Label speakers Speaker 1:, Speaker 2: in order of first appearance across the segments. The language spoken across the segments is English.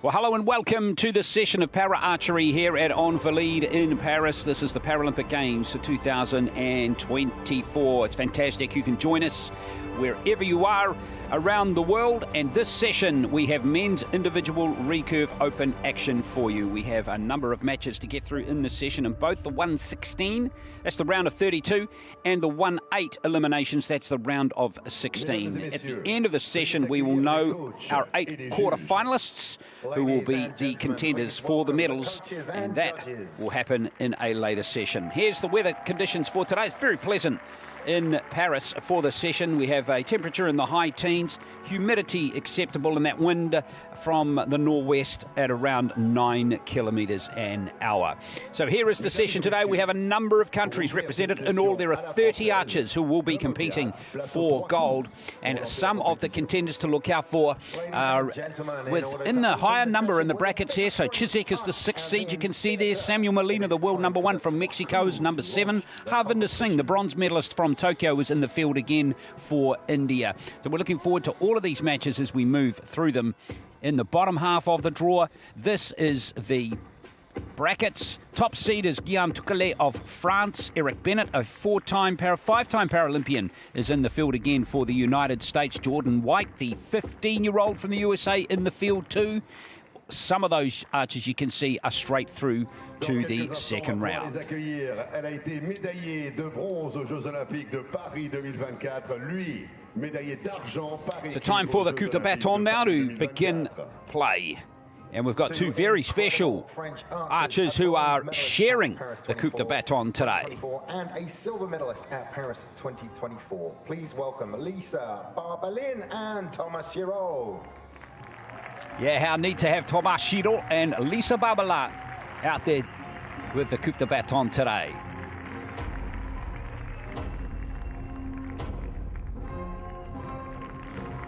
Speaker 1: Well, hello and welcome to this session of Para Archery here at Invalides in Paris. This is the Paralympic Games for 2024. It's fantastic. You can join us wherever you are around the world. And this session, we have men's individual recurve open action for you. We have a number of matches to get through in this session, and both the 116, that's the round of 32, and the 1-8 eliminations, that's the round of 16. At the end of the session, we will know our 8 quarter-finalists who will be the contenders for the medals, and that will happen in a later session. Here's the weather conditions for today. It's very pleasant in Paris for the session. We have a temperature in the high teens, humidity acceptable, and that wind from the northwest at around 9 kilometres an hour. So here is the session today. We have a number of countries represented. In all, there are 30 archers who will be competing for gold, and some of the contenders to look out for are within the higher number in the brackets here. So Chisek is the 6th seed, you can see there. Samuel Molina, the world number 1 from Mexico, is number 7. Harvinder Singh, the bronze medalist from Tokyo, is in the field again for India. So we're looking forward to all of these matches as we move through them. In the bottom half of the draw, this is the brackets. Top seed is Guillaume Touquelet of France. Eric Bennett, a 5-time Paralympian, is in the field again for the United States. Jordan White, the 15-year-old from the USA, in the field too. Some of those archers you can see are straight through to the second round. So time for the coup de baton now to begin play. And we've got 2 very special archers who are sharing the coup de baton today.
Speaker 2: And a silver medalist at Paris 2024. Please welcome Lisa Barbalin and Thomas Giraud.
Speaker 1: Yeah, how neat to have Thomas Giraud and Lisa Barbalin out there with the coup de baton today.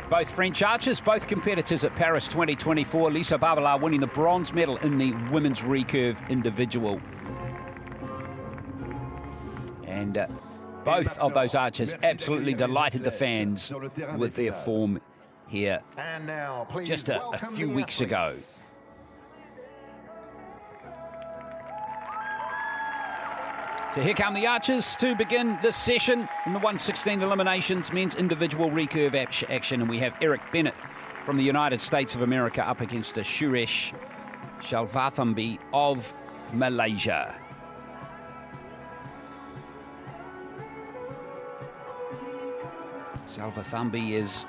Speaker 1: Both French archers, both competitors at Paris 2024. Lisa Barbalin winning the bronze medal in the women's recurve individual. And both of those archers absolutely delighted the fans with their form here just a few weeks ago. So here come the archers to begin this session in the 116 eliminations, men's individual recurve action, and we have Eric Bennett from the United States of America up against the Suresh Shalvathambi of Malaysia. Shalvathambi is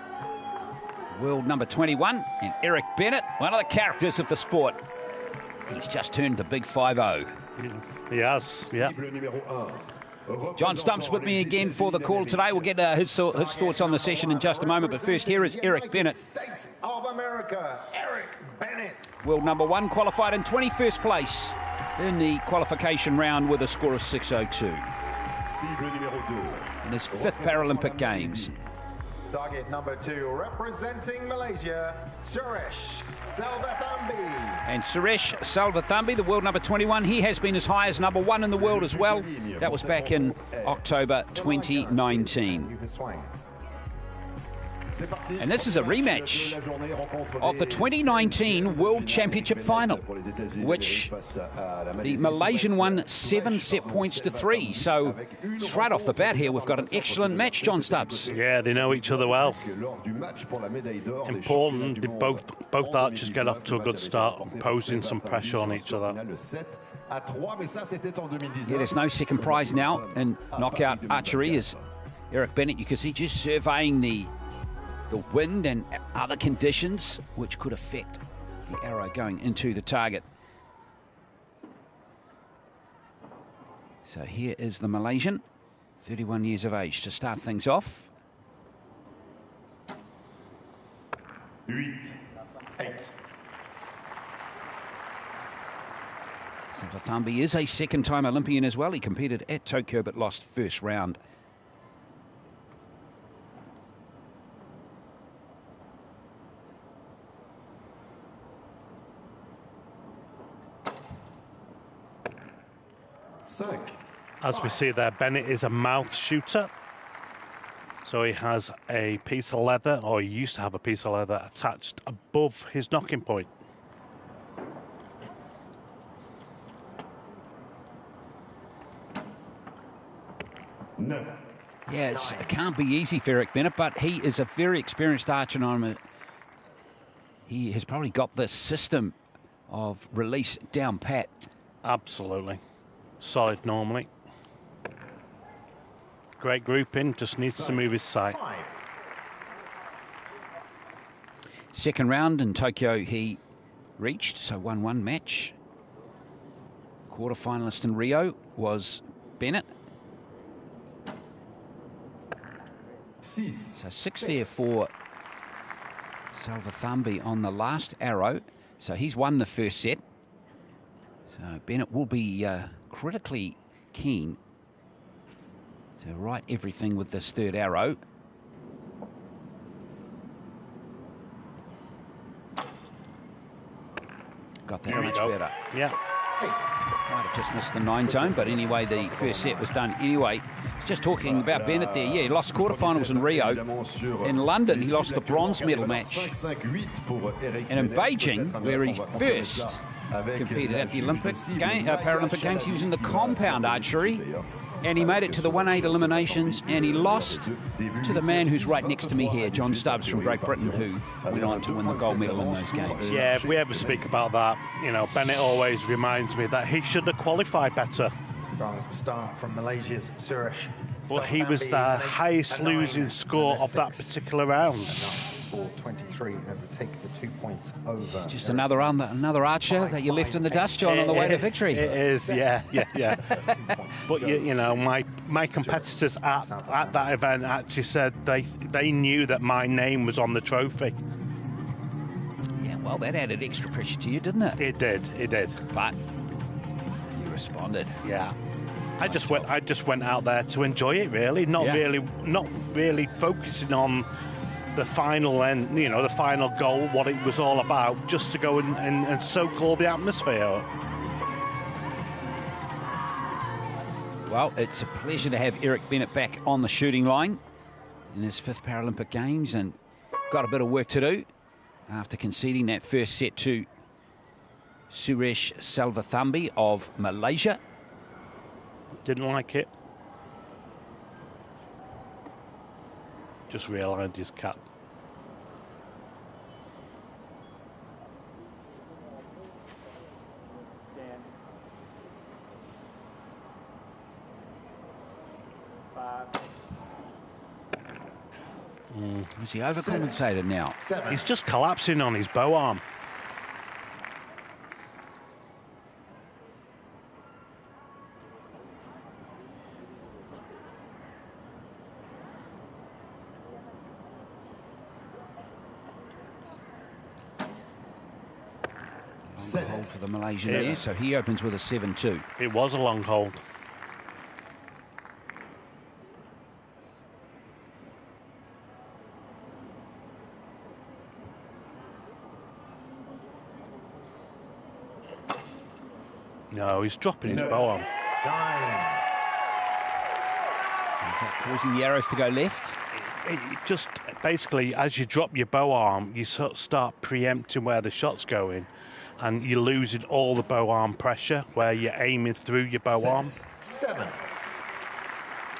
Speaker 1: world number 21, and Eric Bennett, one of the characters of the sport. He's just turned the big 5-0.
Speaker 3: He has, yeah.
Speaker 1: John Stump's with me again for the call today. We'll get his thoughts on the session in just a moment, but first here is Eric Bennett.
Speaker 2: States of America, Eric Bennett.
Speaker 1: World number 1, qualified in 21st place in the qualification round with a score of 6.02. In his 5th Paralympic Games.
Speaker 2: Target number 2, representing Malaysia, Suresh Shalvathambi.
Speaker 1: And Suresh Shalvathambi, the world number 21, he has been as high as number 1 in the world as well. That was back in October 2019. And this is a rematch of the 2019 World Championship final, which the Malaysian won 7 set points to 3. So straight off the bat here, we've got an excellent match, John Stubbs.
Speaker 3: Yeah, they know each other well. Important, both archers get off to a good start, posing some pressure on each other.
Speaker 1: Yeah, there's no second prize now in knockout archery as Eric Bennett, you can see, just surveying the wind and other conditions which could affect the arrow going into the target. So here is the Malaysian, 31 years of age, to start things off.
Speaker 2: 8.
Speaker 1: Shalvathambi is a 2nd-time Olympian as well. He competed at Tokyo but lost first round.
Speaker 3: As we see there, Bennett is a mouth shooter. So he has a piece of leather, or he used to have a piece of leather attached above his knocking point.
Speaker 1: Yeah, it can't be easy for Eric Bennett, but he is a very experienced archer. And he has probably got this system of release down pat.
Speaker 3: Absolutely. Solid normally. Great grouping, just needs to move his sight.
Speaker 1: Second round in Tokyo he reached, so 1-1 match. Quarter-finalist in Rio was Bennett. So 6 there for Salvathambi on the last arrow. So he's won the first set. So Bennett will be critically keen to right everything with this third arrow. Got that much better.
Speaker 3: Yeah.
Speaker 1: Might have just missed the 9 zone, but anyway, the first set was done anyway. Just talking about Bennett there, yeah, he lost quarterfinals in Rio. In London, he lost the bronze medal match. And in Beijing, where he first competed at the Paralympic Games, he was in the compound archery, and he made it to the 1-8 eliminations, and he lost to the man who's right next to me here, John Stubbs from Great Britain, who went on to win the gold medal in those games.
Speaker 3: Yeah, if we ever speak about that, you know, Bennett always reminds me that he should have qualified better.
Speaker 2: Strong start from Malaysia's Suresh.
Speaker 3: But he was the highest losing score of that particular round.
Speaker 2: For 23 and to take the 2 points over.
Speaker 1: Just another archer that you left in the dust, John, on the way to victory.
Speaker 3: It is, yeah. But you know, my competitors at that event actually said they knew that my name was on the trophy.
Speaker 1: Yeah, well, that added extra pressure to you, didn't it?
Speaker 3: It did.
Speaker 1: But you responded.
Speaker 3: Yeah. I just went out there to enjoy it, really, not really focusing on the final end, you know, the final goal, what it was all about, just to go and soak all the atmosphere.
Speaker 1: Well, it's a pleasure to have Eric Bennett back on the shooting line in his 5th Paralympic Games, and got a bit of work to do after conceding that first set to Suresh Salvathambi of Malaysia.
Speaker 3: Didn't like it. Just realised his cap.
Speaker 1: Is he overcompensated now?
Speaker 3: He's just collapsing on his bow arm.
Speaker 1: Hold for the Malaysian there, so he opens with a 7-2.
Speaker 3: It was a long hold. No, he's dropping his bow arm.
Speaker 1: Is that causing the arrows to go left?
Speaker 3: It just basically, as you drop your bow arm, you sort of start preempting where the shot's going, and you're losing all the bow arm pressure where you're aiming through your bow arm.
Speaker 2: 7.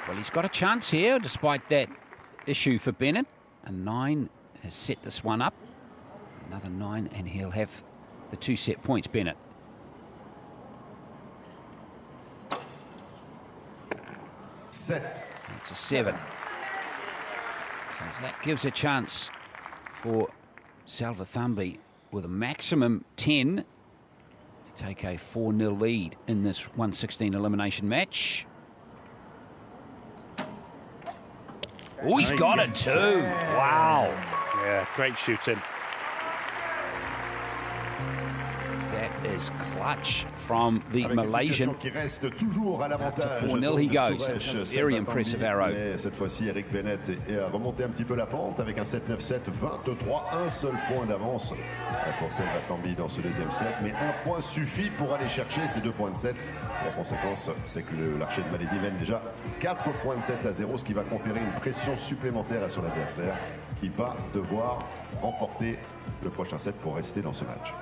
Speaker 1: Well, he's got a chance here, despite that issue for Bennett. A 9 has set this one up. Another 9, and he'll have the 2 set points, Bennett.
Speaker 2: Set.
Speaker 1: It's a 7. So that gives a chance for Salvathambi with a maximum 10 to take a 4-0 lead in this 1/16 elimination match. Oh, he's got it too. Wow.
Speaker 3: Yeah, great shooting.
Speaker 1: That is clutch from the Malaysian. Up to 4-0 he goes. Very impressive arrow.
Speaker 4: Cette fois-ci, Eric Bennett est remonté un petit peu la pente avec un 7-9-7, 23, un seul point d'avance pour Salvathambi dans ce deuxième set, mais un point suffit pour aller chercher ces 2 points de 7. La conséquence, c'est que l'archer de Malaisie mène déjà 4 points de 7 à 0, ce qui va conférer une pression supplémentaire à son adversaire, qui va devoir remporter le prochain set pour rester dans ce match.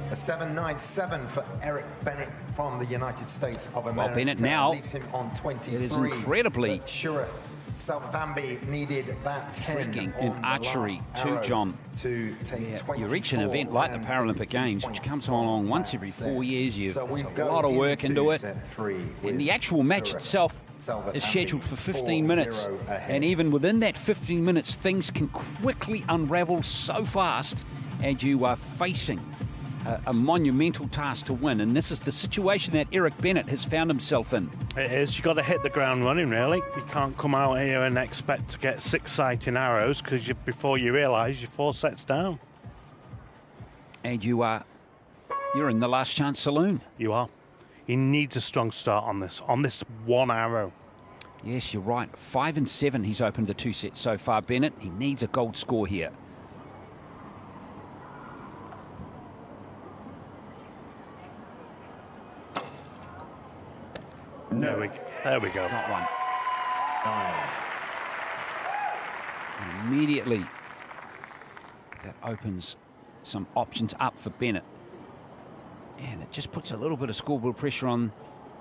Speaker 2: A 7.97 for Eric Bennett from the United States of America.
Speaker 1: Well, Bennett now
Speaker 2: leaves him on 23.
Speaker 1: it is incredibly
Speaker 2: Salvathambi needed that 10
Speaker 1: intriguing in archery too, John.
Speaker 2: To take
Speaker 1: You reach an event like the Paralympic Games, which comes along once every 4 years. It's a lot of work into it. And the actual match itself is scheduled for 15 minutes. And even within that 15 minutes, things can quickly unravel so fast, and you are facing a monumental task to win. And this is the situation that Eric Bennett has found himself in.
Speaker 3: It is. You've got to hit the ground running, really. You can't come out here and expect to get 6 sighting arrows, because before you realise, you're 4 sets down.
Speaker 1: And you're in the last chance saloon.
Speaker 3: You are. He needs a strong start on this 1 arrow.
Speaker 1: Yes, you're right. 5 and 7, he's opened the 2 sets so far, Bennett. He needs a gold score here.
Speaker 3: There we go.
Speaker 1: Got one. And immediately, that opens some options up for Bennett. And it just puts a little bit of scoreboard pressure on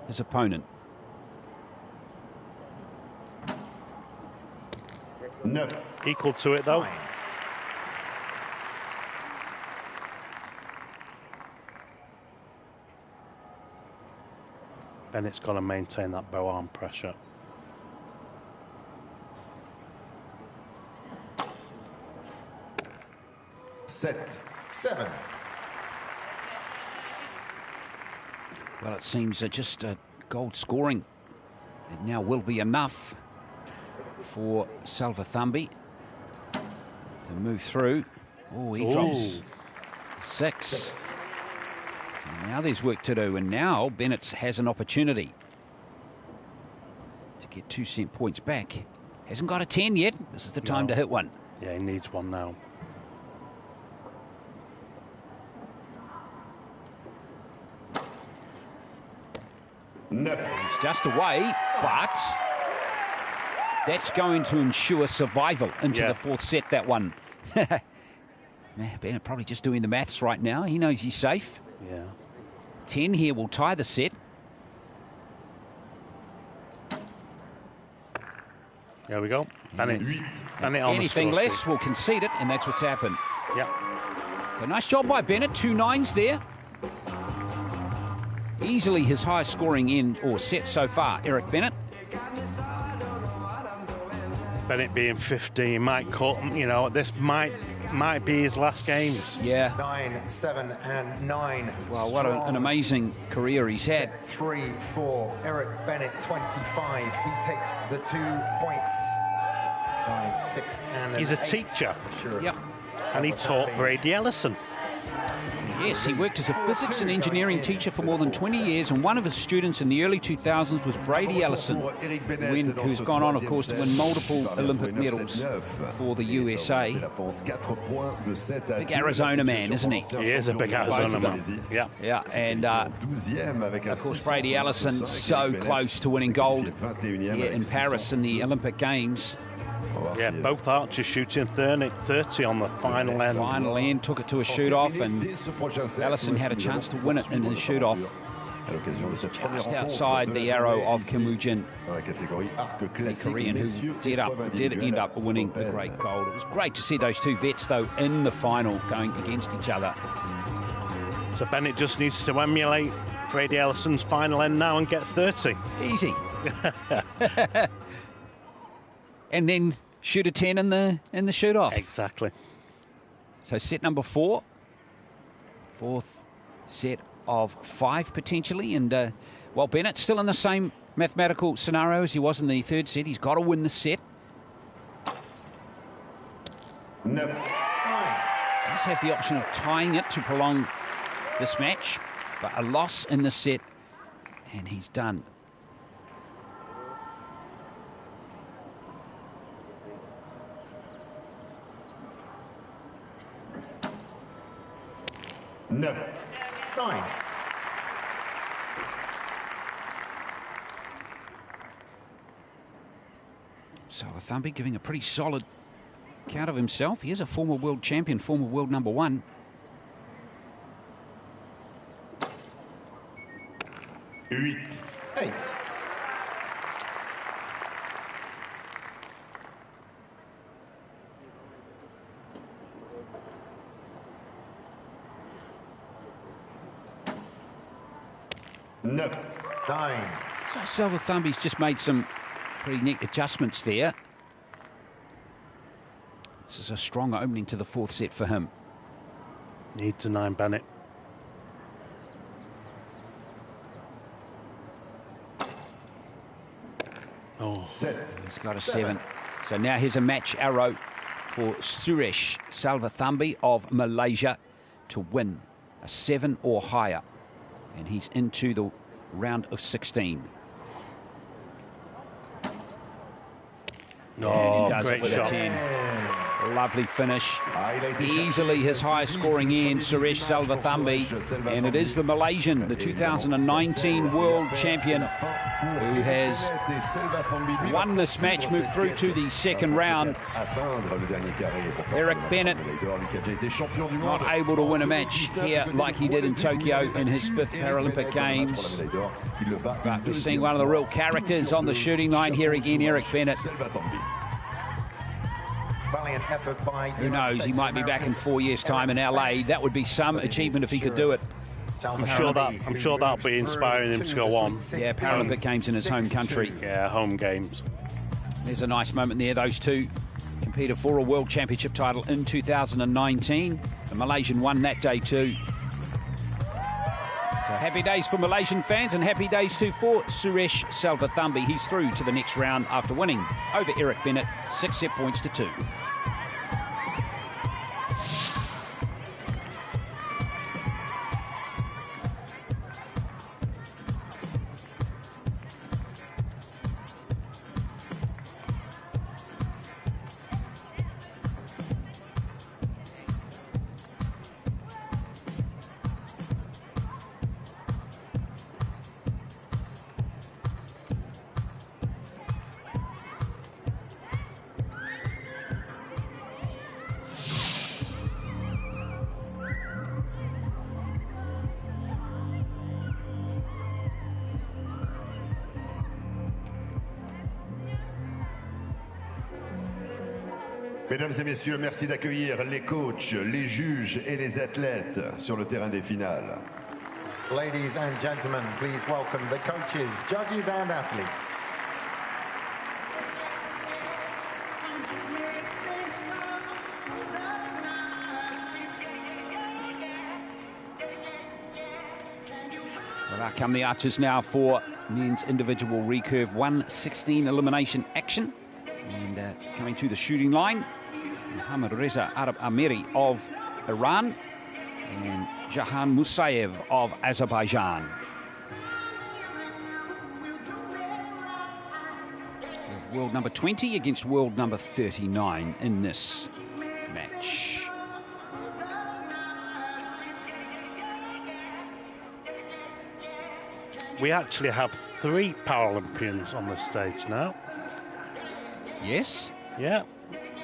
Speaker 1: his opponent.
Speaker 4: No.
Speaker 3: Equal to it, though. Bennett's got to maintain that bow arm pressure.
Speaker 2: Set 7.
Speaker 1: Well, it seems just gold scoring. It now will be enough for Salvathambi to move through. Oh, he drops 6. And now there's work to do, and now Bennett has an opportunity to get 2 cent points back. Hasn't got a 10 yet. This is the time to hit one.
Speaker 3: Yeah, he needs one now.
Speaker 4: No.
Speaker 1: It's just away, but that's going to ensure survival into the 4th set, that one. Man, Bennett probably just doing the maths right now. He knows he's safe.
Speaker 3: Yeah.
Speaker 1: 10 here will tie the set.
Speaker 3: There we go. Bennett on
Speaker 1: Anything
Speaker 3: the
Speaker 1: less will concede it, and that's what's happened.
Speaker 3: Yeah.
Speaker 1: So nice job by Bennett. 2 9s there. Easily his highest scoring end or set so far, Eric Bennett.
Speaker 3: Bennett being 15 might cut, you know, this might be his last games.
Speaker 1: Yeah.
Speaker 2: 9, 7, and 9.
Speaker 1: Well, what an amazing career he's had.
Speaker 2: Set 3 for Eric Bennett, 25. He takes the 2 points. 9, 6, and
Speaker 3: He's a
Speaker 2: 8.
Speaker 3: teacher.
Speaker 2: Sure.
Speaker 1: Yep.
Speaker 3: And he taught Brady Ellison.
Speaker 1: Yes, he worked as a physics and engineering teacher for more than 20 years, and one of his students in the early 2000s was Brady Ellison, who's gone on, of course, to win multiple Olympic medals for the USA. Big Arizona man, isn't he?
Speaker 3: He is a big Arizona man. Yeah.
Speaker 1: Yeah, and of course, Brady Ellison so close to winning gold here in Paris in the Olympic Games.
Speaker 3: Yeah, both archers shooting 30 on the final end.
Speaker 1: Final end, took it to a shoot-off, and Ellison had a chance to win it in his shoot-off. Just outside the arrow of Kim Woo-jin, the Korean, who did end up winning the great gold. It was great to see those 2 vets, though, in the final going against each other.
Speaker 3: So Bennett just needs to emulate Brady Ellison's final end now and get 30.
Speaker 1: Easy. And then shoot a 10 in the shoot-off.
Speaker 3: Exactly.
Speaker 1: So set number 4. 4th set of 5 potentially. And, well, Bennett's still in the same mathematical scenario as he was in the 3rd set. He's got to win the set.
Speaker 4: No.
Speaker 1: Does have the option of tying it to prolong this match. But a loss in the set, and he's done.
Speaker 4: No.
Speaker 2: 9.
Speaker 1: Salvathambi giving a pretty solid count of himself. He is a former world champion, former world number 1.
Speaker 4: 8.
Speaker 2: 8.
Speaker 4: Neuf.
Speaker 2: 9.
Speaker 1: So Salvathambi's just made some pretty neat adjustments there. This is a strong opening to the fourth set for him.
Speaker 3: Needs a 9, Bennett.
Speaker 4: Oh. 7.
Speaker 1: He's got a 7. So now here's a match arrow for Suresh Salvathambi of Malaysia to win a 7 or higher. And he's into the round of 16.
Speaker 3: Oh,
Speaker 1: and he does
Speaker 3: great
Speaker 1: it with
Speaker 3: shot.
Speaker 1: a 10. Lovely finish. Easily his highest scoring end, Suresh Salvathambi. And it is the Malaysian, the 2019 world champion, who has won this match, moved through to the second round. Eric Bennett not able to win a match here like he did in Tokyo in his 5th Paralympic Games. But we're seeing one of the real characters on the shooting line here again, Eric Bennett.
Speaker 2: Valiant effort by
Speaker 1: Who knows, he might be back in 4 years' time in LA. That would be some achievement if he could do it.
Speaker 3: I'm sure that'll be inspiring him to go on.
Speaker 1: Yeah, Paralympic Games in his home country.
Speaker 3: Yeah, home games.
Speaker 1: There's a nice moment there. Those two competed for a World Championship title in 2019. The Malaysian won that day too. So happy days for Malaysian fans and happy days too for Suresh Salvathambi. He's through to the next round after winning over Eric Bennett, 6 set points to 2.
Speaker 4: Mesdames et messieurs, merci d'accueillir les coachs, les juges et les athlètes sur le terrain des finales.
Speaker 2: Ladies and gentlemen, please welcome the coaches, judges and athletes.
Speaker 1: Well, out come the archers now for men's individual recurve 1/16 elimination action. And coming to the shooting line, Mohammad Reza Arab Amiri of Iran and Jahan Musayev of Azerbaijan. We have world number 20 against world number 39 in this match.
Speaker 3: We actually have 3 Paralympians on the stage now.
Speaker 1: Yes?
Speaker 3: Yeah.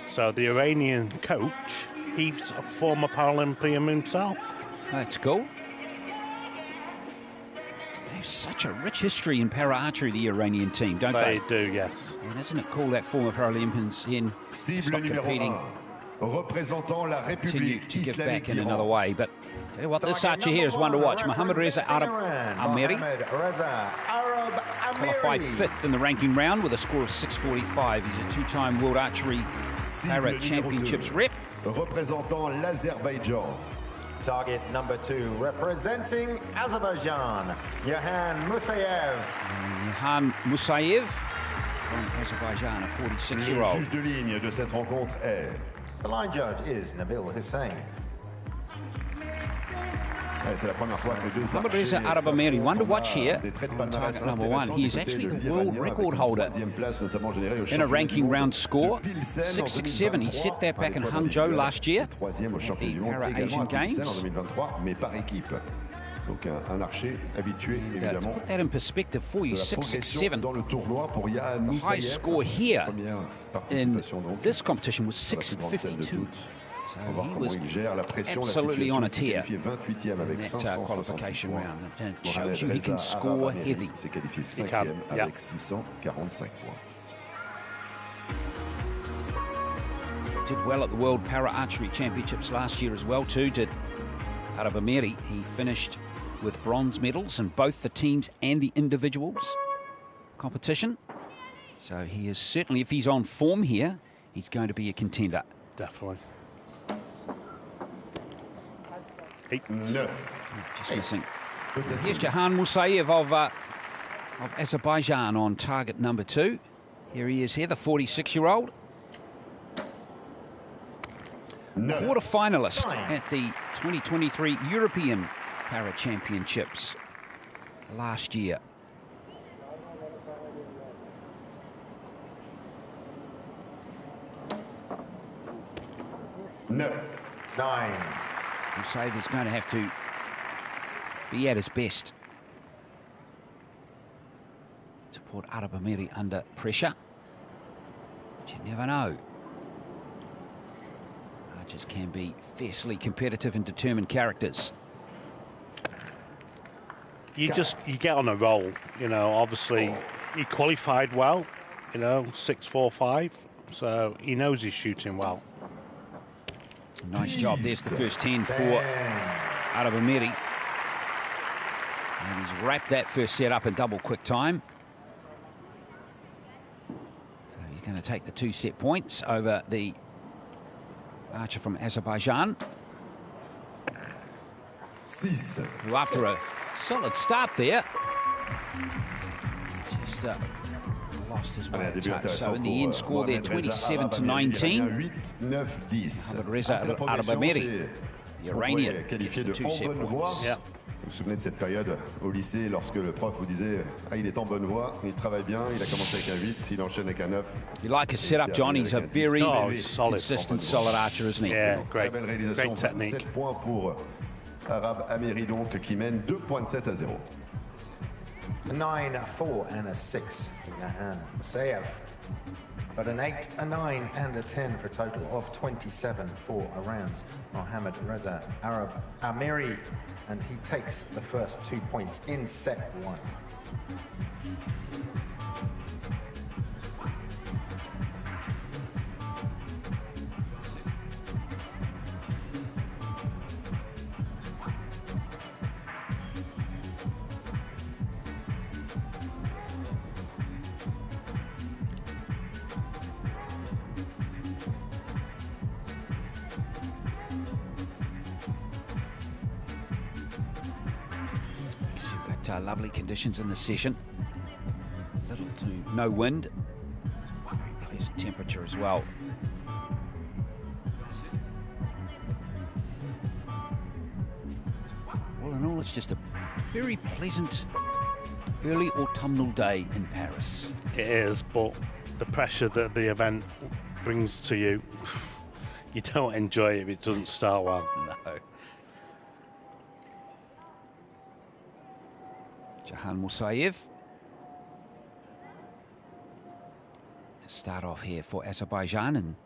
Speaker 3: So the Iranian coach, he's a former Paralympian himself.
Speaker 1: That's cool. They have such a rich history in para-archery, the Iranian team, don't they?
Speaker 3: They do, yes.
Speaker 1: And isn't it cool that former Paralympians in stop competing,
Speaker 4: représentant la
Speaker 1: continue
Speaker 4: République
Speaker 1: to give back
Speaker 4: islamique
Speaker 1: in
Speaker 4: d'Iran.
Speaker 1: another way? But tell you what, this archer here is one to watch. Mohammad Reza Arab Amiri qualified 5th in the ranking round with a score of 645. He's a 2-time World Archery Para Championships rep.
Speaker 4: Représentant l'Azerbaïdjan.
Speaker 2: Target number 2, representing Azerbaijan, Jahan Musayev.
Speaker 1: Jahan Musayev from Azerbaijan, a
Speaker 4: Le
Speaker 1: 46-year-old.
Speaker 4: juge de ligne de cette rencontre est...
Speaker 2: The line judge is Nabil Hussain.
Speaker 4: C'est la première fois que les deux
Speaker 1: Mohammad Reza Arab Amiri, one to watch here on target number 1. He is actually the world record holder in a ranking round score, 667. He set that back in Hangzhou last year, the Para-Asian Games.
Speaker 4: Donc un archer habitué
Speaker 1: To
Speaker 4: évidemment.
Speaker 1: put that in perspective for you,
Speaker 4: La progression
Speaker 1: 667.
Speaker 4: dans le tournoi pour Jahan
Speaker 1: The
Speaker 4: Musayev.
Speaker 1: highest score here
Speaker 4: Première
Speaker 1: in
Speaker 4: participation donc.
Speaker 1: this competition was
Speaker 4: Sur la plus grande salle de
Speaker 1: 652.
Speaker 4: toutes.
Speaker 1: So
Speaker 4: On va voir
Speaker 1: he
Speaker 4: comment
Speaker 1: was
Speaker 4: il gère la pression, la
Speaker 1: absolutely on
Speaker 4: situation.
Speaker 1: a
Speaker 4: Il s'est
Speaker 1: tear
Speaker 4: qualifié 28e avec
Speaker 1: in that
Speaker 4: 568
Speaker 1: qualification
Speaker 4: points.
Speaker 1: round. It
Speaker 4: Mohamed
Speaker 1: shows you he
Speaker 4: Reza
Speaker 1: can score
Speaker 4: Arab
Speaker 1: heavy.
Speaker 4: s'est qualifié 5e avec 645 points.
Speaker 1: Did well at the World Para Archery Championships last year as well too, did Arab Ameri. He finished with bronze medals in both the teams and the individuals competition. So he is certainly, if he's on form here, he's going to be a contender.
Speaker 3: Definitely.
Speaker 1: Just missing. Here's Jahan Musayev of Azerbaijan on target number 2. Here he is here, the 46-year-old. Quarter-finalist at the 2023 European Para Championships last year.
Speaker 2: Nine.
Speaker 1: Musayev is going to have to be at his best to put Arab Ameri under pressure. But you never know. Archers can be fiercely competitive and determined characters.
Speaker 3: You get on a roll, you know. Obviously, he qualified well, you know, 6.45, so he knows he's shooting well.
Speaker 1: Nice job. There's the first 10 for Arab Ameri. And he's wrapped that first set up in double quick time. So he's going to take the 2 set points over the archer from Azerbaijan. Who, after a solid start there, just lost his way a touch. So in the end score there, 27-19. Mohamed Reza Arab Ameri, the Iranian, gets the 2 set points.
Speaker 3: Yeah.
Speaker 4: Vous vous souvenez de cette période au lycée lorsque le prof vous disait ah, il est en bonne voie, il travaille bien, il a commencé avec un 8, il enchaîne avec un 9.
Speaker 1: You like his setup, John. He's a very consistent, solid archer, isn't he?
Speaker 3: Yeah, great,
Speaker 4: Très belle réalisation,
Speaker 3: great technique.
Speaker 4: 7 points pour Arab Ameri donc qui mène 2 points de 7 à 0.
Speaker 2: A 9, a 4, and a 6 for Jahan Musayev. But an 8, a 9, and a 10 for a total of 27 for Iran's Mohamed Reza Arab Ameri. And he takes the first 2 points in set 1.
Speaker 1: Lovely conditions in the session. Little to no wind. Very pleasant temperature as well. All in all, it's just a very pleasant early autumnal day in Paris.
Speaker 3: It is, but the pressure that the event brings to you, you don't enjoy it if it doesn't start well.
Speaker 1: No. Jahan Musayev to start off here for Azerbaijan in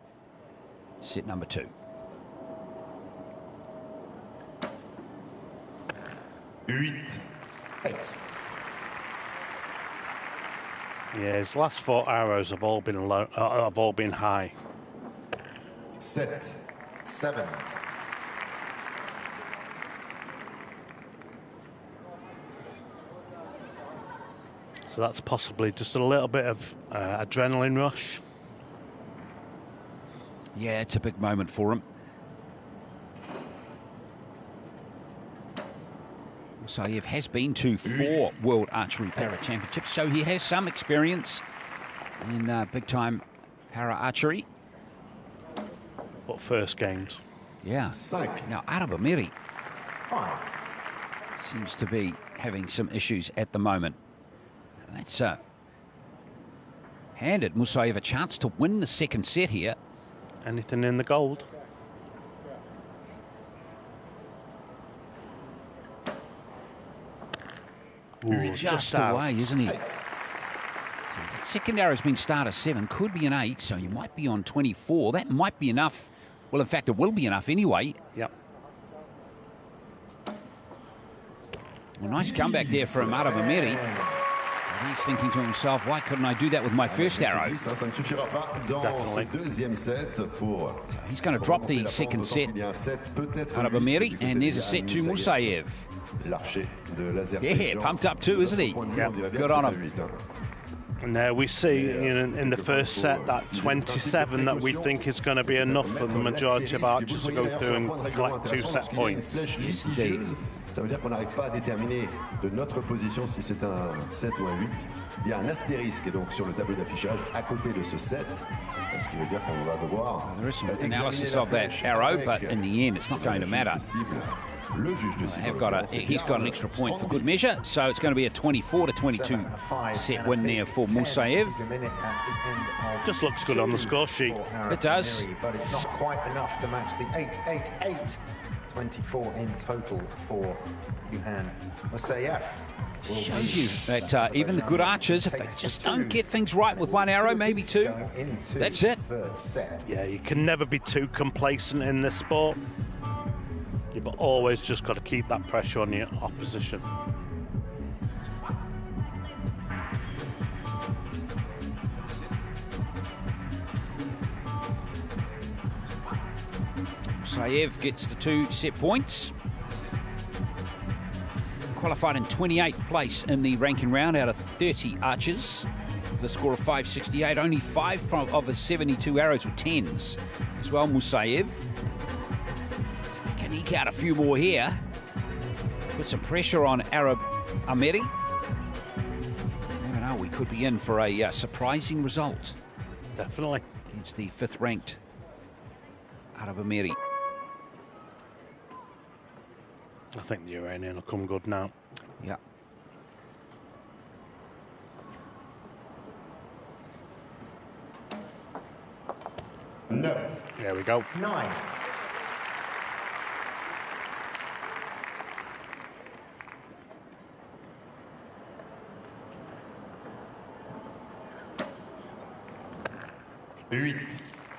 Speaker 1: set number 2.
Speaker 2: 8.
Speaker 3: Yeah, his last 4 arrows have all been low, have all been high.
Speaker 2: 7.
Speaker 3: So that's possibly just a little bit of adrenaline rush.
Speaker 1: Yeah, it's a big moment for him. Musayev has been to 4 World Archery Para Championships, so he has some experience in big-time para archery.
Speaker 3: But first games.
Speaker 1: Yeah. Now, Arab Ameri seems to be having some issues at the moment. That's handed Musayev a chance to win the second set here.
Speaker 3: Anything in the gold? Ooh,
Speaker 1: just away, isn't he? So the second arrow's been started 7, could be an 8, so you might be on 24. That might be enough Well, in fact, it will be enough anyway.
Speaker 3: Yep.
Speaker 1: Well, nice comeback there from Archery. He's thinking to himself, why couldn't I do that with my first arrow? So he's going to drop the second set, Archery, and there's a set to Moussaiev. Yeah, pumped up too, isn't he?
Speaker 3: Yeah.
Speaker 1: Good on him.
Speaker 3: And there we see in the first set that 27 that we think is going to be enough for the majority of archers to go through and collect 2 set points.
Speaker 1: Yes, indeed.
Speaker 4: Ça veut dire qu'on n'arrive pas à déterminer de notre position si c'est un 7 ou un 8. Il y a un astérisque donc sur le tableau d'affichage à côté de ce 7. Ce qui veut dire qu'on va devoir
Speaker 1: There is some analysis of that arrow, but in the end, it's not going to matter. He's got an extra point for good measure, so it's going to be a 24-22 set win there for Moussaiev.
Speaker 3: Just looks good on the score sheet.
Speaker 1: It does.
Speaker 2: But it's not quite enough to match the 8-8-8. 24 in total for Johan Moussaiev.
Speaker 1: Shows you that even the good archers, if they just don't get things right with one arrow, maybe 2, that's it.
Speaker 3: Yeah, you can never be too complacent in this sport. You've always just got to keep that pressure on your opposition.
Speaker 1: Moussaiev gets the 2 set points. Qualified in 28th place in the ranking round out of 30 archers. The score of 568. Only 5 of his 72 arrows were 10s. As well, Moussaiev. So if he can eke out a few more here, put some pressure on Archery. Never know, we could be in for a surprising result.
Speaker 3: Definitely.
Speaker 1: Against the 5th ranked Archery.
Speaker 3: I think the Iranian will come good now.
Speaker 1: Yeah.
Speaker 3: There we go.
Speaker 2: 9.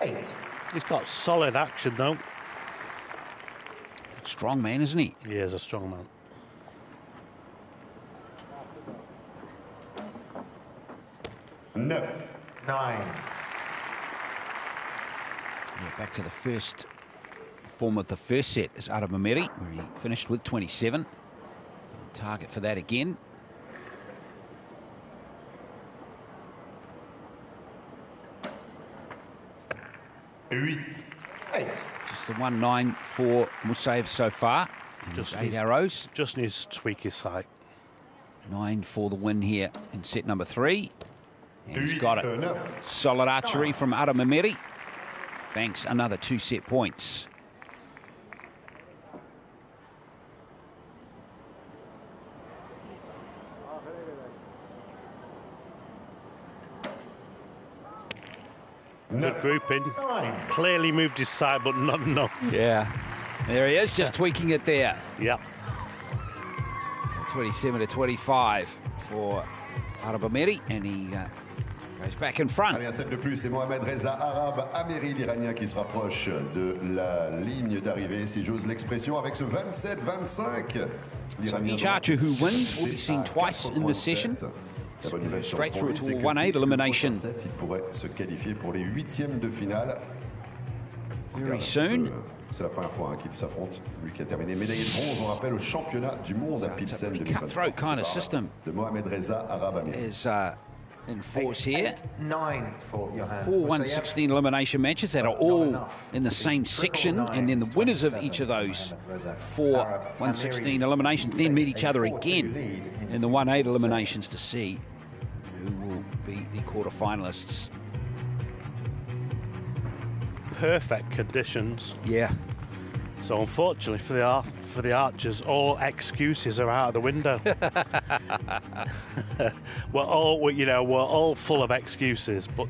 Speaker 2: Eight.
Speaker 3: He's got solid action though.
Speaker 1: Strong man, isn't he?
Speaker 3: He is a strong man.
Speaker 2: Nine.
Speaker 1: Yeah, back to the first form of the first set is Archery, where he finished with 27. Target for that again.
Speaker 2: Eight.
Speaker 1: Just the 1-9 for Moussaiev so far. Just 8 arrows.
Speaker 3: Just needs to tweak his sight.
Speaker 1: 9 for the win here in set number 3. And he's got it. Solid archery from Archery. Banks another 2 set points.
Speaker 3: Good grouping. Clearly moved his side, but not enough.
Speaker 1: Yeah. There he is, just tweaking it there.
Speaker 3: Yeah.
Speaker 1: So 27-25 for Archery, and he goes back in front.
Speaker 4: Allez, un set de plus, c'est Mohamed Reza Archery, l'Iranien, qui se rapproche de la ligne d'arrivée, si j'ose l'expression, avec ce 27-25.
Speaker 1: So each archer who wins will be seen twice in this session. Straight through to a 1-8 elimination.
Speaker 4: Il pourrait se qualifier pour les 8e de finale.
Speaker 1: Very soon.
Speaker 4: C'est la première fois qu'il s'affronte. Lui qui a terminé médaillé de bronze, on rappelle, au championnat du monde à Pilsen
Speaker 1: 2023. Kind of system
Speaker 4: de Mohamed Reza Archery.
Speaker 1: is in force here.
Speaker 2: 9 for Johan
Speaker 1: 4 1/16 elimination matches that are all in the same section, and then the winners of each of those 4 1/16 eliminations then meet each other again in the 1-8 eliminations to see who will be the quarterfinalists.
Speaker 3: Perfect conditions.
Speaker 1: Yeah.
Speaker 3: So unfortunately for the archers, all excuses are out of the window. we're all full of excuses, but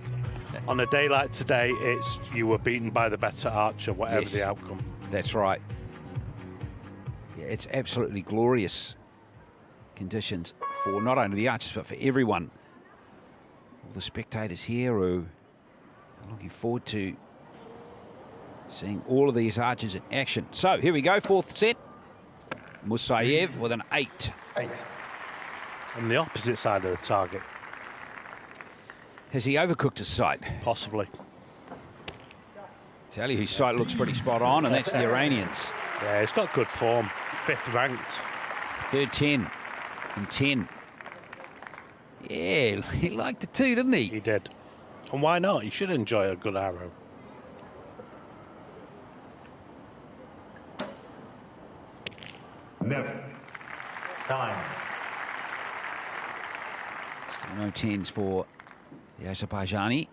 Speaker 3: on a day like today, it's you were beaten by the better archer, whatever
Speaker 1: Yes,
Speaker 3: the outcome.
Speaker 1: That's right. Yeah, it's absolutely glorious conditions for not only the archers but for everyone. All the spectators here who are looking forward to Seeing all of these archers in action. So here we go, fourth set. Musayev with an 8.
Speaker 2: 8.
Speaker 3: On the opposite side of the target.
Speaker 1: Has he overcooked his sight?
Speaker 3: Possibly.
Speaker 1: Tell you, his sight looks pretty spot on, and that's the Iranians.
Speaker 3: Yeah, he's got good form. 5th ranked.
Speaker 1: Third 10 and 10. Yeah, he liked it too, didn't he?
Speaker 3: He did. And why not? You should enjoy a good arrow.
Speaker 2: Nine.
Speaker 1: Still no 10s for the Azerbaijani.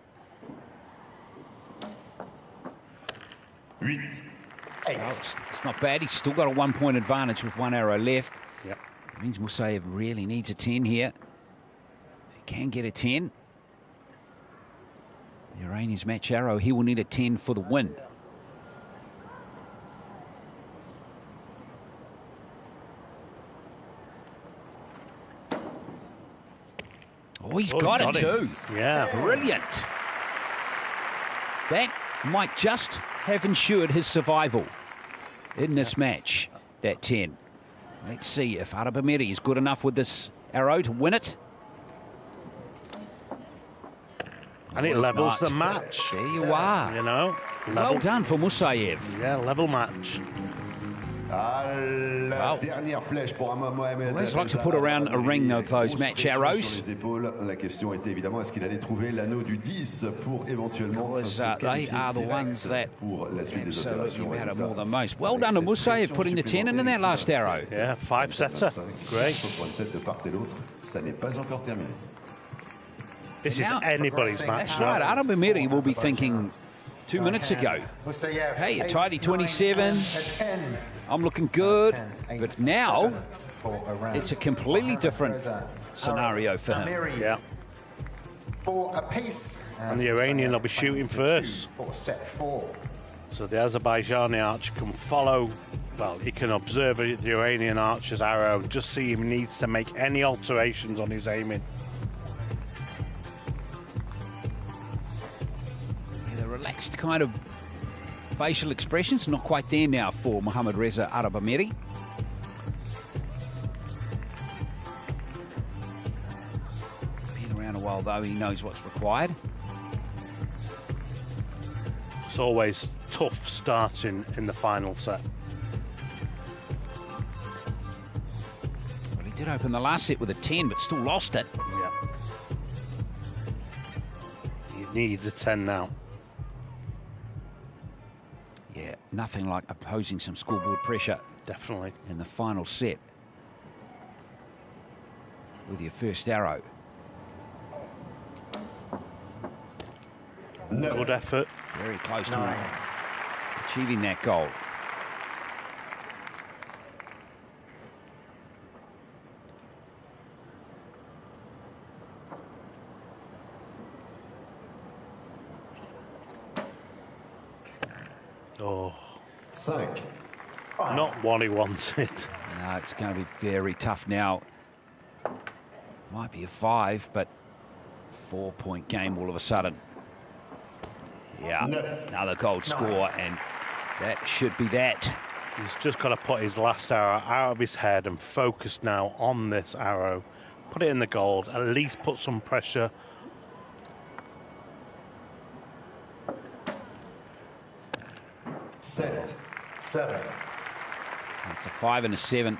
Speaker 2: 8. 8.
Speaker 1: Oh, it's not bad. He's still got a 1-point advantage with 1 arrow left.
Speaker 3: Yep.
Speaker 1: It means Musayev really needs a 10 here. If he can get a 10, the Iranian's match arrow, he will need a 10 for the win. Oh, he's got it too.
Speaker 3: Yeah.
Speaker 1: Brilliant. That might just have ensured his survival in this match, that 10. Let's see if Arabamiri is good enough with this arrow to win it.
Speaker 3: And it levels the match.
Speaker 1: There you are.
Speaker 3: You know.
Speaker 1: Well done for Musayev.
Speaker 3: Yeah, level match.
Speaker 1: Always like to put around a ring of those match arrows. Because they are the ones that absolutely matter more than most. Well done to Musayev putting the 10 in that last arrow.
Speaker 3: Yeah, 5-setter. Great. This is anybody's match.
Speaker 1: That's right. Arabamiri will be thinking 2 minutes ago, hey, a tidy 27, I'm looking good. But now, it's a completely different scenario for him.
Speaker 3: Yeah. And the Iranian will be shooting first. So the Azerbaijani archer can follow, well, he can observe the Iranian archer's arrow, just see if he needs to make any alterations on his aiming.
Speaker 1: Relaxed kind of facial expressions, not quite there now for Mohammad Reza Arabamiri. Been around a while though, he knows what's required.
Speaker 3: It's always tough starting in the final set.
Speaker 1: Well, he did open the last set with a 10, but still lost it.
Speaker 3: Yeah. He needs a 10 now.
Speaker 1: Yeah, nothing like opposing some scoreboard pressure.
Speaker 3: Definitely.
Speaker 1: In the final set. With your first arrow.
Speaker 3: Good effort.
Speaker 1: Very close to achieving that goal.
Speaker 3: Oh.
Speaker 2: 5.
Speaker 3: Not what he wanted.
Speaker 1: No, it's going to be very tough now. Might be a 5, but 4-point game all of a sudden. Yeah, another gold score, and that should be that.
Speaker 3: He's just got to put his last arrow out of his head and focus now on this arrow. Put it in the gold, at least put some pressure.
Speaker 2: Seven.
Speaker 1: It's a 5 and a 7.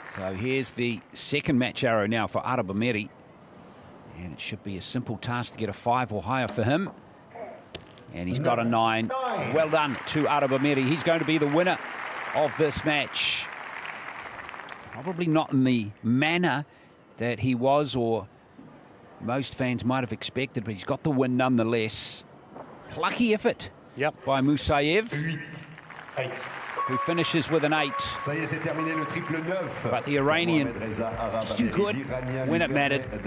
Speaker 1: So here's the second match arrow now for Arabamiri. And it should be a simple task to get a 5 or higher for him. And he's got a 9. Well done to Arabamiri. He's going to be the winner of this match. Probably not in the manner that he was or most fans might have expected, but he's got the win nonetheless. Plucky effort by Musayev,
Speaker 2: 8.
Speaker 1: who finishes with an 8. But the Iranian is too good when it mattered. And,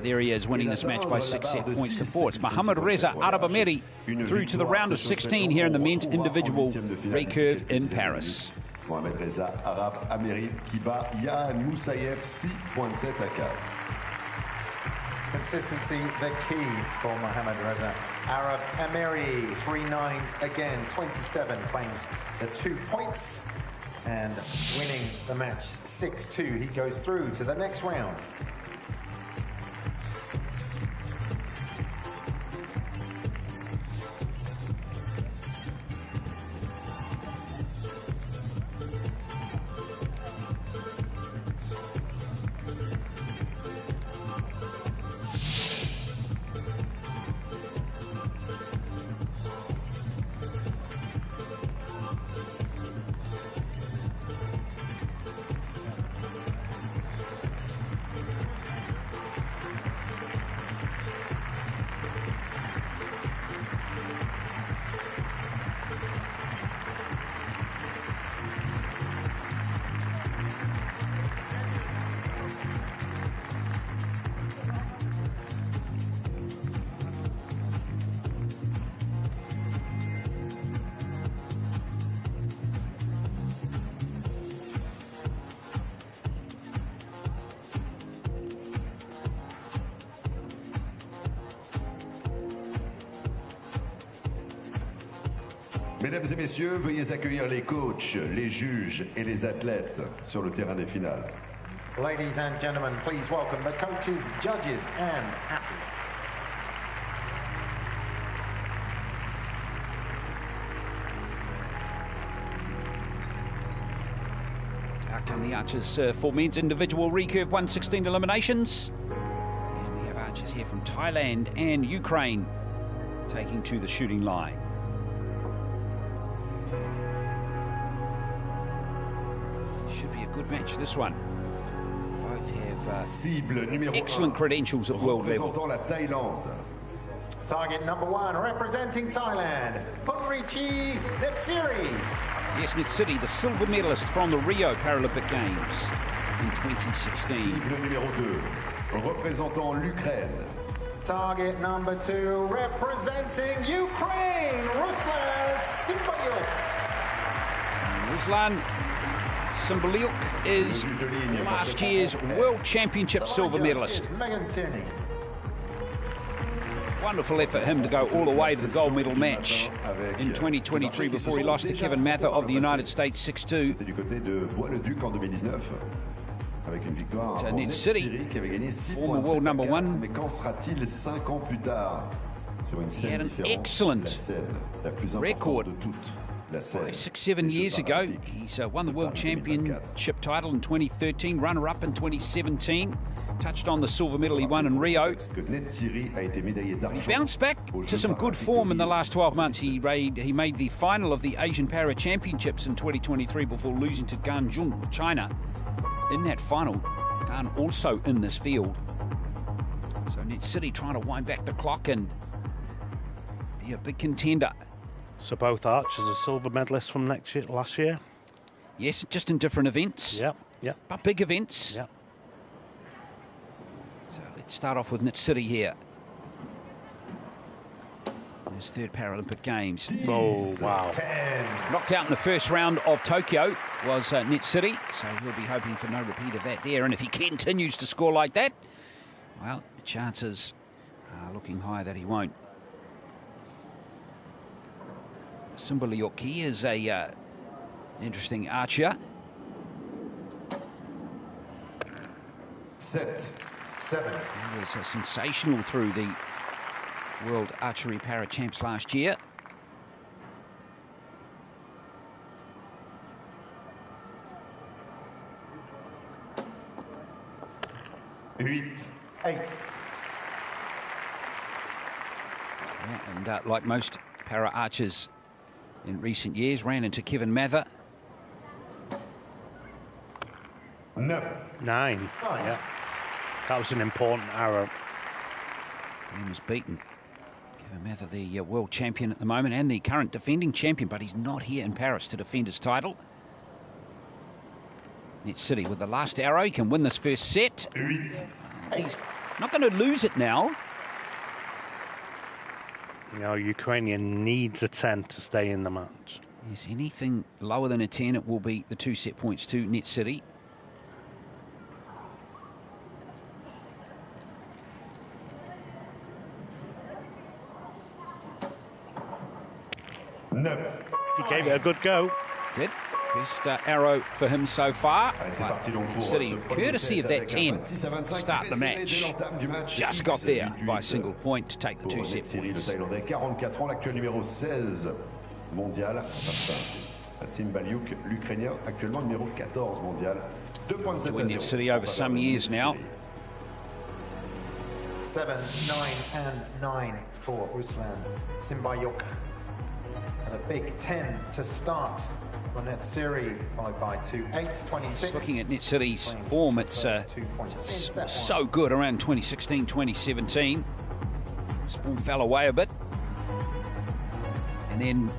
Speaker 1: there he is, winning this match by 6 set points to 4. It's Mohammad Reza Arabamiri through to the round of 16 here in the men's individual recurve in Paris.
Speaker 4: Mohamed Reza Arabamiri qui bat Yann Moussayev 6.7 à 4.
Speaker 2: Consistency, the key for Mohammad Reza. Arab Amiri, 3 9s again, 27, claims the 2 points and winning the match 6-2. He goes through to the next round.
Speaker 4: Mesdames et messieurs, veuillez accueillir les coachs, les juges et les athlètes sur le terrain des finales.
Speaker 2: Ladies and gentlemen, please welcome the coaches, judges and athletes.
Speaker 1: Out come the archers for men's individual recurve 116 eliminations. And we have archers here from Thailand and Ukraine taking to the shooting line. Should be a good match, this one. Both have excellent credentials at world level.
Speaker 4: La Thaïlande.
Speaker 2: Target number 1, representing Thailand, Punrichi Netsiri.
Speaker 1: Yes, Netsiri, the silver medalist from the Rio Paralympic Games in 2016.
Speaker 4: Cible numéro 2, représentant l'Ukraine.
Speaker 2: Target number 2, representing Ukraine, Ruslan Simbayuk.
Speaker 1: Ruslan Simbayuk is last year's World Championship silver medalist. Wonderful effort him to go all the way to the gold medal match in 2023 before he lost to Kevin Mather of the United States 6-2. Netsiri, former world number 1. He had an excellent record 5, 6, 7 years ago. He's won the World Championship title in 2013, runner-up in 2017. Touched on the silver medal he won in Rio. He bounced back to some good form in the last 12 months. He made the final of the Asian Para Championships in 2023 before losing to Gan Jun of China. In that final, Gan also in this field. So Netsiri trying to wind back the clock and be a big contender.
Speaker 3: So both archers are silver medalists from last year?
Speaker 1: Yes, just in different events.
Speaker 3: Yep, yep.
Speaker 1: But big events.
Speaker 3: Yep.
Speaker 1: So let's start off with Netsiri here. His 3rd Paralympic Games.
Speaker 3: Oh, wow.
Speaker 2: 10.
Speaker 1: Knocked out in the first round of Tokyo was Netsiri, so he'll be hoping for no repeat of that there. And if he continues to score like that, well, the chances are looking high that he won't. Simbayuk is a interesting archer.
Speaker 2: 7.
Speaker 1: He was sensational through the World Archery Para Champs last year.
Speaker 2: Eight.
Speaker 1: Yeah, and like most para archers in recent years, ran into Kevin Mather.
Speaker 2: 9.
Speaker 3: 9. Yeah. That was an important arrow.
Speaker 1: He was beaten. Kevin Mather, the world champion at the moment and the current defending champion, but he's not here in Paris to defend his title. Netsiri with the last arrow. He can win this first set.
Speaker 2: 8.
Speaker 1: He's not going to lose it now.
Speaker 3: You know, Ukrainian needs a 10 to stay in the match.
Speaker 1: Yes, anything lower than a 10, it will be the 2 set points to Netsiri.
Speaker 3: He gave it a good go.
Speaker 1: Did. Best arrow for him so far. City, courtesy of that 10 start the match, just got there by a single point to take the 2 set points.
Speaker 4: 44 ans, l'actuel numéro 16 mondial, Tsimbaliuk, l'Ukrainien, actuellement numéro 14 mondial. 2 points de 7
Speaker 1: Doing that City over some years now.
Speaker 2: 7, 9, and 9 for Ruslan Tsimbaliuk. And a big 10 to start on that series, followed by 2 8s, 26.
Speaker 1: Looking at Net City's form, it's so good around 2016, 2017. His form fell away a bit. And then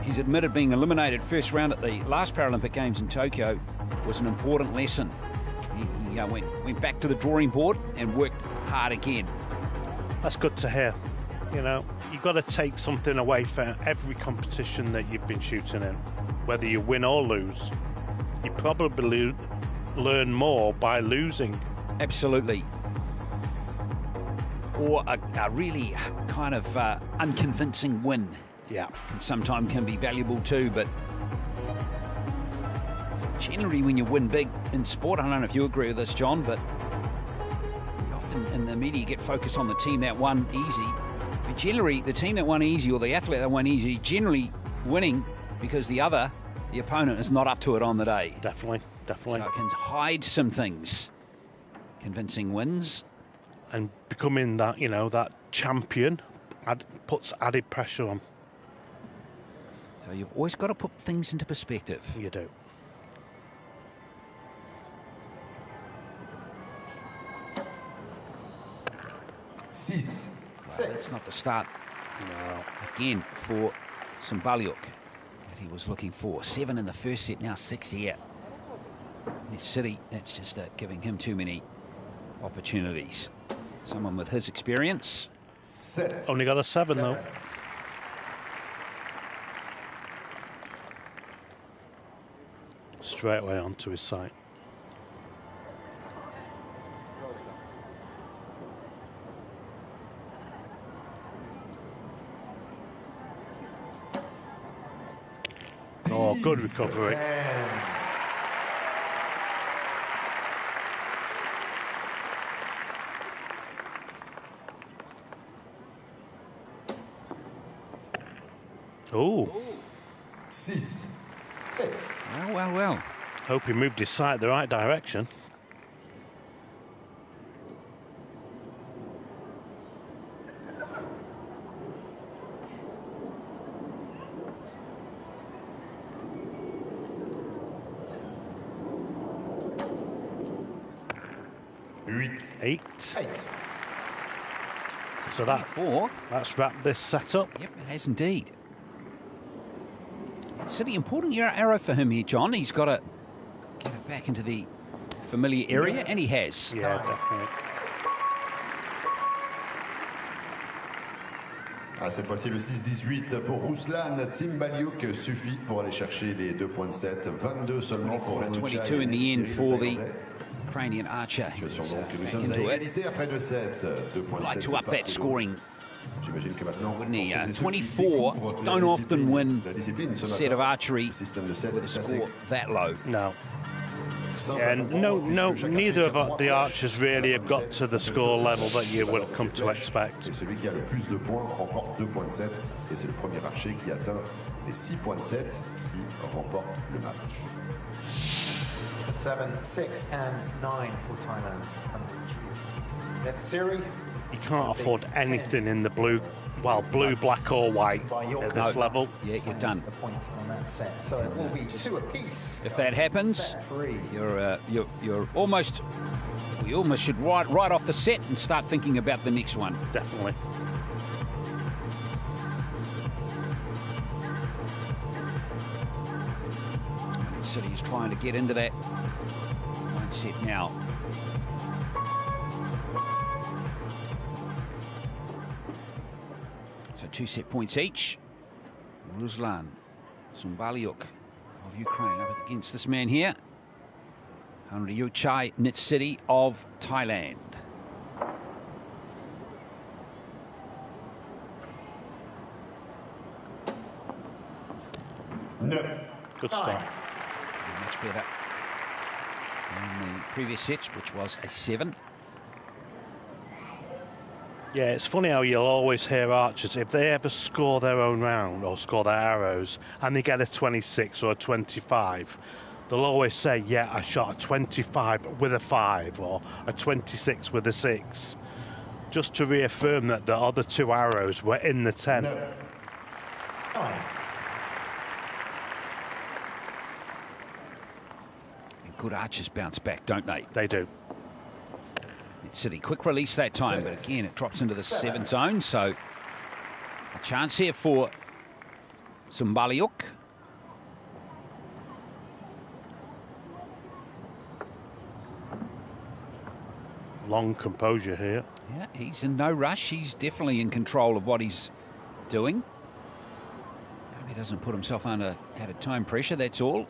Speaker 1: he's admitted being eliminated first round at the last Paralympic Games in Tokyo was an important lesson. He went back to the drawing board and worked hard again.
Speaker 3: That's good to hear. You know, you've got to take something away from every competition that you've been shooting in. Whether you win or lose, you probably learn more by losing. Absolutely.
Speaker 1: Or a really kind of unconvincing win.
Speaker 3: Yeah.
Speaker 1: Sometimes can be valuable too, but generally when you win big in sport, I don't know if you agree with this, John, but often in the media get focused on the team that won easy. But generally, the team that won easy or the athlete that won easy generally winning because the opponent is not up to it on the day.
Speaker 3: Definitely.
Speaker 1: So it can hide some things. Convincing wins.
Speaker 3: And becoming that, that champion puts added pressure on.
Speaker 1: So you've always got to put things into perspective.
Speaker 3: You do.
Speaker 2: Six.
Speaker 1: That's not the start. No. Again for Tsimbaliuk that he was looking for. 7 in the first set, now 6 here. City, that's just giving him too many opportunities. Someone with his experience.
Speaker 3: Only got a 7 though. Straight away onto his side. Oh, good recovery. Oh.
Speaker 2: 6.
Speaker 1: Well.
Speaker 3: Hope he moved his sight the right direction. Eight. So that's wrapped this set up.
Speaker 1: Yep, it has indeed. City, important arrow for him here, John. He's got to get it back into the familiar area, and he has.
Speaker 3: Yeah, definitely.
Speaker 4: Cette fois-ci, le 6-18 pour Ruslan Tsimbaliuk suffit pour aller chercher les 2 points de 7. 22 seulement pour Renuccia.
Speaker 1: 22 in the end for the Ukrainian archer.
Speaker 4: Situation donc nous sommes à égalité après 2-7. 2 points de 7.
Speaker 1: Like to up that scoring.
Speaker 4: J'imagine que maintenant,
Speaker 1: wouldn't he? 24, you don't often win a set of archery with a score that low.
Speaker 3: No. And neither of the archers really have got to the score level that you would have come to expect.
Speaker 4: Celui qui a le plus de points remporte 2 points de 7 et c'est le premier archer qui atteint les 6 points de 7 qui remporte le match.
Speaker 2: 7, 6, and 9 for Thailand. Next series.
Speaker 3: You can't afford anything in the blue, black or white at this level.
Speaker 1: Yeah, you're done.
Speaker 2: The points on that set, so it will be 2 apiece.
Speaker 1: If that happens, you're almost. We almost should right off the set and start thinking about the next one.
Speaker 3: Definitely.
Speaker 1: City's trying to get into that mindset now. So 2 set points each. Ruslan Tsimbaliuk of Ukraine up against this man here, Yuchai Net City of Thailand.
Speaker 3: Good start.
Speaker 1: Much better than the previous set, which was a 7.
Speaker 3: Yeah, it's funny how you'll always hear archers, if they ever score their own round or score their arrows and they get a 26 or a 25, they'll always say, yeah, I shot a 25 with a 5 or a 26 with a 6, just to reaffirm that the other 2 arrows were in the 10.
Speaker 1: Good archers bounce back, don't they?
Speaker 3: They do.
Speaker 1: City, quick release that time, but again, it drops into the 7 zone, so a chance here for Sumbaliuk.
Speaker 3: Long composure here.
Speaker 1: Yeah, he's in no rush. He's definitely in control of what he's doing. He doesn't put himself under added time pressure, that's all.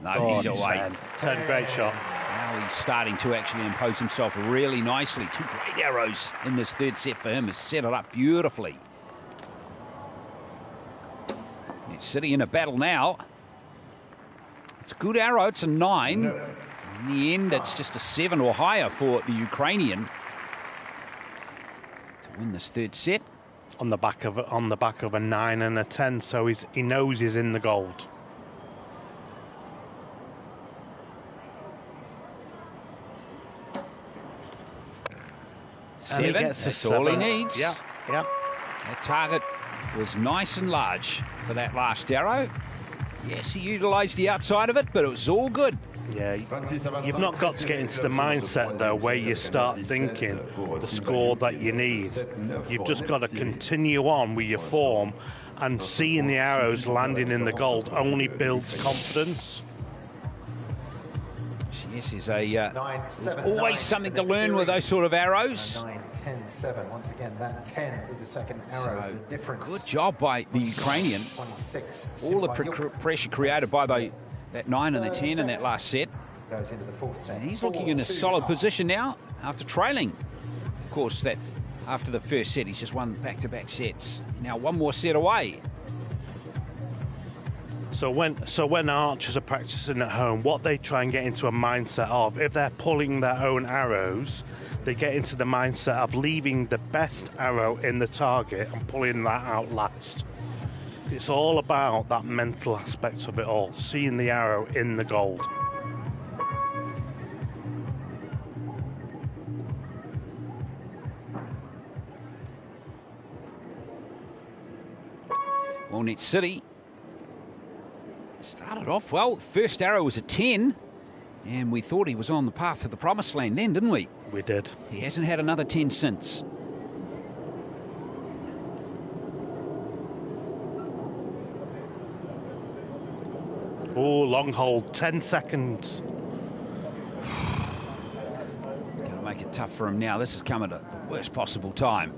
Speaker 1: No, he's away.
Speaker 3: 10, great shot.
Speaker 1: Now he's starting to actually impose himself really nicely. 2 great arrows in this 3rd set for him. Has set it up beautifully. It's City in a battle now. It's a good arrow. It's a 9. In the end, it's just a 7 or higher for the Ukrainian to win this 3rd set.
Speaker 3: On the back of a 9 and a 10, so he knows he's in the gold.
Speaker 1: 7, that's all he needs.
Speaker 3: Yeah, yeah.
Speaker 1: That target was nice and large for that last arrow. Yes, he utilised the outside of it, but it was all good.
Speaker 3: Yeah, you've not got to get into the mindset, though, where you start thinking the score that you need. You've just got to continue on with your form, and seeing the arrows landing in the gold only builds confidence.
Speaker 1: Yes, there's always something to learn with those sort of arrows.
Speaker 2: 9, 10, 7. Once again, that 10 with the second arrow,
Speaker 1: So,
Speaker 2: the difference.
Speaker 1: good job by the Ukrainian.
Speaker 2: 26.
Speaker 1: All the pressure created by that 9 and the 10 in that last set.
Speaker 2: Goes into the 4th set.
Speaker 1: And he's looking in a solid position now after trailing. Of course, that after the first set, he's just won back-to-back sets. Now 1 more set away.
Speaker 3: So when archers are practicing at home, what they try and get into a mindset of, if they're pulling their own arrows, they get into the mindset of leaving the best arrow in the target and pulling that out last. It's all about that mental aspect of it all, seeing the arrow in the gold.
Speaker 1: Walnut City started off well. First arrow was a 10, and we thought he was on the path to the promised land then, didn't we?
Speaker 3: We did.
Speaker 1: He hasn't had another 10 since.
Speaker 3: Oh, long hold, 10 seconds.
Speaker 1: It's going to make it tough for him now. This is coming at the worst possible time.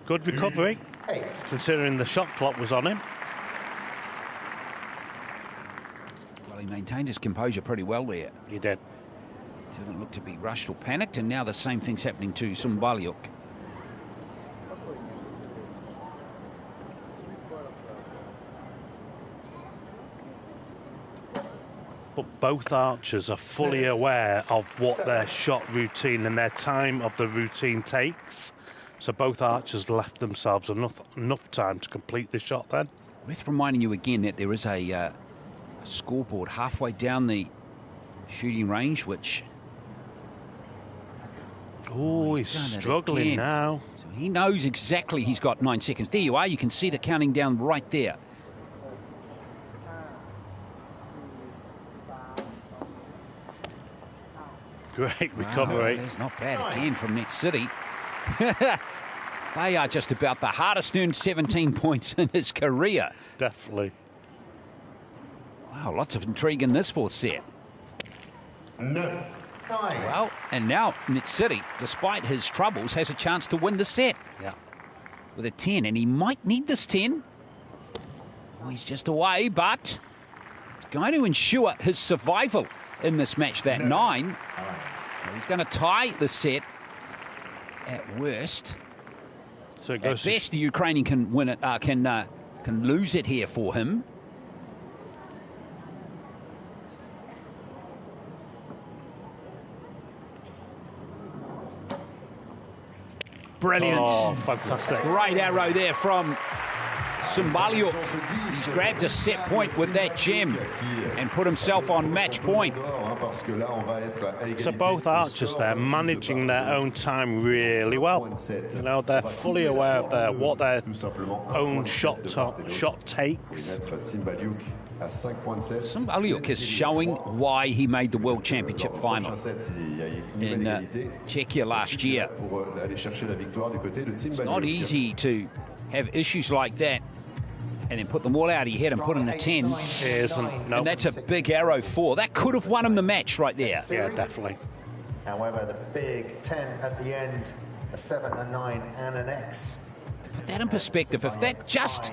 Speaker 3: Good recovery, considering the shot clock was on him.
Speaker 1: Well, he maintained his composure pretty well there.
Speaker 3: He did.
Speaker 1: Didn't look to be rushed or panicked, and now the same thing's happening to Sumbaliuk.
Speaker 3: But both archers are fully aware of what their shot routine and their time of the routine takes. So both archers left themselves enough time to complete the shot then.
Speaker 1: Worth reminding you again that there is a scoreboard halfway down the shooting range, which...
Speaker 3: Oh, he's struggling now.
Speaker 1: So he knows exactly he's got 9 seconds. There you are. You can see the counting down right there.
Speaker 3: Great recovery.
Speaker 1: Wow, that's not bad again from Net City. They are just about the hardest earned 17 points in his career.
Speaker 3: Definitely.
Speaker 1: Wow, lots of intrigue in this 4th set.
Speaker 2: 9.
Speaker 1: Well, and now Net City, despite his troubles, has a chance to win the set.
Speaker 3: Yeah.
Speaker 1: With a 10, and he might need this 10. Oh, he's just away, but it's going to ensure his survival in this match, that 9. So he's going to tie the set at worst.
Speaker 3: So it goes
Speaker 1: at best, the Ukrainian can win it, can can lose it here for him. Brilliant.
Speaker 3: Oh, fantastic.
Speaker 1: Great arrow there from Symboliuk. He's grabbed a set point with that gem and put himself on match point.
Speaker 3: So both archers there managing their own time really well. You know, they're fully aware of what their own shot takes.
Speaker 1: Symboliuk is showing why he made the World Championship final in Czechia last year. It's not easy to have issues like that and then put them all out of your head and put in a 10.
Speaker 3: It isn't, no.
Speaker 1: And that's a big arrow 4. That could have won him the match right there.
Speaker 3: Yeah, definitely.
Speaker 2: However, the big 10 at the end, a 7, a 9, and an X.
Speaker 1: To put that in perspective, if that just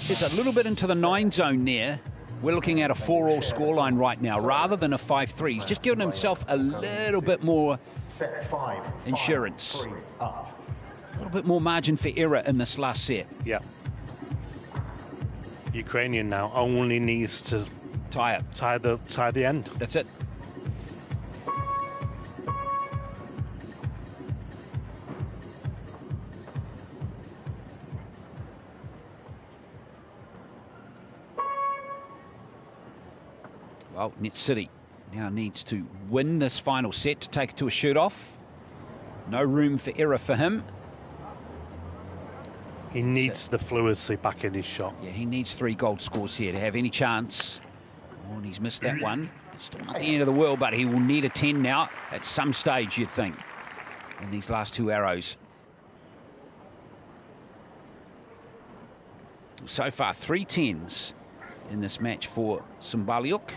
Speaker 1: is a little bit into the 9 zone there, we're looking at a 4-all scoreline right now rather than a 5-3. He's just given himself a little bit more insurance. A little bit more margin for error in this last set.
Speaker 3: Yeah. Ukrainian now only needs to
Speaker 1: tie
Speaker 3: the end.
Speaker 1: That's it. Well, Net City now needs to win this final set to take it to a shoot-off. No room for error for him.
Speaker 3: He needs the fluency back in his shot.
Speaker 1: Yeah, he needs 3 gold scores here to have any chance. Oh, and he's missed that one. Still not the end of the world, but he will need a 10 now at some stage, you'd think, in these last 2 arrows. So far, 3 10s in this match for Symboliuk.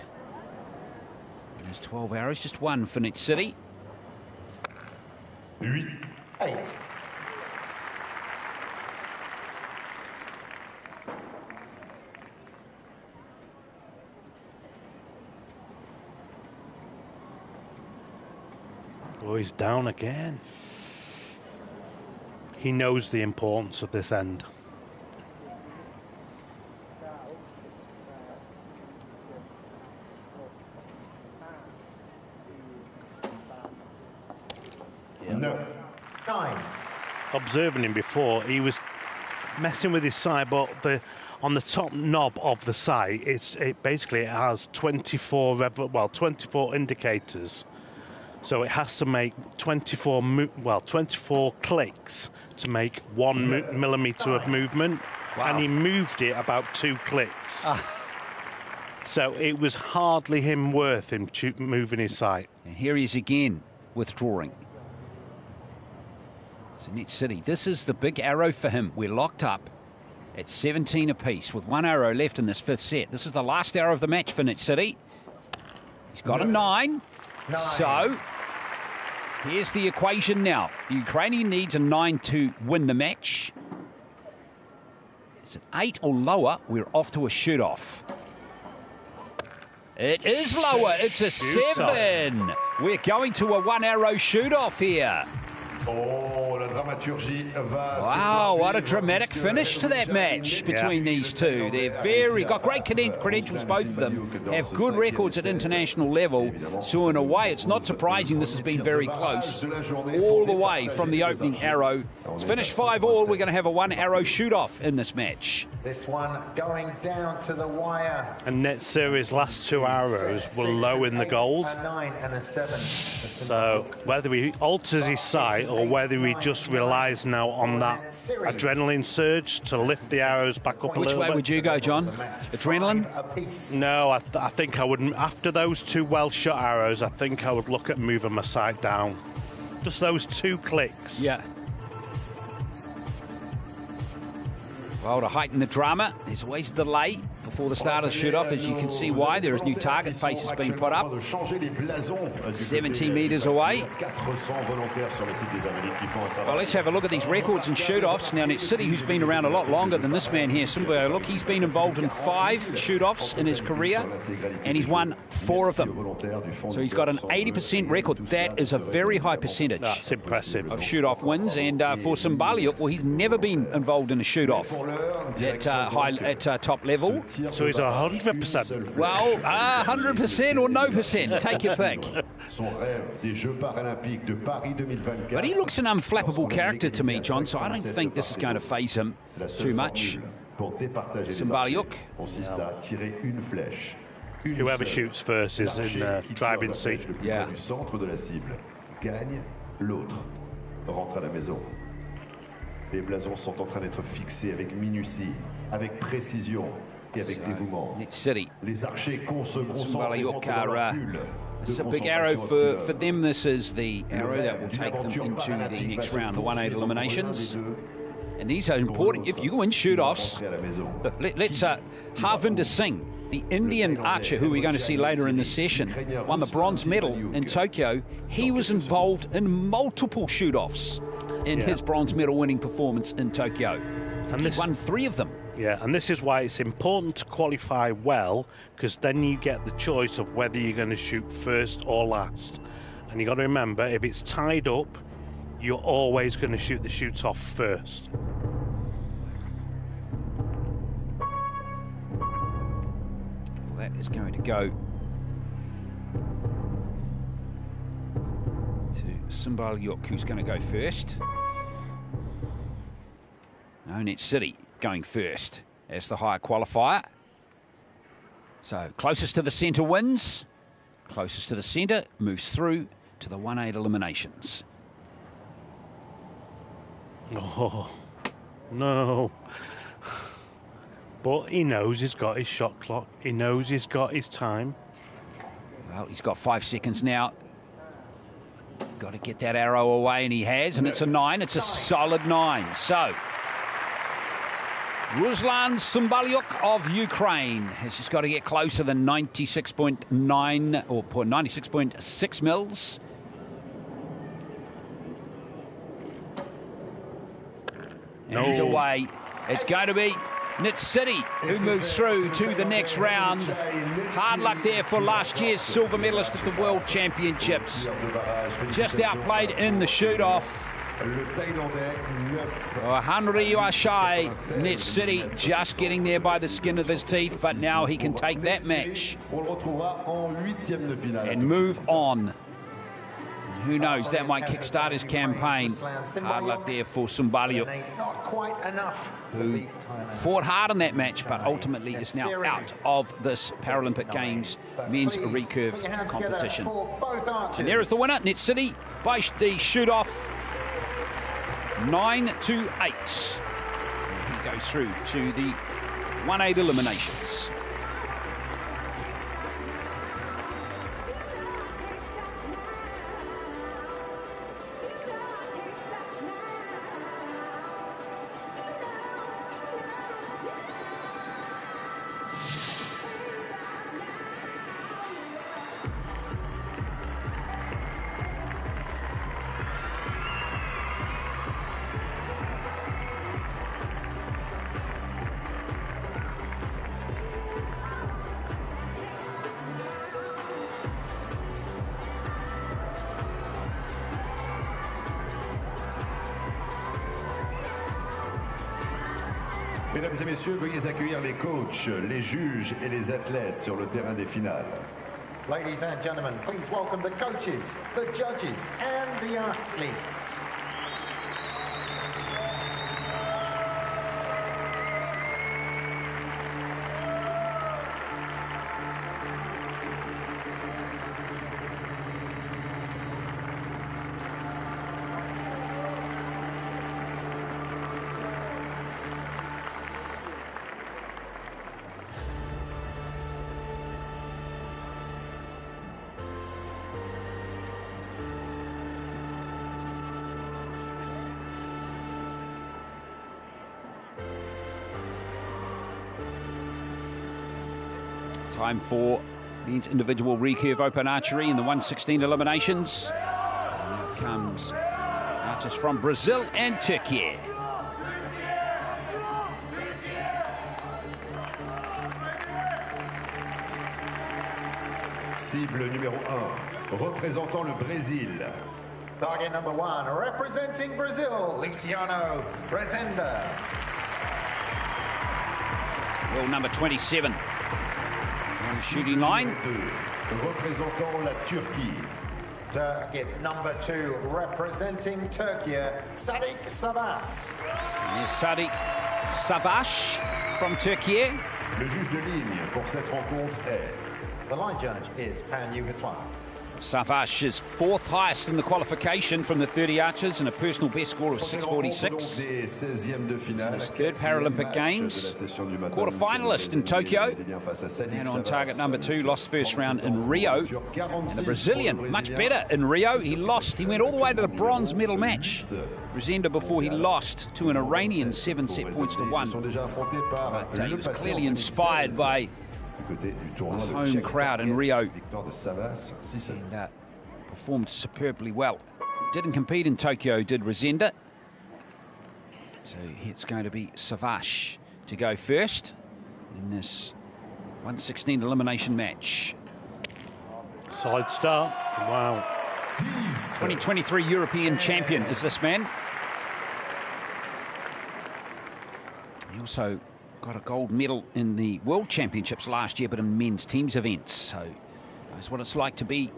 Speaker 1: There's 12 arrows, just 1 for Net City.
Speaker 2: 8.
Speaker 3: Oh, he's down again. He knows the importance of this end.
Speaker 2: No. 9.
Speaker 3: Observing him before, he was messing with his side, but on the top knob of the sight, it basically has 24 indicators. So it has to make 24 clicks to make 1 millimeter of movement.
Speaker 1: Wow.
Speaker 3: And he moved it about 2 clicks. So it was hardly worth him moving his sight.
Speaker 1: And here he is again, withdrawing. So Net City, this is the big arrow for him. We're locked up at 17 apiece with 1 arrow left in this 5th set. This is the last arrow of the match for Net City. He's got a 9. So here's the equation now. The Ukrainian needs a 9 to win the match. It's an 8 or lower. We're off to a shoot-off. It is lower. It's a 7. We're going to a 1-arrow shoot-off here. Wow, what a dramatic finish to that match between these two. They're got great credentials, both of them. Have good records at international level. So in a way, it's not surprising this has been very close. All the way from the opening arrow. It's finished 5-all. We're going to have a 1-arrow shoot-off in this match.
Speaker 2: This one going down to the wire.
Speaker 3: And Net City's last 2 arrows were low in the gold.
Speaker 2: A 9 and a 7.
Speaker 3: So whether he alters his sight or whether he just relies now on that adrenaline surge to lift the arrows back up a little bit.
Speaker 1: Which way would you go, John? Adrenaline?
Speaker 3: No, I think I wouldn't. After those 2 well-shot arrows, I think I would look at moving my sight down. Just those 2 clicks.
Speaker 1: Yeah. Well, to heighten the drama, there's always delay before the start of the shoot-off, as you can see why. There is new target faces being put up. 70 metres away. Well, let's have a look at these records and shoot-offs. Now, Net City, who's been around a lot longer than this man here, Simba, look, he's been involved in 5 shoot-offs in his career, and he's won 4 of them. So he's got an 80% record. That is a very high percentage.
Speaker 3: That's impressive.
Speaker 1: Of shoot-off wins. And for Simbaliuk, well, he's never been involved in a shoot-off at top level.
Speaker 3: So he's 100%.
Speaker 1: Well, 100% or no percent. Take your pick. But he looks an unflappable character to me, John, so I don't think this is going to faze him too much. Simbaliuk.
Speaker 3: Whoever shoots first is in the driving seat.
Speaker 1: Yeah.
Speaker 4: Les blasons sont en train d'être fixés avec minutie, avec précision et avec dévouement.
Speaker 1: Net City.
Speaker 4: Les archers se concentrent et rentrent dans leur bulle.
Speaker 1: It's a big arrow for them. This is the arrow that will take them into the next round, the 1-8 eliminations. And these are important. If you win shoot-offs, let's Harvinder Singh, the Indian archer who we're going to see later in the session, won the bronze medal in Tokyo. He was involved in multiple shoot-offs in his bronze medal winning performance in Tokyo. And he won 3 of them.
Speaker 3: Yeah, and this is why it's important to qualify well, because then you get the choice of whether you're going to shoot first or last. And you've got to remember, if it's tied up, you're always going to shoot the shoot-off first.
Speaker 1: That is going to go to Simbaliuk, who's going to go first. No, Net City going first as the higher qualifier. So closest to the centre wins. Closest to the centre moves through to the 1-8 eliminations.
Speaker 3: Oh, no. But he knows he's got his shot clock. He knows he's got his time.
Speaker 1: Well, he's got 5 seconds now. Got to get that arrow away, and he has, and it's a 9. It's a solid 9. So Ruslan Simbaliuk of Ukraine has just got to get closer than 96.9 or 96.6 mils. And he's away. It's going to be Net City who moves through to the next round. Hard luck there for last year's silver medalist at the World Championships. Just outplayed in the shoot-off. 100 you are shy. Net City just getting there by the skin of his teeth, but now he can take that match and move on. Who knows, that might kickstart his campaign. Hard luck there for Simbaliuk, who fought hard in that match, but ultimately is now out of this Paralympic Games men's recurve competition. And there is the winner, Net City, by the shoot-off, 9-8. He goes through to the 1-8 eliminations.
Speaker 4: Mesdames et messieurs, veuillez accueillir les coachs, les juges et les athlètes sur le terrain des finales.
Speaker 2: Ladies and gentlemen, please welcome the coaches, the judges, and the athletes.
Speaker 1: Time for men's individual recurve open archery in the 116 eliminations. And here comes archers from Brazil and Turkey.
Speaker 4: Cible numéro 1, représentant le Brésil.
Speaker 2: Target number 1, representing Brazil, Luciano Rezenda.
Speaker 1: Well, number 27 on the shooting line.
Speaker 4: Représentant la Turquie.
Speaker 2: Target number 2, representing Turkey, Sadiq Savas.
Speaker 1: Yes, Sadiq Savas from Turkey.
Speaker 4: Le juge de ligne pour cette rencontre est...
Speaker 2: The line judge is Pan-Yugoslav.
Speaker 1: Savas is 4th highest in the qualification from the 30 archers and a personal best score of 646. His 3rd Paralympic Games, quarter-finalist in Tokyo, and on target number 2, lost first round in Rio. And the Brazilian, much better in Rio. He went all the way to the bronze medal match. Rezenda before he lost to an Iranian 7-set points to 1. But he was clearly inspired by home crowd in Rio and performed superbly well. Didn't compete in Tokyo, did Rezenda. So it's going to be Savas to go first in this 116 elimination match.
Speaker 3: Solid start. Wow.
Speaker 1: 2023 European champion is this man. He also got a gold medal in the World Championships last year, but in men's teams events. So that's what it's like to be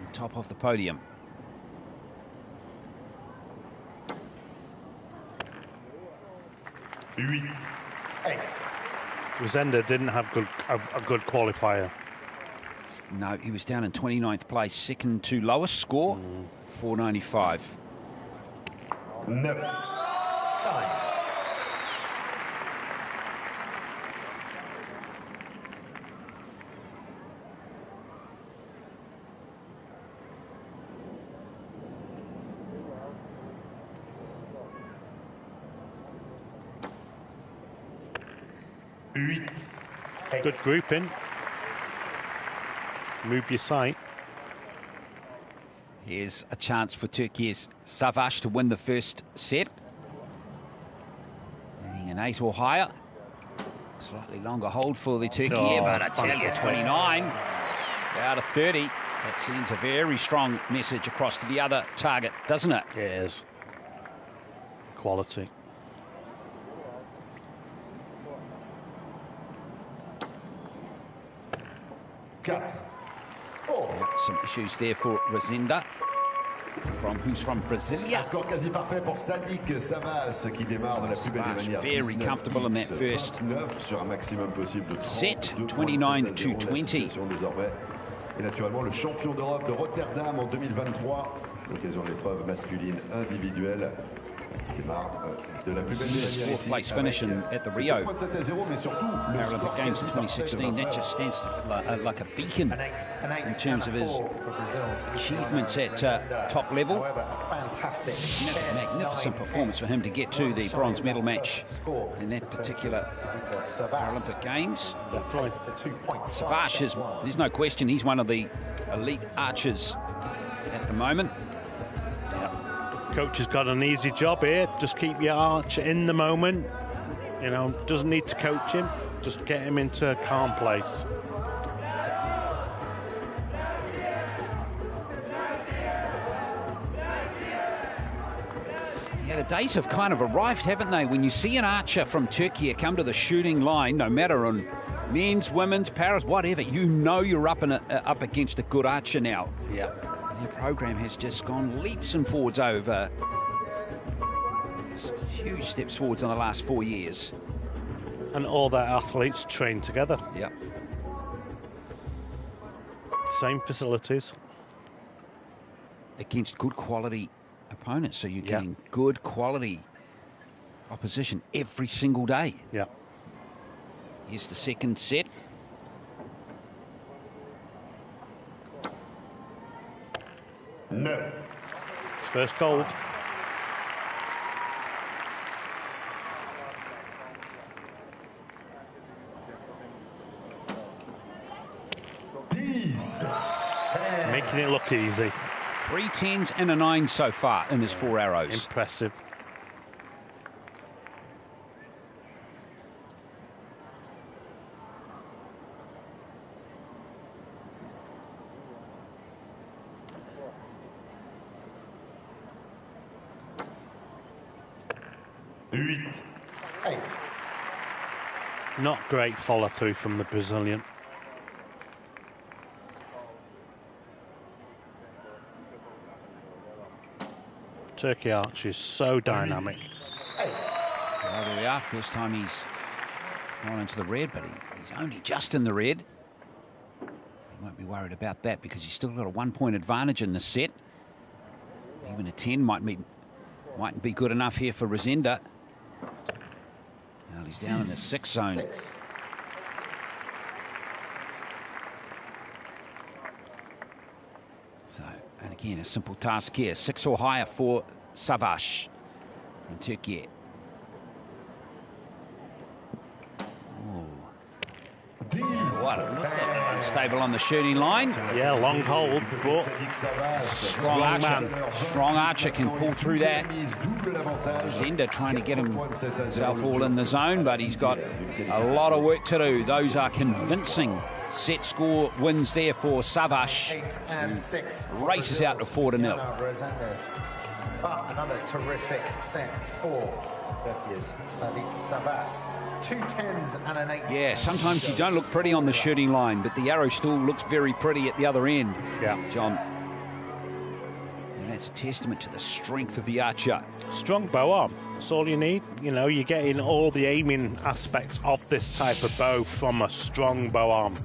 Speaker 1: on top of the podium.
Speaker 3: Rezenda didn't have a good qualifier.
Speaker 1: No, he was down in 29th place, second to lowest score, 495.
Speaker 2: 9.
Speaker 3: 8. Good grouping. Move your sight.
Speaker 1: Here's a chance for Turkey's Savas to win the first set. Needing an 8 or higher. Slightly longer hold for the Turkey, but I tell you, 29 out of 30. That sends a very strong message across to the other target, doesn't it?
Speaker 3: Yes. Quality.
Speaker 1: Some issues there for Rezenda, who's from Brasilia.
Speaker 4: Score quasi parfait pour Sadiq Savas qui démarre de la plus belle des manières.
Speaker 1: Very comfortable in that first
Speaker 4: sur un maximum possible de
Speaker 1: set, 29-20.
Speaker 4: Et naturellement le champion d'Europe de Rotterdam en 2023, l'occasion de l'épreuve masculine individuelle.
Speaker 1: His 4th place finish at the Rio Paralympic Games in 2016, that just stands to, like a beacon in terms of his achievements at top level. Magnificent performance for him to get to the bronze medal match in that particular Paralympic Games.
Speaker 3: Definitely.
Speaker 1: Savas, there's no question, he's one of the elite archers at the moment.
Speaker 3: Coach has got an easy job here. Just keep your archer in the moment. You know, doesn't need to coach him. Just get him into a calm place.
Speaker 1: Yeah, the days have kind of arrived, haven't they? When you see an archer from Turkey come to the shooting line, no matter on men's, women's, paras, whatever, you know you're up against a good archer now.
Speaker 3: Yeah.
Speaker 1: Their program has just gone leaps and forwards over. Just huge steps forwards in the last 4 years.
Speaker 3: And all their athletes train together.
Speaker 1: Yeah.
Speaker 3: Same facilities.
Speaker 1: Against good quality opponents, so you're getting good quality opposition every single day.
Speaker 3: Yeah.
Speaker 1: Here's the second set.
Speaker 4: Neuf.
Speaker 3: First gold. Making it look easy.
Speaker 1: 3 10s and a 9 so far in his 4 arrows.
Speaker 3: Impressive.
Speaker 2: Eight.
Speaker 3: Not great follow through from the Brazilian. Turkey archery is so dynamic.
Speaker 1: Well, there we are. First time he's gone into the red, but he's only just in the red. He won't be worried about that because he's still got a 1-point advantage in the set. Even a 10 mightn't be good enough here for Rosenda. Now he's down in the 6 zone. So, and again, a simple task here. 6 or higher for Savaş from Turkey. What a look at unstable on the shooting line.
Speaker 3: Yeah, long hold, but
Speaker 1: Strong archer can pull through that. Rosenda trying to get himself all in the zone, but he's got a lot of work to do. Those are convincing set score wins there for Savaş.
Speaker 2: 8 and 6.
Speaker 1: Races out to 4-0.
Speaker 2: But another terrific set for Turkey's Savaş. 2 10s and an 8.
Speaker 1: Yeah, sometimes you don't look pretty on the shooting line, but the arrow still looks very pretty at the other end.
Speaker 3: Yeah,
Speaker 1: John. And that's a testament to the strength of the archer.
Speaker 3: strong bow arm. That's all you need. You know, you're getting all the aiming aspects of this type of bow from a strong bow arm.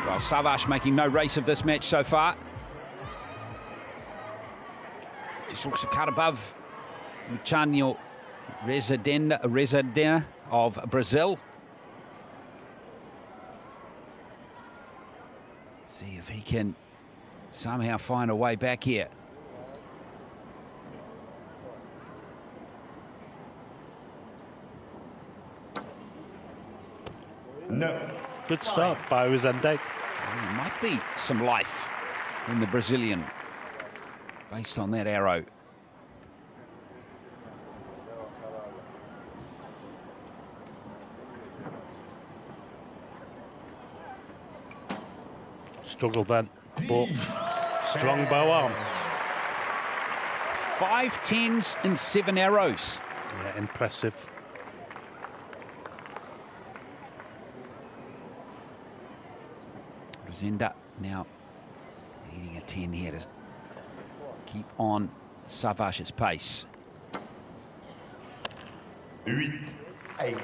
Speaker 1: Well, Savaş making no race of this match so far. Just looks a cut above Luciano Rezende of Brazil. See if he can somehow find a way back here.
Speaker 4: No.
Speaker 3: Good start by Rezende.
Speaker 1: There might be some life in the Brazilian based on that arrow.
Speaker 3: Struggle then, but strong bow arm.
Speaker 1: 5 10s and 7 arrows.
Speaker 3: Yeah, impressive.
Speaker 1: Rosenda now needing a 10 here to keep on Savaş's pace.
Speaker 2: 8.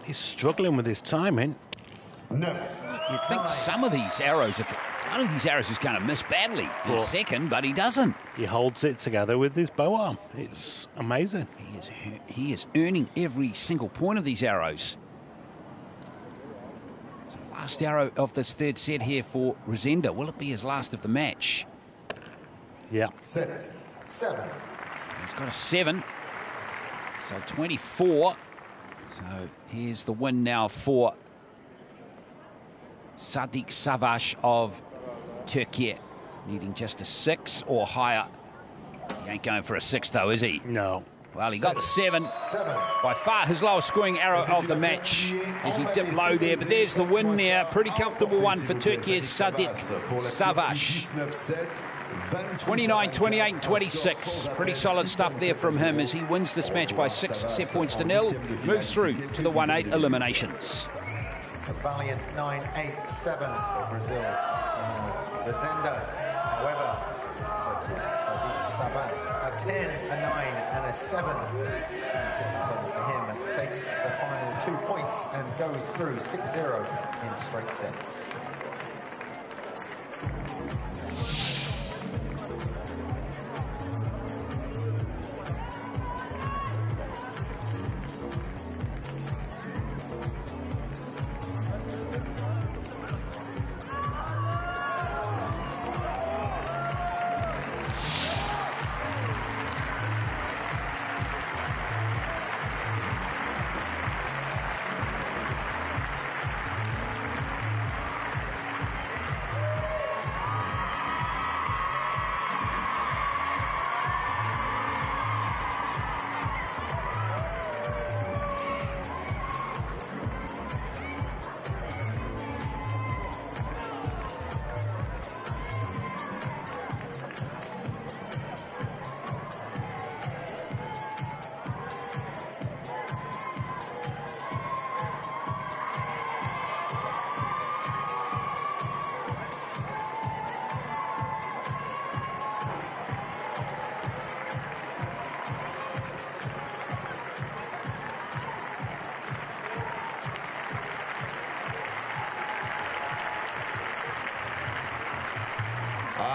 Speaker 3: He's struggling with his timing.
Speaker 4: No.
Speaker 1: You think some of these arrows are... One of these arrows is going to miss badly in a second, but he doesn't.
Speaker 3: He holds it together with his bow arm. It's amazing.
Speaker 1: He is earning every single point of these arrows. So last arrow of this third set here for Rosenda. Will it be his last of the match?
Speaker 3: Yeah.
Speaker 2: 7.
Speaker 1: He's got a 7. So 24. So here's the win now for Sadiq Savaş of Turkey, needing just a 6 or higher. He ain't going for a 6 though, is he?
Speaker 3: No.
Speaker 1: Well, he got the 7. By far his lowest scoring arrow of the match as he dipped low there. But there's the win there. Pretty comfortable one for Turkey's Sadiq Savaş. 29, 28, and 26. Pretty solid stuff there from him as he wins this match by 6 set points to 0. Moves through to the 1-8 eliminations.
Speaker 2: A valiant 9-8-7 for Brazil's Vizenda. However, Sabas, a 10, a 9, and a 7. Sets the total for him, takes the final 2 points and goes through 6-0 in straight sets.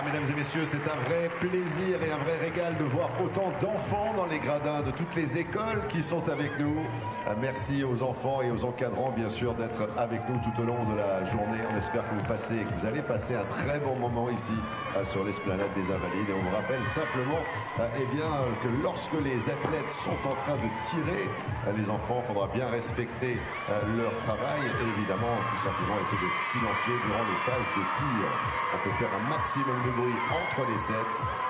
Speaker 4: Mesdames et messieurs, c'est un vrai plaisir et un vrai régal de voir autant d'enfants dans les gradins de toutes les écoles qui sont avec nous. Merci aux enfants et aux encadrants, bien sûr, d'être avec nous tout au long de la journée. On espère que vous allez passer un très bon moment ici sur l'esplanade des Invalides. Et on vous rappelle simplement que lorsque les athlètes sont en train de tirer, les enfants, il faudra bien respecter leur travail et évidemment, tout simplement, essayer d'être silencieux durant les phases de tir. On peut faire un maximum de bruit entre les sets,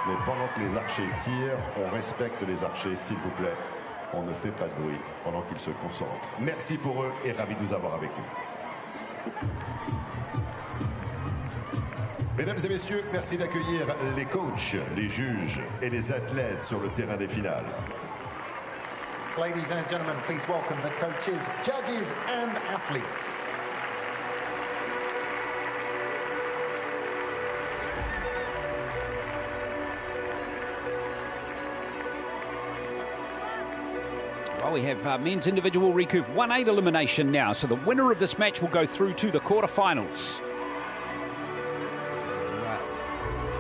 Speaker 4: mais pendant que les archers tirent, on respecte les archers, s'il vous plaît. On ne fait pas de bruit pendant qu'ils se concentrent. Merci pour eux et ravi de vous avoir avec nous. Mesdames et messieurs, merci d'accueillir les coachs, les juges et les athlètes sur le terrain des finales.
Speaker 2: Ladies and gentlemen, please welcome the coaches, judges and athletes.
Speaker 1: Well, we have men's individual recurve 1-8 elimination now, so the winner of this match will go through to the quarterfinals.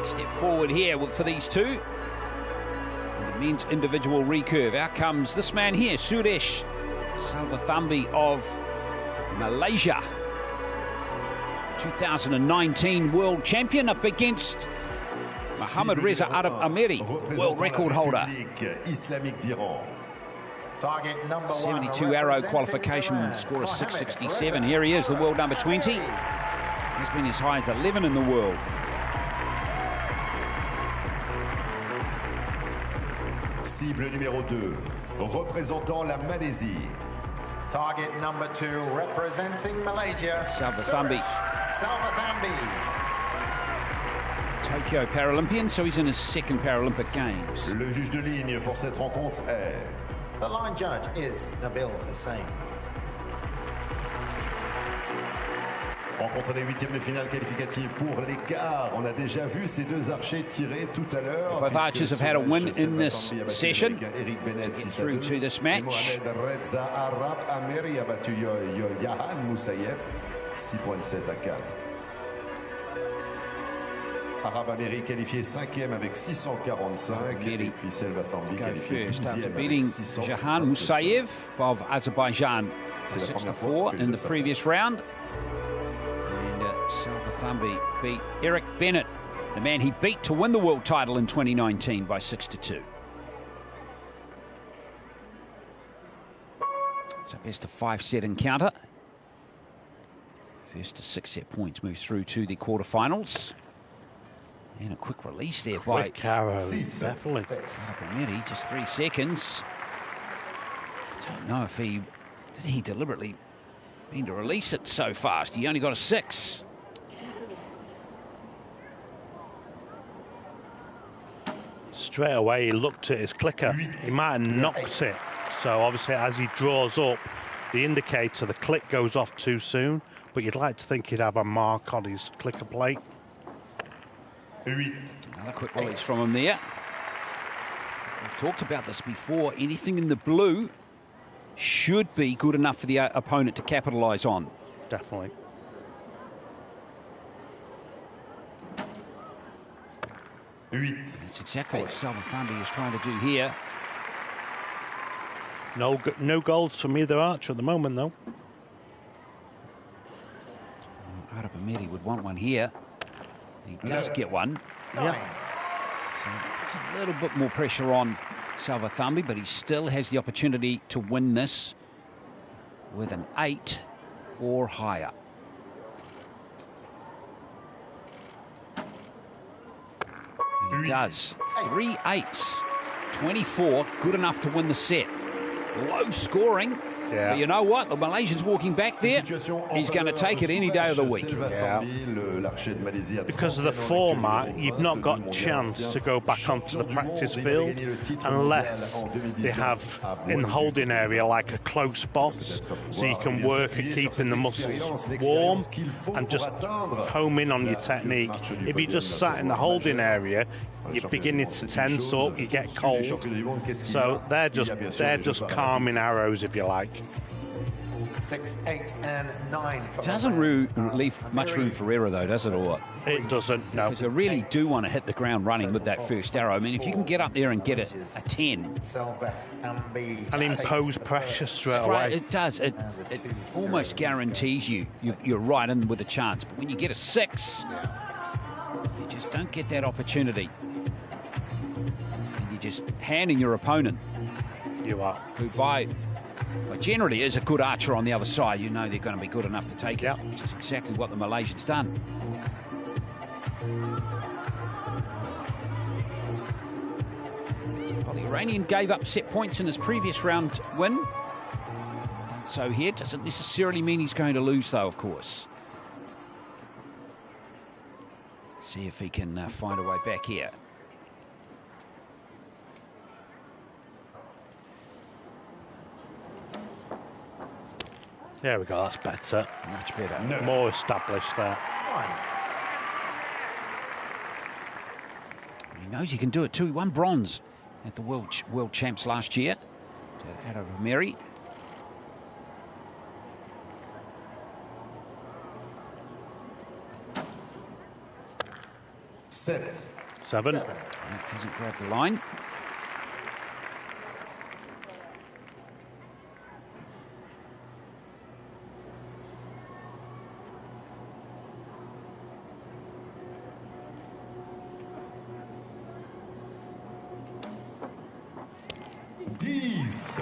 Speaker 1: Step forward here for these two. The men's individual recurve. Out comes this man here, Suresh Salvathambi of Malaysia. 2019 world champion up against Mohammad Reza Arab Amiri, world record holder. 72 arrow qualification score of 667. Here he is, the world number 20. He's been as high as 11 in the world.
Speaker 4: Cible numéro 2, représentant la Malaisie.
Speaker 2: Target number 2, representing Malaysia.
Speaker 1: Salvathambi. Tokyo Paralympian, so he's in his second Paralympic Games.
Speaker 4: Le juge de ligne pour cette rencontre est...
Speaker 2: The line judge is Nabil Hussain.
Speaker 4: Rencontre des huitièmes de finale qualificative pour les quarts. On a déjà vu ces deux archers tirer tout à l'heure.
Speaker 1: Both archers have had a win in this session to get through to this match.
Speaker 4: Reza Arab Amiri a battu Yahan Moussaïef 6.7 à 4. Arab Amiri qualifié 5e avec 645 et puis Salvathambi qualifié 12e
Speaker 1: after beating Jahan Moussaïev of Azerbaijan 6-4 in the previous round. And Salvathambi beat Eric Bennett, the man he beat to win the world title in 2019 by 6-2. It's a best of 5 set encounter. First to 6 set points moves through to the quarterfinals. And a quick release there by
Speaker 3: Definitely.
Speaker 1: Just 3 seconds. I don't know if did he deliberately mean to release it so fast. He only got a 6.
Speaker 3: Straight away, he looked at his clicker. He might have knocked it. So obviously, as he draws up, the indicator, the click goes off too soon. But you'd like to think he'd have a mark on his clicker plate.
Speaker 1: Another quick release from him there. We've talked about this before. Anything in the blue should be good enough for the opponent to capitalise on.
Speaker 3: Definitely.
Speaker 1: That's exactly what Salvathambi is trying to do here.
Speaker 3: No golds from either archer at the moment, though.
Speaker 1: Archery would want one here. He does get one.
Speaker 3: Yeah.
Speaker 1: So it's a little bit more pressure on Salvathambi, but he still has the opportunity to win this with an 8 or higher. And he does. 3 8s. 24, good enough to win the set. Low scoring.
Speaker 3: Yeah.
Speaker 1: But you know what? The Malaysian's walking back there. He's going to take it any day of the week.
Speaker 3: Yeah. Because of the format, you've not got a chance to go back onto the practice field unless they have in the holding area like a close box, so you can work at keeping the muscles warm and just home in on your technique. If you just sat in the holding area, you're beginning to tense up, you get cold. So they're just calming arrows, if you like.
Speaker 2: 6, 8, and 9.
Speaker 1: Doesn't leave much room for error, though, does it, or what?
Speaker 3: It doesn't, no.
Speaker 1: Because you really do want to hit the ground running with that first arrow. I mean, if you can get up there and get a 10.
Speaker 3: And impose pressure straight away.
Speaker 1: It does. It almost guarantees you're right in with a chance. But when you get a 6, you just don't get that opportunity. And you're just handing your opponent.
Speaker 3: You are.
Speaker 1: Who generally is a good archer on the other side. You know they're going to be good enough to take it, which is exactly what the Malaysian's done. Well, the Iranian gave up set points in his previous round win. So here doesn't necessarily mean he's going to lose, though, of course. See if he can find a way back here.
Speaker 3: There we go, that's better.
Speaker 1: Much better.
Speaker 3: More established there.
Speaker 1: He knows he can do it too. He won bronze at the World Champs last year. Archery.
Speaker 3: Seven.
Speaker 1: Hasn't grabbed the line.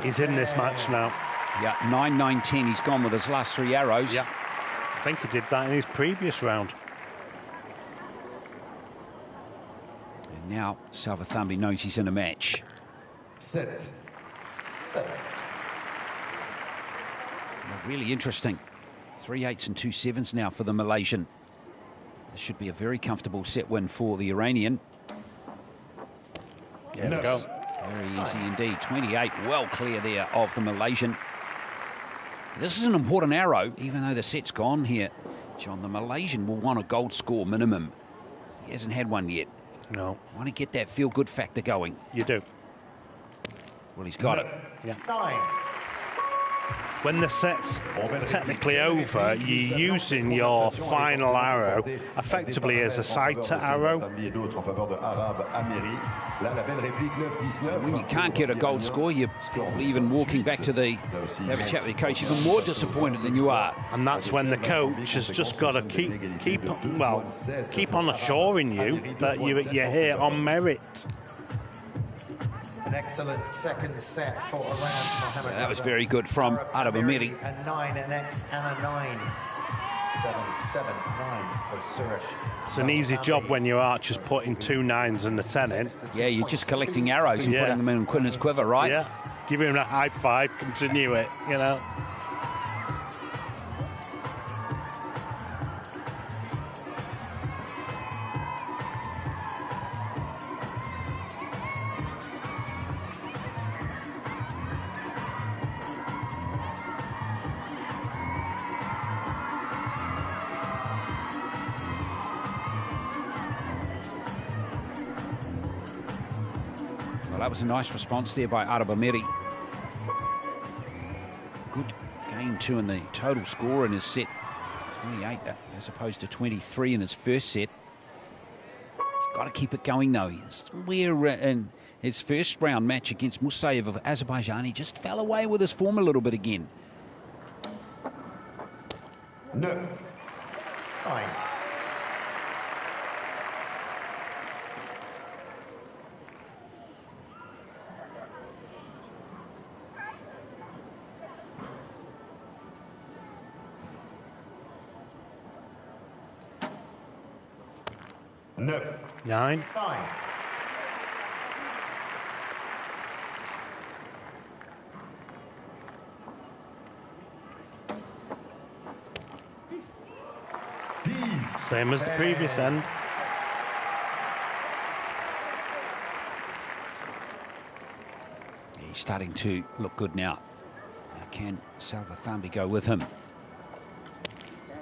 Speaker 3: He's in this match now.
Speaker 1: Yeah, 9, 9, 10. He's gone with his last 3 arrows.
Speaker 3: Yeah. I think he did that in his previous round.
Speaker 1: And now Salvathambi knows he's in a match.
Speaker 2: Set.
Speaker 1: Really interesting. 3 8s and 2 7s now for the Malaysian. This should be a very comfortable set win for the Iranian.
Speaker 3: There we go.
Speaker 1: Very easy indeed. 28, well clear there of the Malaysian. This is an important arrow, even though the set's gone here. John, the Malaysian will want a gold score minimum. He hasn't had one yet.
Speaker 3: No.
Speaker 1: Want to get that feel-good factor going.
Speaker 3: You do.
Speaker 1: Well, he's got it.
Speaker 3: Yeah.
Speaker 2: 9.
Speaker 3: When the set's technically over, you're using your final arrow effectively as a sighter arrow.
Speaker 1: When you can't get a gold score, you're even walking back to the have a chat with your coach, even more disappointed than you are.
Speaker 3: And that's when the coach has just got to keep on assuring you that you're here on merit.
Speaker 2: An excellent second set for Iran's Mohamed.
Speaker 1: That was very good from Archery.
Speaker 2: A 9, an X, and a 9. 7, 7, 9 for Suresh.
Speaker 3: It's an easy job when your archer's putting 2 9s and the 10 in.
Speaker 1: Yeah, you're just collecting arrows and putting them in his quiver, right?
Speaker 3: Yeah, give him a high five, continue it, you know.
Speaker 1: Well, that was a nice response there by Arab Ameri. Good gain 2 in the total score in his set. 28 as opposed to 23 in his first set. He's got to keep it going, though. We're in his first round match against Musayev of Azerbaijan. He just fell away with his form a little bit again.
Speaker 2: 9. 9.
Speaker 3: Nine.
Speaker 2: 9.
Speaker 3: Same as the previous end.
Speaker 1: He's starting to look good now. Can Salvathambi go with him?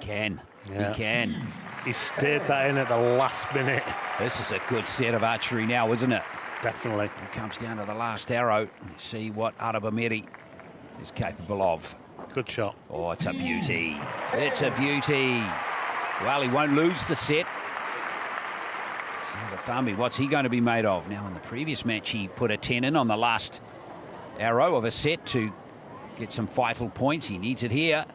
Speaker 1: He can.
Speaker 3: He steered that in at the last minute.
Speaker 1: This is a good set of archery now, isn't it?
Speaker 3: Definitely.
Speaker 1: It comes down to the last arrow. Let's see what Arab Ameri is capable of.
Speaker 3: Good shot.
Speaker 1: Oh, it's a beauty. It's a beauty. Well, he won't lose the set. Salvathambi, what's he going to be made of? Now, in the previous match, he put a 10 in on the last arrow of a set to get some vital points. He needs it here.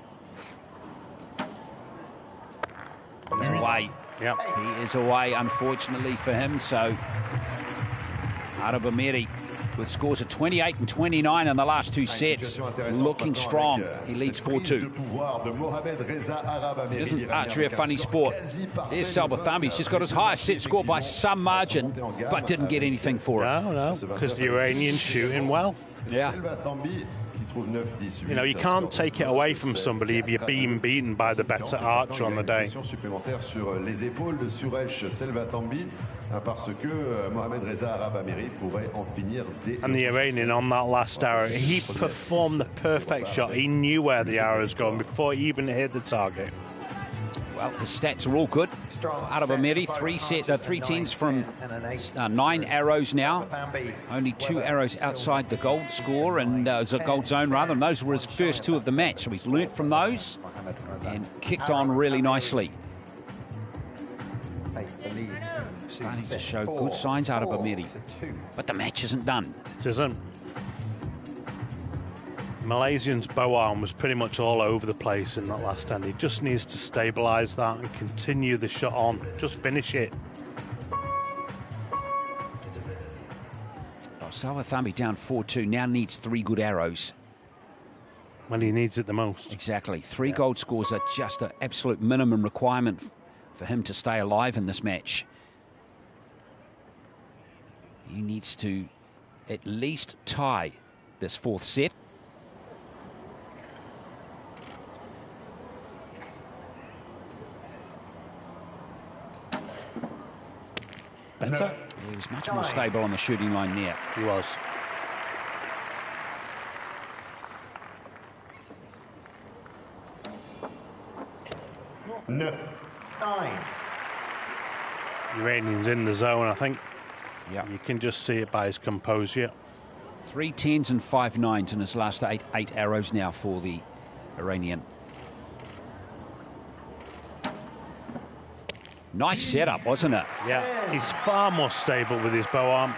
Speaker 1: He's away.
Speaker 3: Yep.
Speaker 1: He is away, unfortunately for him. So, Arab Ameri with scores of 28 and 29 in the last 2 sets, looking strong. He leads 4-2. Isn't archery a funny sport? There's Salvathambi. He's just got his highest set score by some margin, but didn't get anything for it.
Speaker 3: No, because the Iranian's shooting well.
Speaker 1: Yeah.
Speaker 3: You know, you can't take it away from somebody if you're being beaten by the better archer on the day. And the Iranian on that last arrow, he performed the perfect shot. He knew where the arrow was going before he even hit the target.
Speaker 1: Well, his stats are all good for Arab Ameri. 3 teams from 9 arrows now. Only 2 arrows outside the gold score, and the gold zone rather. And those were his first 2 of the match. So he's learnt from those and kicked on really nicely. Starting to show good signs, Arab Ameri. But the match isn't done.
Speaker 3: It isn't. Malaysian's bow arm was pretty much all over the place in that last end. He just needs to stabilise that and continue the shot on. Just finish it.
Speaker 1: Oh, Salvathambi down 4-2, now needs 3 good arrows.
Speaker 3: Well, he needs it the most.
Speaker 1: Exactly. 3 gold scores are just an absolute minimum requirement for him to stay alive in this match. He needs to at least tie this 4th set.
Speaker 3: Better.
Speaker 1: He was much more stable on the shooting line there.
Speaker 3: He was.
Speaker 2: Nine.
Speaker 3: Iranian's in the zone, I think.
Speaker 1: Yeah.
Speaker 3: You can just see it by his composure.
Speaker 1: 3 10s and 5 9s in his last 8 arrows now for the Iranian. Nice setup, wasn't it?
Speaker 3: Yeah, he's far more stable with his bow arm.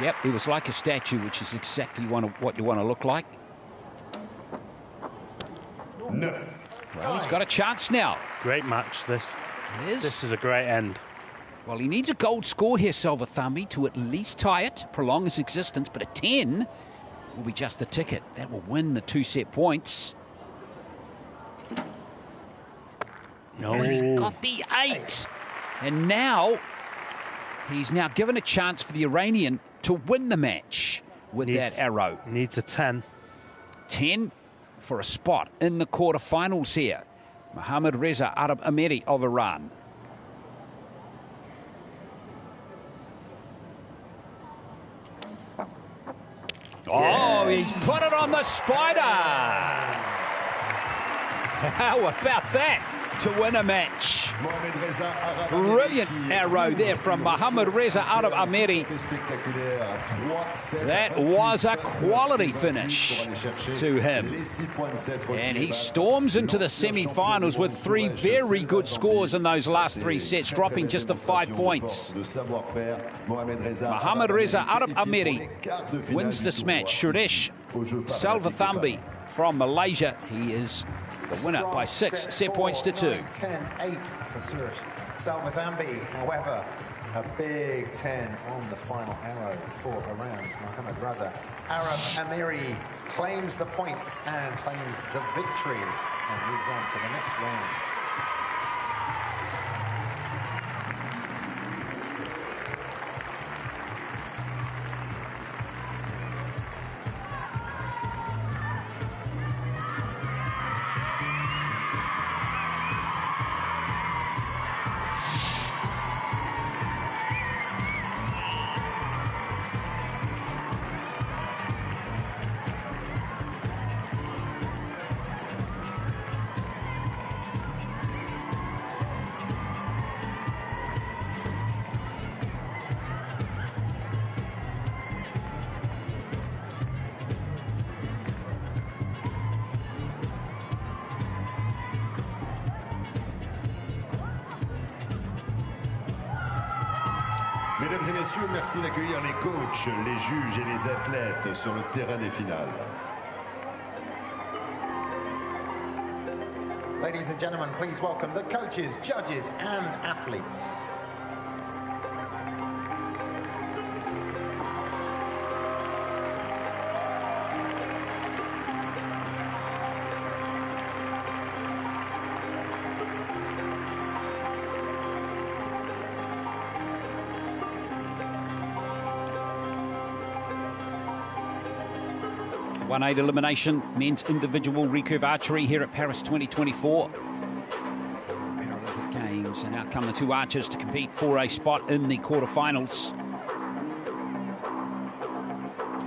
Speaker 1: Yep, he was like a statue, which is exactly what you want to look like. Well, he's got a chance now.
Speaker 3: Great match, this.
Speaker 1: It is.
Speaker 3: This is a great end.
Speaker 1: Well, he needs a gold score here, Salvathambi, to at least tie it, prolong his existence, but a 10 will be just a ticket. That will win the 2 set points.
Speaker 3: No.
Speaker 1: He's got the 8. And now, he's now given a chance for the Iranian to win the match with that arrow.
Speaker 3: Needs a 10.
Speaker 1: 10 for a spot in the quarterfinals here. Mohammad Reza Arab Ameri of Iran. Oh, he's put it on the spider. How about that to win a match? Brilliant arrow there from Mohamed Reza Arab Ameri. That was a quality finish to him. And he storms into the semi-finals with 3 very good scores in those last 3 sets, dropping just to 5 points. Mohamed Reza Arab Ameri wins this match. Suresh Salvathambi from Malaysia, he is the winner by 6 set points to 2.
Speaker 2: 10-8 for Suresh Salvathambi. However, a big 10 on the final arrow, 4 rounds. Mohamed Reza Arab Ameri claims the points and claims the victory and moves on to the next round.
Speaker 4: Mesdames et messieurs, merci d'accueillir les coachs, les juges et les athlètes sur le terrain des finales.
Speaker 2: Ladies and gentlemen, please welcome the coaches, judges, and athletes.
Speaker 1: One-8 elimination, men's individual recurve archery here at Paris 2024. Paralympic Games, and out come the 2 archers to compete for a spot in the quarterfinals.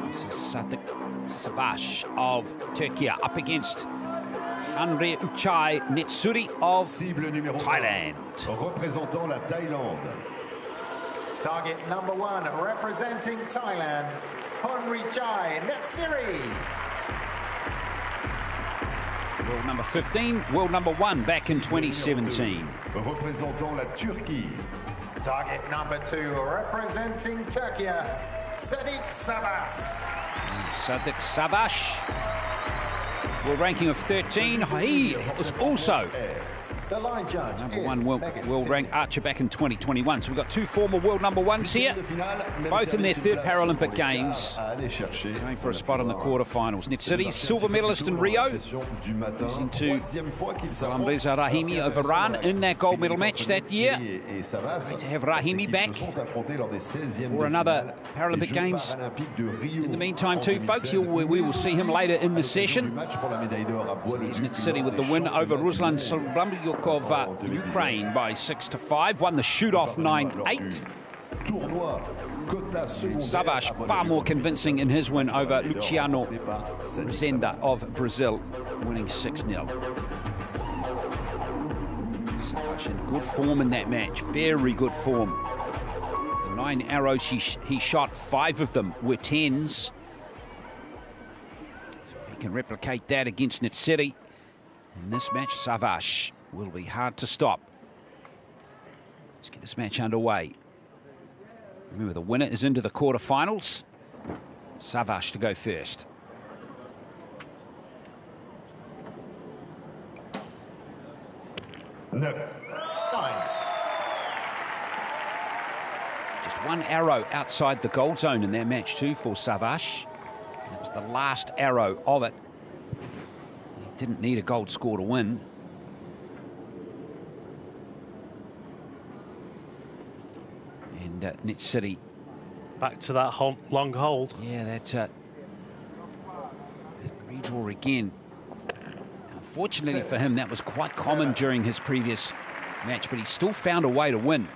Speaker 1: This is Sadık Savaş of Turkey up against Hanre Uchai Netsuri of Thailand.
Speaker 4: Représentant la Thaïlande.
Speaker 2: Target number 1, representing Thailand, Honrichai Netsiri.
Speaker 1: World number 15, world number 1 back in 2017.
Speaker 4: Représentant la Turquie.
Speaker 2: Target number 2, representing Turkey, Sadık Savaş.
Speaker 1: Sadık Savaş, world ranking of 13. He was also
Speaker 2: The line judge
Speaker 1: number 1 world ranked archer back in 2021. So we've got 2 former world number 1s here, both in their 3rd Paralympic Games, going for a spot in the quarterfinals. Netsiri, silver medalist in Rio, losing to Reza Rahimi of Iran in that gold medal match that year. Great to have Rahimi back for another Paralympic Games. In the meantime too, folks, we will see him later in the session. Here's Netsiri with the win over Ruslan Solyukov of Ukraine by 6-5. Won the shoot-off 9-8. Savaş far more convincing in his win over Luciano Rezende of Brazil, winning 6-0. Savaş in good form in that match, very good form. The 9 arrows he shot, 5 of them were 10s. So if he can replicate that against Netsiri in this match, Savaş will be hard to stop. Let's get this match underway. Remember, the winner is into the quarterfinals. Savaş to go first. Just 1 arrow outside the goal zone in their match too for Savaş. That was the last arrow of it. He didn't need a gold score to win. And Netsiri
Speaker 3: back to that long hold.
Speaker 1: Yeah, that redraw again. Unfortunately for him, that was quite common during his previous match, but he still found a way to win.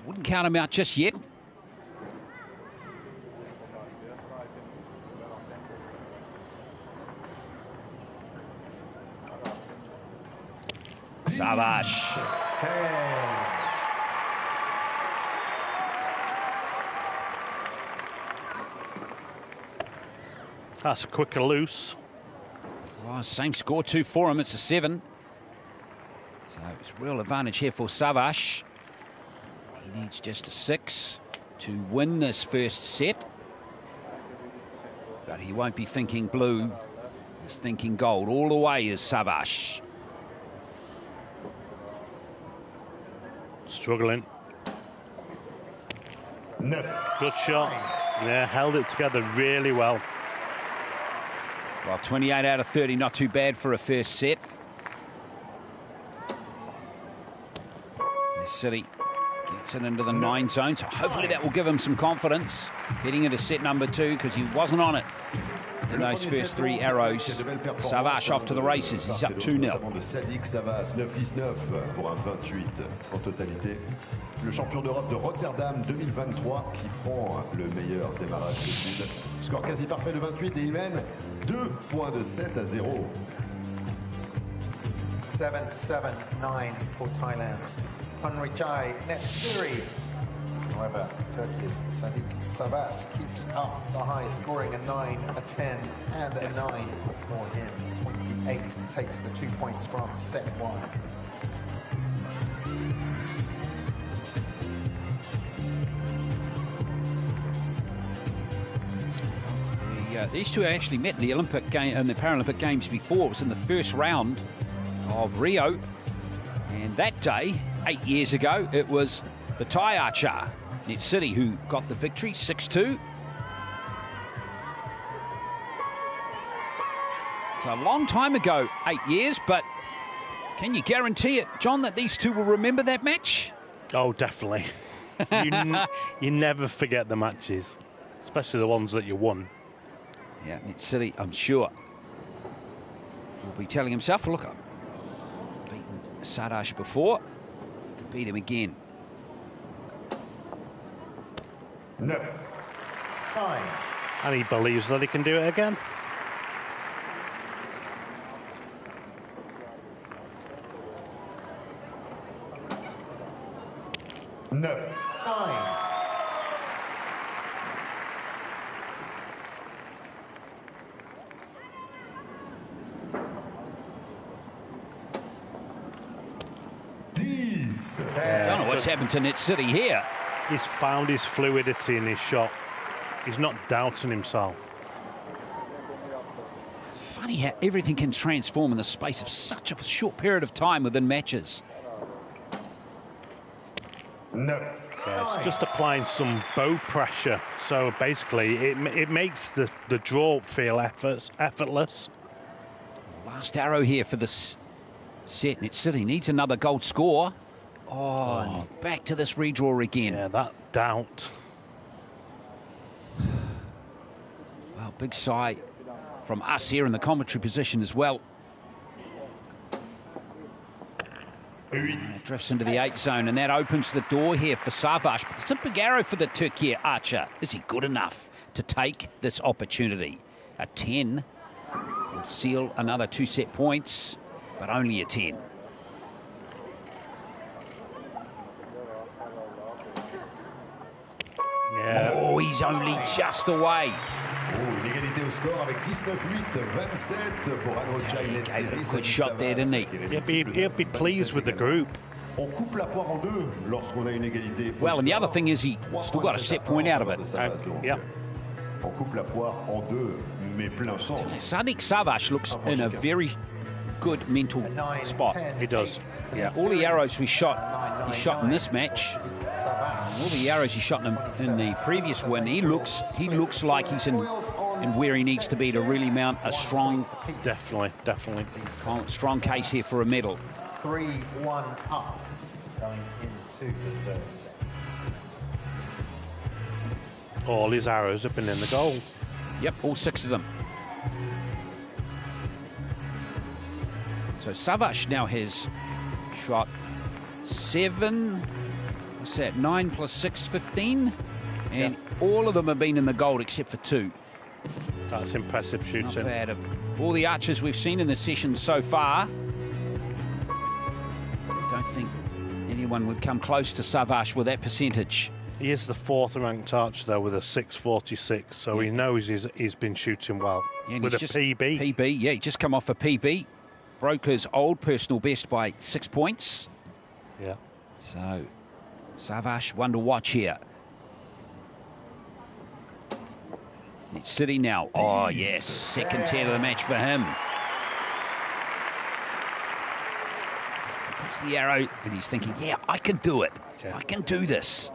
Speaker 1: Wouldn't count him out just yet. Savage.
Speaker 2: 10.
Speaker 3: That's a quicker loose.
Speaker 1: Oh, same score, 2 for him. It's a 7. So it's real advantage here for Savage. He needs just a 6 to win this first set. But he won't be thinking blue. He's thinking gold. All the way is Savage.
Speaker 3: Struggling. Good shot. Yeah, held it together really well.
Speaker 1: Well, 28 out of 30, not too bad for a first set. City gets it into the 9 zone, so hopefully that will give him some confidence heading into set number 2, because he wasn't on it in those first 3 arrows. Savage off to the races. He's up 2-0.
Speaker 4: Le champion d'Europe de Rotterdam 2023 qui prend le meilleur démarrage possible. Score quasi parfait de 28 et il mène 2 points de 7 à 0.
Speaker 2: 7-7-9 for Thailand's Punrijai Netsiri. However, Turkey's Sadiq Savas keeps up the high, scoring a 9, a 10, and a 9 for him. 28 takes the 2 points from set 1.
Speaker 1: These two actually met in the Olympic game and the Paralympic Games before. It was in the first round of Rio, and that day, 8 years ago, it was the Thai archer Netsiri who got the victory, 6-2. It's a long time ago, 8 years, but can you guarantee it, John, that these two will remember that match?
Speaker 3: Oh, definitely. You never forget the matches, especially the ones that you won.
Speaker 1: Yeah, Netsiri, I'm sure, will be telling himself, look, I've beaten Sadash before, to beat him again.
Speaker 2: 9.
Speaker 3: And he believes that he can do it again.
Speaker 2: Nine.
Speaker 1: I don't know what's happened to Netsiri here.
Speaker 3: He's found his fluidity in his shot. He's not doubting himself.
Speaker 1: Funny how everything can transform in the space of such a short period of time within matches.
Speaker 3: Yeah, it's just applying some bow pressure. So basically, it makes the draw feel effortless.
Speaker 1: Last arrow here for this set. Netsiri needs another gold score. Oh, back to this redraw again.
Speaker 3: Yeah, that doubt.
Speaker 1: Well, big sigh from us here in the commentary position as well. Drifts into the 8 zone, and that opens the door here for Savage. But it's a big arrow for the Turkey archer. Is he good enough to take this opportunity? A 10 will seal another 2 set points, but only a 10.
Speaker 3: Yeah.
Speaker 1: Oh, he's only just away.
Speaker 4: Une égalité au score avec 19-8, 27 pour Punrijai Netsiri.
Speaker 1: Good shot there, didn't he?
Speaker 3: He'll be pleased with the group.
Speaker 4: On coupe la poire en deux lorsqu'on a une égalité.
Speaker 1: Well, and the other thing is he still got a set point out of it.
Speaker 3: Yeah.
Speaker 4: On coupe la poire en deux, mais plein centre.
Speaker 1: Sadiq Savage looks in a very good mental spot.
Speaker 3: He does. Yeah.
Speaker 1: All the arrows he shot in this match, all the arrows he shot in the previous win, he looks like he's in where he needs to be to really mount a strong,
Speaker 3: definitely
Speaker 1: strong case here for a medal.
Speaker 2: 3-1 up going into the third set.
Speaker 3: All his arrows have been in the goal.
Speaker 1: Yep, all 6 of them. So Savage now has shot 7, what's that, 9 plus 6, 15? And all of them have been in the gold except for 2.
Speaker 3: That's impressive shooting.
Speaker 1: Not bad. All the archers we've seen in the session so far don't think anyone would come close to Savage with that percentage.
Speaker 3: He is the 4th ranked archer though with a 6.46, so he knows he's been shooting well.
Speaker 1: Yeah,
Speaker 3: with a PB.
Speaker 1: PB, yeah, he just come off a PB. Broke his old personal best by 6 points.
Speaker 3: Yeah.
Speaker 1: So, Savage, one to watch here. It's City now. Oh, yes, second 10 of the match for him. Puts the arrow, and he's thinking, yeah, I can do it. Yeah. I can do this.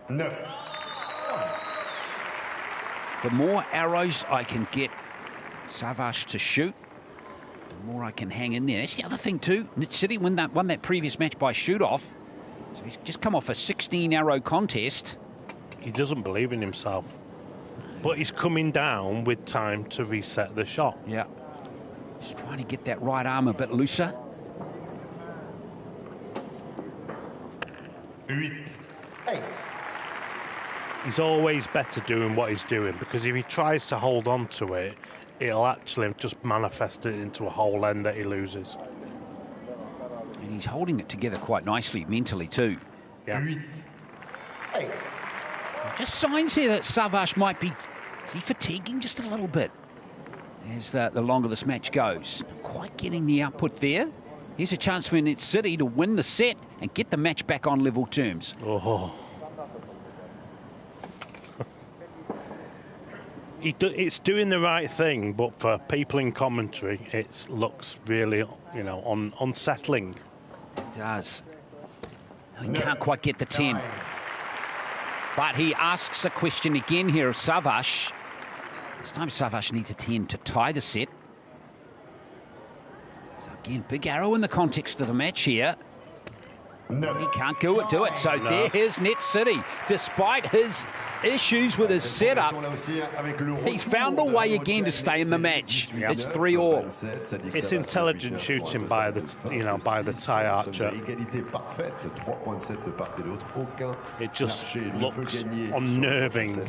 Speaker 2: No.
Speaker 1: The more arrows I can get Savage to shoot, the more I can hang in there. That's the other thing too. City won that previous match by shoot-off. So he's just come off a 16-arrow contest.
Speaker 3: He doesn't believe in himself. But he's coming down with time to reset the shot.
Speaker 1: Yeah. Just trying to get that right arm a bit looser.
Speaker 2: 8.
Speaker 3: He's always better doing what he's doing, because if he tries to hold on to it, it'll actually just manifest it into a whole end that he loses.
Speaker 1: And he's holding it together quite nicely mentally too.
Speaker 3: Yeah.
Speaker 2: 8.
Speaker 1: Just signs here that Savage might be, is he fatiguing just a little bit as the longer this match goes? Not quite getting the output there. Here's a chance for Net City to win the set and get the match back on level terms.
Speaker 3: Oh. It's doing the right thing, but for people in commentary, it looks really, unsettling.
Speaker 1: It does. He can't quite get the 10. But he asks a question again here of Savage. This time Savage needs a 10 to tie the set. So again, big arrow in the context of the match here. No. He can't do it. So there's Net City. Despite his issues with his setup, he's found a way again to stay in the match. Yep. It's 3-all.
Speaker 3: It's intelligent shooting by the Thai archer. It just looks unnerving.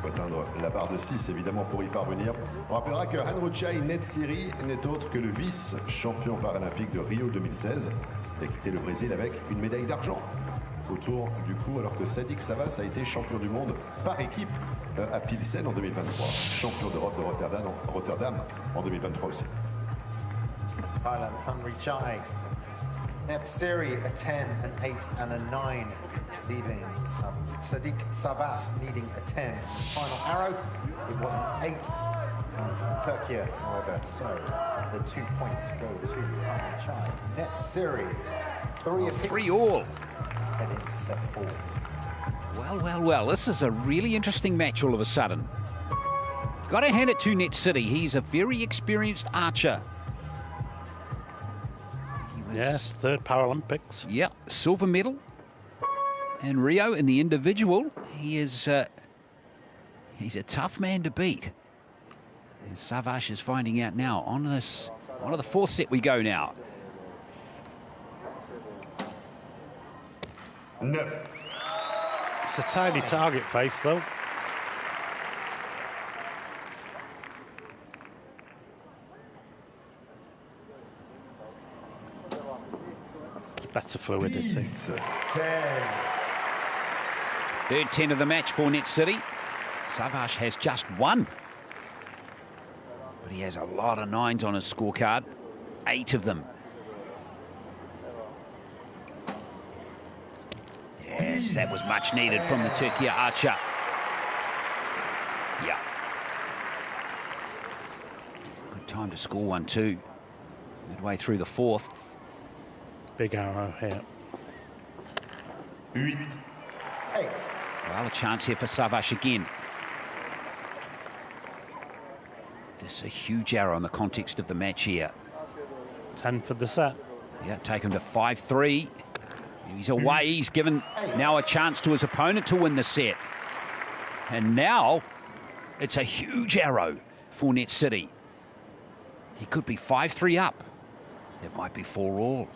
Speaker 4: Faut atteindre la barre de 6 évidemment pour y parvenir. On rappellera que Hanruchai Netsiri n'est autre que le vice-champion paralympique de Rio 2016 et a quitté le Brésil avec une médaille d'argent autour du cou, alors que Sadiq Savas a été champion du monde par équipe à Pilsen en 2023, champion d'Europe de Rotterdam en 2023 aussi.
Speaker 2: Thailand's Hanruchai Netsiri a 10, an 8 and a 9, leaving Sadiq Savas needing a 10. His final arrow, it was an 8 from Turkey, however, so the 2 points go to Hanruchai Netsiri.
Speaker 1: 3-all.
Speaker 2: Head into set 4.
Speaker 1: Well, this is a really interesting match all of a sudden. Got to hand it to Net City. He's a very experienced archer.
Speaker 3: Yes, 3rd Paralympics.
Speaker 1: Yeah, silver medal in Rio in the individual. He's a tough man to beat. And Savage is finding out now. On to the 4th set we go now.
Speaker 2: No.
Speaker 3: It's a tiny target face, though. Better fluidity.
Speaker 2: 10.
Speaker 1: 3rd 10 of the match for Net City. Savage has just one. But he has a lot of 9s on his scorecard. 8 of them. Yes, that was much needed from the Turkey archer. Yeah. Good time to score one too. Midway through the 4th.
Speaker 3: Big arrow here.
Speaker 2: 8.
Speaker 1: Well, a chance here for Savage again. This is a huge arrow in the context of the match here.
Speaker 3: 10 for the set.
Speaker 1: Yeah, take him to 5-3. He's away. He's given now a chance to his opponent to win the set. And now it's a huge arrow for Net City. He could be 5-3 up. It might be 4-all.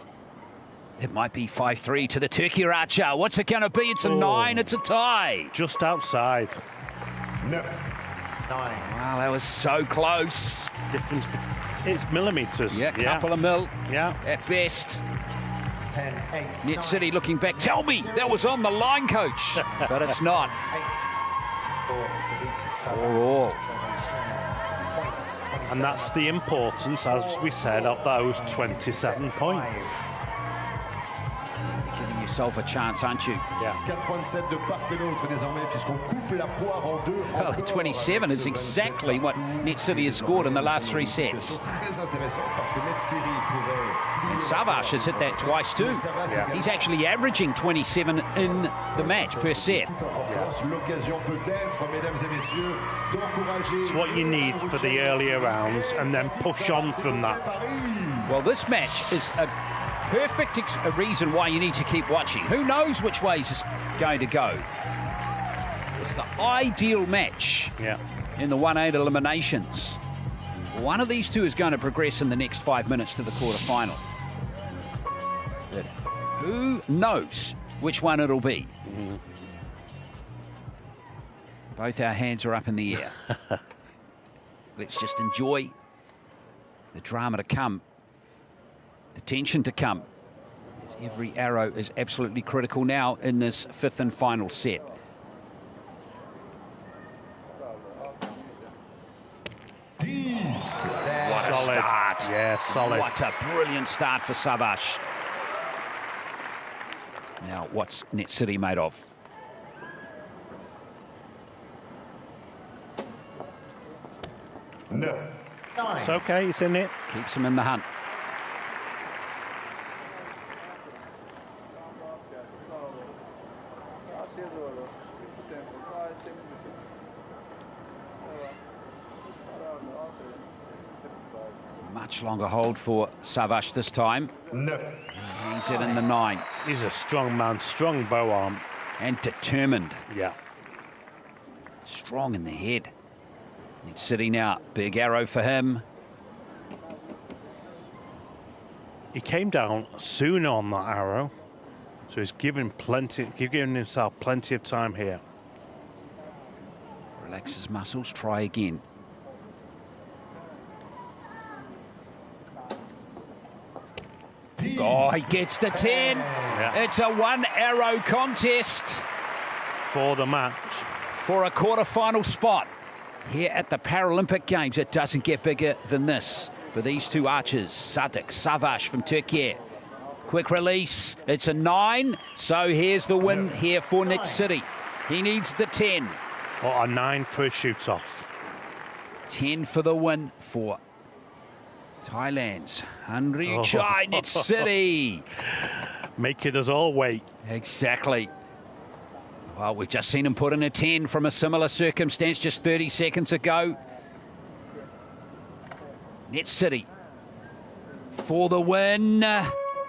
Speaker 1: It might be 5-3 to the Turkey archer. What's it going to be? It's a 9. It's a tie.
Speaker 3: Just outside.
Speaker 2: No.
Speaker 1: Wow, that was so close.
Speaker 3: Difference, it's millimetres.
Speaker 1: Yeah, couple of mil.
Speaker 3: Yeah.
Speaker 1: At best.
Speaker 2: 10-8.
Speaker 1: Net City looking back. Tell me that was on the line, coach. But it's not.
Speaker 2: 8
Speaker 1: for all.
Speaker 3: And that's the importance, as we said, of those 27 points.
Speaker 1: You're giving yourself a chance, aren't you?
Speaker 3: Yeah.
Speaker 4: 4.7 de part et d'autre désormais puisqu'on coupe la poire en deux.
Speaker 1: Well, 27 is exactly what Net City has scored in the last 3 sets.
Speaker 4: Très intéressant parce que Net City pourrait.
Speaker 1: Savage has hit that twice too.
Speaker 3: Yeah.
Speaker 1: He's actually averaging 27 in the match per set.
Speaker 4: L'occasion peut-être, mesdames et messieurs, d'encourager.
Speaker 3: It's what you need for the earlier rounds and then push on from that.
Speaker 1: Well, this match is a perfect reason why you need to keep watching. Who knows which ways it's going to go? It's the ideal match in the 1/8 eliminations. One of these two is going to progress in the next 5 minutes to the quarterfinal. But who knows which one it'll be? Both our hands are up in the air. Let's just enjoy the drama to come, the tension to come. As every arrow is absolutely critical now in this 5th and final set. What a
Speaker 3: Solid.
Speaker 1: start.
Speaker 3: Yeah, solid.
Speaker 1: What a brilliant start for Savage. Now, what's Net City made of?
Speaker 3: It's okay, it's in it.
Speaker 1: Keeps him in the hunt. Much longer hold for Savage this time. He's it in the 9.
Speaker 3: He's a strong man, strong bow arm.
Speaker 1: And determined.
Speaker 3: Yeah.
Speaker 1: Strong in the head. Net City now, big arrow for him.
Speaker 3: He came down soon on that arrow, so he's giving himself plenty of time here.
Speaker 1: Relax his muscles, try again. Oh, he gets the 10.
Speaker 3: Yeah.
Speaker 1: It's a 1-arrow contest
Speaker 3: For the match.
Speaker 1: for a quarterfinal spot here at the Paralympic Games. It doesn't get bigger than this for these two archers. Sadık Savaş from Turkey. Quick release. It's a 9. So here's the win here for Net City. He needs the 10.
Speaker 3: What a 9 for a shoot-off.
Speaker 1: 10 for the win for Thailand's Hanryu Chai, Net City.
Speaker 3: Making us all wait.
Speaker 1: Exactly. Well, we've just seen him put in a 10 from a similar circumstance just 30 seconds ago. Net City for the win.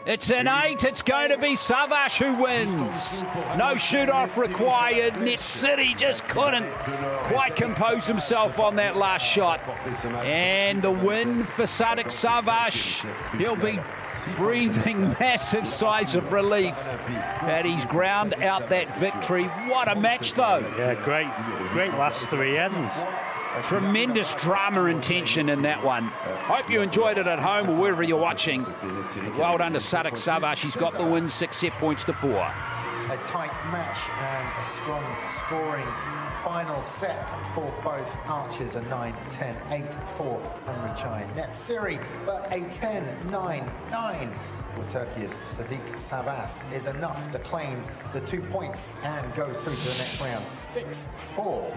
Speaker 1: It's an 8. It's going to be Savage who wins. No shoot-off required. Net City just couldn't quite compose himself on that last shot. And the win for Sadık Savaş. He'll be breathing massive sighs of relief that he's ground out that victory. What a match, though.
Speaker 3: Yeah, great last 3 ends.
Speaker 1: Tremendous drama and tension in that one. Hope you enjoyed it at home or wherever you're watching. Well done to Sadık Savaş. He's got the win, 6 set points to 4.
Speaker 2: A tight match and a strong scoring final set for both archers. A 9-10, 8-4 Hanryu Chai Net City, but a 10-9-9 for Turkey's Sadık Savaş is enough to claim the 2 points and goes through to the next round. 6-4.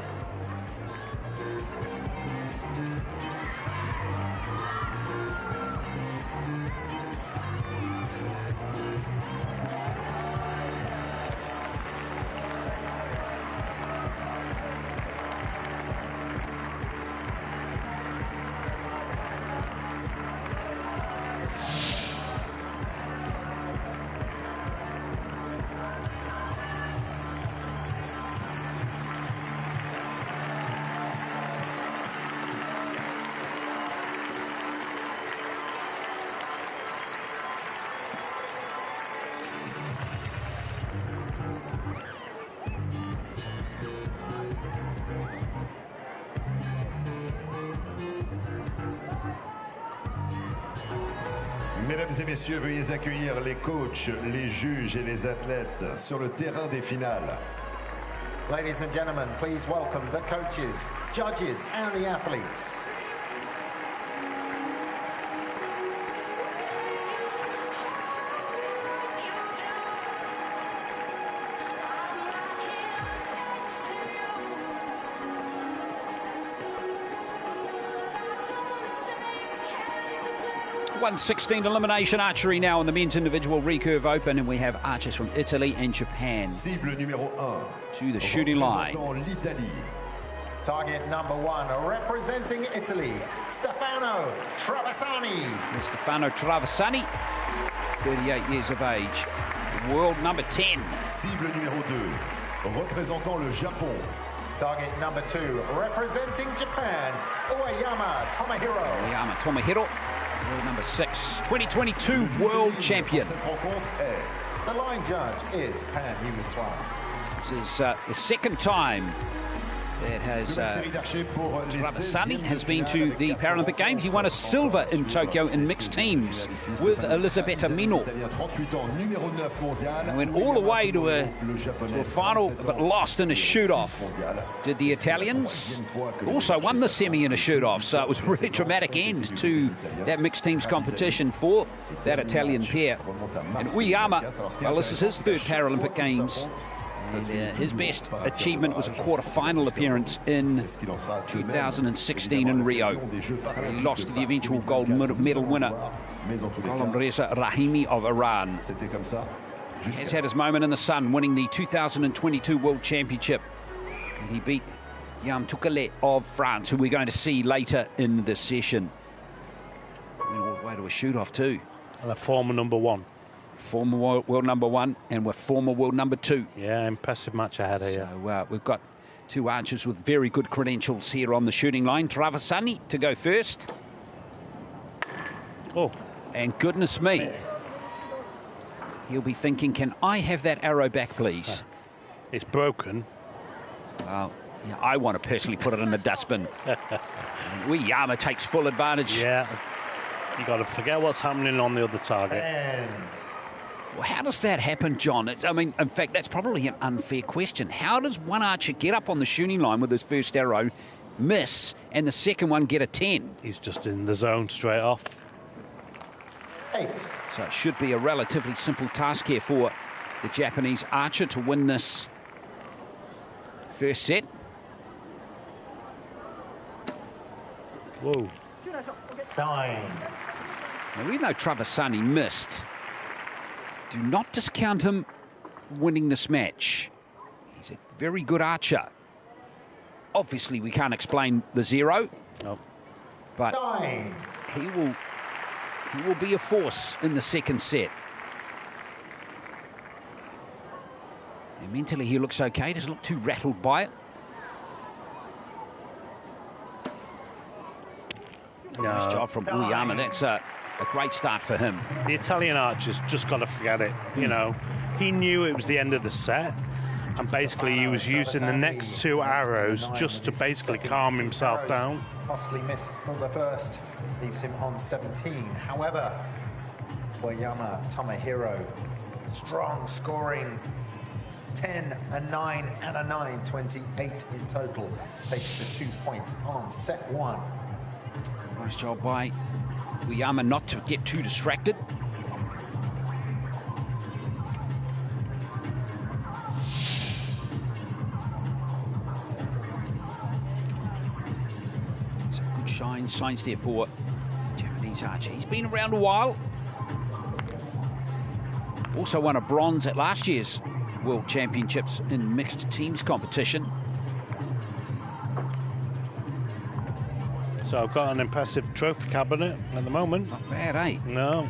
Speaker 4: Mesdames et messieurs, veuillez accueillir les coachs, les juges et les athlètes sur le terrain des finales.
Speaker 2: Ladies and gentlemen, please welcome the coaches, judges, and the athletes.
Speaker 1: .116 elimination archery now in the men's individual recurve open, and we have archers from Italy and Japan
Speaker 4: Cible numéro 1
Speaker 1: to the shooting line.
Speaker 4: l'Italie.
Speaker 2: Target number 1, representing Italy, Stefano Traversani.
Speaker 1: Stefano Traversani, 38 years of age, world number 10.
Speaker 4: Cible numéro 2, représentant le Japon.
Speaker 2: Target number 2, representing Japan, Ueyama Tomohiro.
Speaker 1: Ueyama Tomohiro, world number 6, 2022 world champion.
Speaker 2: The line judge is Pan Yumiswa.
Speaker 1: This is the second time that has Traversani has been to the Paralympic Games. He won a silver in Tokyo in mixed teams with Elisabetta Mino. And went all the way to a final, but lost in a shoot-off. Did the Italians also won the semi in a shoot-off, so it was a really dramatic end to that mixed teams competition for that Italian pair. And Ueyama, well, this is his third Paralympic Games. And, his best achievement was a quarter-final appearance in 2016 in Rio. He lost to the eventual gold medal winner, Reza Rahimi of Iran. He has had his moment in the sun, winning the 2022 World Championship. And he beat Yam Tukale of France, who we're going to see later in the session. Went all the way to a shoot-off too.
Speaker 3: And a former number 1.
Speaker 1: Former world number 1, and we're former world number 2.
Speaker 3: Yeah, impressive match ahead of you.
Speaker 1: So we've got two archers with very good credentials here on the shooting line. Traversani to go first.
Speaker 3: Oh.
Speaker 1: And goodness me, he'll be thinking, can I have that arrow back, please?
Speaker 3: It's broken.
Speaker 1: Well, yeah, I want to personally put it in the dustbin. Ueyama takes full advantage.
Speaker 3: Yeah, you got to forget what's happening on the other target.
Speaker 1: Well, how does that happen, John? I mean, in fact, that's probably an unfair question. How does one archer get up on the shooting line with his first arrow, miss, and the second one get a 10?
Speaker 3: He's just in the zone straight off.
Speaker 2: 8.
Speaker 1: So it should be a relatively simple task here for the Japanese archer to win this first set.
Speaker 3: Whoa.
Speaker 2: 9.
Speaker 1: Now, even though Traversani missed, do not discount him winning this match. He's a very good archer. Obviously, we can't explain the 0, but
Speaker 2: 9.
Speaker 1: he will be a force in the second set. And mentally, he looks okay. Doesn't look too rattled by it. Nice job from Ueyama. That's a great start for him.
Speaker 3: The Italian archer's just got to forget it. You know, he knew it was the end of the set, and basically he was using the next 2 arrows just to basically calm himself down.
Speaker 2: Costly miss from the first, leaves him on 17. However, Ueyama Tomohiro, strong scoring, 10, a 9, and a 9, 28 in total, takes the 2 points on set 1.
Speaker 1: Nice job by Ueyama not to get too distracted. So good signs there for Japanese archer. He's been around a while. Also won a bronze at last year's World Championships in mixed teams competition.
Speaker 3: So I've got an impressive trophy cabinet at the moment.
Speaker 1: Not bad, eh?
Speaker 3: No.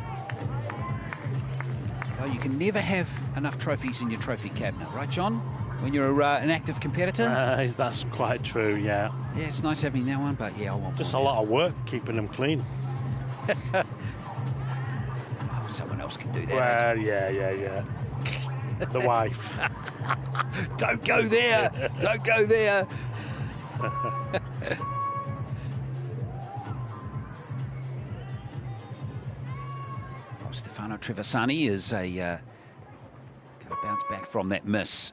Speaker 1: Oh, you can never have enough trophies in your trophy cabinet, right, John? When you're an active competitor?
Speaker 3: That's quite true, yeah.
Speaker 1: Yeah, it's nice having that one, but yeah, I want
Speaker 3: just
Speaker 1: one.
Speaker 3: a lot of work keeping them clean.
Speaker 1: Oh, someone else can do that.
Speaker 3: Well, yeah. The wife.
Speaker 1: Don't go there. Don't go there. Stefano Trevisani is going to bounce back from that miss.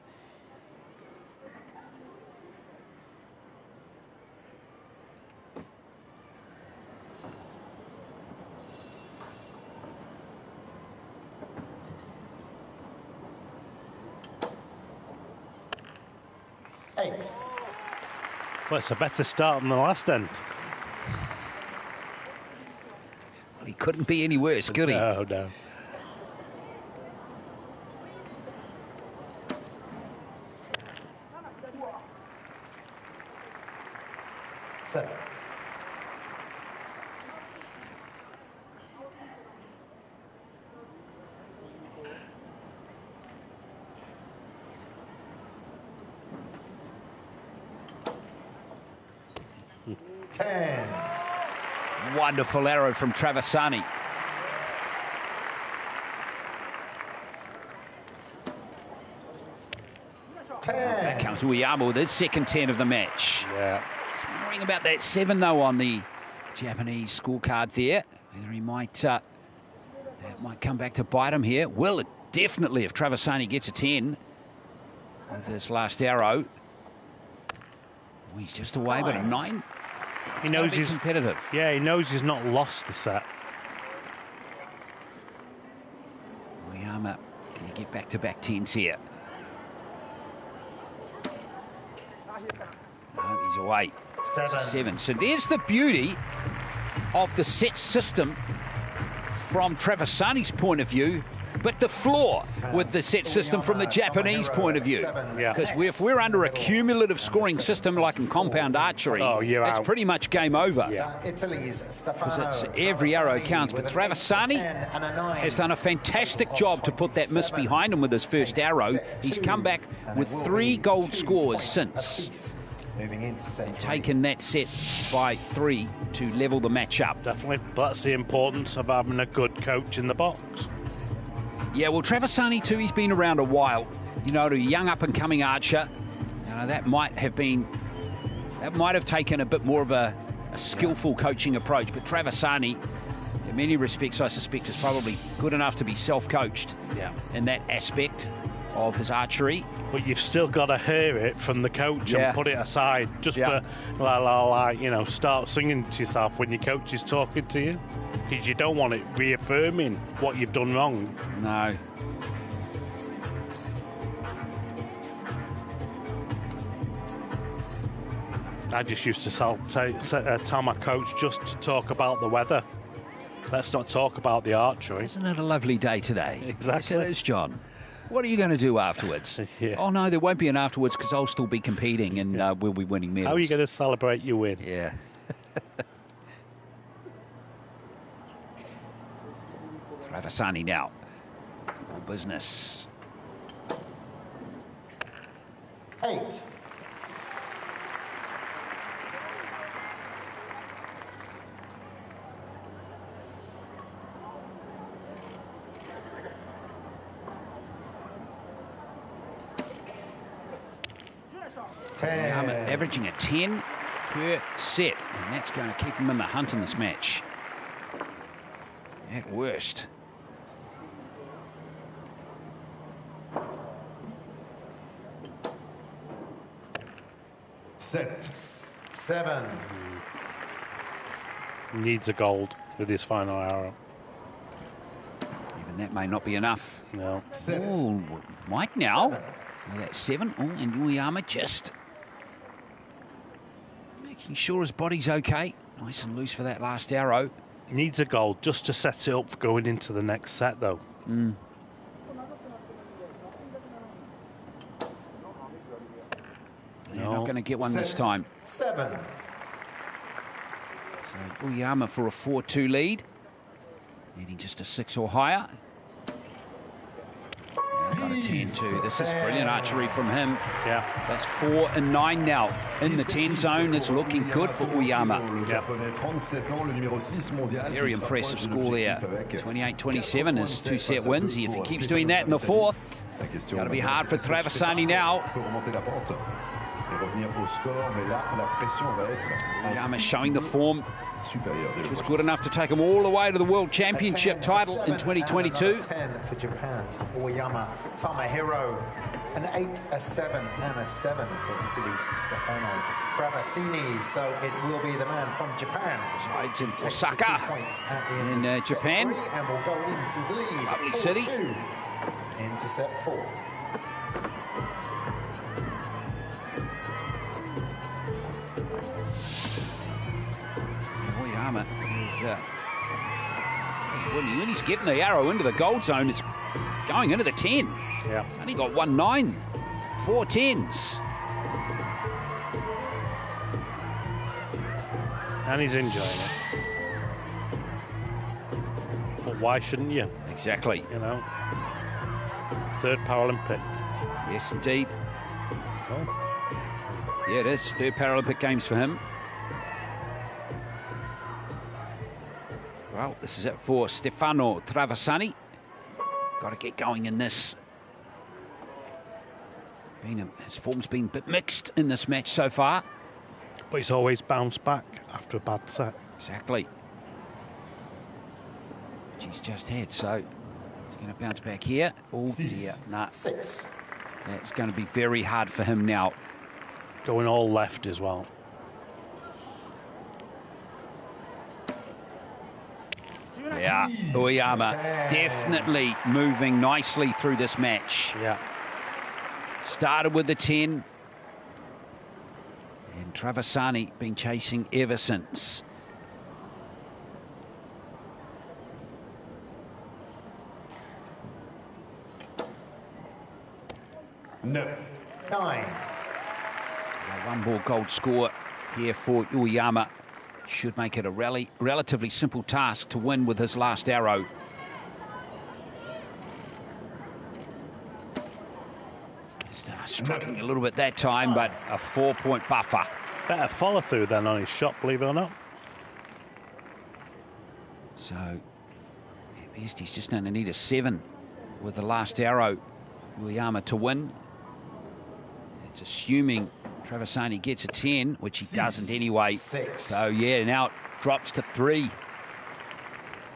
Speaker 3: Well, it's a better start than the last end.
Speaker 1: Well, he couldn't be any worse, could he?
Speaker 3: No, no.
Speaker 2: Seven.
Speaker 1: Wonderful arrow from Trevisani. Back comes Uyama with his second 10 of the match.
Speaker 3: Yeah.
Speaker 1: Just wondering about that 7, though, on the Japanese scorecard there. Whether he might come back to bite him here. Will it definitely if Trevisani gets a 10 with this last arrow. Oh, he's just away, but a 9.
Speaker 3: He knows he's
Speaker 1: competitive.
Speaker 3: Yeah, he knows he's not lost the set.
Speaker 1: Uyama, can he get back-to-back 10s here? No, he's away. 7. So there's the beauty of the set system from Trevisani's point of view, but the flaw with the set system from the Japanese point of view. Because if we're under a cumulative scoring system like in compound archery, it's pretty much game over. Because it's every arrow counts. But Trevisani has done a fantastic job to put that miss behind him with his first arrow. He's come back with 3 gold scores since. And taken that set by 3 to level the match up.
Speaker 3: Definitely. That's the importance of having a good coach in the box.
Speaker 1: Yeah, well, Trevisani too, he's been around a while. You know, to a young up-and-coming archer, you know, that might have taken a bit more of a skillful coaching approach. But Trevisani, in many respects, I suspect, is probably good enough to be self-coached in that aspect of his archery.
Speaker 3: But you've still got to hear it from the coach and put it aside. Just to, you know, start singing to yourself when your coach is talking to you. Because you don't want it reaffirming what you've done wrong.
Speaker 1: No.
Speaker 3: I just used to tell my coach just to talk about the weather. Let's not talk about the archery.
Speaker 1: Isn't it a lovely day today?
Speaker 3: Exactly.
Speaker 1: Yes, it is, John. What are you going to do afterwards? Oh, no, there won't be an afterwards because I'll still be competing and we'll be winning medals.
Speaker 3: How are you going to celebrate your win?
Speaker 1: Yeah. Trevisani now. All business.
Speaker 2: 8.
Speaker 1: Averaging a 10 per set, and that's going to keep him in the hunt in this match. At worst.
Speaker 2: Set. 7.
Speaker 3: Needs a gold with his final arrow.
Speaker 1: Even that may not be enough.
Speaker 3: No.
Speaker 1: Oh, Mike now. Oh, that's 7. Oh, and Uyama just making sure his body's okay. Nice and loose for that last arrow.
Speaker 3: Needs a gold just to set it up for going into the next set, though.
Speaker 1: You're not going to get one this time.
Speaker 2: 7.
Speaker 1: So Uyama for a 4-2 lead. Needing just a 6 or higher. Got a 10-2. This is brilliant archery from him.
Speaker 3: Yeah.
Speaker 1: That's 4 and 9 now. In the 10 zone, it's looking good for Uyama. Very impressive score there. 28-27 is 2-set wins. If he keeps doing that in the 4th, it's going to be hard for Trevisani now.
Speaker 4: de revenir au score, mais là, la pression va être
Speaker 1: Uyama showing the form.
Speaker 4: supérieure.
Speaker 1: It was good enough to take him all the way to the World Championship title in 2022.
Speaker 2: 10 for Japan's Uyama Tomohiro. An 8, a 7, and a 7 for Italy's Stefano Travasini. So it will be the man from Japan.
Speaker 1: It's in Osaka in Japan.
Speaker 2: And we'll go into the lead.
Speaker 1: Lovely city.
Speaker 2: 4-2 into set 4.
Speaker 1: Uyama is when he's getting the arrow into the gold zone, it's going into the 10.
Speaker 3: Yeah.
Speaker 1: And he got 1-9, 4 10s.
Speaker 3: And he's enjoying it. But why shouldn't you?
Speaker 1: Exactly.
Speaker 3: You know, third Paralympic.
Speaker 1: Yes, indeed.
Speaker 3: Oh.
Speaker 1: Yeah, it is. Third Paralympic Games for him. Well, this is it for Stefano Travasini. Got to get going in this. His form's been a bit mixed in this match so far.
Speaker 3: But he's always bounced back after a bad set.
Speaker 1: Exactly. Which he's just had, so he's going to bounce back here. Oh dear, nah.
Speaker 2: 6.
Speaker 1: That's going to be very hard for him now.
Speaker 3: Going all left as well.
Speaker 1: Yeah, Uyama definitely moving nicely through this match.
Speaker 3: Yeah.
Speaker 1: Started with the 10. And Travasini been chasing ever since.
Speaker 2: No. 9.
Speaker 1: One more gold score here for Uyama. Should make it a relatively simple task to win with his last arrow. Struggling a little bit that time, but a 4-point buffer.
Speaker 3: Better follow through than on his shot, believe it or not.
Speaker 1: So, at best, he's just going to need a 7 with the last arrow. Uyama to win. It's assuming Travasini gets a 10, which he doesn't anyway.
Speaker 2: 6.
Speaker 1: So, yeah, now it drops to 3.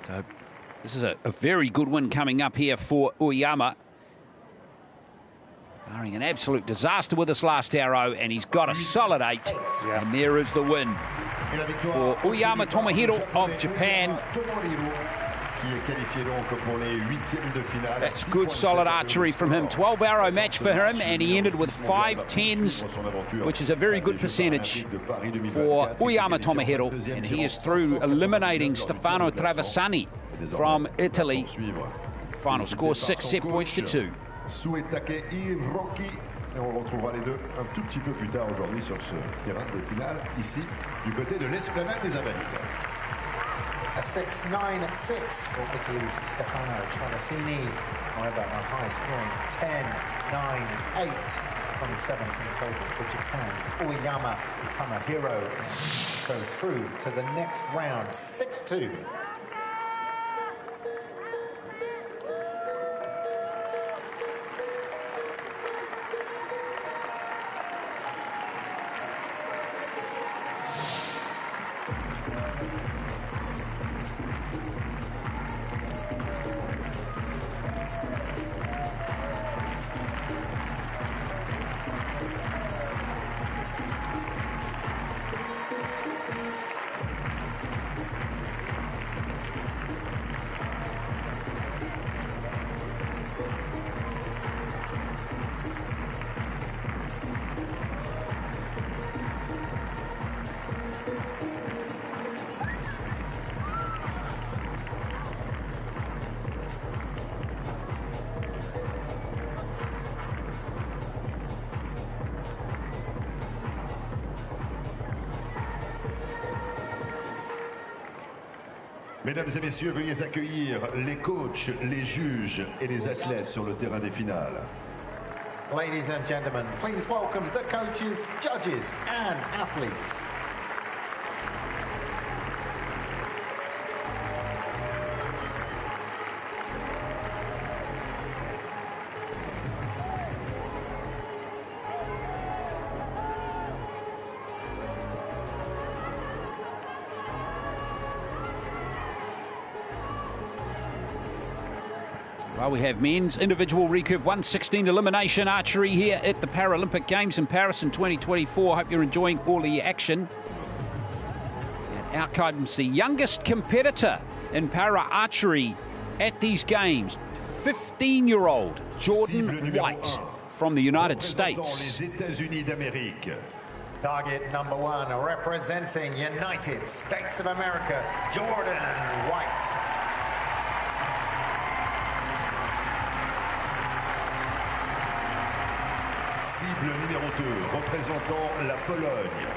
Speaker 1: So, this is a very good win coming up here for Uyama. Barring an absolute disaster with his last arrow, and he's got a solid 8.
Speaker 3: Yeah.
Speaker 1: And there is the win for Uyama Tomohiro of Japan. That's good solid archery from him. 12-arrow match for him, and he ended with 5 10s, which is a very good percentage for Uyama Tomohiro. And he is through, eliminating Stefano Travasini from Italy. Final score 6 set points to 2.
Speaker 4: Suetake et Rocky. Et on retrouvera les deux un tout petit peu plus tard aujourd'hui sur ce terrain de finale, ici, du côté de l'Esplanade des Invalides.
Speaker 2: A 6-9-6 for Italy's Stefano Travasini. However, a high-scoring 10-9-8. 27 in total for Japan's Uyama Tomohiro. Go through to the next round, 6-2.
Speaker 4: Mesdames et messieurs, veuillez accueillir les coachs, les juges et les athlètes sur le terrain des finales.
Speaker 2: Ladies and gentlemen, please welcome the coaches, judges, and athletes.
Speaker 1: Well, we have men's individual recurve 116 elimination archery here at the Paralympic Games in Paris in 2024. Hope you're enjoying all the action. And out comes the youngest competitor in para archery at these games, 15-year-old Jordan White from the United States.
Speaker 2: Target number 1, representing United States of America, Jordan White.
Speaker 4: Cible numéro 2, représentant la Pologne.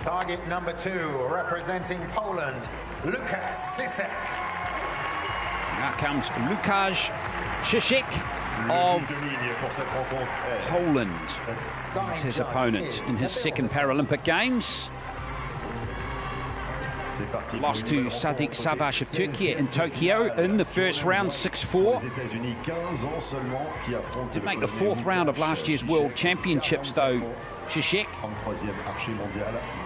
Speaker 2: Target number 2, representing Poland, Lukasz Sisek.
Speaker 1: Now comes Lukasz Sisek of Poland. He's his opponent in his second Paralympic Games. Lost to Sadiq Savaş of Turkey in Tokyo in the first round, 6-4. Did make the fourth round of last year's World Championships, though, Sisek.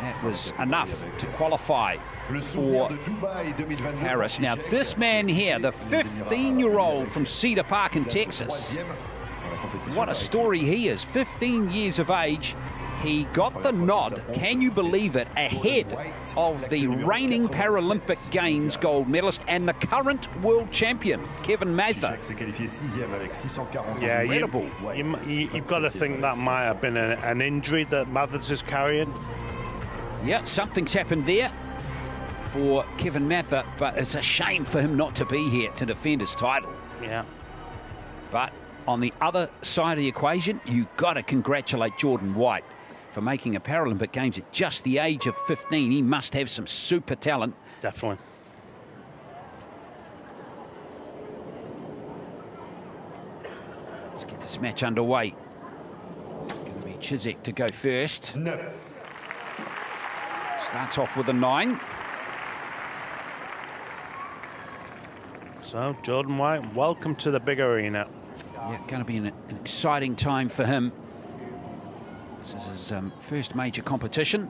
Speaker 1: That was enough to qualify for Paris. Now, this man here, the 15-year-old from Cedar Park in Texas, what a story he is. 15 years of age. He got the nod, can you believe it, ahead of the reigning Paralympic Games gold medalist and the current world champion, Kevin Mather.
Speaker 3: Yeah, you've got to think that might have been an injury that Mathers is carrying.
Speaker 1: Yeah, something's happened there for Kevin Mather, but it's a shame for him not to be here to defend his title.
Speaker 3: Yeah.
Speaker 1: But on the other side of the equation, you've got to congratulate Jordan White for making a Paralympic Games at just the age of 15. He must have some super talent.
Speaker 3: Definitely.
Speaker 1: Let's get this match underway. It's going to be Chisek to go first.
Speaker 4: No.
Speaker 1: Starts off with a 9.
Speaker 3: So, Jordan White, welcome to the big arena.
Speaker 1: Yeah, going to be an exciting time for him. This is his first major competition.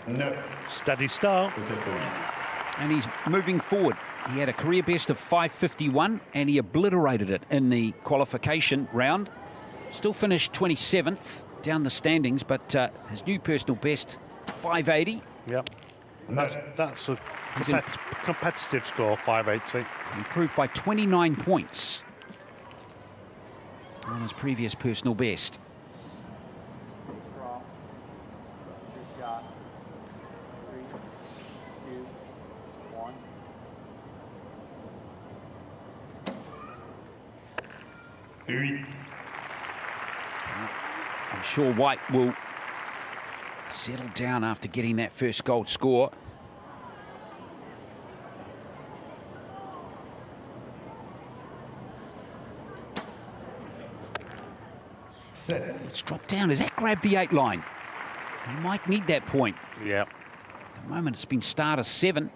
Speaker 4: No.
Speaker 3: Steady start.
Speaker 1: And he's moving forward. He had a career best of 5:51 and he obliterated it in the qualification round. Still finished 27th down the standings, but his new personal best, 580.
Speaker 3: Yep. That's a competitive score, 580.
Speaker 1: Improved by 29 points on his previous personal best. I'm sure White will settle down after getting that first gold score. Let's drop down. Has that grabbed the 8 line? He might need that point.
Speaker 3: Yeah.
Speaker 1: At the moment, it's been starter 7.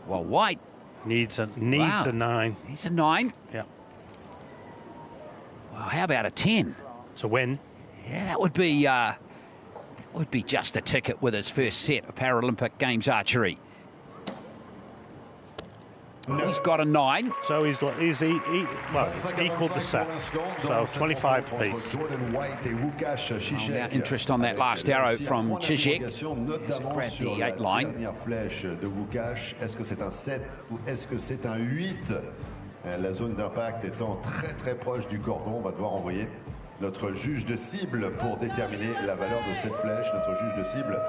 Speaker 1: Well, White
Speaker 3: needs a 9.
Speaker 1: He's a 9.
Speaker 3: Yeah.
Speaker 1: Well, how about a 10?
Speaker 3: It's a win.
Speaker 1: Yeah, that would be just a ticket with his first set of Paralympic Games archery. No. He's got a 9.
Speaker 3: So he's equal the set. So 25 apiece.
Speaker 1: Now interest on that last arrow from Chisek. Has grabbed the 8 line.
Speaker 4: La zone d'impact étant très proche du cordon, on va devoir envoyer notre juge de cible pour déterminer la valeur de cette flèche. Notre juge de cible,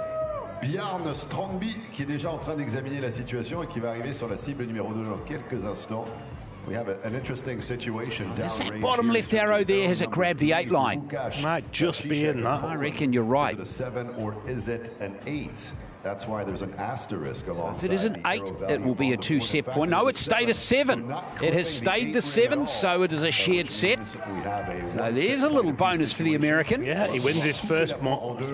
Speaker 4: Bjarne Strandby, qui est déjà en train d'examiner la situation et qui va arriver sur la cible numéro 2 dans quelques instants. We have an interesting situation down
Speaker 1: range. That bottom left arrow there, has it grabbed the 8 line?
Speaker 3: Might just be in that.
Speaker 1: I reckon you're right.
Speaker 4: Is it a 7 or is it an 8? That's why there's an asterisk alongside.
Speaker 1: If it is an 8, it will be a 2-set point. No, it stayed a 7. It has stayed the 7, so it is a shared set. So there's a little bonus for the American.
Speaker 3: Yeah, he wins his first point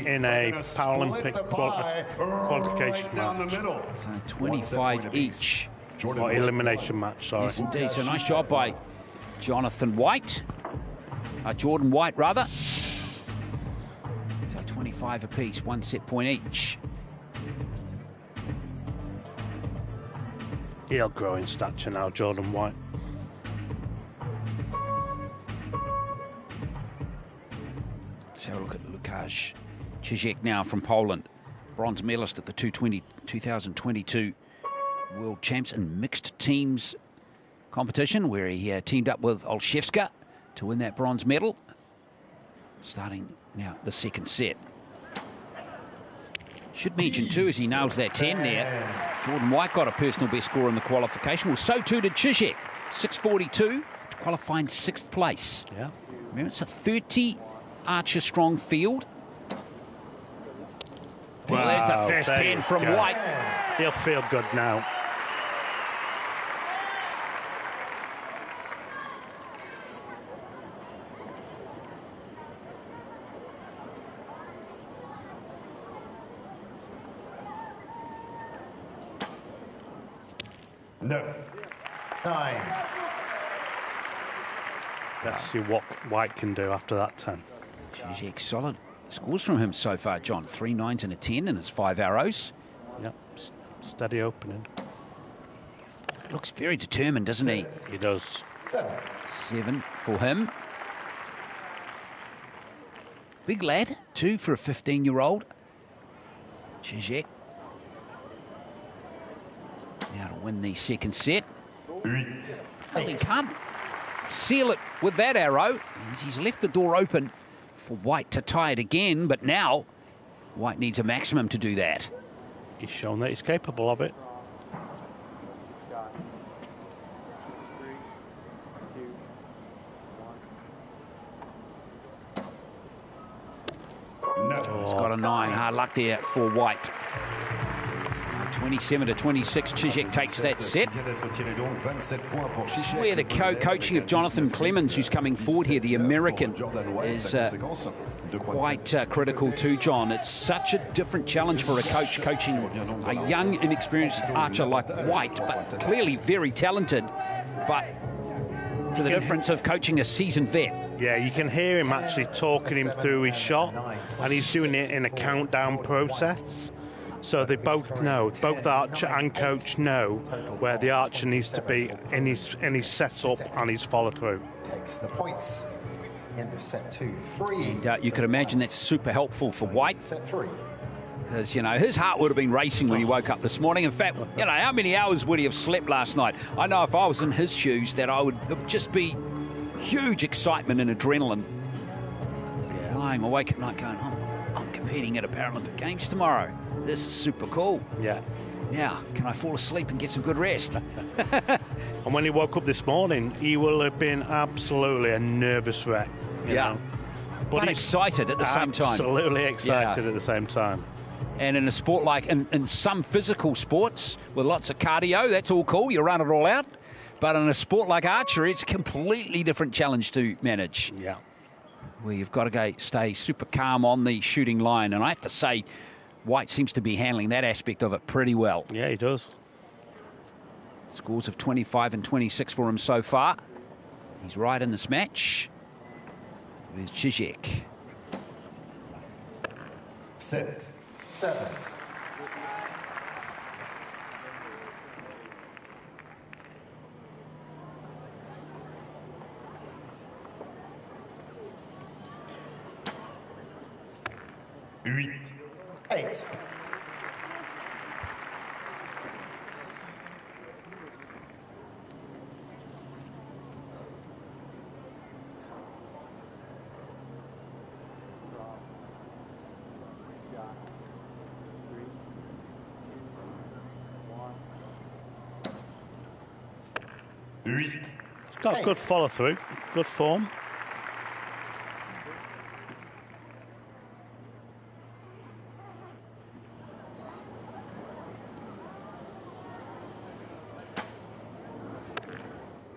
Speaker 3: in a Paralympic qualification match.
Speaker 1: So 25 each.
Speaker 3: Or elimination match, sorry.
Speaker 1: Yes, indeed. So nice job by Jonathan White. Jordan White, rather. 25 apiece, 1 set point each.
Speaker 3: He'll grow in stature now, Jordan White.
Speaker 1: Let's have a look at Łukasz Krzysiek now from Poland. Bronze medalist at the 2022 World Champs in mixed teams competition, where he teamed up with Olszewska to win that bronze medal. Starting now the second set. Should mention too, as he nails that 10 there, Jordan White got a personal best score in the qualification. Well, so too did Krzysiek. 6:42 to qualify in 6th place.
Speaker 3: Yeah.
Speaker 1: Remember, it's a 30 archer strong field. Well, there's the first 10 from White.
Speaker 3: He'll feel good now.
Speaker 2: No. 9.
Speaker 3: Let's see what White can do after that 10.
Speaker 1: Krzysiek, solid scores from him so far, John. 3 9s and a 10 in his 5 arrows.
Speaker 3: Yep, steady opening.
Speaker 1: Looks very determined, doesn't he?
Speaker 3: He does.
Speaker 1: 7 for him. Big lad, too, for a 15-year-old. Krzysiek. Now to win the second set. Well, he can't seal it with that arrow. He's left the door open for White to tie it again, but now White needs a maximum to do that.
Speaker 3: He's shown that he's capable of it.
Speaker 1: He's got a 9. Hard luck there for White. 27 to 26, Krzysiek takes that set. Where the coaching of Jonathan Clemens, who's coming forward here, the American, is quite critical too, John. It's such a different challenge for a coach coaching a young, inexperienced archer like White, but clearly very talented, but to the difference of coaching a seasoned vet.
Speaker 3: Yeah, you can hear him actually talking him through his shot, and he's doing it in a countdown process. So they both know, both archer and coach know where the archer needs to be in his setup and his follow through.
Speaker 2: Takes the points. End of set 2, 3.
Speaker 1: And you could imagine that's super helpful for White.
Speaker 2: Set 3.
Speaker 1: Because, you know, his heart would have been racing when he woke up this morning. In fact, you know, how many hours would he have slept last night? I know if I was in his shoes that I would just be huge excitement and adrenaline. Yeah. Lying awake at night going, I'm competing at a Paralympic Games tomorrow. This is super cool.
Speaker 3: Yeah.
Speaker 1: Now, can I fall asleep and get some good rest?
Speaker 3: And when he woke up this morning, he will have been absolutely a nervous wreck. You know?
Speaker 1: But excited at the same time.
Speaker 3: Absolutely excited at the same time.
Speaker 1: And in a sport like, in some physical sports with lots of cardio, that's all cool. You run it all out. But in a sport like archery, it's a completely different challenge to manage.
Speaker 3: Yeah.
Speaker 1: Where you've got to stay super calm on the shooting line. And I have to say, White seems to be handling that aspect of it pretty well.
Speaker 3: Yeah, he does.
Speaker 1: Scores of 25 and 26 for him so far. He's right in this match with Krzysiek.
Speaker 2: Set 7.
Speaker 4: Huit.
Speaker 2: 8.
Speaker 3: He's got good follow through, good form.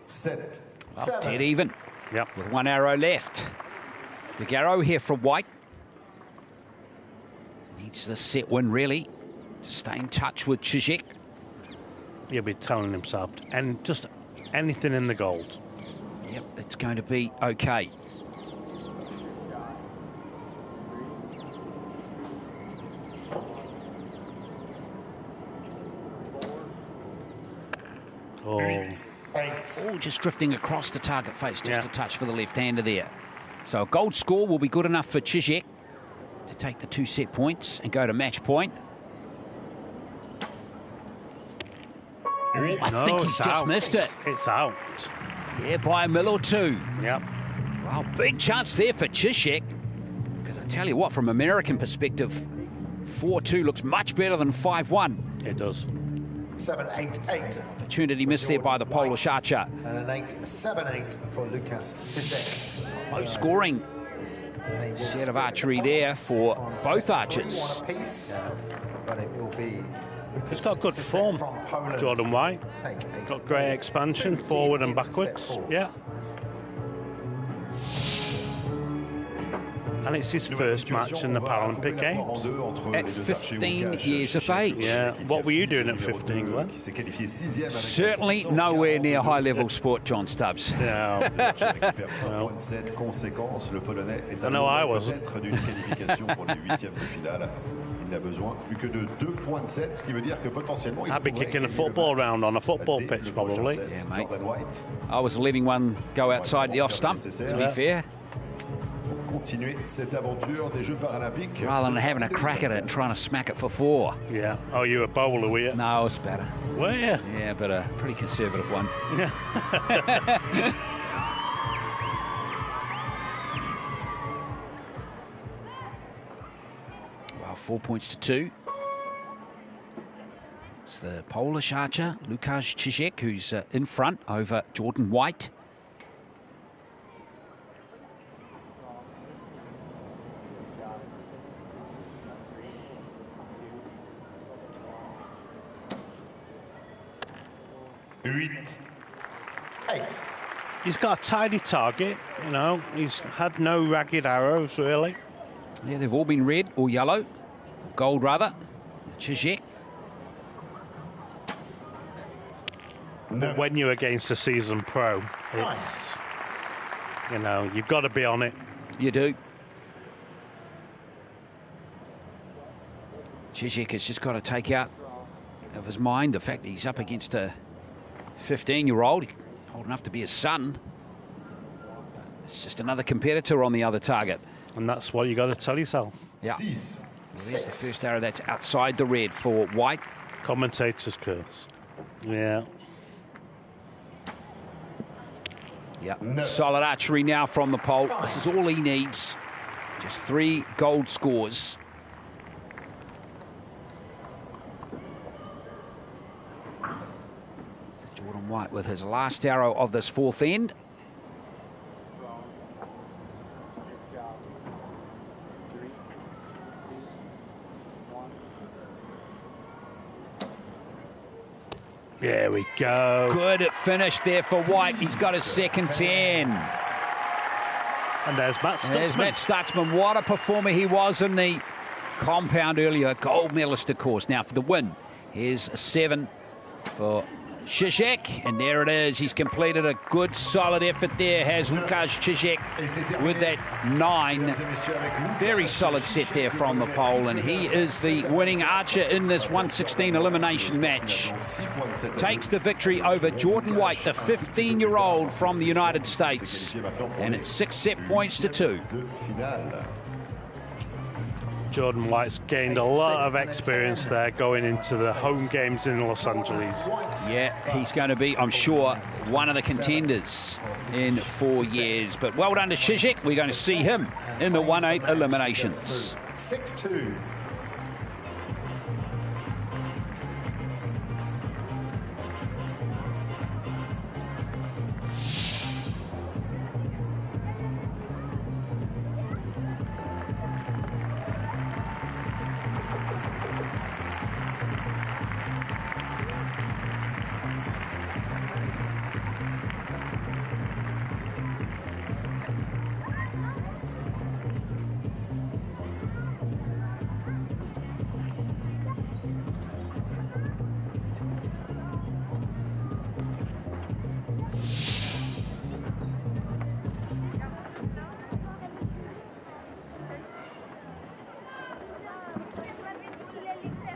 Speaker 2: Set.
Speaker 1: Well, dead even.
Speaker 3: Yep.
Speaker 1: With 1 arrow left. Big arrow here from White. Needs the set win, really, to stay in touch with Krzysiek.
Speaker 3: He'll be telling himself, and just anything in the gold.
Speaker 1: Yep, it's going to be okay.
Speaker 3: Oh.
Speaker 2: 8.
Speaker 1: Oh, just drifting across the target face, just a touch for the left-hander there. So a gold score will be good enough for Czichek to take the 2 set points and go to match point. Oh, I think he's just missed it.
Speaker 3: It's out.
Speaker 1: Yeah, by a mil or 2.
Speaker 3: Yep.
Speaker 1: Well, big chance there for Czichek. Because I tell you what, from American perspective, 4-2 looks much better than 5-1.
Speaker 3: It does.
Speaker 2: 7-8-8.
Speaker 1: Opportunity missed there by the Polish archer.
Speaker 2: And an 8-7-8 for Lukas Czichek.
Speaker 1: Low scoring set of archery there for both archers.
Speaker 2: But it will be
Speaker 3: He's got good form, Jordan White. Got great expansion, forward and backwards. Yeah. And it's his first match in the Paralympic Games.
Speaker 1: At 15 years of age.
Speaker 3: Yeah. What were you doing at 15, Glenn?
Speaker 1: Certainly nowhere near high-level sport, John Stubbs.
Speaker 3: No. I know I wasn't. I'd be kicking a football round on a football pitch, probably.
Speaker 1: Yeah, mate. I was letting one go outside the off stump, to be fair. Rather than having a crack at it and trying to smack it for 4.
Speaker 3: Yeah. Oh, you a bowler, were you?
Speaker 1: No, I was better.
Speaker 3: Were you?
Speaker 1: Yeah, but a pretty conservative one. Well, 4 points to 2. It's the Polish archer, Lukas Czichek, who's in front over Jordan White. He's got a tidy target, you know. He's had no ragged arrows, really. Yeah, they've all been red or yellow. Gold, rather. Czichek.
Speaker 3: But when you're against a seasoned pro, it's, you know, you've got to be on it.
Speaker 1: You do. Czichek has just got to take out of his mind the fact that he's up against a 15-year-old, old enough to be his son. It's just another competitor on the other target.
Speaker 3: And that's what you got to tell yourself.
Speaker 1: Yeah. There's the first arrow that's outside the red for White.
Speaker 3: Commentator's curse. Yeah.
Speaker 1: Yeah. Solid archery now from the pole. This is all he needs. Just 3 gold scores. Jordan White with his last arrow of this 4th end.
Speaker 3: There we go.
Speaker 1: Good finish there for White. He's got his second 10.
Speaker 3: And there's Matt Stutzman.
Speaker 1: There's Matt Stutzman. What a performer he was in the compound earlier. Gold medalist, of course. Now for the win, here's a 7 for Czichek, and there it is. He's completed a good, solid effort there, has Lukas Czichek with that 9. Very solid set there from the pole, and he is the winning archer in this 116 elimination match. Takes the victory over Jordan White, the 15-year-old from the United States, and it's 6 set points to 2.
Speaker 3: Jordan White's gained a lot of experience there going into the home games in Los Angeles.
Speaker 1: Yeah, he's going to be, I'm sure, one of the contenders in 4 years. But well done to Czichek. We're going to see him in the 1-8 eliminations.
Speaker 2: 6-2.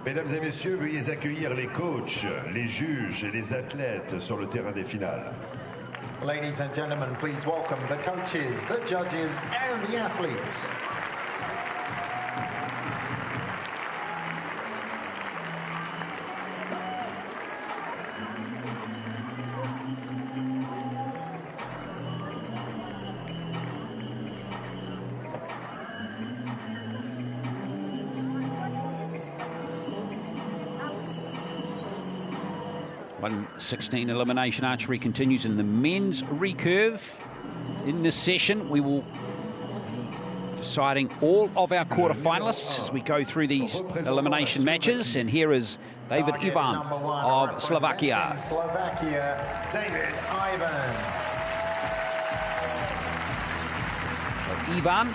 Speaker 4: Mesdames et messieurs, veuillez accueillir les coachs, les juges et les athlètes sur le terrain des finales.
Speaker 2: Ladies and gentlemen, please welcome the coaches, the judges, and the athletes.
Speaker 1: (1:16) elimination archery continues in the men's recurve. In this session, we will be deciding all of our quarterfinalists as we go through these elimination matches. And here is David Ivan of Slovakia.
Speaker 2: Slovakia, David Ivan.
Speaker 1: So Ivan,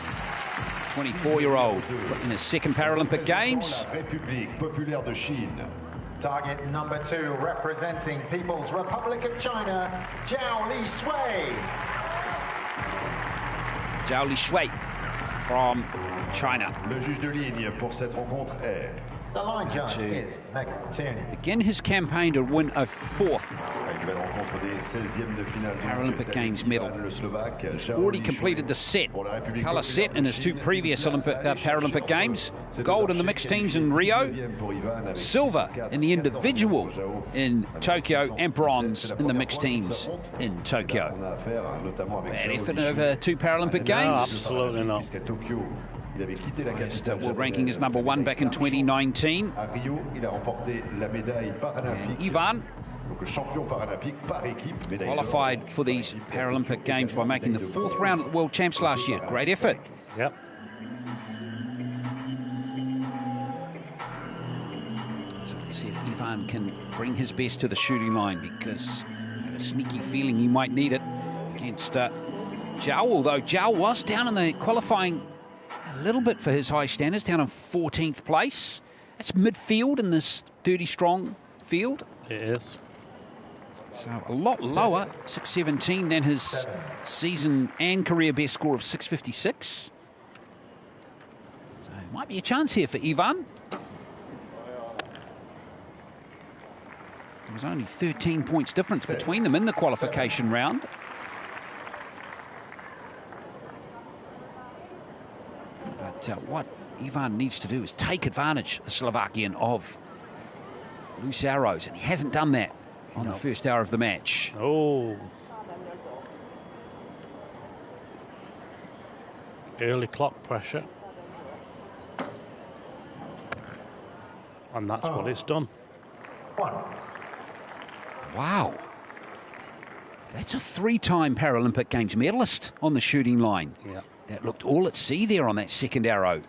Speaker 1: 24-year-old, in his second Paralympic Games.
Speaker 4: République populaire de Chine.
Speaker 2: Target number 2, representing People's Republic of China, Zhao Li Shui.
Speaker 1: Zhao Li Shui from China.
Speaker 4: Le juge de ligne pour cette rencontre est...
Speaker 2: The line judge is Megan Tierney.
Speaker 1: Begin his campaign to win a 4th Paralympic Games medal. He's already completed the set, colour set in his 2 previous Paralympic Games. Gold in the mixed teams in Rio, silver in the individual in Tokyo, and bronze in the mixed teams in Tokyo. Bad effort over 2 Paralympic Games.
Speaker 3: No, absolutely not.
Speaker 1: World ranking is number 1 back in 2019. And Ivan qualified for these Paralympic Games by making the 4th round at the World Champs last year. Great effort.
Speaker 3: Yep.
Speaker 1: So let's see if Ivan can bring his best to the shooting line, because I have a sneaky feeling he might need it against Zhao, although Zhao was down in the qualifying a little bit for his high standards, down in 14th place. That's midfield in this 30-strong field.
Speaker 3: It is.
Speaker 1: So a lot lower, 617, than his season and career best score of 656. So there might be a chance here for Ivan. There was only 13 points difference between them in the qualification round. But what Ivan needs to do is take advantage, the Slovakian, of loose arrows, and he hasn't done that on the first hour of the match.
Speaker 3: Oh. Early clock pressure. And that's what it's done.
Speaker 1: Wow. That's a 3-time Paralympic Games medalist on the shooting line.
Speaker 3: Yeah.
Speaker 1: That looked all at sea there on that second arrow.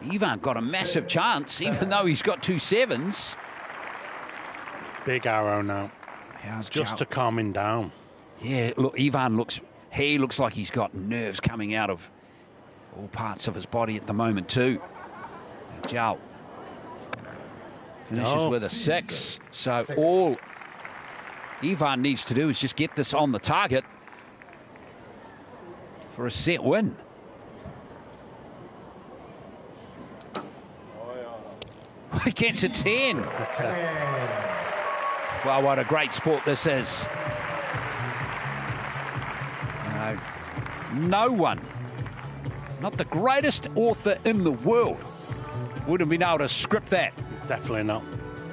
Speaker 1: Ivan got a massive chance, even though he's got 2 7s.
Speaker 3: Big arrow now.
Speaker 1: How's
Speaker 3: just
Speaker 1: Zhao?
Speaker 3: to calm him down.
Speaker 1: Yeah, look, Ivan looks like he's got nerves coming out of all parts of his body at the moment too. Zhao finishes with a 6. So all Ivan needs to do is just get this on the target for a set win. He gets a 10. Well, what a great sport this is. No one, not the greatest author in the world, would have been able to script that.
Speaker 3: Definitely not.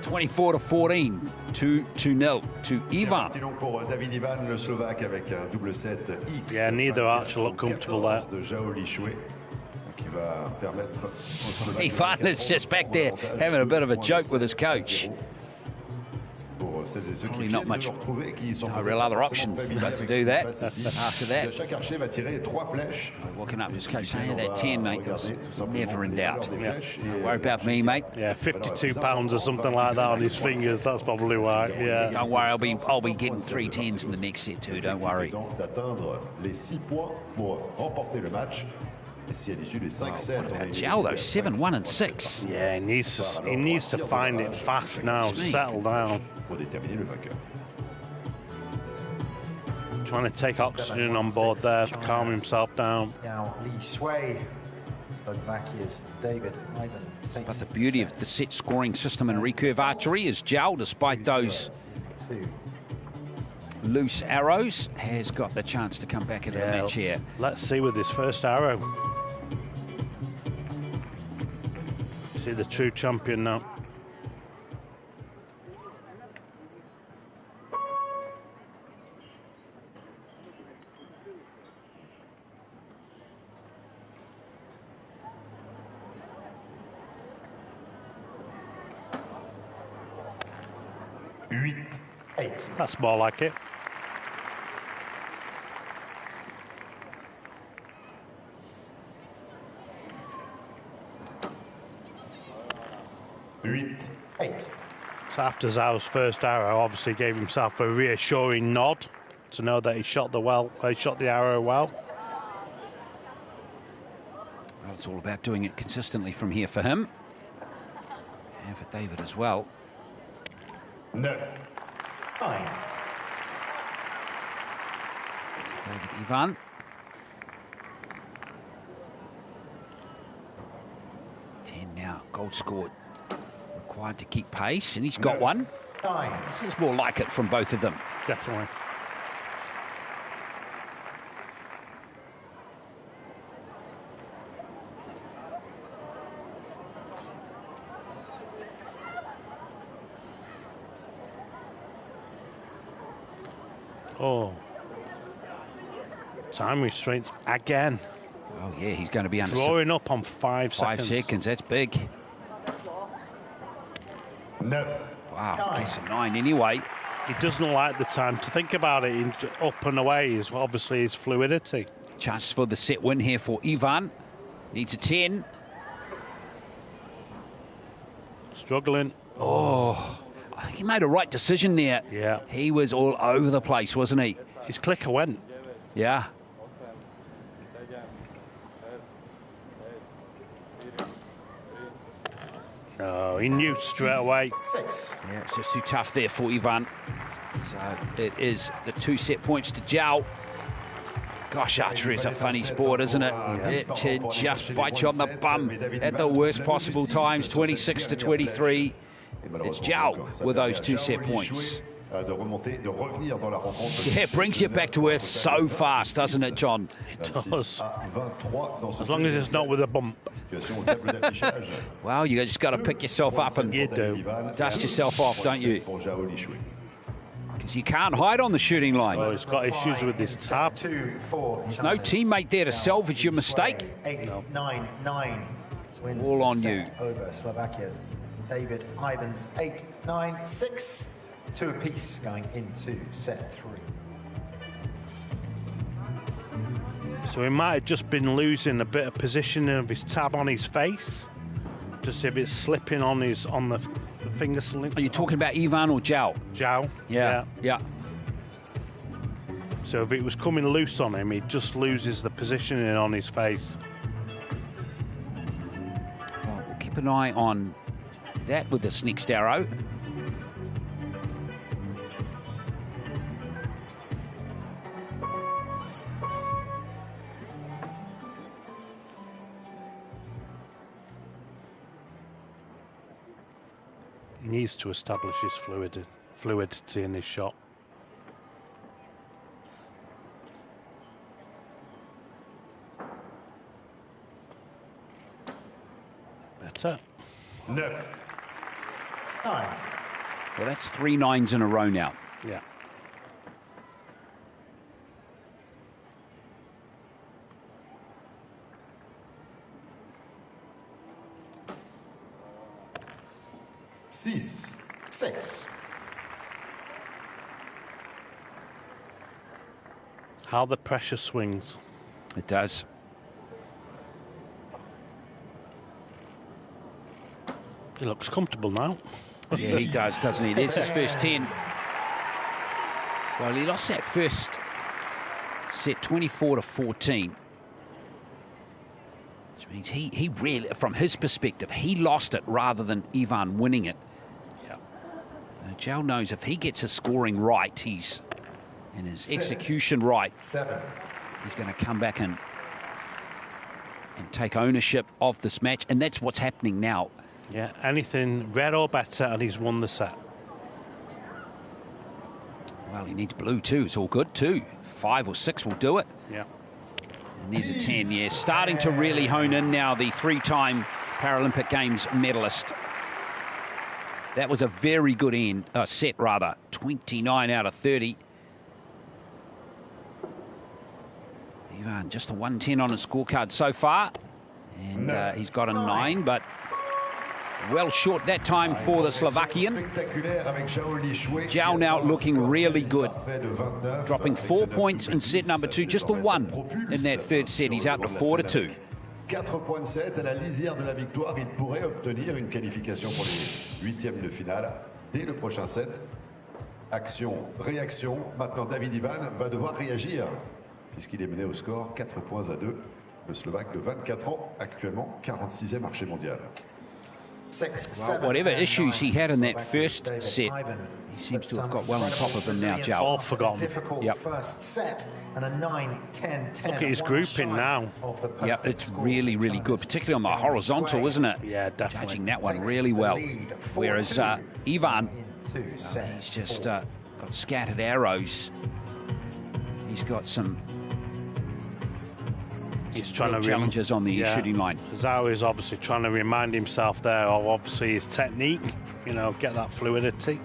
Speaker 1: 24-14, 2-0 to Ivan.
Speaker 3: Yeah, neither archer looked comfortable there.
Speaker 1: Ivan is just back there having a bit of a joke with his coach. Probably not much, no real other option but to do that after that. Walking up his coach saying, that 10, mate, was never in doubt.
Speaker 3: Yeah.
Speaker 1: Don't worry about me, mate.
Speaker 3: Yeah, 52 pounds or something like that on his fingers, that's probably why, yeah.
Speaker 1: Don't worry, I'll be getting 3 10s in the next set too, don't worry. Zhao, though, 7, 1 and 6.
Speaker 3: Yeah, he needs to find it fast now, settle down. Trying to take oxygen on board there, calm himself down.
Speaker 2: Now Li Shui Slovakia's David Ivan.
Speaker 1: But the beauty of the set scoring system in recurve archery is Zhao, despite those loose arrows, has got the chance to come back into the match here.
Speaker 3: Let's see with this first arrow. See the true champion now. That's more like it. So after Zhao's first arrow, obviously gave himself a reassuring nod to know that he shot the arrow well.
Speaker 1: Well, it's all about doing it consistently from here for him, and for David as well.
Speaker 2: 9.
Speaker 1: David Ivan. Now, goal scored. Required to keep pace, and he's got one.
Speaker 2: 9.
Speaker 1: This is more like it from both of them.
Speaker 3: Definitely. Oh. Time restraints again.
Speaker 1: Oh, yeah, he's going to be under...
Speaker 3: Drawing up on 5 seconds.
Speaker 1: 5 seconds, that's big.
Speaker 2: No.
Speaker 1: Wow, gets a 9 anyway.
Speaker 3: He doesn't like the time to think about it. Up and away is obviously his fluidity.
Speaker 1: Chance for the set win here for Ivan. Needs a 10.
Speaker 3: Struggling.
Speaker 1: Oh, I think he made a right decision there.
Speaker 3: Yeah.
Speaker 1: He was all over the place, wasn't he?
Speaker 3: His clicker went.
Speaker 1: Yeah.
Speaker 3: Oh, he knew straight away.
Speaker 2: 6.
Speaker 1: Yeah, it's just too tough there for Ivan. So it is the 2 set points to Zhao. Gosh, archery is a funny sport, isn't it? It just bites you on the bum at the worst possible times, 26 to 23. It's Zhao with those 2 set points. Yeah, it brings you back to earth so fast, doesn't it, John?
Speaker 3: It does. As long as it's not with a bump.
Speaker 1: Well, you just got to pick yourself up and dust yourself off, don't you? Because you can't hide on the shooting line.
Speaker 3: Oh, he's got issues with his tab.
Speaker 2: 2, 4.
Speaker 1: There's no teammate there to salvage your mistake.
Speaker 2: 8, 9, 9. Wins
Speaker 1: All
Speaker 2: the
Speaker 1: on
Speaker 2: set over Slovakia. David Ivan's 8, 9, 6. 2 apiece going into set 3.
Speaker 3: So he might have just been losing a bit of positioning of his tab on his face. Just if it's slipping on the finger sling.
Speaker 1: Are you talking about Ivan or Zhao?
Speaker 3: Zhao.
Speaker 1: Yeah.
Speaker 3: So if it was coming loose on him, he just loses the positioning on his face.
Speaker 1: Well, we'll keep an eye on that with this next arrow.
Speaker 3: Needs to establish his fluidity in his shot. Better.
Speaker 2: 9.
Speaker 1: Well, that's 3 9s in a row now.
Speaker 3: Yeah.
Speaker 2: Six.
Speaker 3: How the pressure swings.
Speaker 1: It does.
Speaker 3: He looks comfortable now.
Speaker 1: Yeah, he does, doesn't he? There's his first 10. Well, he lost that first set 24 to 14. Which means he really, from his perspective, he lost it rather than Ivan winning it.
Speaker 3: Yeah.
Speaker 1: Zhao knows if he gets his scoring right, and his execution right,
Speaker 2: 7.
Speaker 1: he's going to come back and and take ownership of this match, and that's what's happening now.
Speaker 3: Yeah, anything red or better, and he's won the set.
Speaker 1: Well, he needs blue too. It's all good too. 5 or 6 will do it.
Speaker 3: Yeah.
Speaker 1: And there's a 10, yeah. Starting to really hone in now, the 3-time Paralympic Games medalist. That was a very good set, 29 out of 30. Ivan, just a 110 on his scorecard so far. And he's got a 9, but well short that time for the Slovakian. Zhao now looking really good. Dropping 4 points in set number 2, just the 1 in that third set. He's out to 4-2.
Speaker 4: 4.7 à la lisière de la victoire, il pourrait obtenir une qualification pour les huitièmes de finale dès le prochain set. Action, réaction. Maintenant, David Ivan va devoir réagir puisqu'il est mené au score 4-2. Le Slovaque de 24 ans, actuellement 46e marché mondial.
Speaker 1: Well, whatever issues he had in that first set, he seems to have got well on top of him now, Zhao.
Speaker 3: All forgotten.
Speaker 1: Yep.
Speaker 3: Look at his grouping now.
Speaker 1: Yeah, it's really, really good, particularly on the horizontal, isn't it?
Speaker 3: Yeah, definitely.
Speaker 1: Judging that one really well. Whereas Ivan, he's just got scattered arrows. He's got some
Speaker 3: trying to
Speaker 1: challenges on the shooting line.
Speaker 3: Zhao is obviously trying to remind himself there of obviously his technique, you know, get that fluidity.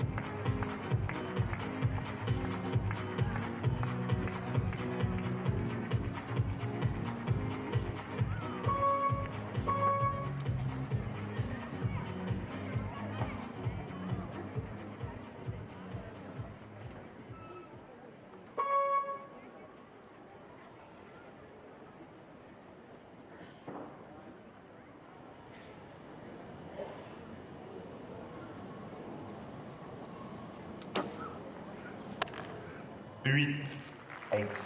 Speaker 2: Eight.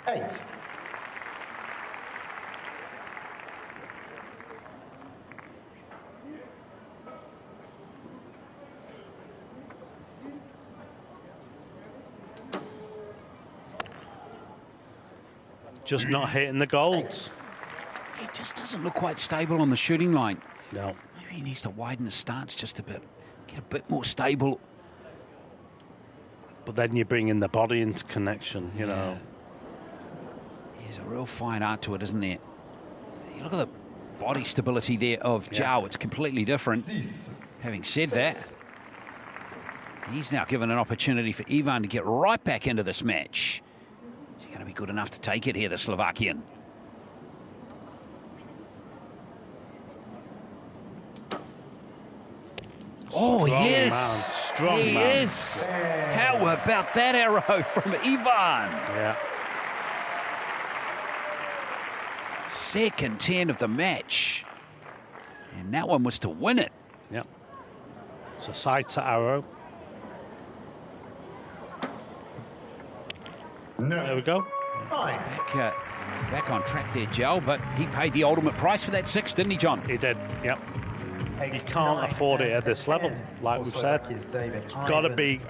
Speaker 2: 8.
Speaker 3: Just not hitting the golds.
Speaker 1: He just doesn't look quite stable on the shooting line.
Speaker 3: No.
Speaker 1: Maybe he needs to widen his stance just a bit, get a bit more stable.
Speaker 3: But then you bring in the body into connection, you know.
Speaker 1: There's a real fine art to it, isn't there? You look at the body stability there of Zhao. It's completely different. Having said that, he's now given an opportunity for Ivan to get right back into this match. Is he going to be good enough to take it here, the Slovakian? Oh,
Speaker 3: Strong
Speaker 1: yes.
Speaker 3: man. Strong
Speaker 1: he
Speaker 3: man.
Speaker 1: is. How about that arrow from Ivan?
Speaker 3: Yeah.
Speaker 1: Second 10 of the match. And that one was to win it.
Speaker 3: Yeah. So side to arrow.
Speaker 2: No.
Speaker 3: There we go.
Speaker 1: Back on track there, Zhao, but he paid the ultimate price for that 6, didn't he, John?
Speaker 3: He did, yep. He can't afford it at this level, like we've said. It's got to be,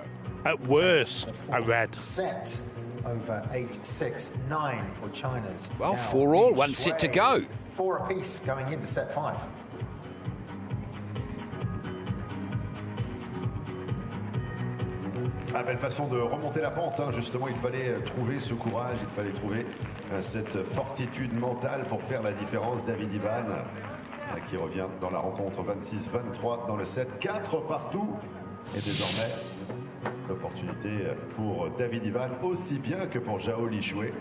Speaker 3: at worst, a red.
Speaker 2: Set over 8-6-9 for China's.
Speaker 1: Well, 4-all, 1 set to go.
Speaker 2: 4 apiece going into set 5.
Speaker 4: Ah, belle façon de remonter la pente, hein. Justement, il fallait trouver ce courage, il fallait trouver cette fortitude mentale pour faire la différence. David Ivan qui revient dans la rencontre 26-23 dans le set, 4 partout. Et désormais, l'opportunité pour David Ivan aussi bien que pour Zhao Lixue.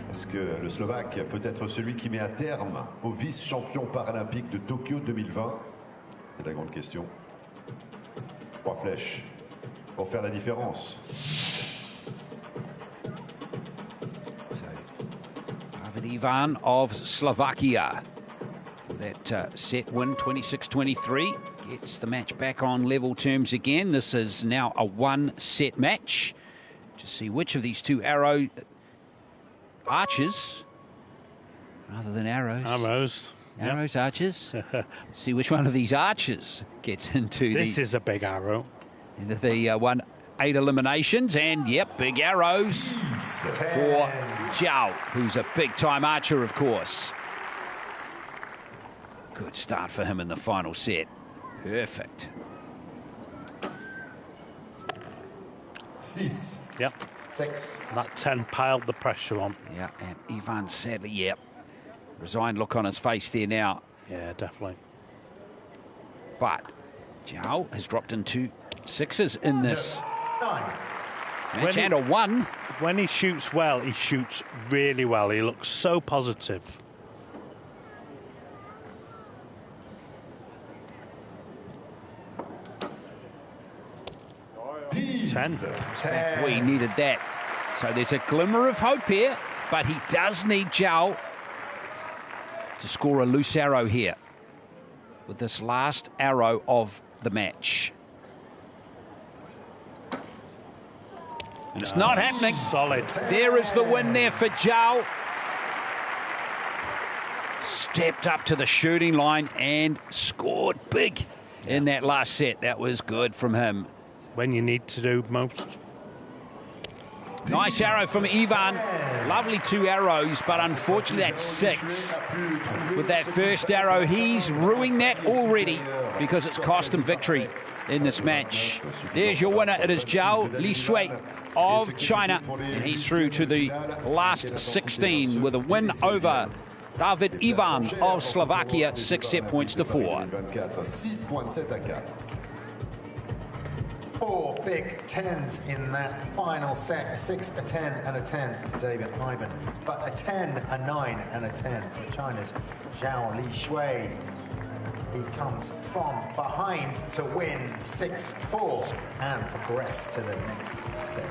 Speaker 4: Parce que le Slovaque peut être celui qui met un terme au vice-champion paralympique de Tokyo 2020. C'est la grande question. 3 flèches pour faire la différence.
Speaker 1: So, David Ivan of Slovakia. That set win, 26-23, gets the match back on level terms again. This is now a 1-set match. To see which of these two arrows archers rather than arrows.
Speaker 3: Arrows.
Speaker 1: Arrows, archers. See which one of these archers gets into
Speaker 3: This is a big arrow.
Speaker 1: into the 1-8 eliminations. And, yep, big arrows for Zhao, who's a big-time archer, of course. Good start for him in the final set. Perfect.
Speaker 2: 6.
Speaker 3: Yep.
Speaker 2: 6.
Speaker 3: That 10 piled the pressure on.
Speaker 1: Yeah, and Ivan sadly, yep. Resigned look on his face there now.
Speaker 3: Yeah, definitely.
Speaker 1: But Zhao has dropped into 6s in this
Speaker 2: 9.
Speaker 1: match and a 1.
Speaker 3: When he shoots well, he shoots really well. He looks so positive.
Speaker 1: We needed that. So there's a glimmer of hope here, but he does need Zhao to score a loose arrow here with this last arrow of the match. And it's not happening.
Speaker 3: Solid.
Speaker 1: There is the win there for Zhao. Stepped up to the shooting line and scored big in that last set. That was good from him.
Speaker 3: When you need to do most.
Speaker 1: Nice arrow from Ivan. Lovely 2 arrows, but unfortunately that's 6. With that first arrow, he's ruining that already because it's cost him victory in this match. There's your winner. It is Zhao Lishui of China, and he's through to the last 16 with a win over David Ivan of Slovakia, 6 set points to 4.
Speaker 2: 4 big 10s in that final set. A 6, a 10, and a 10 for David Ivan. But a 10, a 9, and a 10 for China's Zhao Lishui. He comes from behind to win 6-4 and progress to the next stage.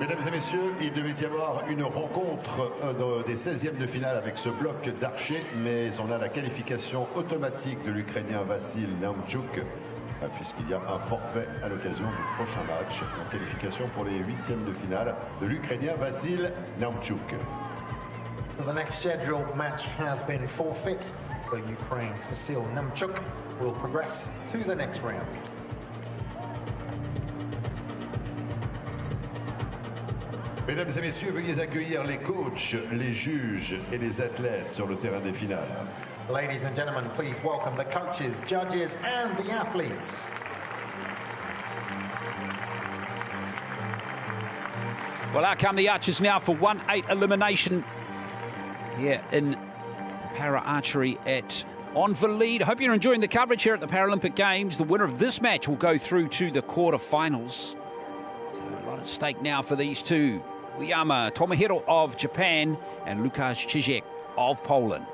Speaker 4: Mesdames et messieurs, il devait y avoir une rencontre des 16e de finale avec ce bloc d'archers, mais on a la qualification automatique de l'Ukrainien Vassil Namchuk, puisqu'il y a un forfait à l'occasion du prochain match. En qualification pour les 8e de finale de l'Ukrainien Vassil Namchuk.
Speaker 2: The next scheduled match has been forfeit, so Ukraine's Vassil Namchuk will progress to the next round.
Speaker 4: Mesdames et messieurs, veuillez accueillir les coachs, les juges et les athlètes sur le terrain des finales.
Speaker 2: Ladies and gentlemen, please welcome the coaches, judges, and the athletes.
Speaker 1: Well, out come the archers now for 1-8 elimination here in para archery at Invalides. Hope you're enjoying the coverage here at the Paralympic Games. The winner of this match will go through to the quarterfinals. So a lot at stake now for these two. Uyama Tomohiro of Japan and Lukasz Czyzek of Poland.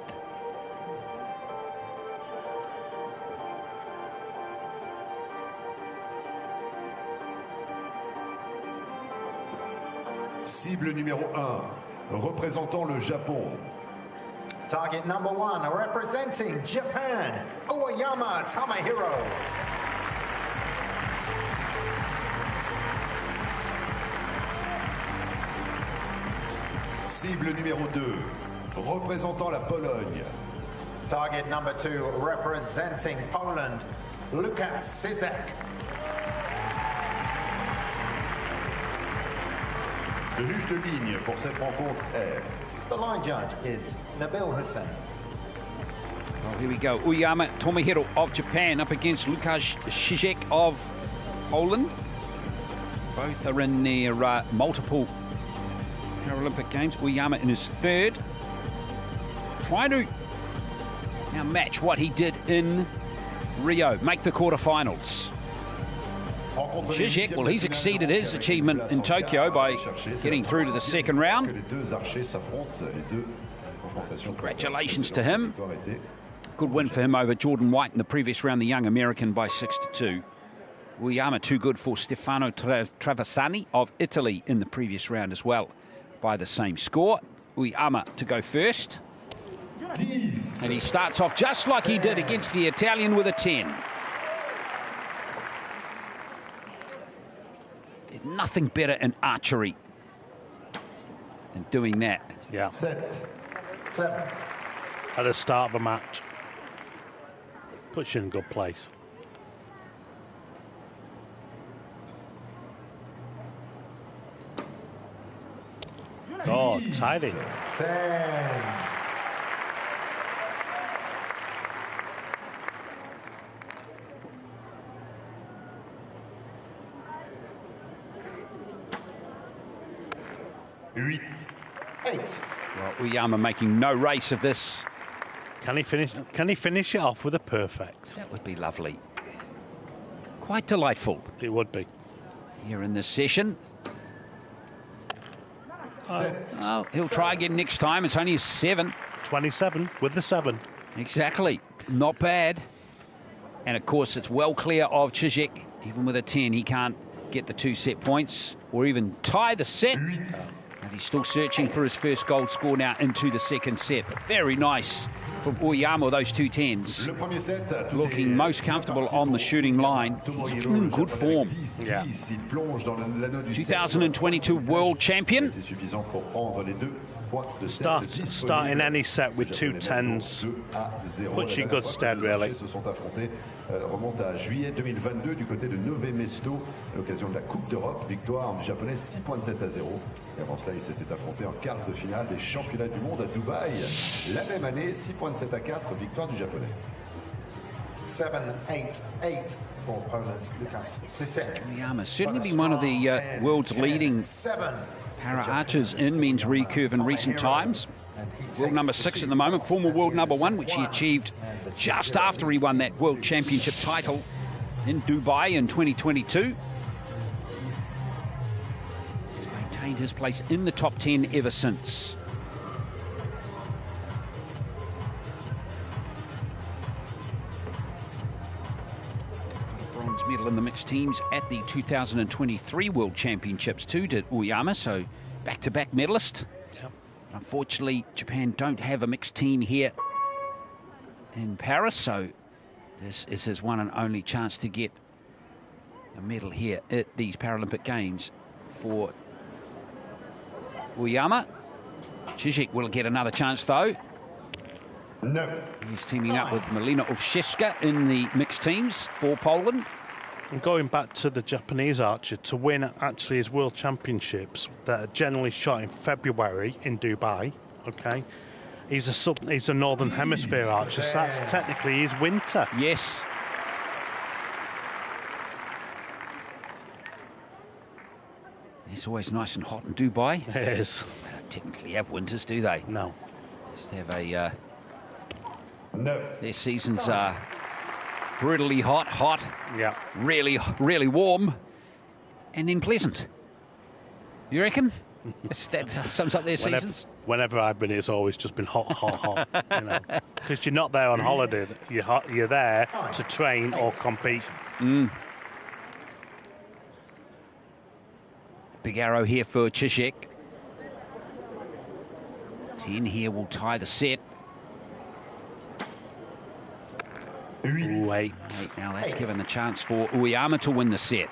Speaker 4: Cible numéro 1, représentant le Japon.
Speaker 2: Target number 1, representing Japan, Ueyama Tamahiro.
Speaker 4: Cible numéro 2, représentant la Pologne.
Speaker 2: Target number 2, representing Poland, Lukas Zizek.
Speaker 4: Le juge de ligne pour cette rencontre est...
Speaker 2: The line judge is Nabil Hussein.
Speaker 1: Well, here we go. Ueyama Tomohiro of Japan up against Lukas Zizek of Poland. Both are in their multiple Paralympic Games. Ueyama in his third. Trying to now match what he did in Rio, make the quarterfinals. Zizek, well, he's exceeded his achievement in Tokyo by getting through to the second round. Congratulations to him. Good win for him over Jordan White in the previous round, the young American, by 6-2. Ueyama too good for Stefano Traversani of Italy in the previous round as well, by the same score. Ueyama to go first. And he starts off just like he did against the Italian with a 10. There's nothing better in archery than doing that.
Speaker 3: Yeah.
Speaker 2: Set.
Speaker 3: At the start of a match. Puts you in a good place. Oh, tidy.
Speaker 2: 10.
Speaker 4: Eight.
Speaker 2: 8.
Speaker 1: Well, Ueyama making no race of this.
Speaker 3: Can he finish it off with a perfect?
Speaker 1: That would be lovely. Quite delightful.
Speaker 3: It would be.
Speaker 1: Here in this session.
Speaker 2: Set.
Speaker 1: Oh, he'll try again next time. It's only a 7.
Speaker 3: 27 with the 7.
Speaker 1: Exactly. Not bad. And of course, it's well clear of Zizek. Even with a 10, he can't get the 2 set points or even tie the set. And he's still searching for his first gold score now into the second set. But very nice from Ueyama, those 2 10s. Looking most comfortable on the shooting line. He's in good form.
Speaker 3: Yeah.
Speaker 1: 2022 world champion.
Speaker 3: Starting any set with 2 10s puts you in good stead, really.
Speaker 4: Remonte à juillet 2022 du côté de Nové Mesto à l'occasion de la Coupe d'Europe, victoire du japonais 6,7-0. Et avant cela, il s'était affronté en quart de finale des championnats du monde à Dubaï. La même année, 6,7-4, victoire du japonais.
Speaker 2: 7-8-8 for Poland, Lukas Zizek.
Speaker 1: Ueyama certainly been one of the world's leading para-archers in men's recurve in recent times. World number 6 at the moment, former world number 1, which he achieved just after he won that world championship title in Dubai in 2022. He's maintained his place in the top 10 ever since. Bronze medal in the mixed teams at the 2023 World Championships too, did Ueyama, so back-to-back medalist.
Speaker 3: Yep.
Speaker 1: Unfortunately, Japan don't have a mixed team here in Paris, so this is his one and only chance to get a medal here at these Paralympic Games for Ueyama. Zizek will get another chance, though.
Speaker 4: No.
Speaker 1: He's teaming up with Milena Owsiewska in the mixed teams for Poland.
Speaker 3: And going back to the Japanese archer, to win actually his world championships that are generally shot in February in Dubai, okay? He's a northern hemisphere archer, so that's technically his winter.
Speaker 1: Yes. It's always nice and hot in Dubai.
Speaker 3: It is.
Speaker 1: They don't technically have winters, do they?
Speaker 3: No.
Speaker 1: Just have a...
Speaker 4: No.
Speaker 1: Their seasons are brutally hot,
Speaker 3: Yeah.
Speaker 1: really, really warm, and then pleasant. You reckon? That sums up their seasons?
Speaker 3: Whenever I've been, it's always just been hot, you know. Because you're not there on holiday. You're there to train or compete.
Speaker 1: Big arrow here for Zizek. 10 here will tie the set.
Speaker 3: Ooh, 8.
Speaker 1: Now that's given the chance for Uyama to win the set.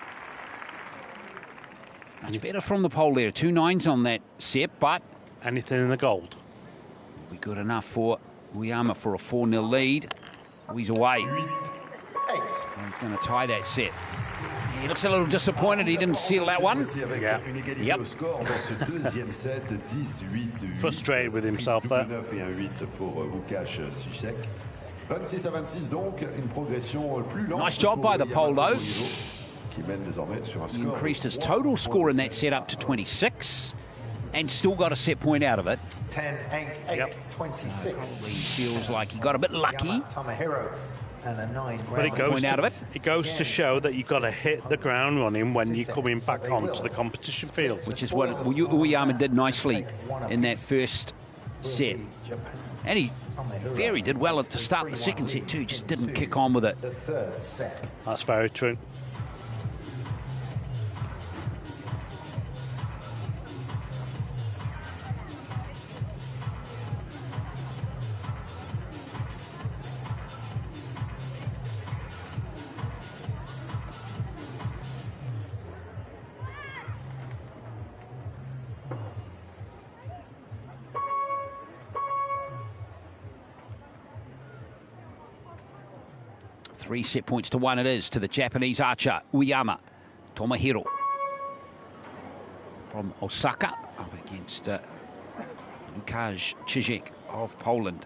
Speaker 1: Much better from the pole there. 2 9s on that set, but
Speaker 3: anything in the gold
Speaker 1: will be good enough for Uyama for a 4-0 lead. Oh, he's away.
Speaker 2: 8.
Speaker 1: He's going to tie that set. He looks a little disappointed he didn't seal that one.
Speaker 3: Yeah.
Speaker 1: Yep.
Speaker 3: Frustrated with himself there.
Speaker 1: Nice job by the pole, though. He increased his total score in that set up to 26 and still got a set point out of it.
Speaker 2: 10, 8, 8, 26.
Speaker 1: He feels like he got a bit lucky.
Speaker 2: Tomohiro and a 9.
Speaker 3: But it goes to show that you've got to hit the ground running when you're coming back onto the competition field.
Speaker 1: Which is what Uyama did nicely in that first set. And he did well at the start of the second set too, just didn't kick on with it.
Speaker 2: The third set.
Speaker 3: That's very true.
Speaker 1: Three set points to 1 it is to the Japanese archer, Uyama Tomohiro. From Osaka, up against Łukasz Krzysiek of Poland.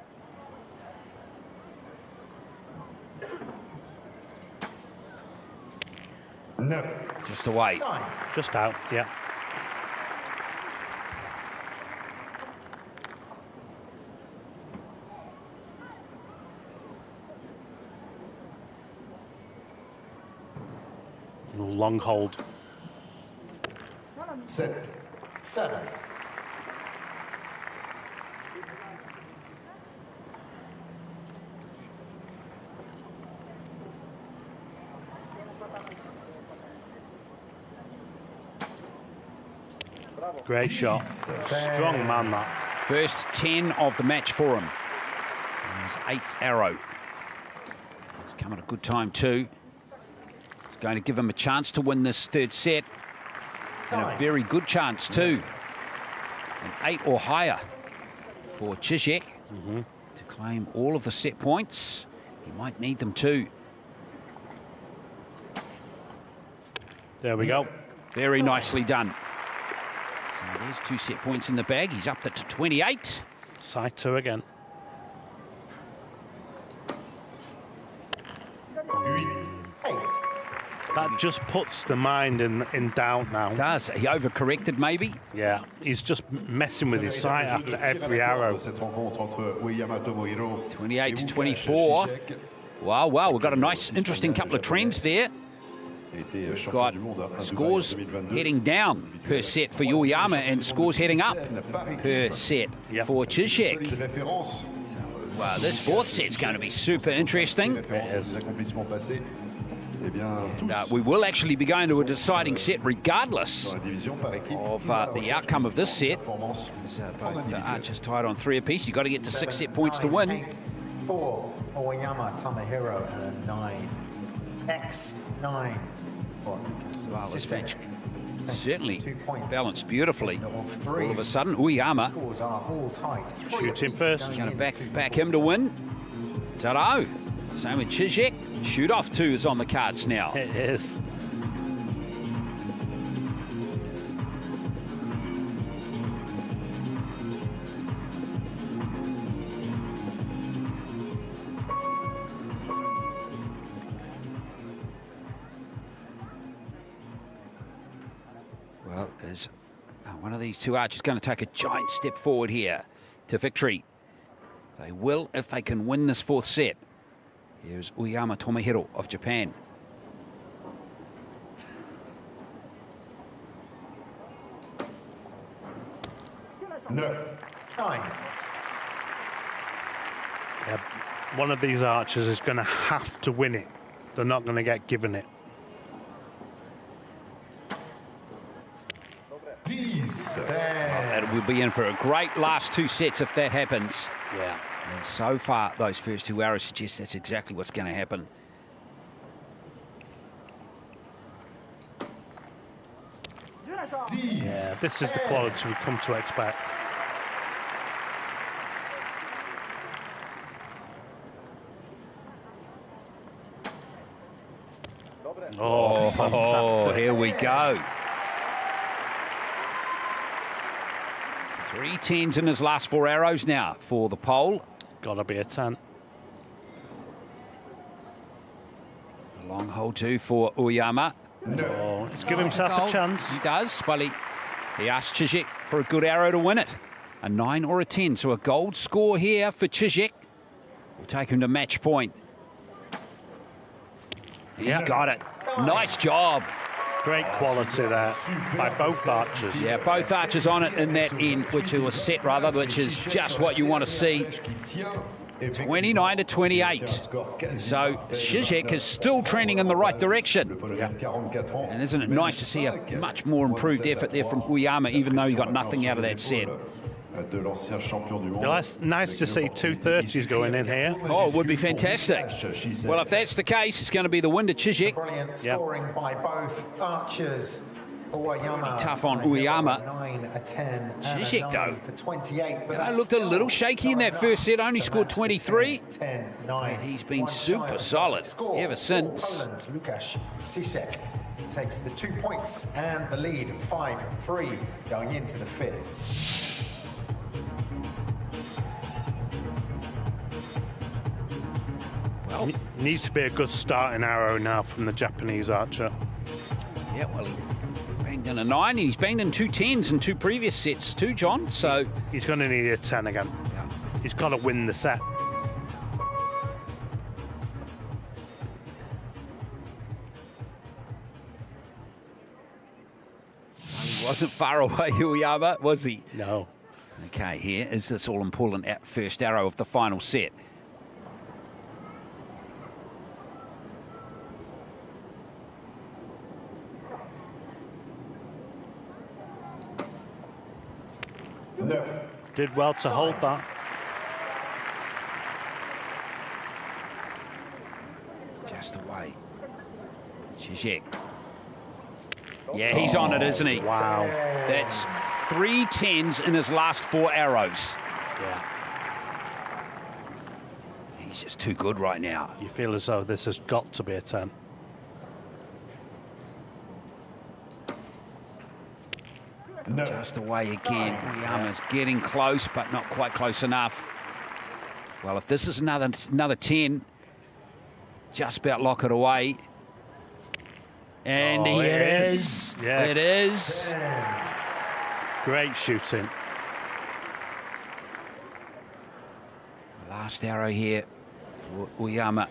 Speaker 1: Just away.
Speaker 3: Just out, yeah. Long hold.
Speaker 2: 7. 7.
Speaker 3: Great shot. Strong man, that.
Speaker 1: First 10 of the match for him. His 8th arrow. He's come at a good time too. It's going to give him a chance to win this third set. And a very good chance too. An 8 or higher for Krzysiek to claim all of the set points. He might need them too.
Speaker 3: There we go.
Speaker 1: Very nicely done. So there's 2 set points in the bag. He's upped it to 28.
Speaker 3: Side 2 again.
Speaker 2: 8.
Speaker 3: That just puts the mind in doubt now.
Speaker 1: Does. He overcorrected maybe?
Speaker 3: Yeah, he's just messing with his sight after every arrow.
Speaker 1: 28 to 24. Wow, wow, we've got a nice, interesting couple of trends there. We've got scores heading down per set for Uyama and scores heading up per set for Krzysiek. Wow, this fourth set's going to be super interesting. We will actually be going to a deciding set regardless of the outcome of this set. Both archers tied on 3 apiece. You've got to get to 6 set points to win.
Speaker 2: 8, 4 for Uyama Tomohiro and a 9. X9 for
Speaker 1: Well, this match certainly balanced beautifully. All of a sudden, Uyama
Speaker 2: scores are all tight.
Speaker 3: Shooting first.
Speaker 1: going to back him to win. Ta-da! Same with Krzysiek. Shoot off 2 is on the cards now.
Speaker 3: It is.
Speaker 1: Well, is one of these 2 archers going to take a giant step forward here to victory? They will if they can win this 4th set. Here's Uyama Tomohiro of Japan.
Speaker 2: Nine.
Speaker 3: Yeah, one of these archers is going to have to win it. They're not going to get given it.
Speaker 1: And we'll be in for a great last 2 sets if that happens.
Speaker 3: Yeah.
Speaker 1: And so far, those first 2 arrows suggest that's exactly what's going to happen.
Speaker 3: Yeah, this is the quality we come to expect. Oh, fantastic.
Speaker 1: Here we go. 3 10s in his last 4 arrows now for the pole.
Speaker 3: Gotta be a 10.
Speaker 1: A long hole too for Uyama.
Speaker 3: No. He's given himself a chance.
Speaker 1: He does. Well, he asked Cizek for a good arrow to win it. A 9 or a 10. So a gold score here for Cizek. We'll take him to match point. He's got it. Nice job.
Speaker 3: Great quality there by both archers.
Speaker 1: Yeah, both archers on it in that end, which was set rather, which is just what you want to see. 29 to 28. So Cizek is still trending in the right direction. And isn't it nice to see a much more improved effort there from Uyama, even though he got nothing out of that set.
Speaker 3: Nice to see 230s going in here.
Speaker 1: Oh, it would be fantastic. Well, if that's the case, it's going to be the win to Cizek.
Speaker 2: Brilliant scoring by both archers. Uyama,
Speaker 1: tough on Uyama.
Speaker 2: 9, a 10,
Speaker 1: Cizek, though,
Speaker 2: for 28. But
Speaker 1: looked a little shaky in that first set, only scored 23.
Speaker 2: 10, 9.
Speaker 1: He's been super solid ever since.
Speaker 2: Poland's Łukasz Cizek takes the 2 points and the lead, 5-3 going into the 5th.
Speaker 3: Well, needs to be a good starting arrow now from the Japanese archer.
Speaker 1: Yeah, well, he banged in a 9, and he's banged in 2 10s in 2 previous sets too, John. So
Speaker 3: he's going to need a 10 again.
Speaker 1: Yeah.
Speaker 3: He's got to win the set.
Speaker 1: He wasn't far away, Uyama, was he?
Speaker 3: No.
Speaker 1: Okay, here is this all-important first arrow of the final set.
Speaker 3: Did well to hold that.
Speaker 1: Just away. Cizek. Yeah, he's on it, isn't he?
Speaker 3: Wow.
Speaker 1: That's 3 10s in his last 4 arrows.
Speaker 3: Yeah.
Speaker 1: He's just too good right now.
Speaker 3: You feel as though this has got to be a 10.
Speaker 4: No.
Speaker 1: Just away again. Uyama's getting close, but not quite close enough. Well, if this is another 10, just about lock it away. And it is.
Speaker 3: Yeah.
Speaker 1: It is.
Speaker 3: Great shooting.
Speaker 1: Last arrow here for Uyama.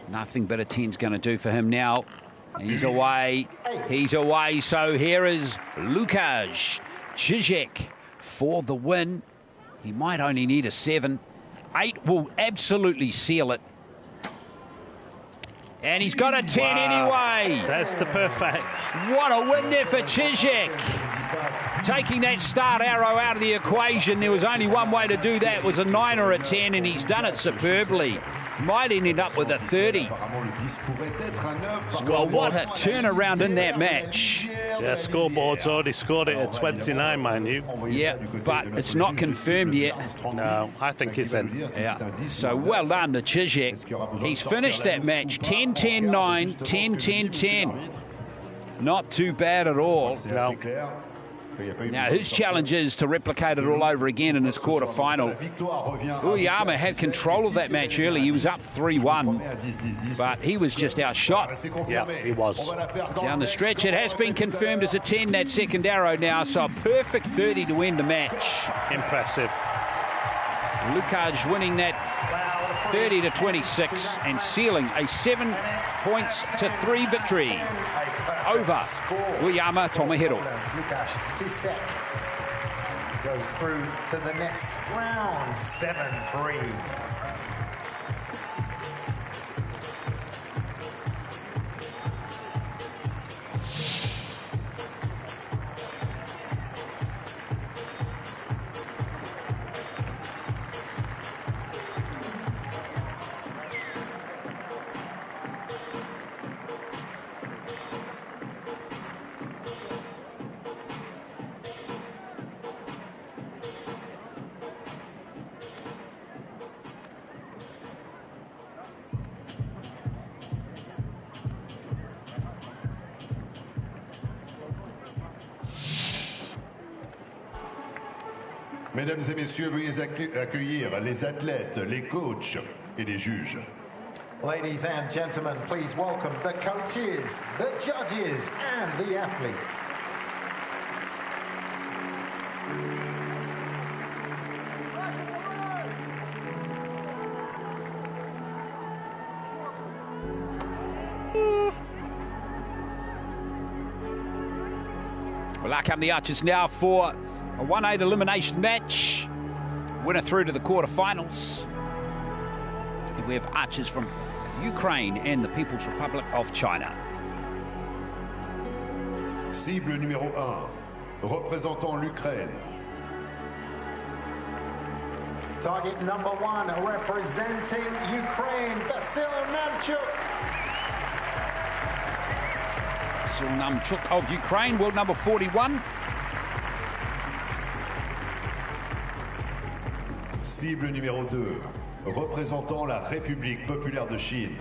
Speaker 1: Nothing but a 10's going to do for him now. He's away. He's away. So here is Łukasz Cizek for the win. He might only need a 7. 8 will absolutely seal it. And he's got a 10 anyway.
Speaker 3: That's the perfect.
Speaker 1: What a win there for Cizek. Taking that start arrow out of the equation, there was only one way to do that, was a 9 or a 10, and he's done it superbly. Might end up with a 30. Well, what a turnaround in that match.
Speaker 3: Yeah, scoreboard's already scored it at 29, mind you.
Speaker 1: Yeah, but it's not confirmed yet.
Speaker 3: No, I think it's in.
Speaker 1: Yeah, so well done to Cizek. He's finished that match 10-10-9, 10-10-10. Not too bad at all.
Speaker 3: No.
Speaker 1: Now, his challenge is to replicate it all over again in his quarter-final. Uyama had control of that match early. He was up 3-1, but he was just outshot.
Speaker 3: Yeah, he was.
Speaker 1: Down the stretch, it has been confirmed as a 10, that second arrow now, so a perfect 30 to end the match.
Speaker 3: Impressive.
Speaker 1: Łukasz winning that 30-26 and sealing a 7-3 victory over Uyama Tomohiro.
Speaker 2: Łukasz Cizek goes through to the next round, 7-3.
Speaker 4: Mesdames et messieurs, veuillez accueillir les athlètes, les coachs et les juges.
Speaker 2: Ladies and gentlemen, please welcome the coaches, the judges, and the athletes.
Speaker 1: Well, out come the Archers now for a 1-8 elimination match. Winner through to the quarterfinals. And we have Archers from Ukraine and the People's Republic of China.
Speaker 4: Cible numéro 1, représentant l'Ukraine.
Speaker 2: Target number 1, representing Ukraine, Vasyl
Speaker 1: Namchuk of Ukraine, world number 41.
Speaker 4: Cible numéro 2, représentant la République populaire de Chine.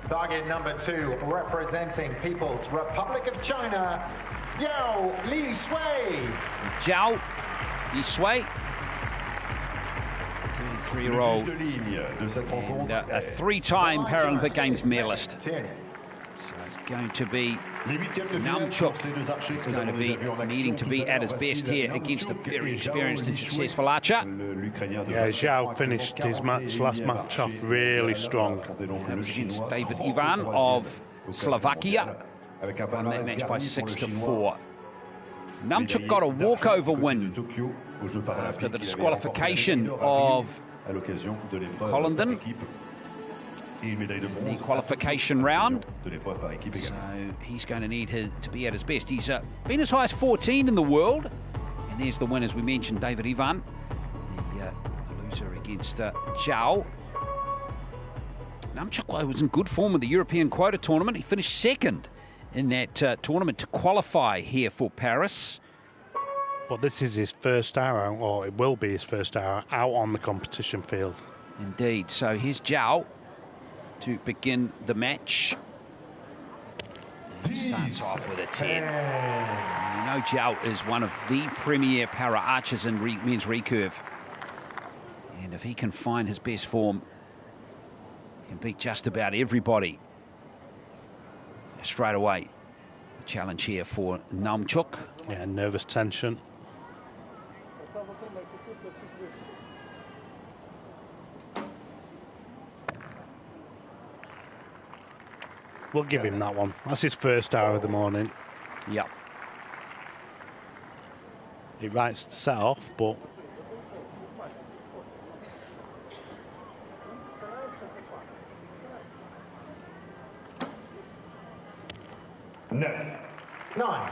Speaker 2: Target number 2, representing People's Republic of China, Yao Li Shui.
Speaker 1: Zhao Li Shui, 33-year-old, and a 3-time Paralympic Games medalist. So it's going to be Namchuk. He's going to be needing to be at his best here against a very experienced and successful archer.
Speaker 3: Yeah, Zhao finished his last match off really strong.
Speaker 1: That was against David Ivan of Slovakia. Won that match by 6-4. Namchuk got a walkover win after the disqualification of Hollanden in the qualification round. So he's going to need to be at his best. He's been as high as 14 in the world. And there's the win, as we mentioned, David Ivan, the loser against Zhao. Namchuk was in good form in the European quota tournament. He finished second in that tournament to qualify here for Paris.
Speaker 3: But this is his first hour, or it will be his first hour, out on the competition field.
Speaker 1: Indeed. So here's Zhao to begin the match. And starts off with a 10. You know Zhao is one of the premier para archers in men's recurve. And if he can find his best form, he can beat just about everybody. Straight away, a challenge here for Namchuk.
Speaker 3: Yeah, nervous tension. We'll give him that one. That's his first hour of the morning.
Speaker 1: Yep.
Speaker 3: He writes the set off, but...
Speaker 2: Nine.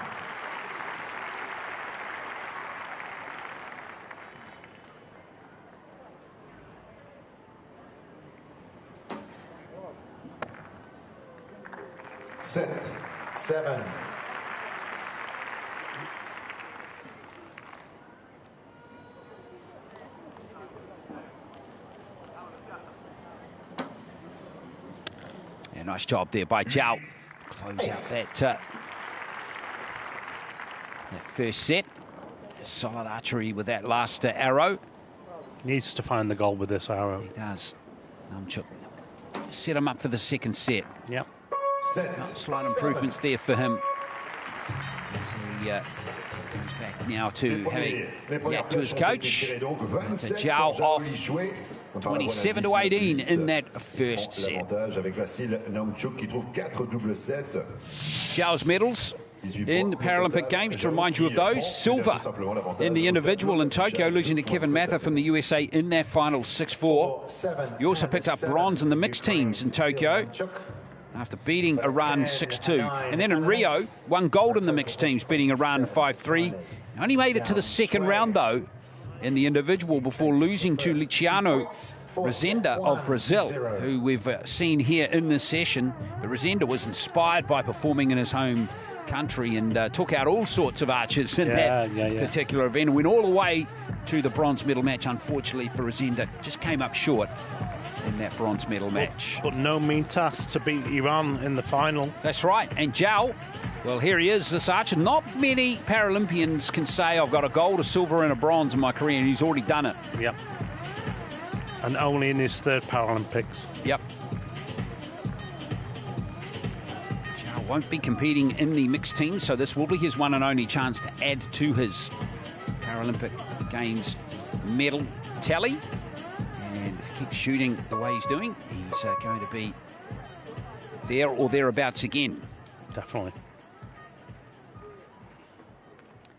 Speaker 2: 7.
Speaker 1: Yeah, nice job there by Zhao. Close out that first set. Solid archery with that last arrow.
Speaker 3: Needs to find the goal with this arrow.
Speaker 1: He does. Namchuk set him up for the second set.
Speaker 3: Yep.
Speaker 1: Slight improvements there for him as he goes back now to having yet to his coach. It's a Zhao off 27-18 in that first set. Zhao's medals in the Paralympic Games, to remind you of those: silver in the individual in Tokyo, losing to Kevin Mather from the USA in that final 6-4. You also picked up bronze in the mixed teams in Tokyo after beating Iran 6-2. And then in Rio, won gold in the mixed teams, beating Iran 5-3. Only made it to the second round, though, in the individual before losing to Luciano Rezende of Brazil, who we've seen here in this session. But Rezende was inspired by performing in his home country and took out all sorts of archers in that particular event and went all the way to the bronze medal match. Unfortunately for Rezende, just came up short in that bronze medal match.
Speaker 3: But no mean task to beat Iran in the final.
Speaker 1: That's right. And Zhao Well, here he is, this archer. Not many Paralympians can say, I've got a gold, a silver and a bronze in my career, and he's already done it.
Speaker 3: Yep. And only in his third Paralympics.
Speaker 1: Yep. Zhao won't be competing in the mixed team, so this will be his one and only chance to add to his Paralympic Games medal tally. And if he keeps shooting the way he's doing, he's going to be there or thereabouts again.
Speaker 3: Definitely.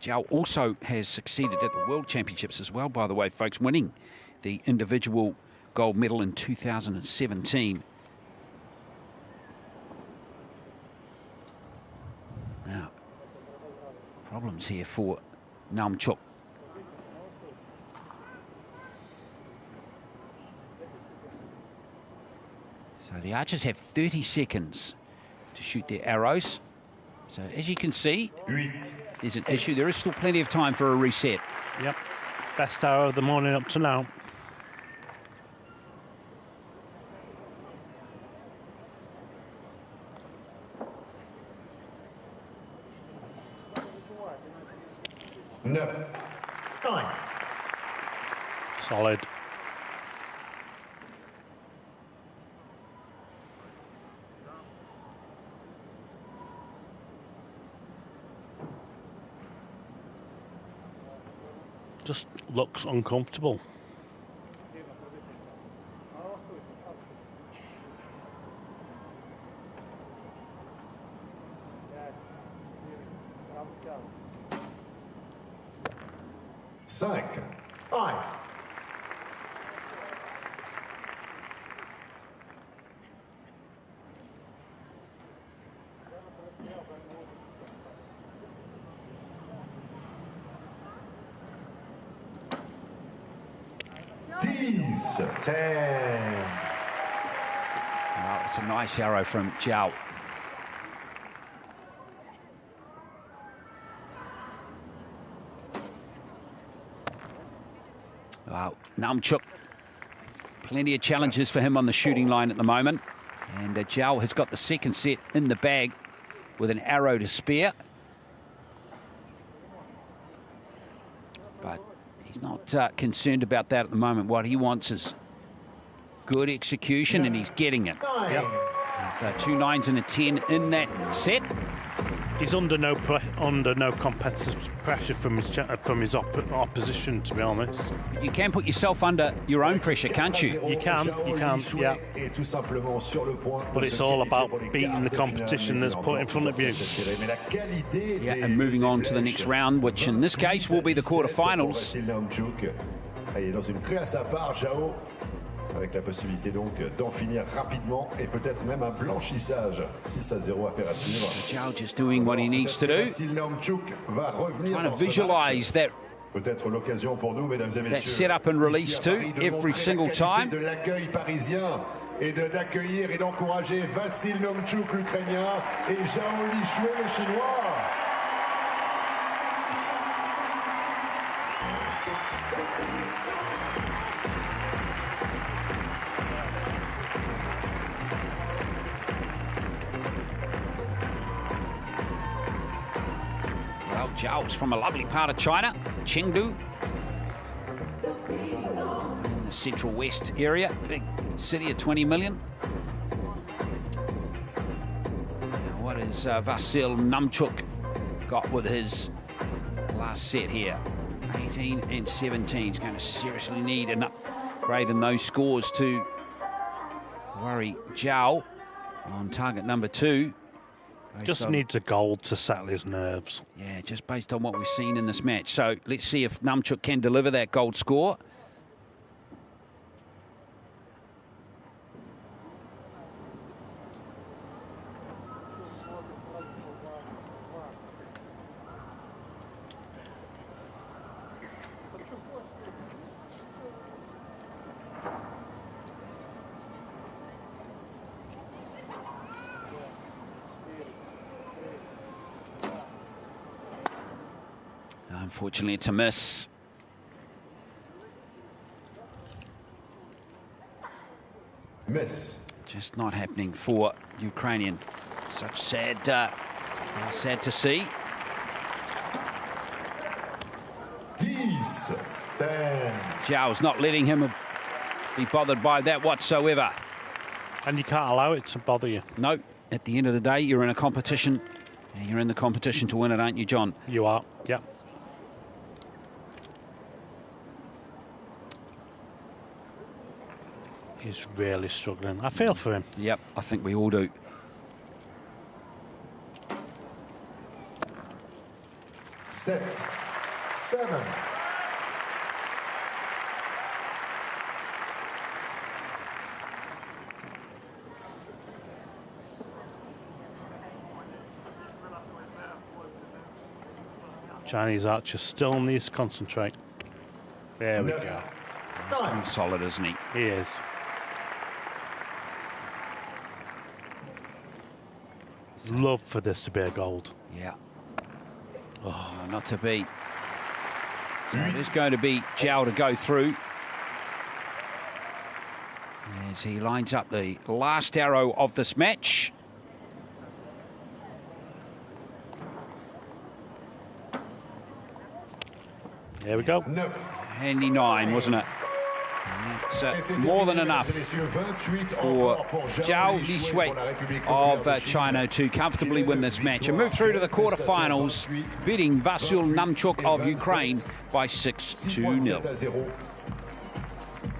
Speaker 1: Zhao also has succeeded at the World Championships as well, by the way, folks, winning the individual gold medal in 2017. Now, problems here for Namchuk. So the archers have 30 seconds to shoot their arrows. So as you can see, if there's an issue, there is still plenty of time for a reset.
Speaker 3: Yep. Best hour of the morning up to now.
Speaker 2: Nine.
Speaker 3: Solid. Just looks uncomfortable.
Speaker 2: Five. Ten.
Speaker 1: Oh, it's a nice arrow from Zhao. Wow, Namchuk, plenty of challenges for him on the shooting line at the moment. And Zhao has got the second set in the bag with an arrow to spare. But he's not concerned about that at the moment. What he wants is good execution, and he's getting it.
Speaker 3: Yep.
Speaker 1: With 2 9s and a 10 in that set.
Speaker 3: He's under no competitive pressure from his opposition, to be honest.
Speaker 1: But you can put yourself under your own pressure, can't you?
Speaker 3: You can, yeah. But it's all about beating the competition that's put in front of you.
Speaker 1: Yeah, and moving on to the next round, which in this case will be the quarterfinals.
Speaker 4: Avec la possibilité donc d'en finir rapidement et peut-être même un blanchissage. 6-0 à faire à suivre.
Speaker 1: Zhao just doing what he needs to do. Trying to visualize that.
Speaker 4: Peut-être l'occasion pour nous, mesdames et messieurs.
Speaker 1: That set up and release too, every single time.
Speaker 4: De l'accueil parisien et d'accueillir et d'encourager Vassil Nomchuk, l'Ukrainien, et Zhao Lishui, le Chinois.
Speaker 1: Zhao's from a lovely part of China, Chengdu, in the central west area, big city of 20 million. Now, what has Vassil Namchuk got with his last set here? 18 and 17. He's going to seriously need an upgrade in those scores to worry Zhao on target number 2.
Speaker 3: Just needs a gold to settle his nerves.
Speaker 1: Yeah, just based on what we've seen in this match. So let's see if Namchuk can deliver that gold score. Unfortunately, it's a miss.
Speaker 2: Miss.
Speaker 1: Just not happening for Ukrainian. Such sad Sad to see.
Speaker 4: 10.
Speaker 1: Zhao's not letting him be bothered by that whatsoever.
Speaker 3: And you can't allow it to bother you.
Speaker 1: No, at the end of the day, you're in a competition. And you're in the competition to win it, aren't you, John?
Speaker 3: You are, yeah. He's really struggling. I feel for him.
Speaker 1: Yep, I think we all do.
Speaker 2: Set. 7.
Speaker 3: Chinese archer still needs to concentrate. There we go.
Speaker 1: He's coming solid, isn't he?
Speaker 3: He is. Love for this to be a gold.
Speaker 1: Yeah. Oh, not to beat. So it is going to be Zhao to go through. As he lines up the last arrow of this match.
Speaker 3: There we go.
Speaker 1: Handy 9, wasn't it? It's more than enough for Zhao Lishui of China to comfortably win this match and move through to the quarterfinals, beating Vasyl Namchuk of Ukraine by 6-0.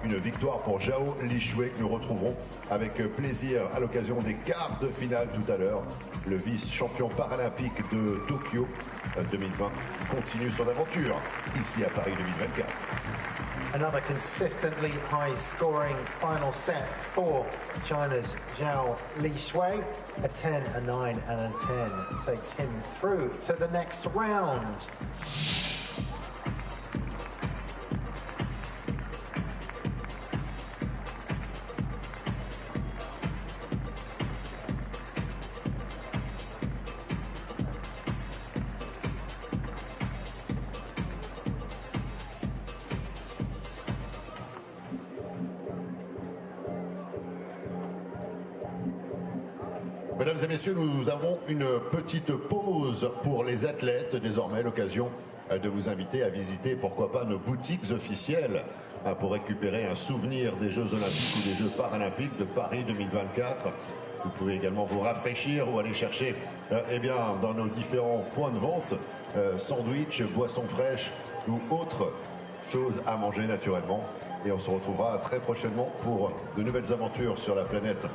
Speaker 4: Une victoire pour Zhao Lishui que nous retrouverons avec plaisir à l'occasion des quarts de finale tout à l'heure. Le vice-champion paralympique de Tokyo 2020 continue son aventure ici à Paris 2024.
Speaker 2: Another consistently high-scoring final set for China's Zhao Lishui. A 10, a 9, and a 10 takes him through to the next round.
Speaker 4: Mesdames et messieurs, nous avons une petite pause pour les athlètes. Désormais, l'occasion de vous inviter à visiter, pourquoi pas, nos boutiques officielles pour récupérer un souvenir des Jeux Olympiques ou des Jeux Paralympiques de Paris 2024. Vous pouvez également vous rafraîchir ou aller chercher eh bien, dans nos différents points de vente, sandwich, boissons fraîches ou autres choses à manger naturellement. Et on se retrouvera très prochainement pour de nouvelles aventures sur la planète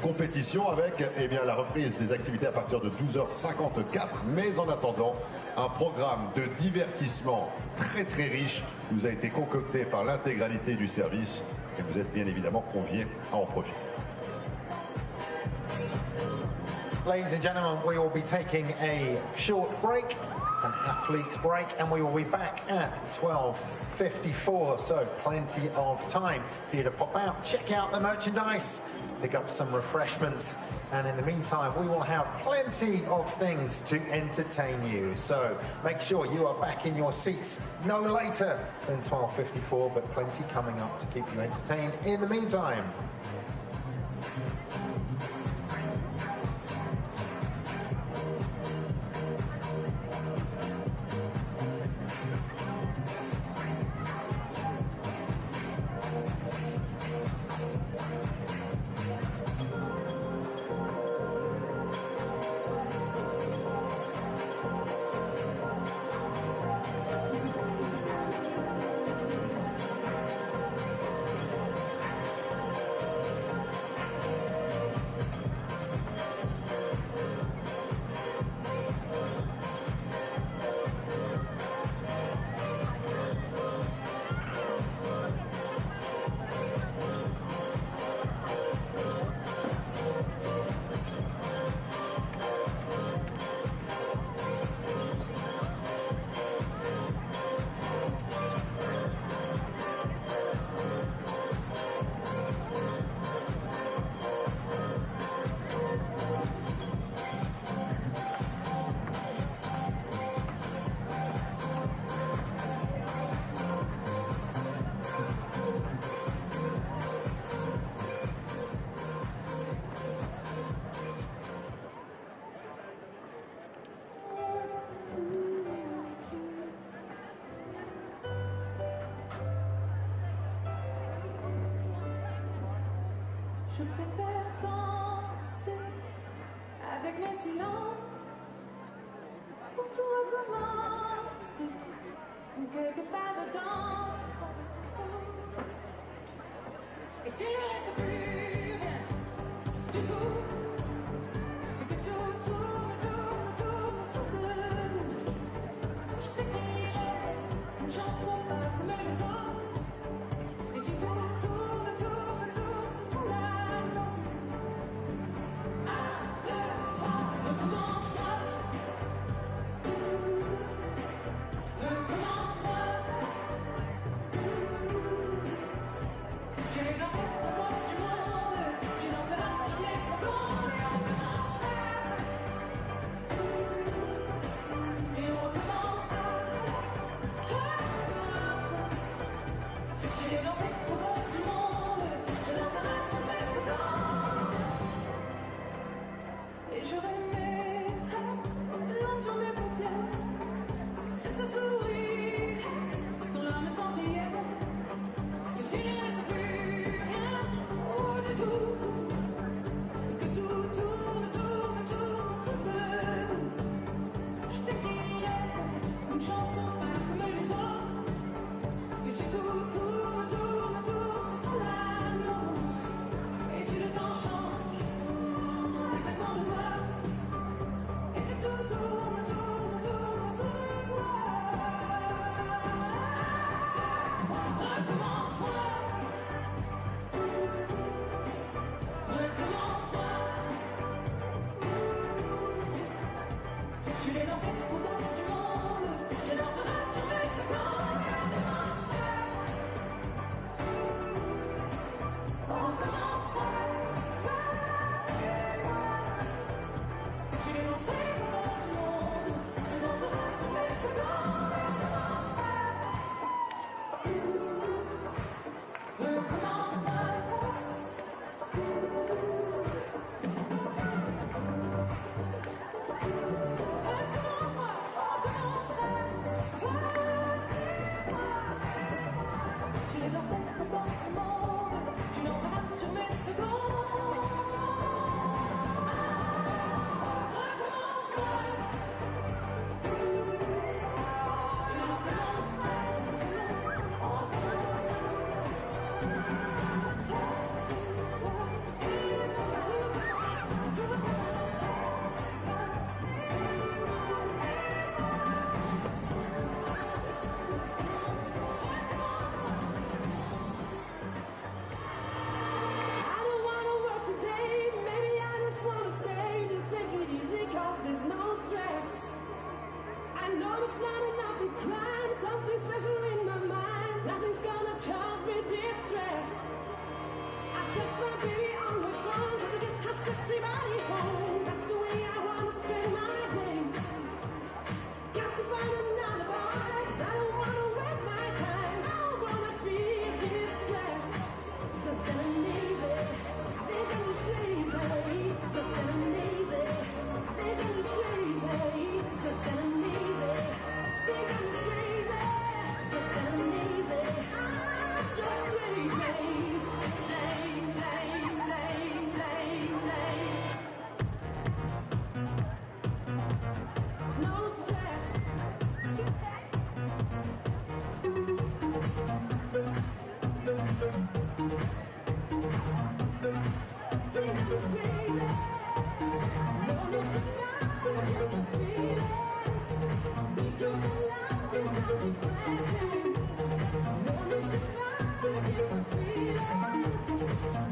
Speaker 4: compétition avec eh bien, la reprise des activités à partir de 12h54. Mais en attendant, un programme de divertissement très très riche vous a été concocté par l'intégralité du service et vous êtes bien évidemment conviés à en profiter.
Speaker 2: Ladies and gentlemen, we will be taking a short break, an athlete's break, and we will be back at 12:54. So plenty of time for you to pop out, check out the merchandise, pick up some refreshments, and in the meantime we will have plenty of things to entertain you. So make sure you are back in your seats no later than 12:54, but plenty coming up to keep you entertained in the meantime.
Speaker 5: Je préfère danser avec mes silences pour tout recommencer quelque part dedans. Et s'il ne reste plus rien du tout, et que tout tourne autour de nous, je t'écrirai une chanson pas comme les autres. Et si tout tourne, ce sera la nôtre. 1, 2, 3, recommence-moi. Recommence-moi. J'ai dansé au bord du monde, tu danseras sur les secondes. Et on recommencera. Et on recommencera. J'ai dansé au bord du monde, je danserai sur les secondes. Et je remettrai l'eau sur mes paupières. Et te sourire sur l'âme sans prière. Que s'il ne reste plus rien, oh du tout, que tout tourne autour de nous, je t'écrirai une chanson pas comme les autres. Et si tout tourne autour, ce sera la nôtre. Et si le temps change, les vêtements de toi, et que tout tourne autour de toi. Recommence-moi. Recommence-moi. Je vais danser au bord du monde, je danserai sur mes secondes. On recommencera. Je vais danser au bord du monde, je danserai sur mes secondes. Recommence-moi. Je vais danser au bord du monde, tu danseras sur mes secondes. Recommence-moi. I don't wanna work today, maybe I just wanna stay. Just take it easy cause there's no stress. I know it's not enough to climb, something special in my mind. Nothing's gonna cause me distress. I guess my baby on the phone, trying to get her sexy body home. That's the way I wanna spend my day. Got to find another boy, 'cause I don't wanna waste my time. I don't wanna feel distress. Stuff that I'm easy, I think I'm just crazy. Stuff that I'm easy, I think I'm just crazy. Stuff that I'm easy, I think I'm just crazy. Stuff that I'm easy, I'm just crazy. No stress. Think I'm just crazy. No need to stop to get the feelings. Because the love is not depressing. No need to stop to get the feelings.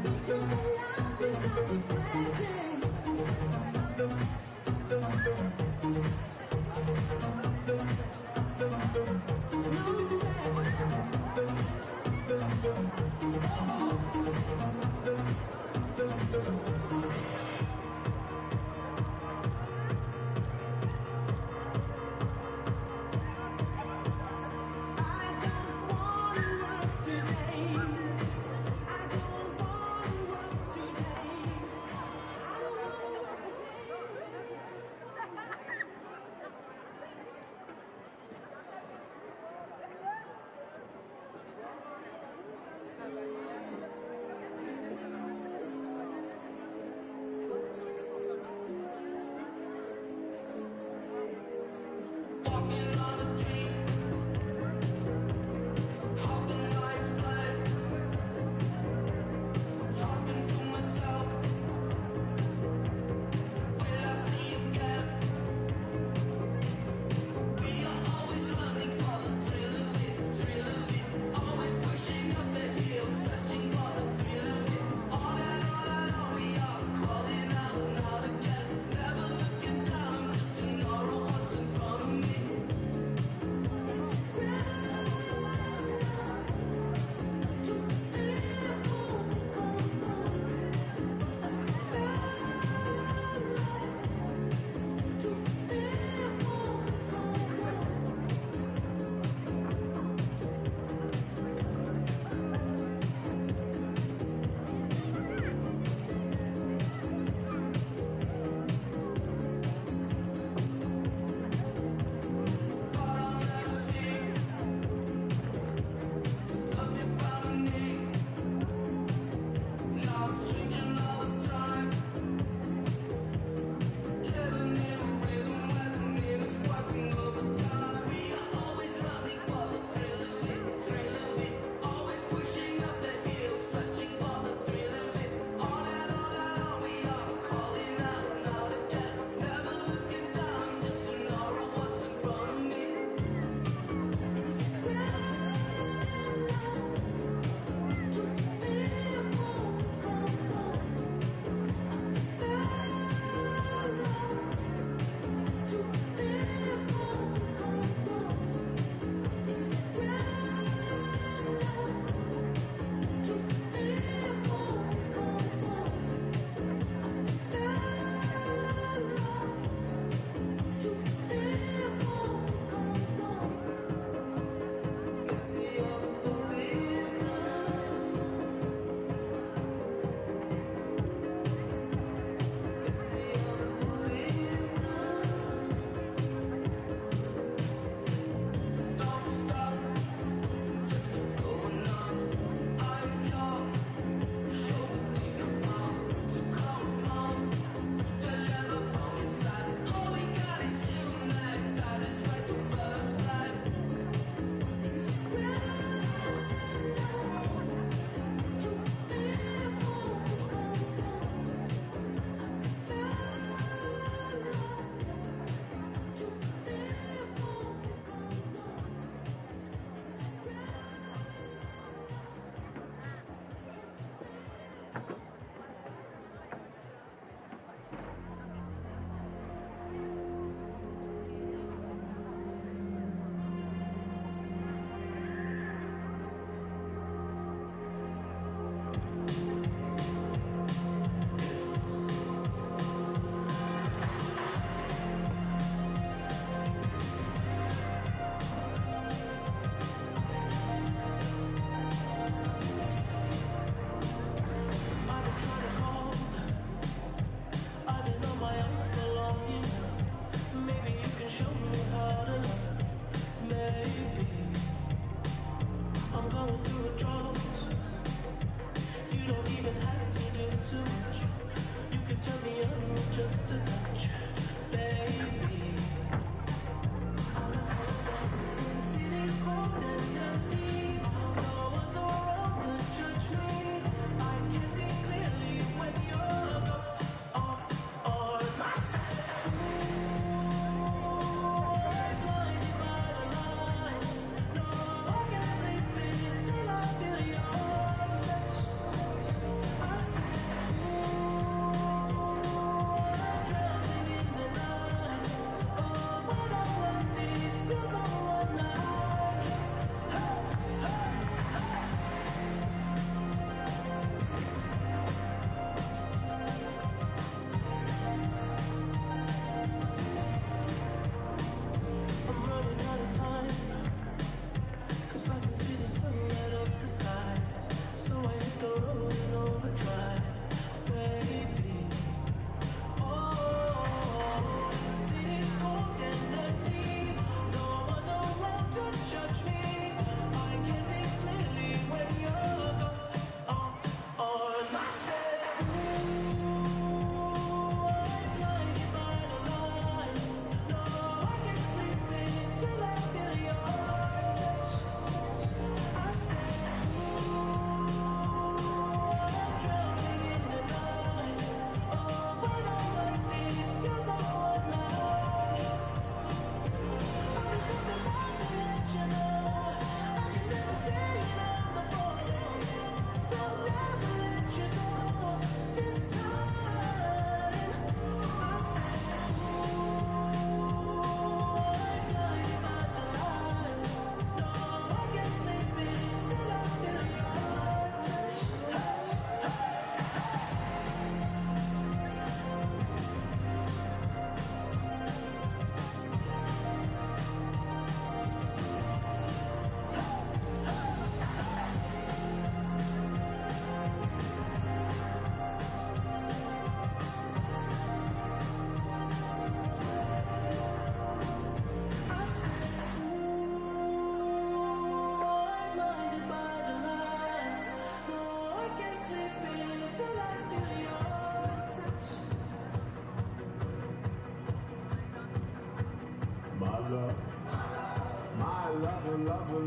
Speaker 5: Because the love is not depressing. No stress.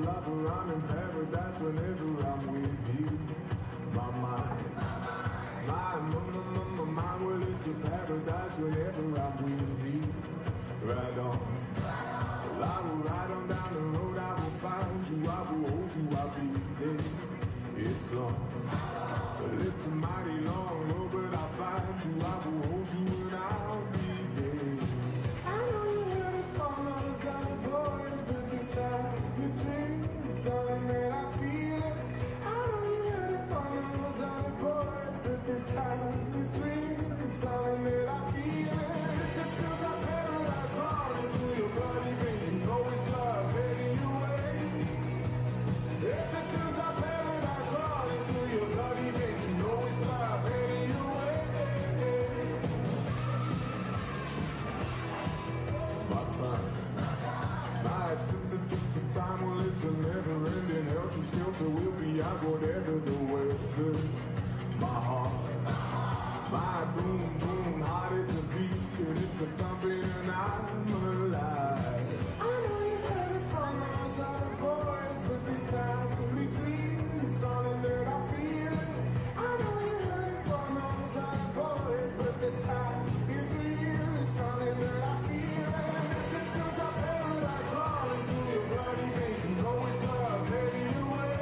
Speaker 6: lover, I'm in paradise whenever I'm with you. My mind, well, it's a paradise whenever I'm with you. Ride on, well, I will ride on down the road, I will find you, I will hold you, I'll be there. It's long, well, it's a mighty long road, but I'll find you, I will hold you, and I'll be there. I know you heard it from those other boys, but this time between it's only that I feel it. I know you heard it from those other boys, but this time between it's only that I feel it. If it feels like paradise running through your bloody veins, you know it's love heading your way. If it feels like paradise running through your bloody veins, you know it's love heading your way. My time, time, well, it's a never-ending helter-skelter. We'll be out whatever the weather. My heart, my boom, boom, heart, it's a beat, and it's a thumping, and I'm alive. I know you heard it from those other boys, but this time between it's something that I feel it. I know you heard it from those other boys, but this time between it's something that I feel it. If it feels like paradise running through your bloody veins, you know it's love heading your way.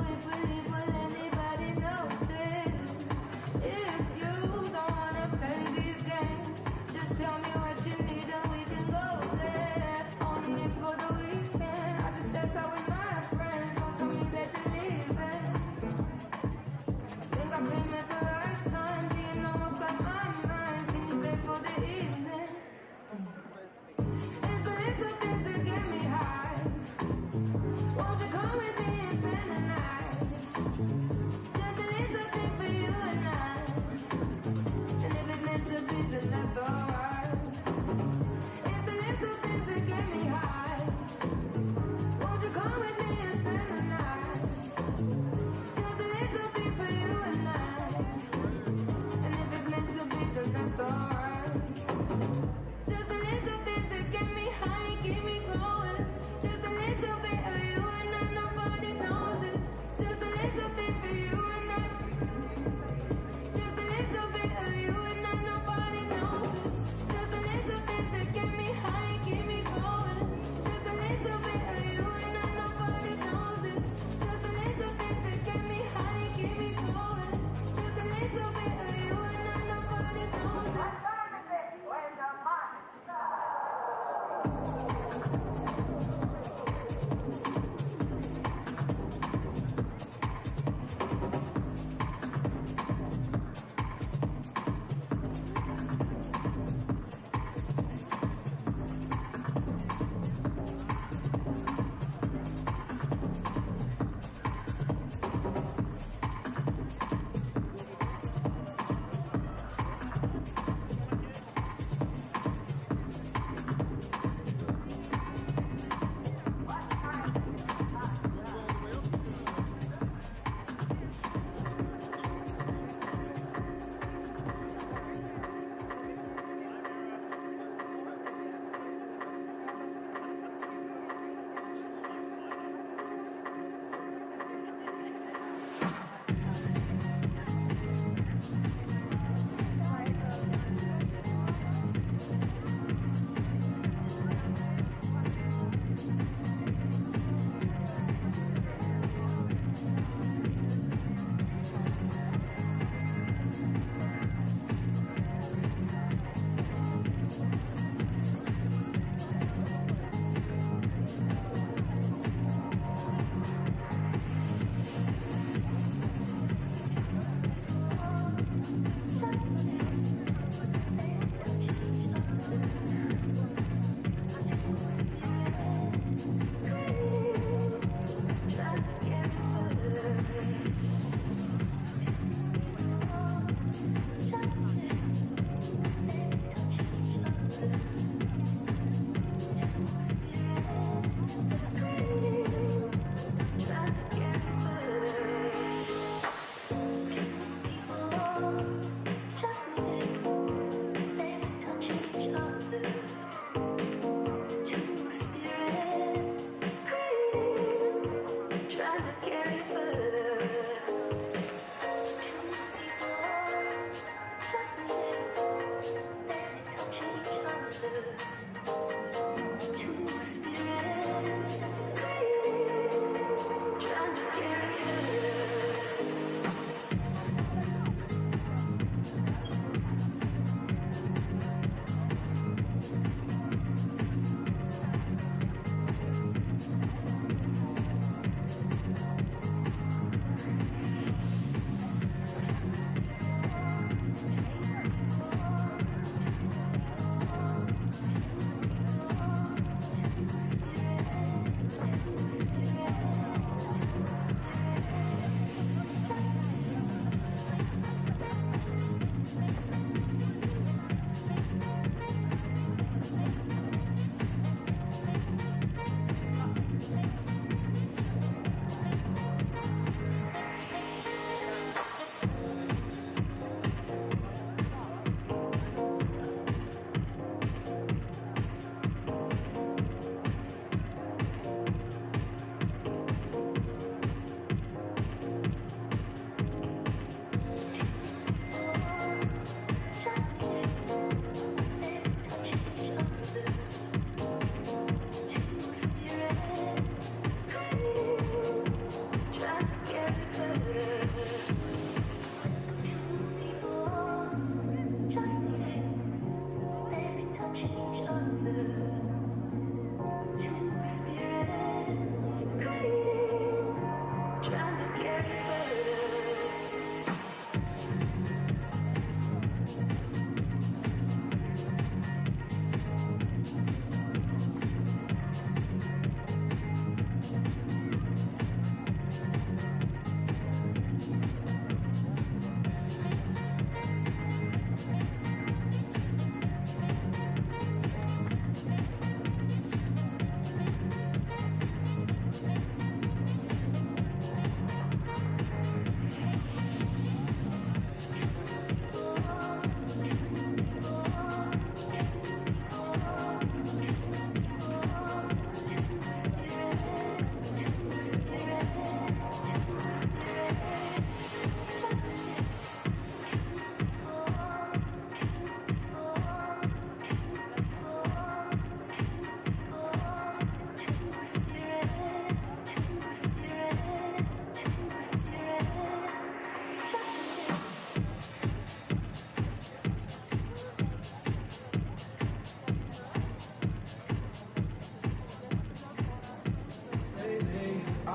Speaker 5: if we leave, will anybody notice? If you don't wanna play these games, just tell me what you need and we can go there. Only for the weekend, I just stepped out with my friends. Don't tell me that you're leaving. Think I came at the right time, being almost like my mind. Can you stay for the evening? It's the little things that get me high. Won't you come with me and spend the night?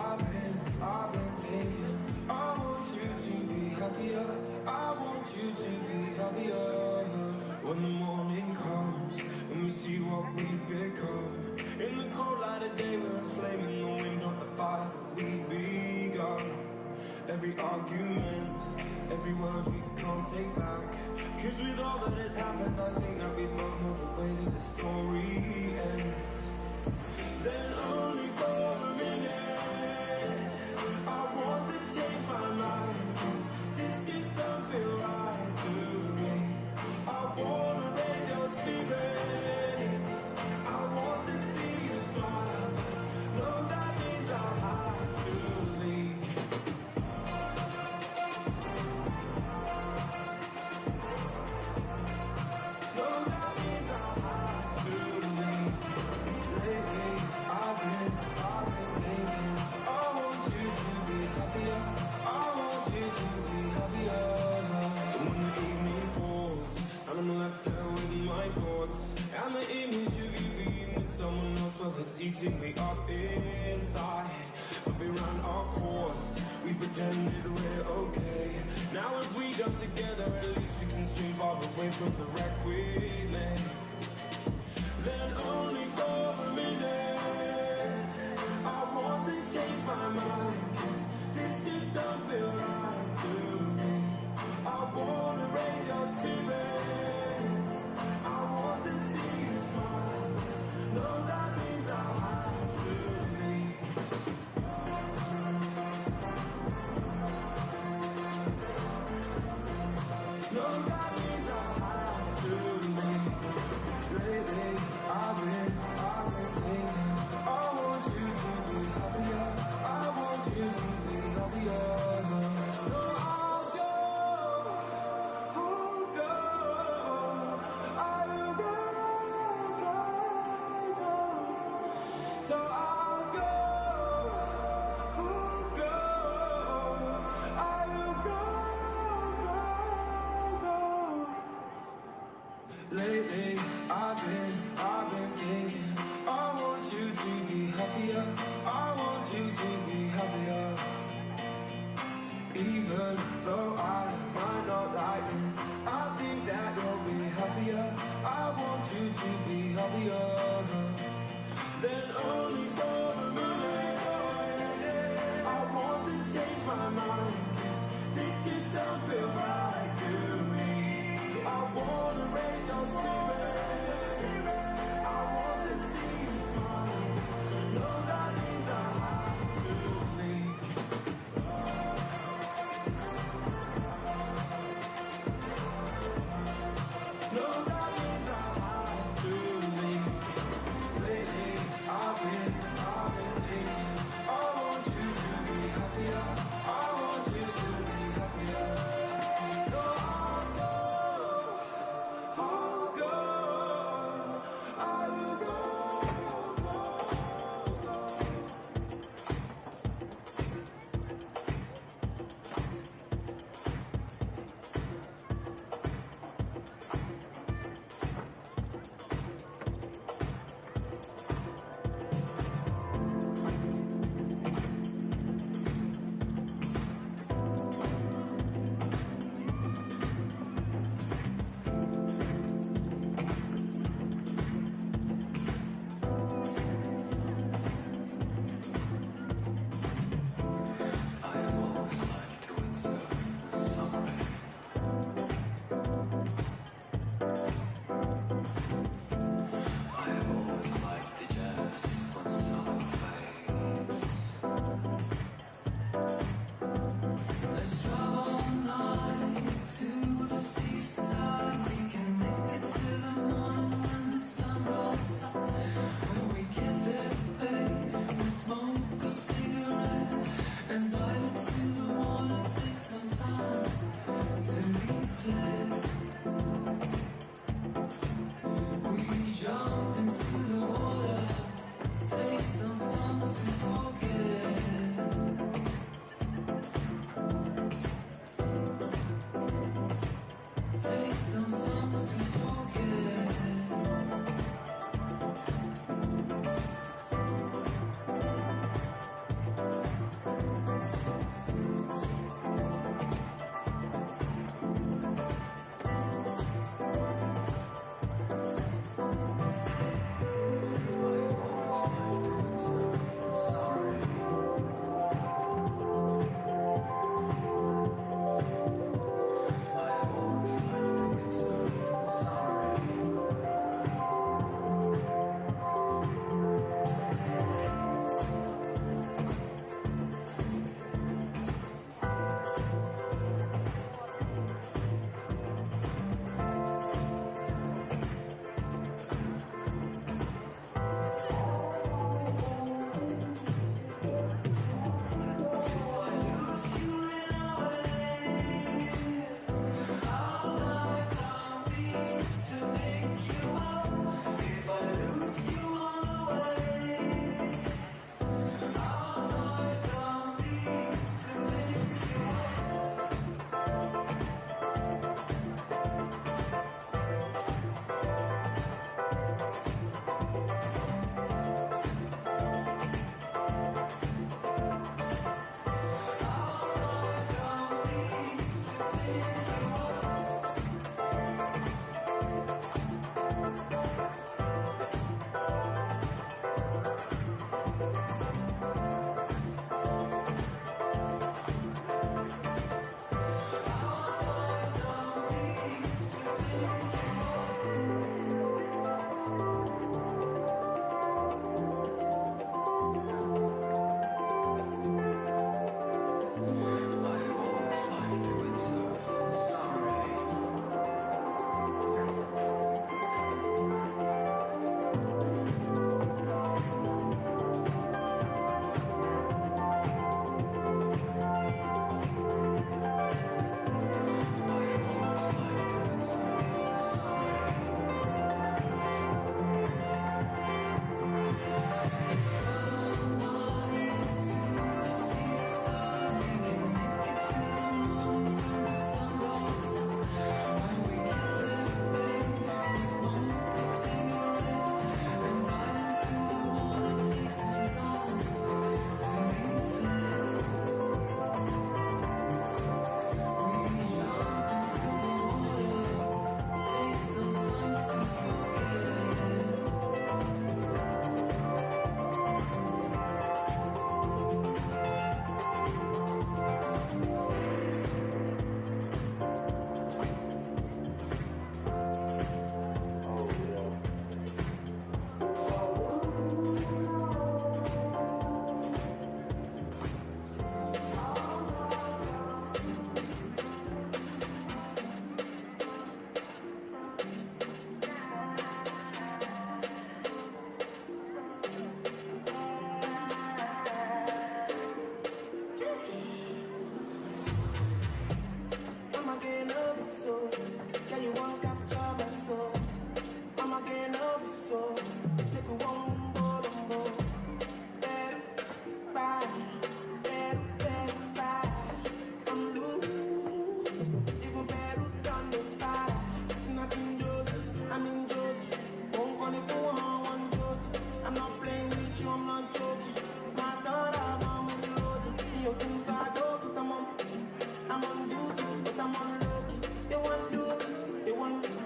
Speaker 6: I've been thinking, I want you to be happier. I want you to be happier. When the morning comes and we see what we've become, in the cold light of day we're a flame in the wind, not the fire that we begun. Every argument, every word we can't take back, 'cause with all that has happened I think that we both know the way that the story ends. Then only for a minute I want to change my mind, 'cause this just don't feel right to me. I wanna raise your spirits, I want to see you smile. No, that means I have to leave. No, that means I have to leave. Lately, I've been thinking, I want you to be happier. I want you to be happier. And when the evening falls and I'm left there with my thoughts, and the image of you being with someone else, well, it's eating me up inside. But we ran our course, we pretended we're okay. Now if we jump together, at least we can swim far away from the wreck we made. Then only for a minute I want to change my mind, 'cause this just don't feel right to me. I wanna raise your spirits, I want to see you smile. No, that means I have to leave. No, that means I have to leave. Lately, I've been thinking, I want you to be happier. I want you to be happier. So I'll go, I will go. So I'll go, I will go. Lately, I've been thinking, I want you to be happier. I want you to be happier. Even though I might not like this, I think that you'll be happier. I want you to be happier. Then only for a minute I want to change my mind, 'cause this just don't feel right to me. I wanna raise your spirits, I want to see you smile. No, that means I have to leave. No, that means I have to leave. Lately, I've been but I'm unlucky. They want do me, they want do me.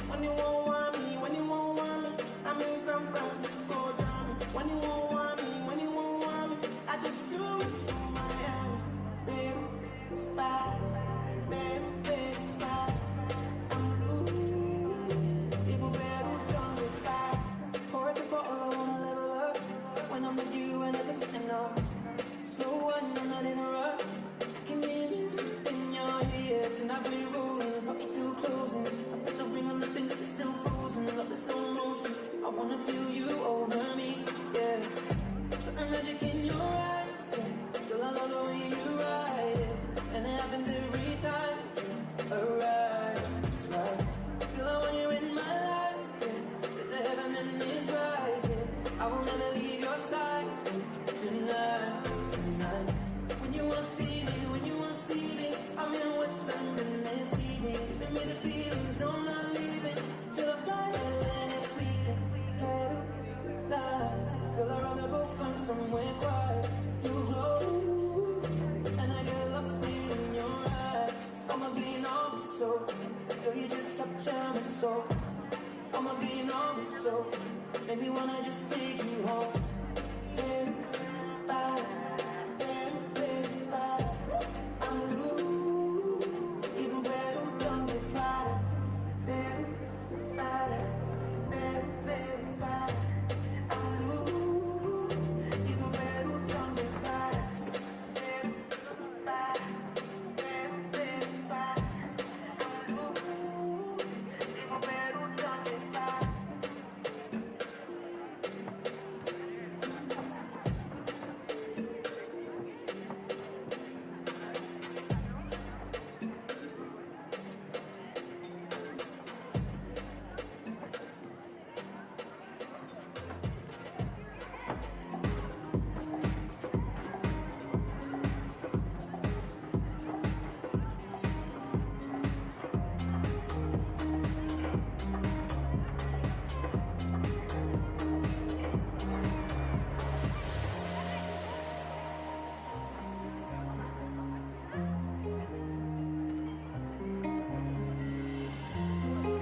Speaker 6: When you won't want me, when you won't want me, I'm in San Francisco, Johnny. When you won't want me, when you won't want me, I just flew from Miami. Baby, bye, baby, bye. I'm blue, people better done with that. Pour at the bottle, I wanna level up. When I'm with you, and everything up. So I'm not in a rush. I can hear music in your ears, and I've been rolling, got me too close, and something to bring on the things that's still frozen, love is slow motion. I wanna feel you over me, yeah. Certain magic in your eyes, yeah. Girl, I love the way you ride it, and it happens every time. Alright, right. Girl, I want you in my life, yeah. There's a heaven and it's right, yeah. I will never leave your side, yeah. Tonight. When you wanna see me, I'm in West London this evening. Giving me the feelings, no I'm not leaving till I fly early next weekend. Girl, I'd rather go find somewhere quiet. You glow, and I get lost in your eyes. I'ma be on me so, girl, you just capture me so. I'ma be on me so, maybe wanna just take you home. Bye.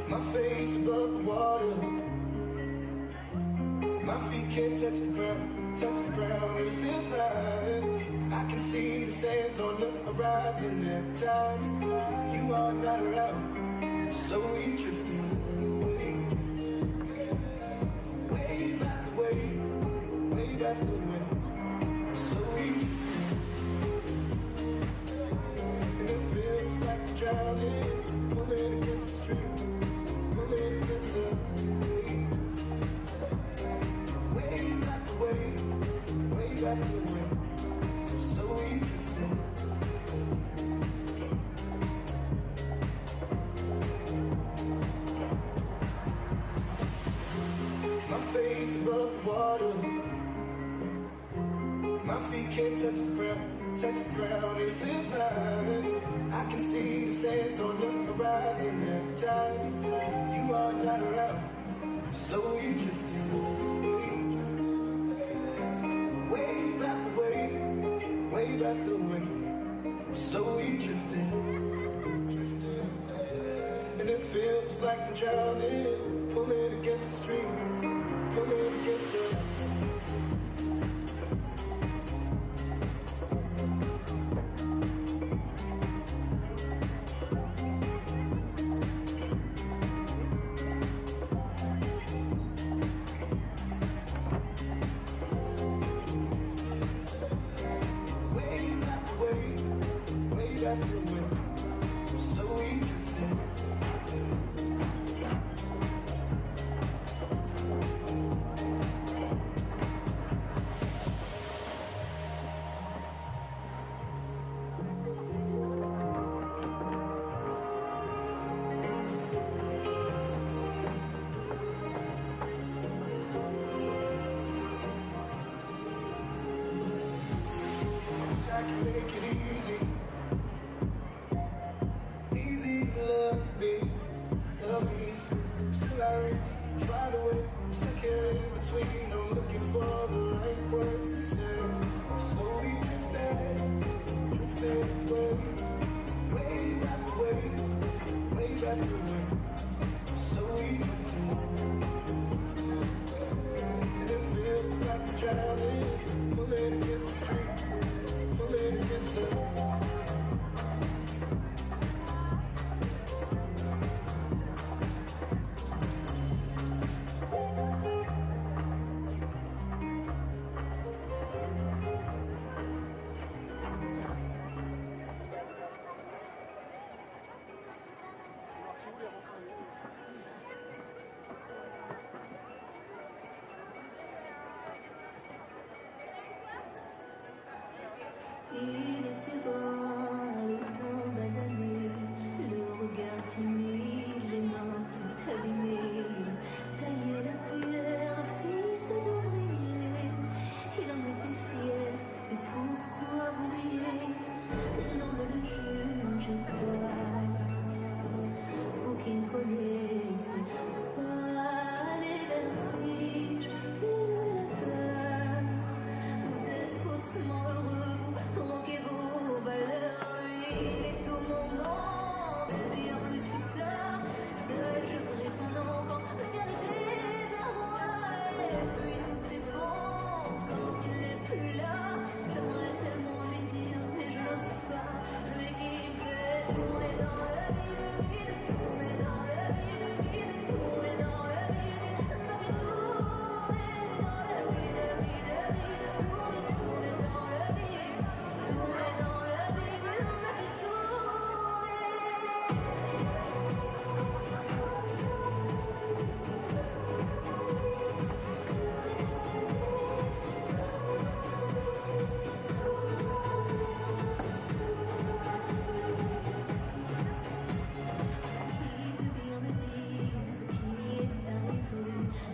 Speaker 7: My face above the water, my feet can't touch the ground, and it feels like I can see the sands on the horizon every time you are not around, slowly drifting away. Wave after wave, wave after wave, slowly drifting. And it feels like I'm drowning, pulling against the stream. Wave after wave, wave after wave, slowly drifting. My face above the water, my feet can't touch the ground, and it feels like I can see the sands on the horizon every time you are not around, slowly drifting. Wave after wave, wave after wave, slowly drifting. And it feels like I'm drowning, pulling against the stream, pulling against the... I can make it easy to love me, still I reach, find a way, I'm stuck here in between, I'm looking for the right words to say, I'm slowly drifting,
Speaker 5: Il était beau, le temps basané, le regard timide, les mains toutes abîmées. Taillait la pierre, fils d'ouvrier. Il en était fier, et pourquoi vous riez? Non, ne le jugez pas, vous qui ne connaissez pas les vertiges et la peur. Vous êtes faussement heureux, vous tronquez vos valeurs. Lui, il est au moment, mais bien plus que ça. Seul je ferai son nom quand vient le désarroi. Et puis tout s'effondre quand il n'est plus là. J'aimerais tellement lui dire, mais je n'ose pas. Lui qui me fait tourner dans le vide, tourner dans le vide, tourner dans le vide, me fait tourner dans le vide, tourner dans le vide, tourner dans le vide, me fait tourner. Qui peut bien me dire ce qui est arrivé?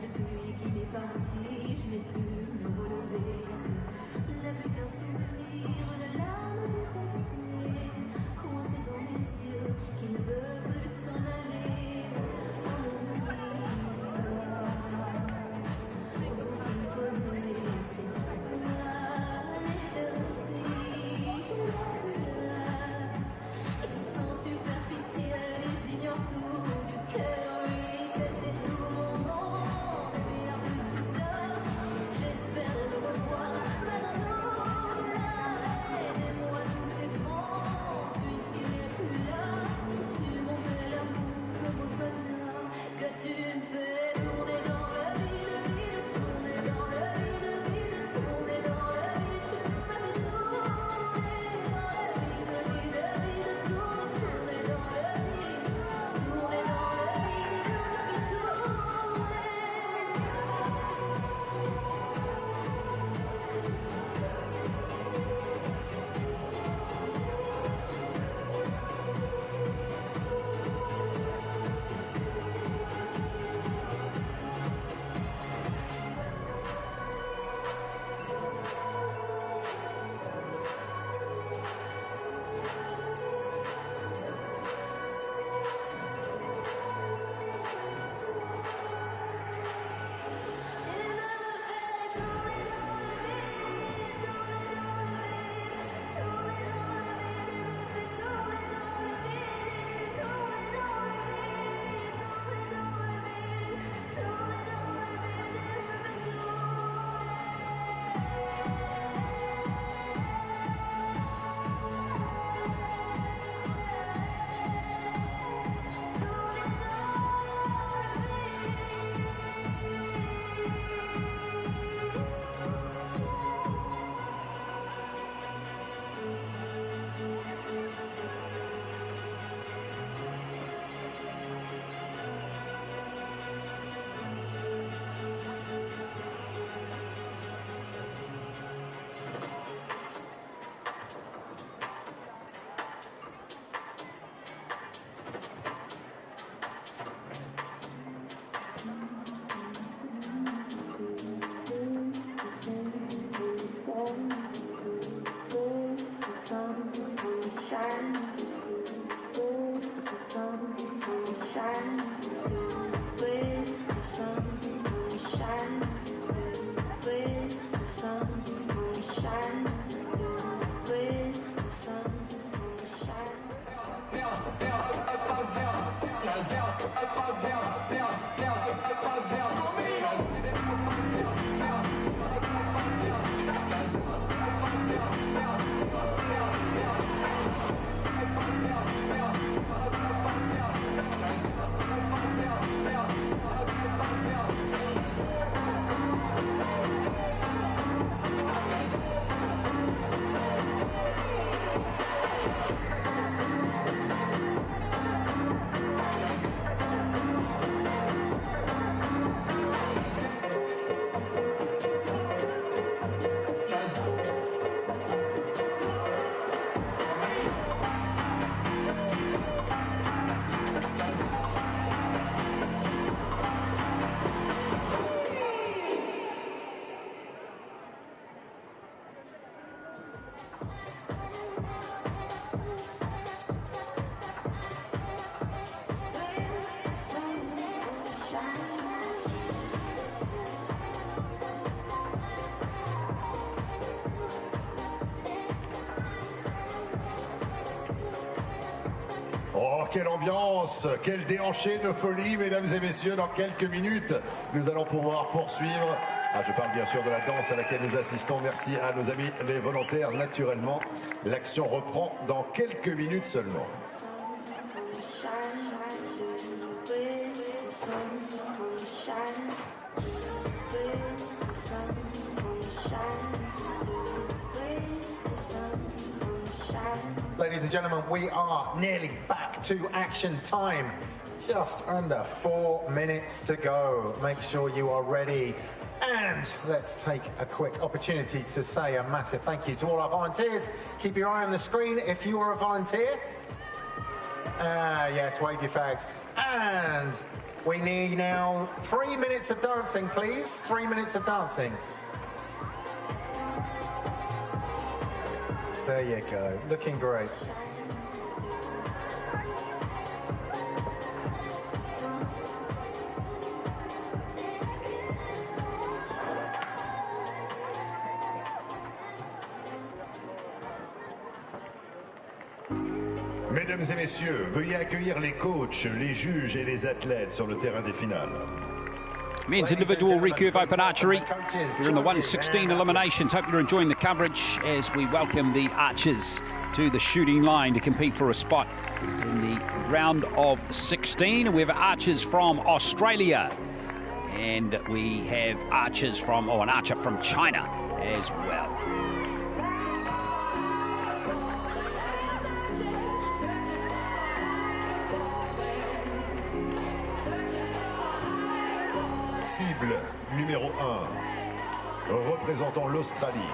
Speaker 5: Depuis qu'il est parti, je n'ai pu me relever. Ce n'est plus qu'un souvenir, une larme du passé, coincé dans mes yeux, qui ne veut plus s'en aller. Oh, ne me dites pas, vous qui me connaissez pas les vertiges et la douleur. Ils sont superficiels, ils ignorent tout du cœur. Lui, c'était tout mon monde, et bien plus que ça. J'espère le revoir, pas dans l'au-delà. Aidez-moi, tout s'effondre, puisqu'il n'est plus là. Si tu mon bel amour, mon beau soldat, que tu me fais tourner dans le vide, tourner dans le vide, tourner dans le vide. Tu m'as fait tourner dans le vide, tourner dans le vide, tourner dans le vide, me fait tourner.
Speaker 4: quelle ambiance, quel déhanché de folie, mesdames et messieurs. Dans quelques minutes, nous allons pouvoir poursuivre. Ah, je parle bien sûr de la danse à laquelle nous assistons. Merci à nos amis les volontaires. Naturellement, l'action reprend dans quelques minutes seulement.
Speaker 2: Ladies and gentlemen, we are nearly back to action time. Just under 4 minutes to go. Make sure you are ready. And let's take a quick opportunity to say a massive thank you to all our volunteers. Keep your eye on the screen if you are a volunteer. Yes, wave your fags. And we need now 3 minutes of dancing, please. 3 minutes of dancing. There you go. Looking great.
Speaker 4: Mesdames et messieurs, veuillez accueillir les coachs, les juges et les athlètes sur le terrain des finales.
Speaker 1: Men's individual recurve open archery. We're in the 116 eliminations. Hope you're enjoying the coverage as we welcome the archers to the shooting line to compete for a spot in the round of 16. We have archers from Australia, and we have archers from, an archer from China as well.
Speaker 4: Cible numéro 1, représentant l'Australie.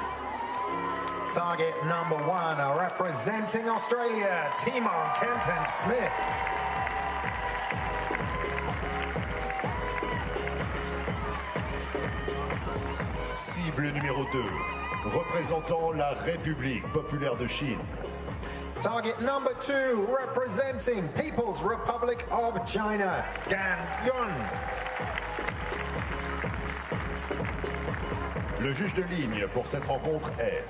Speaker 2: Target number 1, representing Australia, Timon Kenton Smith.
Speaker 4: Cible numéro 2, représentant la République populaire de Chine.
Speaker 2: Target number 2, representing People's Republic of China, Gan Yun.
Speaker 4: Le juge de ligne pour cette rencontre est...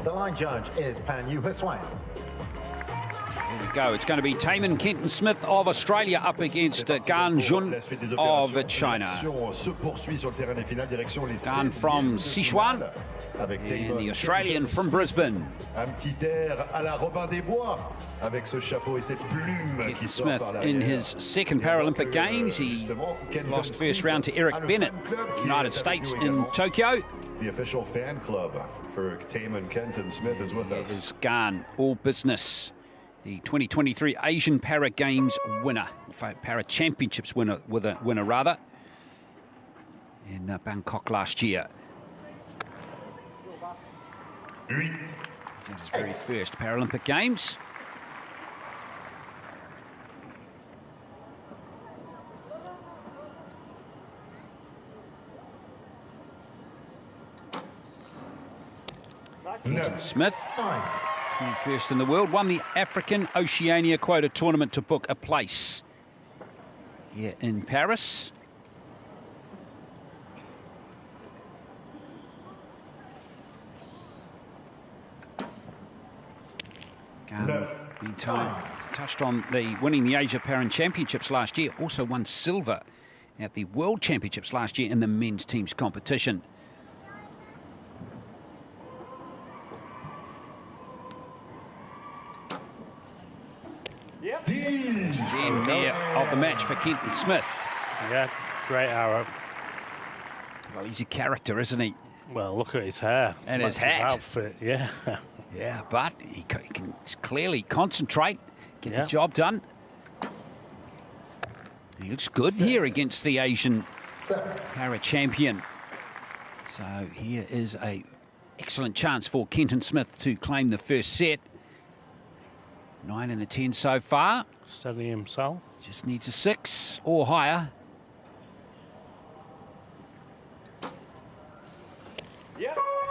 Speaker 2: The line judge is Pan Yu Hswan.
Speaker 1: Here we go. It's going to be Timon Kenton Smith of Australia up against Gan Jun of China. Gan from Sichuan and the Australian from Brisbane.
Speaker 4: Un petit air à la Robin des Bois avec ce chapeau et cette plume qui sort
Speaker 1: Smith
Speaker 4: par l'arrière.
Speaker 1: in his second Paralympic Games. He lost first round to Eric Bennett, United States in Tokyo.
Speaker 4: The official fan club for Timon Kenton Smith is with us.
Speaker 1: Is Gan, all business. The 2023 Asian Para Games winner, Para Championships winner, rather, in Bangkok last year. His very first Paralympic Games. Kenton Smith, 21st in the world, won the African Oceania Quota Tournament to book a place here in Paris. Meantime, touched on winning the Asia Para Championships last year, also won silver at the World Championships last year in the men's teams competition. End there of the match for Kenton Smith.
Speaker 3: Yeah, great arrow.
Speaker 1: Well, he's a character, isn't he?
Speaker 3: Well, look at his hair.
Speaker 1: And his hat.
Speaker 3: Outfit, yeah.
Speaker 1: Yeah, but he can clearly concentrate, get the job done. He looks good here against the Asian Para champion. So here is a excellent chance for Kenton Smith to claim the first set. 9 and a 10 so far.
Speaker 3: Steady himself.
Speaker 1: Just needs a 6 or higher.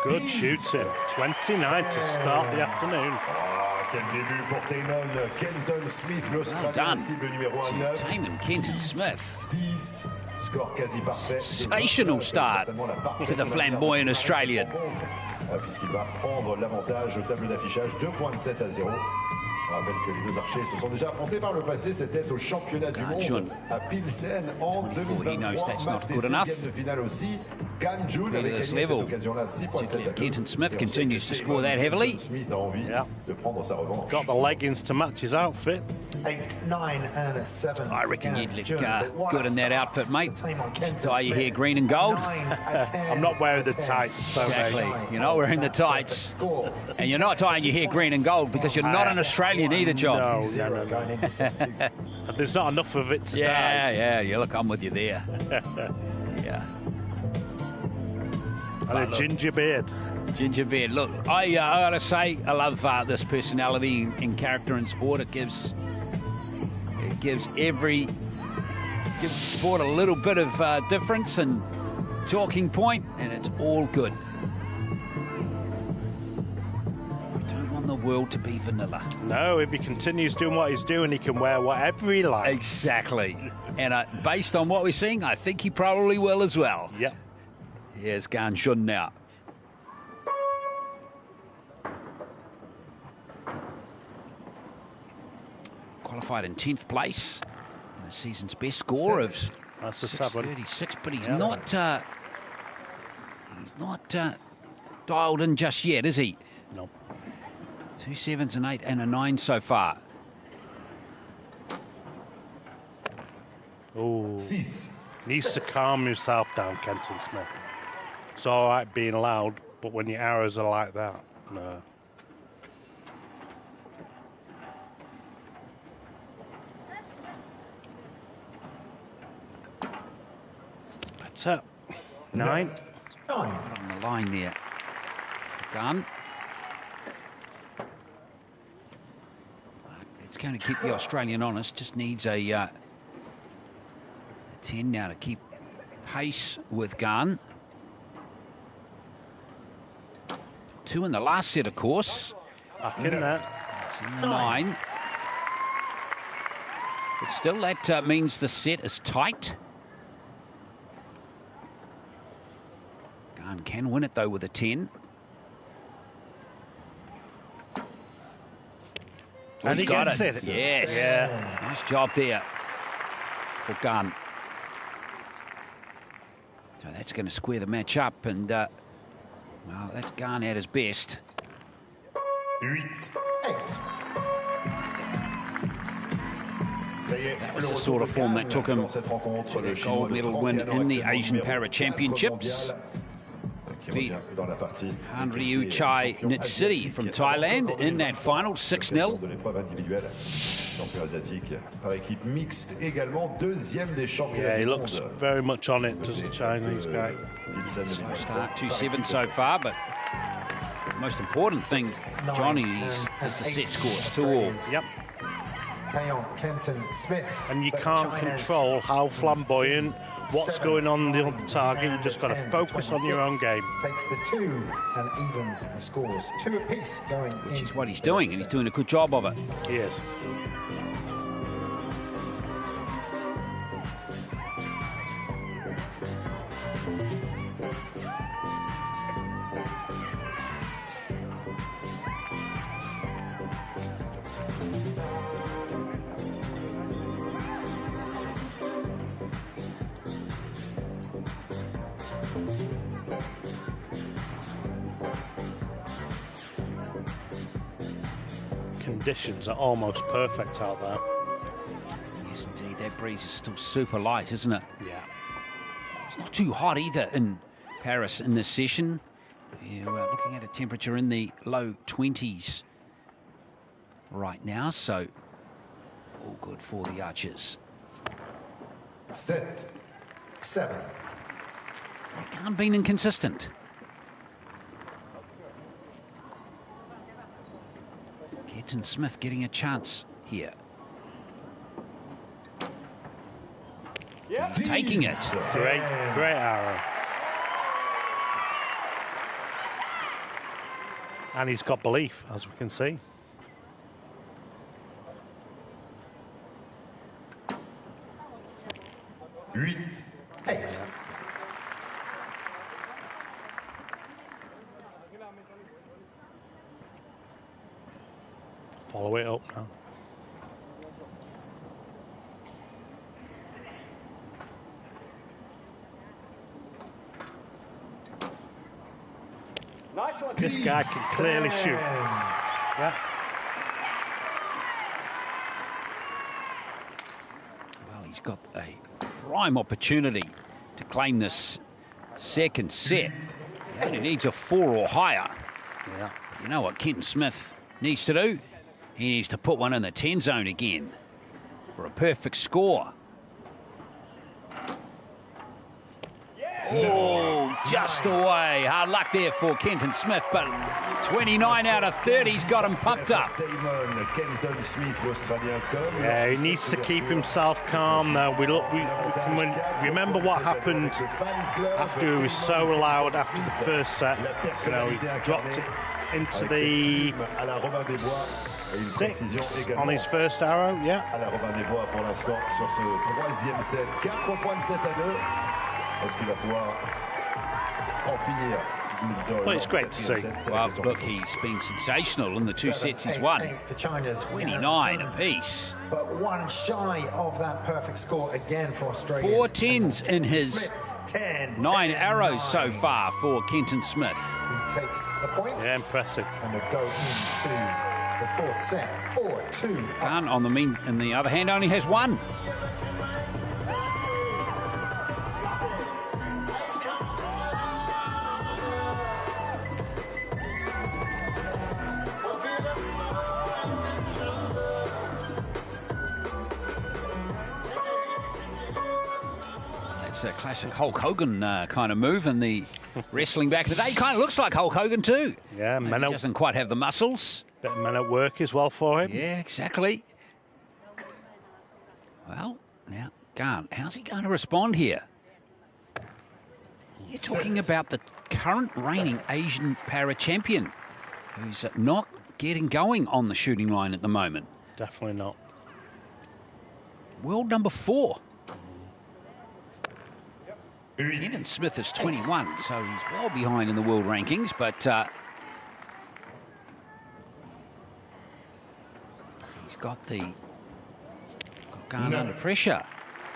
Speaker 3: Good shoots him. 29 to start the afternoon.
Speaker 4: Quel début pour Timon Kenton Smith, l'Australien, cible numéro 1, 9.
Speaker 1: Timon Kenton Smith.
Speaker 4: 10, score quasi parfait.
Speaker 1: Sensational start to the flamboyant Australian.
Speaker 4: Puisqu'il va prendre l'avantage au tableau d'affichage, 2 points de 7 à 0. Je rappelle que les deux archers se sont déjà affrontés par le passé. C'était au championnat du monde à Pilsen en 2023. Match des 16e de finale aussi. Gan Jun avait gagné cette occasion-là 6 points de 7 à 2.
Speaker 1: Kenton Smith continues to score that heavily.
Speaker 4: Smith a envie de prendre sa revanche.
Speaker 3: Got the leggings to match his outfit.
Speaker 2: 8, 9 and a 7.
Speaker 1: I reckon you'd look good in that outfit, mate. Dye your hair green and gold.
Speaker 3: I'm not wearing the tights, though,
Speaker 1: Exactly.
Speaker 3: mate.
Speaker 1: You're not wearing the tights. And you're not dyeing your hair green and gold because you're not an Australian either, John.
Speaker 3: No. There's not enough of it to dye.
Speaker 1: Yeah. Look, I'm with you there. Yeah.
Speaker 3: And a ginger beard.
Speaker 1: Ginger beard. Look, I gotta say, I love this personality and character in sport. It gives the sport a little bit of difference and talking point, and it's all good. We don't want the world to be vanilla.
Speaker 3: No, if he continues doing what he's doing, he can wear whatever he likes.
Speaker 1: Exactly. And based on what we're seeing, I think he probably will as well.
Speaker 3: Yep.
Speaker 1: Here's Gan Shun now. Qualified in 10th place. The season's best score of 6:36, but he's not dialed in just yet, is he?
Speaker 3: No.
Speaker 1: 2 7s, an 8 and a 9 so far.
Speaker 3: Oh.
Speaker 2: 6.
Speaker 3: Needs to calm himself down, Kenton Smith. It's all right being loud, but when your arrows are like that, no. That's it. 9.
Speaker 1: On the line there. Gun. It's going to keep the Australian honest. Just needs a 10 now to keep pace with Gun. 2 in the last set, of course.
Speaker 3: Back in there.
Speaker 1: It's in the 9. But still, that means the set is tight. Gun can win it, though, with a 10.
Speaker 3: And he
Speaker 1: got
Speaker 3: gets
Speaker 1: it.
Speaker 3: it.
Speaker 1: Yes.
Speaker 3: Yeah.
Speaker 1: Nice job there for Gun. So that's going to square the match up, and well, that's Gun at his best.
Speaker 2: 8.
Speaker 1: That was the sort of form that took him to the gold medal win in the Asian Para Championships. Beat Hanryu Chai Nitsiri from Thailand in that final 6-0.
Speaker 3: Yeah, he looks very much on it, does the Chinese guy.
Speaker 1: Slow start, 2-7 so far, but the most important thing, Johnny, is the set scores, 2-2.
Speaker 3: Yep.
Speaker 2: Kenton Smith.
Speaker 3: And you can't control how flamboyant, what's going on the other target. You just got to focus on your own game.
Speaker 2: Takes the 2 and evens the scores. 2 apiece going.
Speaker 1: Which is what he's doing, and he's doing a good job of it.
Speaker 3: He is. Conditions are almost perfect out there.
Speaker 1: Yes, indeed. That breeze is still super light, isn't it?
Speaker 3: Yeah.
Speaker 1: It's not too hot either in Paris in this session. Yeah, we're looking at a temperature in the low 20s right now, so all good for the Archers.
Speaker 2: 7.
Speaker 1: They can't be inconsistent. Kenton Smith getting a chance here. He's taking it.
Speaker 3: Great arrow. And he's got belief, as we can see.
Speaker 2: Eight.
Speaker 3: Follow it up now. This guy can clearly shoot. Yeah.
Speaker 1: Well, he's got a prime opportunity to claim this second set. He only needs a 4 or higher.
Speaker 3: Yeah.
Speaker 1: You know what Kenton Smith needs to do? He needs to put one in the 10 zone again for a perfect score. Oh, just away. Hard luck there for Kenton Smith, but 29 out of 30's got him pumped up.
Speaker 3: Yeah, he needs to keep himself calm. We remember what happened after he was so loud after the first set. You know, he dropped it into the 6 on his first arrow. Yeah. Well, it's great to see.
Speaker 1: Well, look, he's been sensational in the 2 sets he's won. 29 apiece.
Speaker 2: But one shy of that perfect score again for Australia.
Speaker 1: 4 tens in his 9 arrows so far for Kenton Smith.
Speaker 2: He takes the points.
Speaker 3: Yeah, impressive.
Speaker 2: And will go into the 4th set. 4-2.
Speaker 1: Khan, on the other hand, only has 1. It's a classic Hulk Hogan kind of move in the wrestling back in the day. He kind of looks like Hulk Hogan too.
Speaker 3: Yeah,
Speaker 1: he doesn't quite have the muscles.
Speaker 3: Bit of men at work as well for him.
Speaker 1: Yeah, exactly. Well, now, Garn, how's he going to respond here? You're talking about the current reigning Asian para champion who's not getting going on the shooting line at the moment.
Speaker 3: Definitely not.
Speaker 1: World number 4. Kenton Smith is 21, so he's well behind in the world rankings, but he's got Garn under pressure.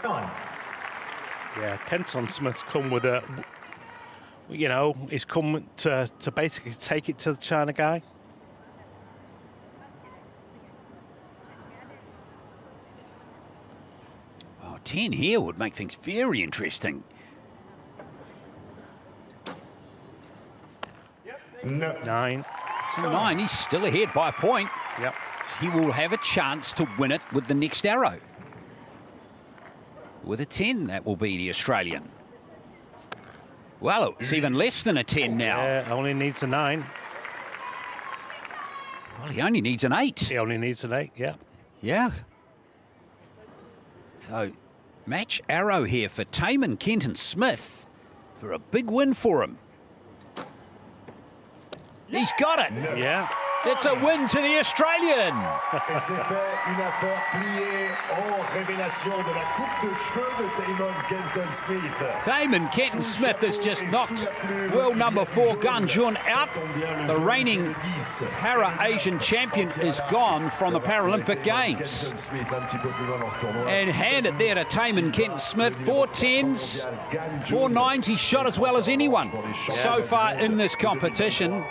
Speaker 3: Yeah, Kenton Smith's come with a, you know, he's come to basically take it to the China guy.
Speaker 1: Oh, 10 here would make things very interesting.
Speaker 3: 9.
Speaker 1: So 9, he's still ahead by a point.
Speaker 3: Yep.
Speaker 1: He will have a chance to win it with the next arrow. With a 10, that will be the Australian. Well, it's even less than a 10 now.
Speaker 3: Yeah, only needs a 9.
Speaker 1: Well, he only needs an 8.
Speaker 3: He only needs an 8, yeah.
Speaker 1: Yeah. So, match arrow here for Taman Kenton Smith for a big win for him. He's got it.
Speaker 3: Yeah.
Speaker 1: It's a win to the Australian.
Speaker 4: Et c'est fait, une affaire pliée en révélation de la coupe de cheveux de Taman Kenton Smith.
Speaker 1: Taman Kenton Smith has just knocked world number 4 Gan Jun out. The reigning para-Asian champion is gone from the Paralympic Games. And hand it there to Taman Kenton Smith. 4 10s, 4 9s. He shot as well as anyone so far in this competition.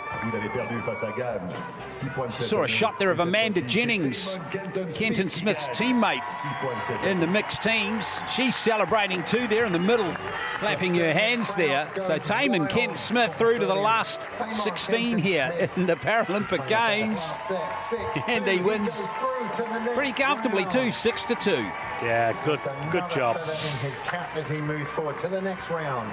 Speaker 1: Saw a shot there of Amanda Jennings, Kenton Smith's teammate in the mixed teams. She's celebrating too there in the middle, clapping her hands there. So Taman Kenton Smith through to the last 16 here in the Paralympic Games. And he wins pretty comfortably too, 6-2.
Speaker 3: Yeah, good job.
Speaker 2: In his cap as he moves forward to the next round.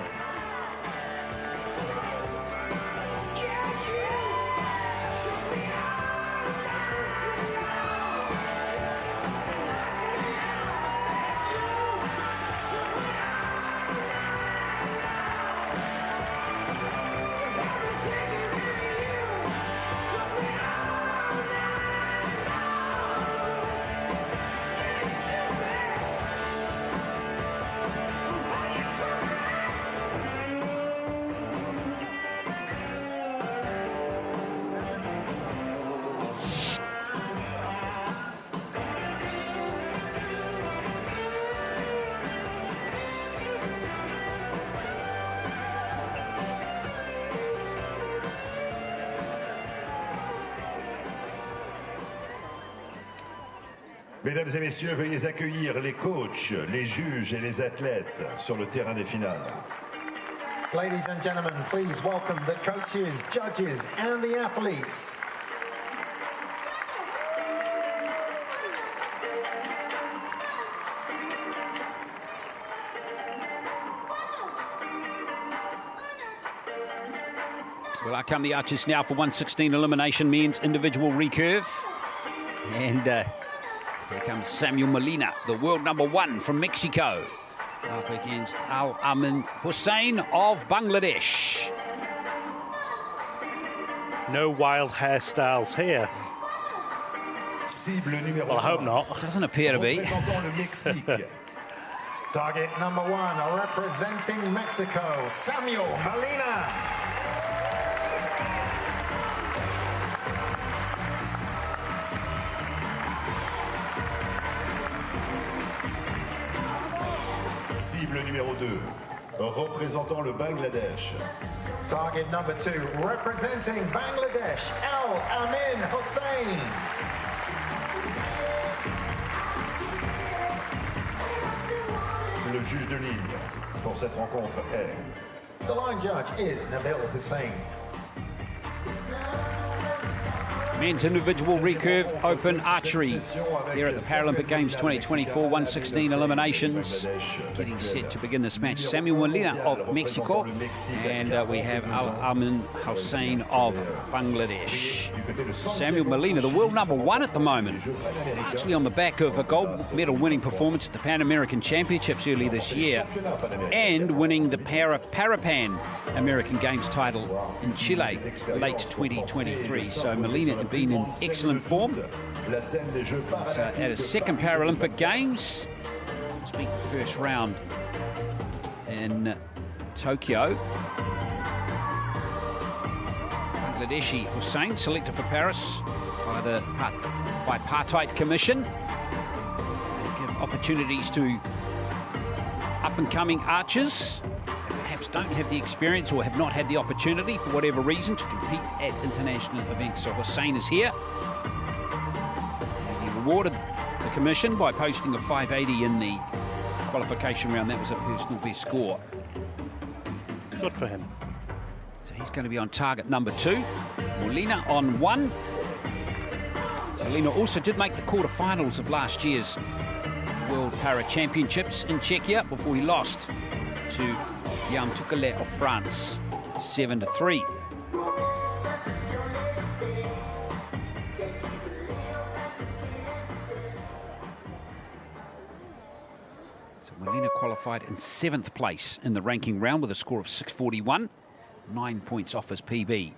Speaker 4: Mesdames et messieurs, veuillez accueillir les coachs, les juges et les athlètes sur le terrain des finales.
Speaker 2: Ladies and gentlemen, please welcome the coaches, judges, and the athletes.
Speaker 1: Well, out come the archers now for 116 elimination men's individual recurve. And here comes Samuel Molina, the world #1 from Mexico, up against Al-Amin Hussein of Bangladesh.
Speaker 3: No wild hairstyles here. Well, I hope not.
Speaker 1: Doesn't appear to be.
Speaker 2: Target #1, representing Mexico, Samuel Molina.
Speaker 4: Cible numéro 2, représentant le Bangladesh.
Speaker 2: Target #2, representing Bangladesh, Al-Amin Hussein.
Speaker 4: Le juge de ligne pour cette rencontre est...
Speaker 2: The line judge is Nabil Hussein.
Speaker 1: Men's individual recurve open archery here at the Paralympic Games 2024, 116 eliminations. Getting set to begin this match. Samuel Molina of Mexico, and we have Al-Amin Hussein of Bangladesh. Samuel Molina, the world #1 at the moment, actually on the back of a gold medal winning performance at the Pan American Championships early this year, and winning the Parapan American Games title in Chile late 2023. So Molina had been in excellent form. So at his second Paralympic Games, speak first round in Tokyo. Bangladeshi Hussein selected for Paris by the Bipartite Commission. Give opportunities to up-and-coming archers who perhaps don't have the experience or have not had the opportunity for whatever reason to compete at international events. So Hussein is here. And he rewarded the commission by posting a 580 in the qualification round. That was a personal best score.
Speaker 3: Good for him.
Speaker 1: So he's going to be on target #2. Molina on 1. Molina also did make the quarterfinals of last year's World Para Championships in Czechia before he lost to Guillaume Toucalet of France, 7-3. So Molina qualified in 7th place in the ranking round with a score of 641, 9 points off his PB.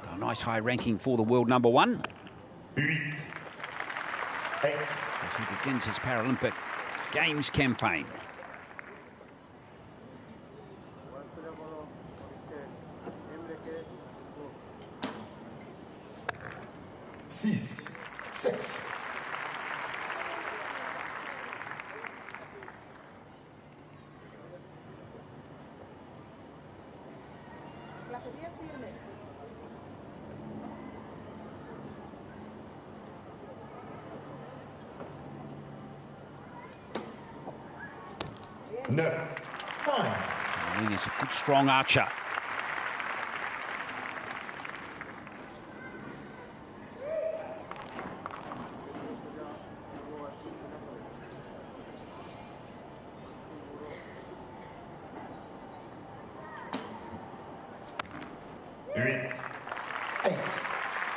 Speaker 1: So a nice high ranking for the world #1.
Speaker 2: 8.
Speaker 1: As he begins his Paralympic Games campaign.
Speaker 2: Six.
Speaker 1: Molina's a good, strong archer.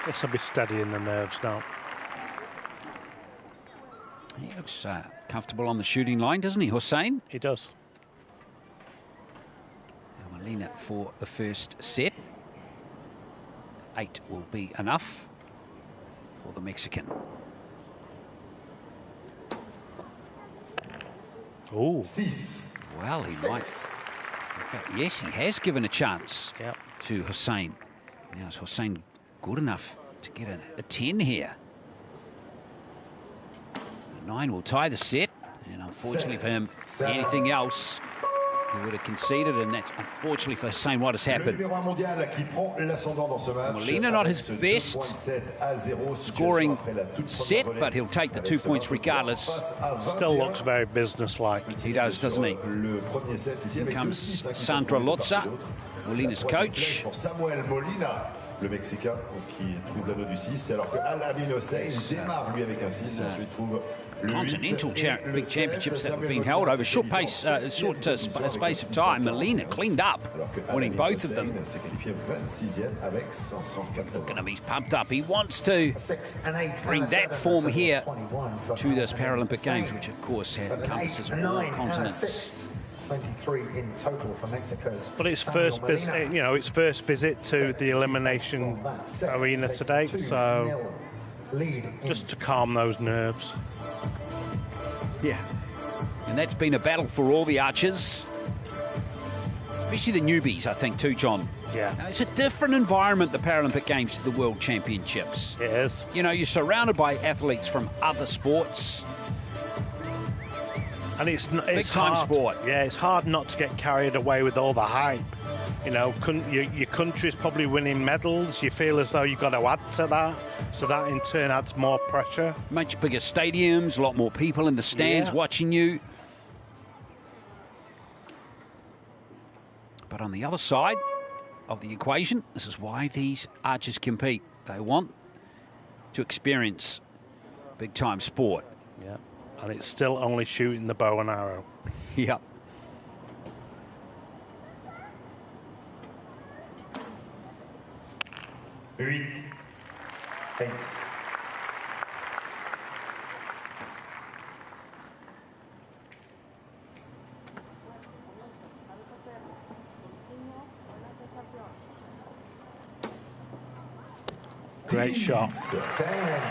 Speaker 3: This will be steadying the nerves now.
Speaker 1: He looks comfortable on the shooting line, doesn't he, Hussein?
Speaker 3: He does.
Speaker 1: Molina for the first set. 8 will be enough for the Mexican.
Speaker 3: Oh.
Speaker 1: Well, he might. In fact, yes, he has given a chance to Hussein. Now, is Hussein good enough to get a 10 here? A 9 will tie the set, and unfortunately for him, anything else He would have conceded, and that's unfortunately for Hussein what has happened. Molina not his best scoring set, but he'll take the 2 points regardless.
Speaker 3: Still looks very businesslike.
Speaker 1: He does, doesn't he? Here comes Sandra Lotza, Molina's coach.
Speaker 4: Le Mexicain qui trouve l'anneau du 6, alors que Al-Amin Hossein démarre lui avec un 6 et ensuite trouve le 8.
Speaker 1: Continental big championships that have been held over short space of time. Molina cleaned up, winning both of them. Look at him, he's pumped up. He wants to bring that form here to this Paralympic Games, which of course encompasses all continents.
Speaker 2: 23 in total for Mexico's.
Speaker 3: But it's first visit, its first visit to the elimination arena today, so just to calm those nerves.
Speaker 1: Yeah, and that's been a battle for all the archers, especially the newbies, I think, too, John.
Speaker 3: Yeah.
Speaker 1: Now, it's a different environment, the Paralympic Games, to the World Championships.
Speaker 3: It is.
Speaker 1: You know, you're surrounded by athletes from other sports.
Speaker 3: And it's
Speaker 1: big-time sport.
Speaker 3: Yeah, it's hard not to get carried away with all the hype. You know, your country's probably winning medals. You feel as though you've got to add to that. So that, in turn, adds more pressure.
Speaker 1: Much bigger stadiums, a lot more people in the stands watching you. But on the other side of the equation, this is why these archers compete. They want to experience big-time sport.
Speaker 3: Yeah. And it's still only shooting the bow and arrow.
Speaker 1: Yep.
Speaker 2: Eight.
Speaker 3: Great shot.
Speaker 2: 10.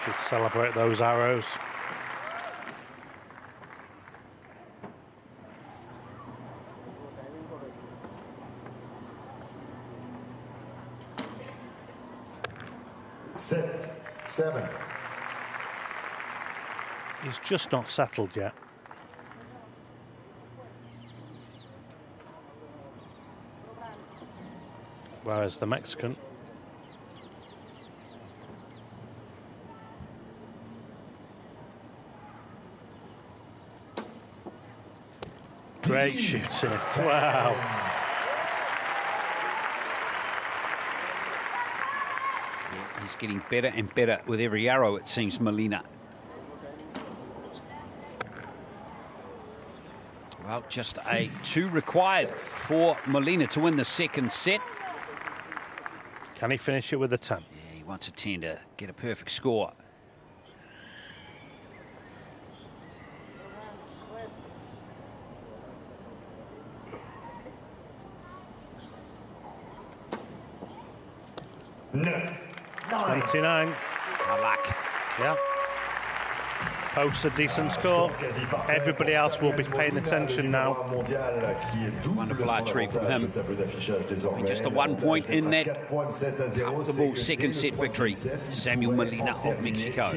Speaker 3: Should celebrate those arrows.
Speaker 2: Set. 7.
Speaker 3: He's just not settled yet. Whereas the Mexican. Great shooting. Wow.
Speaker 1: Yeah, he's getting better and better with every arrow, it seems, Molina. Well, just a 2 required for Molina to win the second set.
Speaker 3: Can he finish it with a 10?
Speaker 1: Yeah, he wants a 10 to get a perfect score.
Speaker 2: No.
Speaker 3: 29.
Speaker 1: Good luck.
Speaker 3: Yeah. Posts a decent score. Everybody else will be paying attention now.
Speaker 1: Wonderful archery from him. And just a 1 point in that comfortable second set victory. Samuel Molina of Mexico.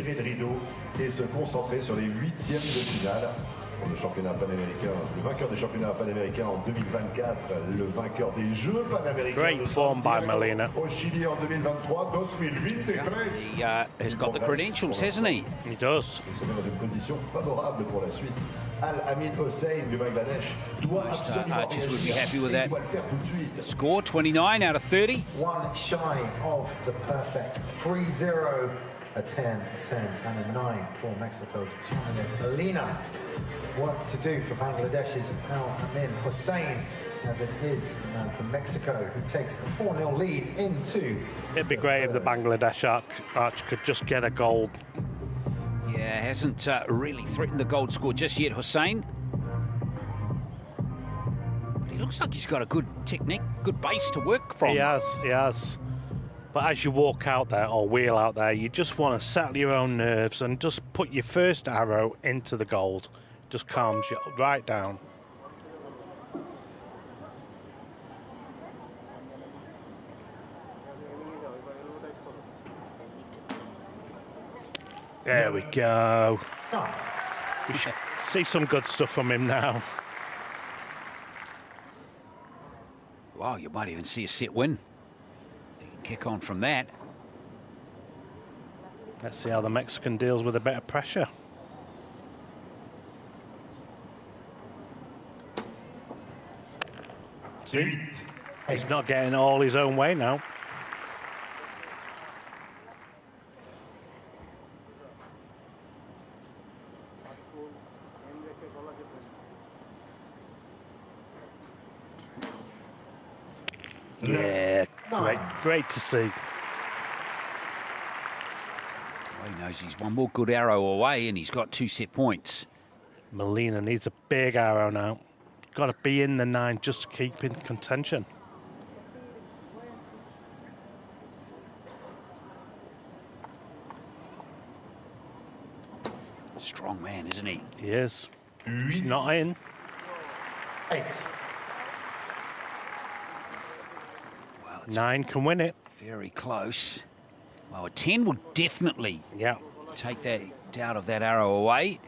Speaker 4: Le championnat panaméricain, le vainqueur des championnats panaméricains en 2024, le vainqueur des Jeux panaméricains.
Speaker 3: Great form by Molina.
Speaker 4: Au Chili en 2023, 2023.
Speaker 1: He has got the credentials, hasn't he?
Speaker 3: He does.
Speaker 4: Il se met dans une position favorable pour la suite. Al-Amin Hossein du Bangladesh doit absolument
Speaker 1: archers would be happy with that.
Speaker 4: Il doit le faire tout de suite.
Speaker 1: Score 29 out of 30.
Speaker 2: One shy of the perfect 3-0. A 10, a 10, and a 9 for Mexico's Molina. Work to do for Bangladesh's Al-Amin Hossein, as it is the man from Mexico who takes a 4-0 lead into.
Speaker 3: It'd be great if the Bangladesh archer could just get a gold.
Speaker 1: Yeah, hasn't really threatened the gold score just yet, Hossein. But he looks like he's got a good technique, good base to work from.
Speaker 3: He has. But as you walk out there or wheel out there, you just want to settle your own nerves and just put your first arrow into the gold. Just calms you right down. There we go. See some good stuff from him now.
Speaker 1: Wow, you might even see a set win. You can kick on from that.
Speaker 3: Let's see how the Mexican deals with a bit of pressure. He's not getting all his own way now. Yeah, great to see.
Speaker 1: Well, he knows he's one more good arrow away and he's got 2 set points.
Speaker 3: Molina needs a big arrow now. Got to be in the 9 just to keep in contention.
Speaker 1: Strong man, isn't he?
Speaker 3: He is. He's not in.
Speaker 2: 8.
Speaker 1: Well,
Speaker 3: 9 can win it.
Speaker 1: very close. Well, a 10 will definitely take that doubt of that arrow away.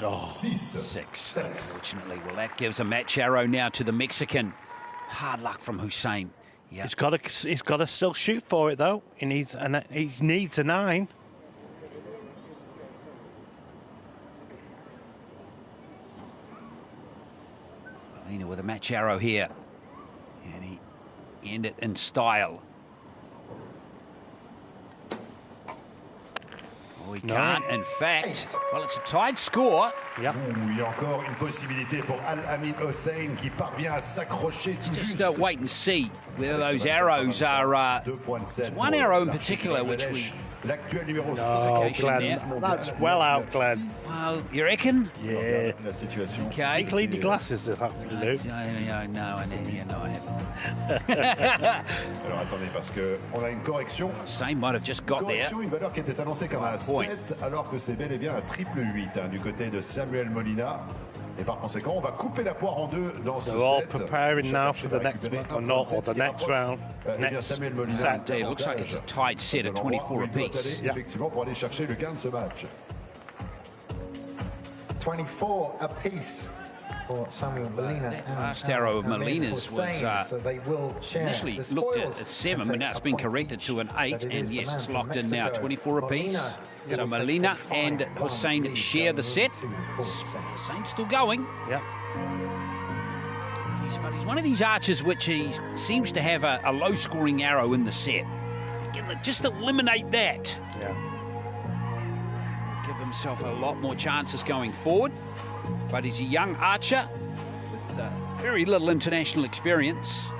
Speaker 3: Oh,
Speaker 1: 6. Unfortunately, well, that gives a match arrow now to the Mexican. Hard luck from Hussein. Yeah,
Speaker 3: he's got to still shoot for it though. He needs a 9.
Speaker 1: Molina with a match arrow here, and he ended in style. Oh, he can't. In fact, well, it's a tied score.
Speaker 3: Yep.
Speaker 4: Il y a encore une possibilité pour Al-Hamid Hossein qui parvient à s'accrocher.
Speaker 1: Just wait and see whether those arrows are. There's one arrow in particular which we.
Speaker 4: L'actuel numéro 5.
Speaker 3: Oh, Glenn, that's well out, Glenn.
Speaker 1: Well, you reckon?
Speaker 3: Yeah.
Speaker 4: La situation.
Speaker 1: Okay.
Speaker 3: You cleaned your glasses, Luke.
Speaker 1: No, I haven't.
Speaker 4: Alors attendez, parce que on a une correction.
Speaker 1: Same might have just got there.
Speaker 4: Correction, une valeur qui était annoncée comme un 7, alors que c'est bel et bien un triple 8 du côté de Samuel Molina. Et par conséquent, on va couper la poire en deux dans ce set.
Speaker 3: They're all preparing now for the next round. Next
Speaker 4: Samuel Molina.
Speaker 3: set.
Speaker 1: It looks like it's a tied set at 24 apiece.
Speaker 4: Effectivement, pour aller chercher le gain de ce match.
Speaker 2: 24 apiece for Samuel Molina.
Speaker 1: That last arrow of Molina's was
Speaker 2: so they will share
Speaker 1: initially
Speaker 2: the
Speaker 1: looked at
Speaker 2: spoils
Speaker 1: a 7,
Speaker 2: and
Speaker 1: but
Speaker 2: take
Speaker 1: now it's
Speaker 2: a
Speaker 1: been
Speaker 2: point.
Speaker 1: corrected to an 8,
Speaker 2: But it
Speaker 1: and
Speaker 2: is the
Speaker 1: yes,
Speaker 2: man
Speaker 1: it's
Speaker 2: from
Speaker 1: locked in now,
Speaker 2: Mexico,
Speaker 1: 24 apiece.
Speaker 2: Molina.
Speaker 1: So Molina and Hussein share the set. Hussein's still going.
Speaker 3: Yep.
Speaker 1: But he's one of these archers which he seems to have a low-scoring arrow in the set. Just eliminate that.
Speaker 3: Yeah.
Speaker 1: Give himself a lot more chances going forward. But he's a young archer with very little international experience.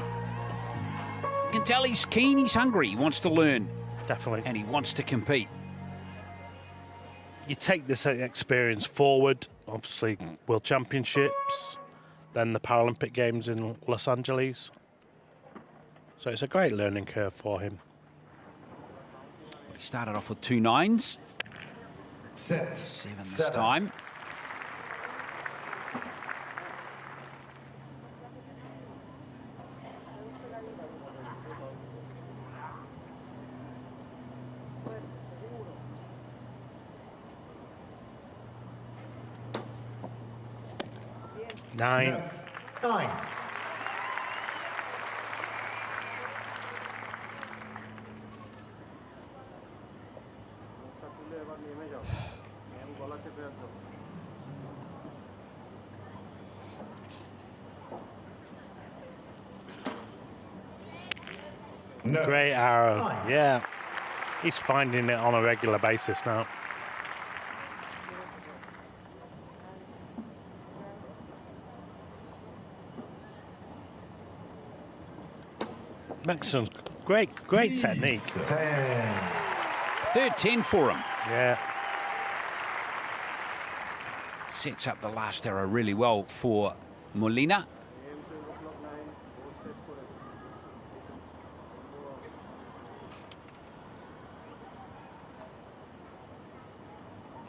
Speaker 1: You can tell he's keen, he's hungry, he wants to learn.
Speaker 3: Definitely.
Speaker 1: And he wants to compete.
Speaker 3: You take this experience forward, obviously World Championships, then the Paralympic Games in Los Angeles. So it's a great learning curve for him.
Speaker 1: He started off with 2 9s.
Speaker 2: 7
Speaker 1: this time.
Speaker 2: Nine.
Speaker 3: Great arrow. Yeah. He's finding it on a regular basis now. Mexicans, great technique.
Speaker 1: 3rd 10 for him.
Speaker 3: Yeah.
Speaker 1: Sets up the last arrow really well for Molina.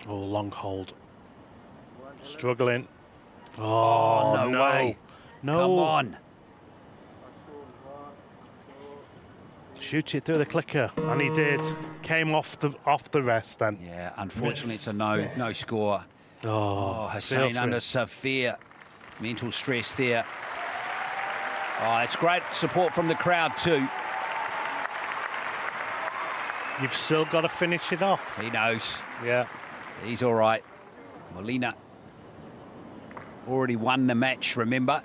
Speaker 3: Oh, long hold. Struggling.
Speaker 1: Oh, no way.
Speaker 3: No.
Speaker 1: Come on.
Speaker 3: Shoot it through the clicker, and he did. Came off the rest then.
Speaker 1: Yeah, unfortunately, it's a no score.
Speaker 3: Oh,
Speaker 1: Hussein under severe mental stress there. Oh, it's great support from the crowd too.
Speaker 3: You've still got to finish it off.
Speaker 1: He knows.
Speaker 3: Yeah.
Speaker 1: He's all right. Molina already won the match, remember?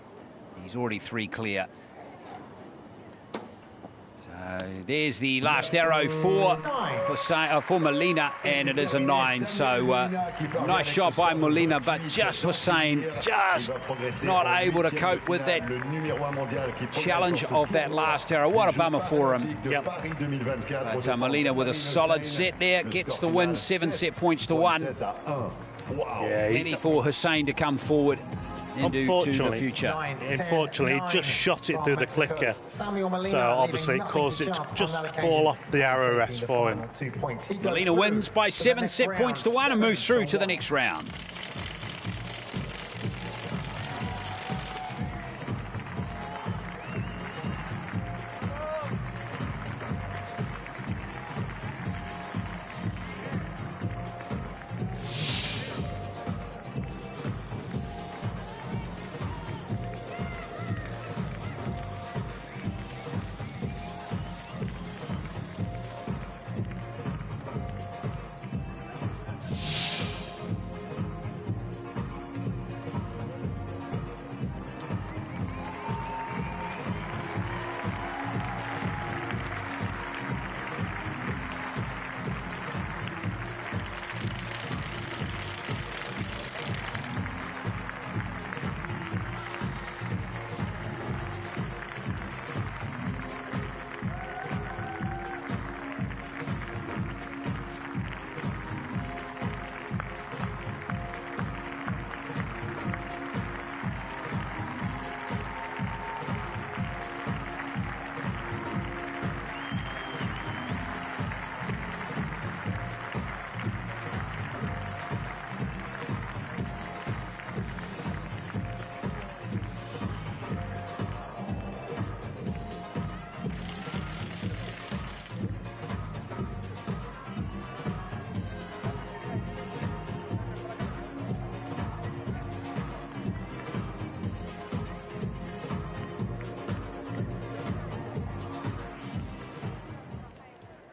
Speaker 1: He's already 3 clear. So there's the last arrow for Molina, and it is a 9. So nice job by Molina, but just Hussein just not able to cope with that challenge of that last arrow. What a bummer for him.
Speaker 3: Yep.
Speaker 1: But Molina with a solid set there, gets the win, 7 set points to 1.
Speaker 3: Yeah,
Speaker 1: Plenty for Hussein to come forward into the future.
Speaker 3: Unfortunately, he just shot it through the clicker. So obviously it caused it to just fall off the arrow rest for him.
Speaker 1: Molina wins by 7 set points to 1 and moves through to the next round.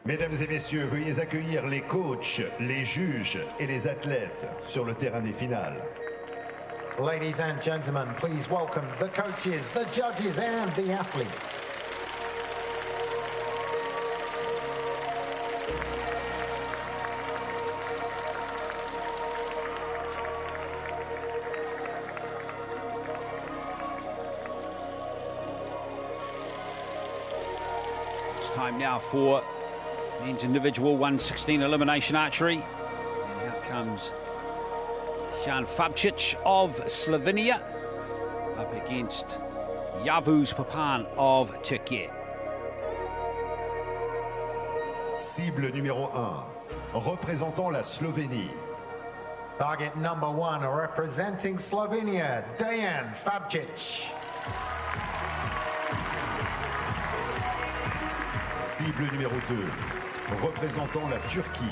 Speaker 4: Mesdames et messieurs, veuillez accueillir les coachs, les juges et les athlètes sur le terrain des finales.
Speaker 2: Ladies and gentlemen, please welcome the coaches, the judges and the athletes.
Speaker 1: It's time now for men's individual 116 elimination archery. And here comes Jan Fabcic of Slovenia up against Yavuz Papan of Turkey.
Speaker 4: Cible numéro 1, représentant la Slovénie.
Speaker 2: Target number 1, representing Slovenia, Dejan Fabcic.
Speaker 4: Cible numéro 2, représentant la Turquie.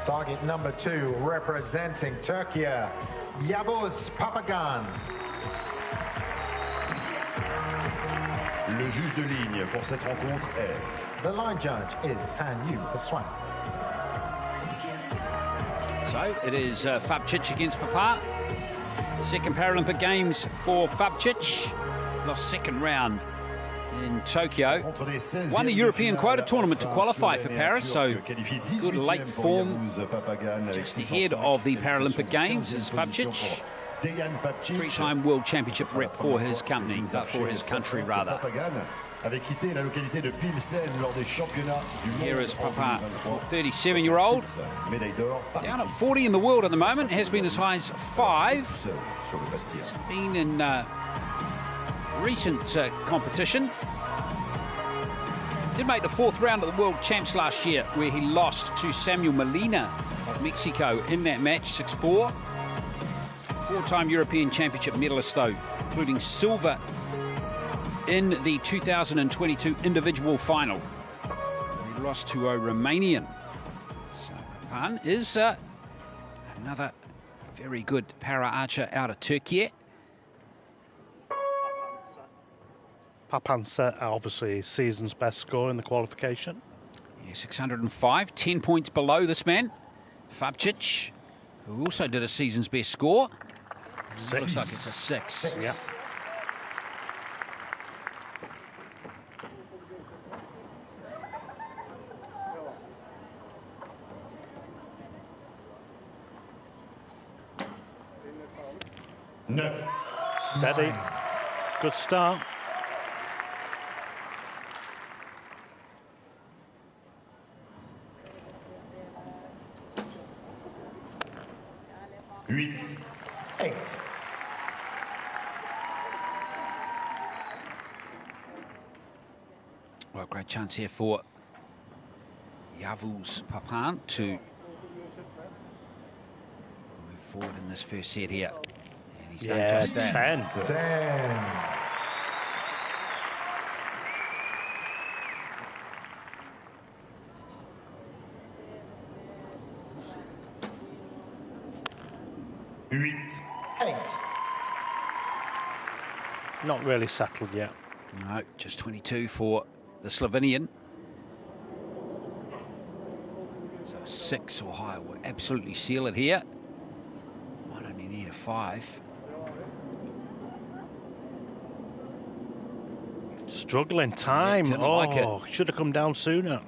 Speaker 2: Target number 2, representing Turkey, Yavuz Papagan.
Speaker 4: Le juge de ligne pour cette rencontre est...
Speaker 2: The line judge is Panyu Aswan.
Speaker 1: So it is Fabcic against Papan. Second Paralympic Games for Fabcic. Lost second round in Tokyo. Won the European quota tournament to qualify for Paris, so good late form. Just ahead of the Paralympic Games is Fabcic. 3-time World Championship rep for his company, for his country rather. Here is Papan, 37-year-old, down at 40 in the world at the moment, has been as high as 5. He's been in recent competition. Did make the 4th round of the World Champs last year, where he lost to Samuel Molina of Mexico in that match, 6-4. 4-time European Championship medalist though, including silver in the 2022 individual final. lost to a Romanian. So Papan is another very good para archer out of Turkey.
Speaker 3: Papan set obviously his season's best score in the qualification.
Speaker 1: Yeah, 605, 10 points below this man, Fabcic, who also did a season's best score. Looks like it's a 6.
Speaker 3: Yeah. Steady. Good start.
Speaker 2: Eight.
Speaker 1: Well, great chance here for Yavuz Papan to move forward in this first set here. And he's done just that.
Speaker 2: 10. Eight.
Speaker 3: Not really settled yet.
Speaker 1: No, just 22 for the Slovenian. So 6 or higher will absolutely seal it here. Might only need a 5.
Speaker 3: Struggling time.
Speaker 1: Yeah,
Speaker 3: oh,
Speaker 1: like it.
Speaker 3: Should have come down sooner.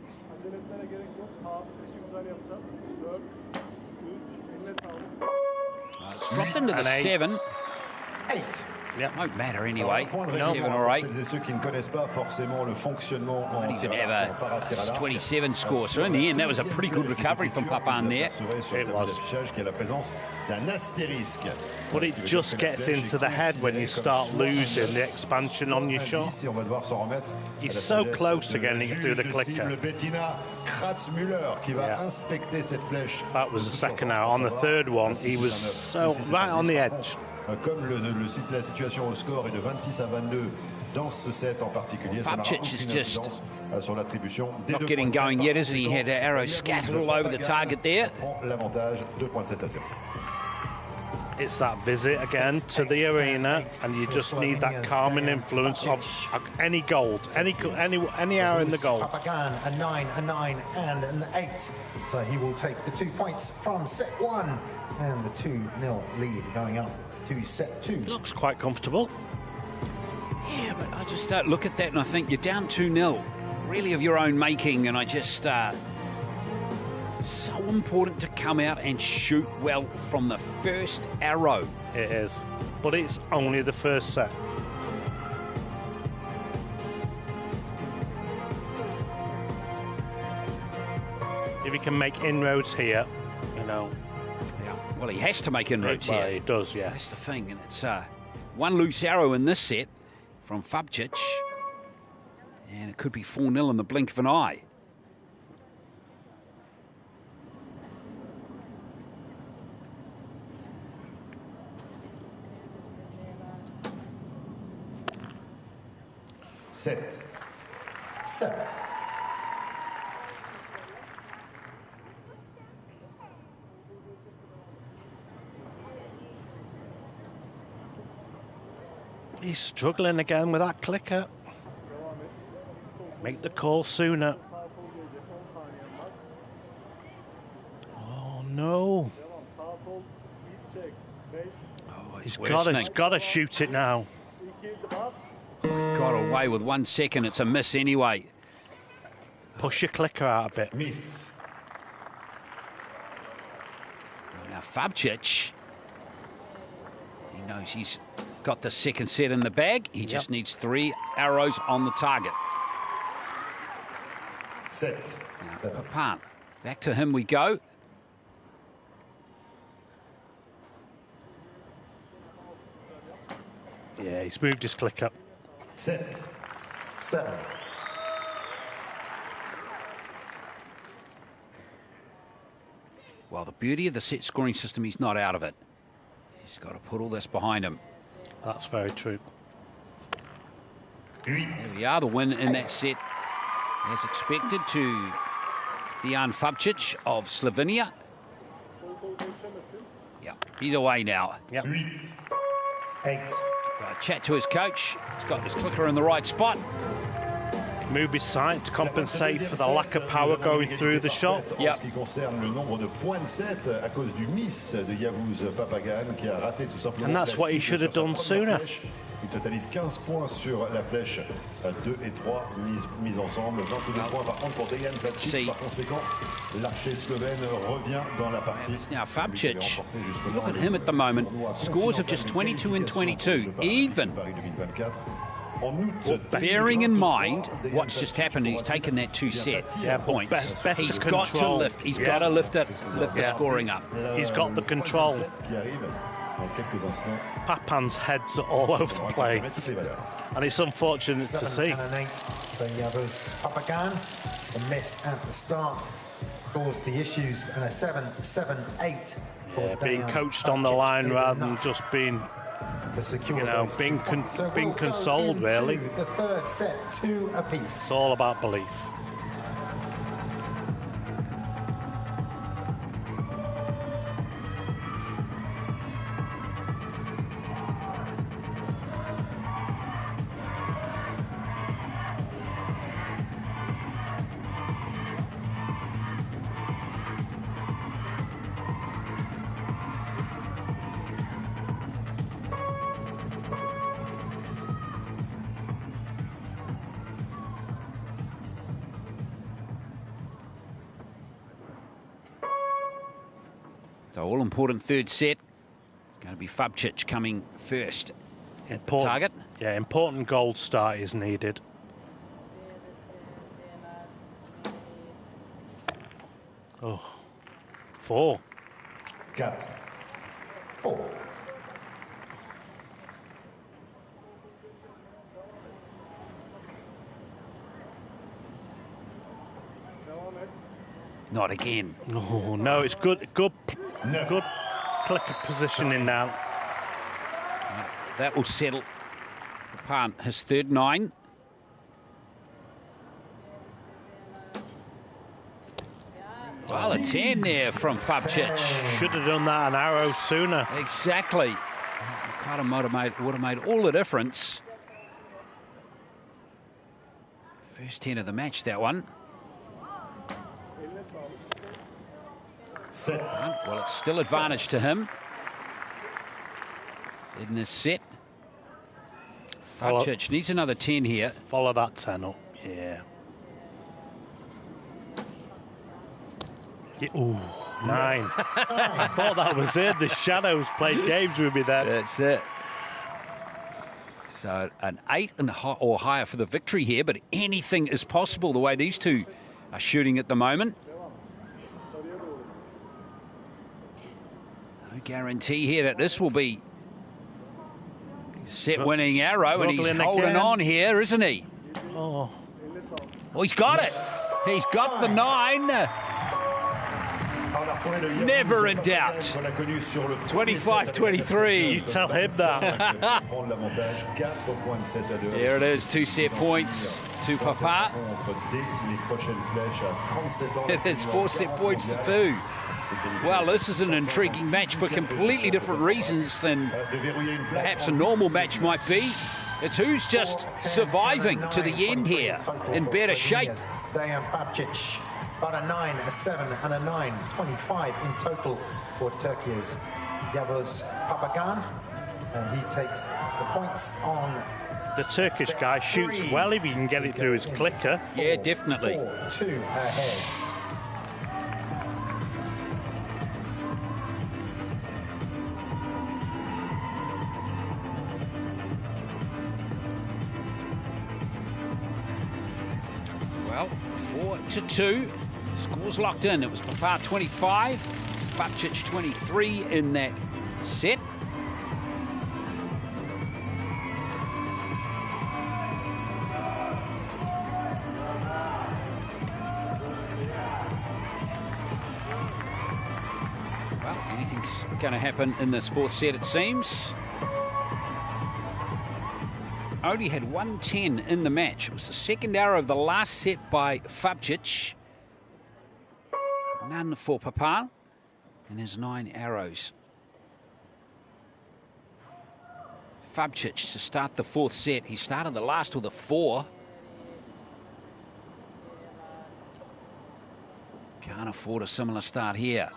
Speaker 1: It's dropped into the 7.
Speaker 2: 8.
Speaker 3: Yep.
Speaker 1: Won't matter anyway.
Speaker 4: Point
Speaker 1: 7 or 8.
Speaker 4: Celles et ceux qui ne connaissent pas forcément le fonctionnement en
Speaker 1: Might even
Speaker 4: tir à
Speaker 1: have
Speaker 4: l'arc, en para tir à
Speaker 1: a
Speaker 4: l'arc.
Speaker 1: 27 score. So in the end, that was a pretty good recovery from Papan there.
Speaker 3: It was.
Speaker 4: Qui a la présence d'un astérisque.
Speaker 3: But it just gets into the head when you start losing the expansion on your shot.
Speaker 4: Ici, on va devoir s'en remettre.
Speaker 3: He's so close to getting it through the clicker.
Speaker 4: Bettina Kratzmüller qui va inspecter cette flèche.
Speaker 3: That was the second hour. On the third one, he was so right on the edge.
Speaker 4: Comme la situation au score est de 26 à 22 dans ce set en particulier, ça n'aura
Speaker 1: Fabcic
Speaker 4: aucune
Speaker 1: is just
Speaker 4: incidence sur l'attribution des
Speaker 1: Not
Speaker 4: 2
Speaker 1: getting
Speaker 4: points de
Speaker 1: going
Speaker 4: set
Speaker 1: yet,
Speaker 4: par
Speaker 1: isn't he? He had
Speaker 4: conséquent.
Speaker 1: arrows scattered all over the target there.
Speaker 4: Prend l'avantage, 2.7 à 0.
Speaker 3: It's that visit again to the arena, and you just need that calming influence of any gold, any hour in the gold.
Speaker 2: Papagan, a 9, and an 8. So he will take the 2 points from set 1 and the 2-0 lead going up to set 2.
Speaker 3: Looks quite comfortable.
Speaker 1: Yeah, but I just look at that and I think you're down 2-0, really of your own making, and I just it's so important to come out and shoot well from the first arrow.
Speaker 3: It is, but it's only the first set. If he can make inroads here, you know.
Speaker 1: Yeah. Well, he has to make inroads
Speaker 3: Well,
Speaker 1: here.
Speaker 3: he does, yeah.
Speaker 1: That's the thing, and it's one loose arrow in this set from Fabcic, and it could be 4-0 in the blink of an eye.
Speaker 2: Set 7.
Speaker 3: He's struggling again with that clicker. Make the call sooner. Oh, no.
Speaker 1: Oh,
Speaker 3: He's got to shoot it now.
Speaker 1: Got away with 1 second. It's a miss anyway.
Speaker 3: Push your clicker out a bit.
Speaker 2: Miss.
Speaker 1: Now Fabcic, he knows he's got the second set in the bag. He just needs 3 arrows on the target.
Speaker 2: Set.
Speaker 1: Now, Papan, back to him we go.
Speaker 3: Yeah, he's moved his clicker.
Speaker 2: Set 7.
Speaker 1: Well, the beauty of the set scoring system, he's not out of it. He's got to put all this behind him.
Speaker 3: That's very true.
Speaker 1: There we are, the win in that set as expected, to Dejan Fabčić of Slovenia. Yeah, he's away now.
Speaker 3: Yep.
Speaker 2: 8.
Speaker 1: Chat to his coach. He's got his clicker in the right spot.
Speaker 3: Move his side to compensate for the lack of power going through the shot.
Speaker 4: En ce qui concerne le nombre de points de set à cause du miss de Yavuz Papagan qui a raté tout simplement.
Speaker 3: And that's what he should have done sooner.
Speaker 4: Il totalise 15 points sur la flèche. 2 et 3 mises ensemble. 22 points par contre pour Dejan Fabčić. Par conséquent, l'archer slovène revient dans la partie.
Speaker 1: Now Fabčić, look at him at the moment. Scores of just 22 and 22, even. Bearing in mind what's just happened, he's taken that 2 set points. He's got to lift. He's got to lift the scoring up.
Speaker 3: He's got the control. Papan's heads are all over the place, and it's unfortunate to see.
Speaker 2: 7 and 8 for Yavuz Papagan. The miss at the start caused the issues, and a 7-7-8 for
Speaker 3: being
Speaker 2: Dejan
Speaker 3: coached on the
Speaker 2: Fabčić
Speaker 3: line
Speaker 2: is
Speaker 3: rather than
Speaker 2: enough
Speaker 3: just being,
Speaker 2: to secure
Speaker 3: you know,
Speaker 2: those
Speaker 3: being
Speaker 2: 2 points. So
Speaker 3: being
Speaker 2: we'll go
Speaker 3: consoled,
Speaker 2: into
Speaker 3: really.
Speaker 2: The third set, 2 apiece.
Speaker 3: It's all about belief.
Speaker 1: So all-important third set. It's going to be Fabčić coming first at the target.
Speaker 3: Yeah, important gold start is needed. Oh, 4.
Speaker 2: 4.
Speaker 1: Not again.
Speaker 3: Oh no, it's good clicker positioning now.
Speaker 1: That will settle upon his third 9. Well, a 10 there from Fabčić.
Speaker 3: Should have done that an arrow sooner.
Speaker 1: Exactly. Kind of would have made all the difference. First 10 of the match, that one.
Speaker 4: Set.
Speaker 1: Well, it's still advantage to him in this set. Fabčić needs another 10 here.
Speaker 3: Follow that 10 up, yeah. Ooh, 9. I thought that was it. The shadows played games with me there.
Speaker 1: That's it. So an 8 or higher for the victory here, but anything is possible the way these two are shooting at the moment. No guarantee here that this will be set-winning arrow, and he's holding on here, isn't he?
Speaker 3: Oh,
Speaker 1: he's got it. He's got the 9. Never in doubt. 25-23.
Speaker 3: You tell him that.
Speaker 1: There it is, 2 set points to Papa. It is 4 set points to 2. Well, this is an intriguing match for completely different reasons than perhaps a normal match might be. It's who's just surviving to the end here in better shape.
Speaker 2: Dejan Fabčić, but a 9, a 7 and a 9, 25 in total for Turkey's Yavuz Papagan, and he takes the points on.
Speaker 3: The Turkish guy shoots well if he can get it through his clicker.
Speaker 1: Yeah, definitely.
Speaker 2: 4-2 ahead.
Speaker 1: Well, 4-2. Scores locked in. It was Papa 25, Fabčić 23 in that set. Well, anything's going to happen in this 4th set, it seems. only had 110 in the match. It was the second arrow of the last set by Fabcic. None for Papan and his 9 arrows. Fabcic to start the 4th set. He started the last with a 4. Can't afford a similar start here.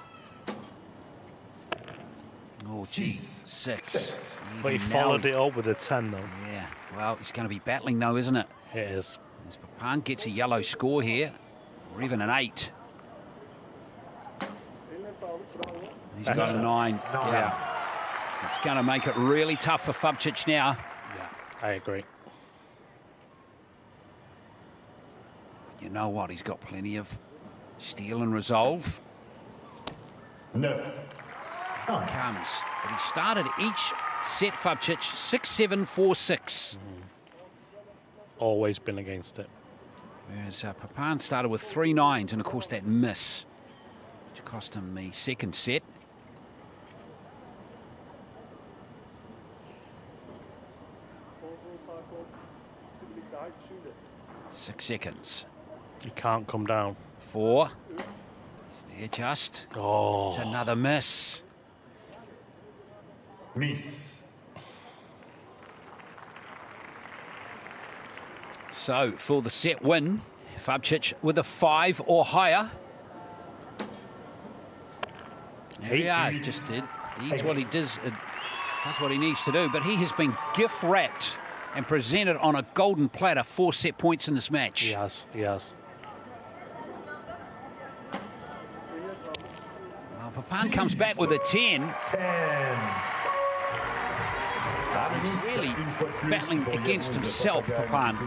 Speaker 1: Oh, geez, 6.
Speaker 3: But he followed it up with a 10, though.
Speaker 1: Yeah, well, he's going to be battling, though, isn't it?
Speaker 3: It is.
Speaker 1: As Papan gets a yellow score here, or even an 8. He's got a 9. Yeah. It's going to make it really tough for Fabcic now.
Speaker 3: Yeah, I agree.
Speaker 1: You know what? He's got plenty of steel and resolve.
Speaker 4: Neuf.
Speaker 1: Comes. But he started each set, Fabcic, 6-7, 4-6.
Speaker 3: Always been against it.
Speaker 1: Whereas Papan started with 3 9s, and of course that miss, which cost him the 2nd set. 6 seconds.
Speaker 3: He can't come down.
Speaker 1: 4. He's there just.
Speaker 3: Oh.
Speaker 1: It's another miss.
Speaker 4: Miss.
Speaker 1: So, for the set win, Fabcic with a 5 or higher. There we are, just did. He's what he does. That's what he needs to do. But he has been gift wrapped and presented on a golden platter 4 set points in this match.
Speaker 3: He has. He has.
Speaker 1: Well, Papan comes back with a 10.
Speaker 4: 10.
Speaker 1: He's really battling against himself, Papan.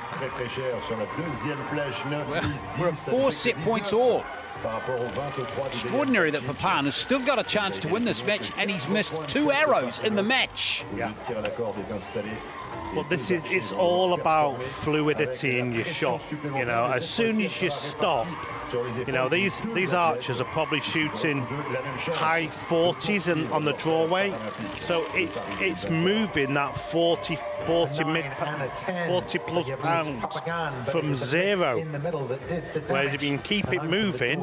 Speaker 1: We're at 4 set points all. Extraordinary that Papan has still got a chance to win this match, and he's missed 2 arrows in the match.
Speaker 3: Yeah. But this is, it's all about fluidity in your shot. You know, as soon as you stop, you know, these archers are probably shooting high 40s on the draw weight. So it's moving that 40 plus pounds from 0. Whereas if you can keep it moving,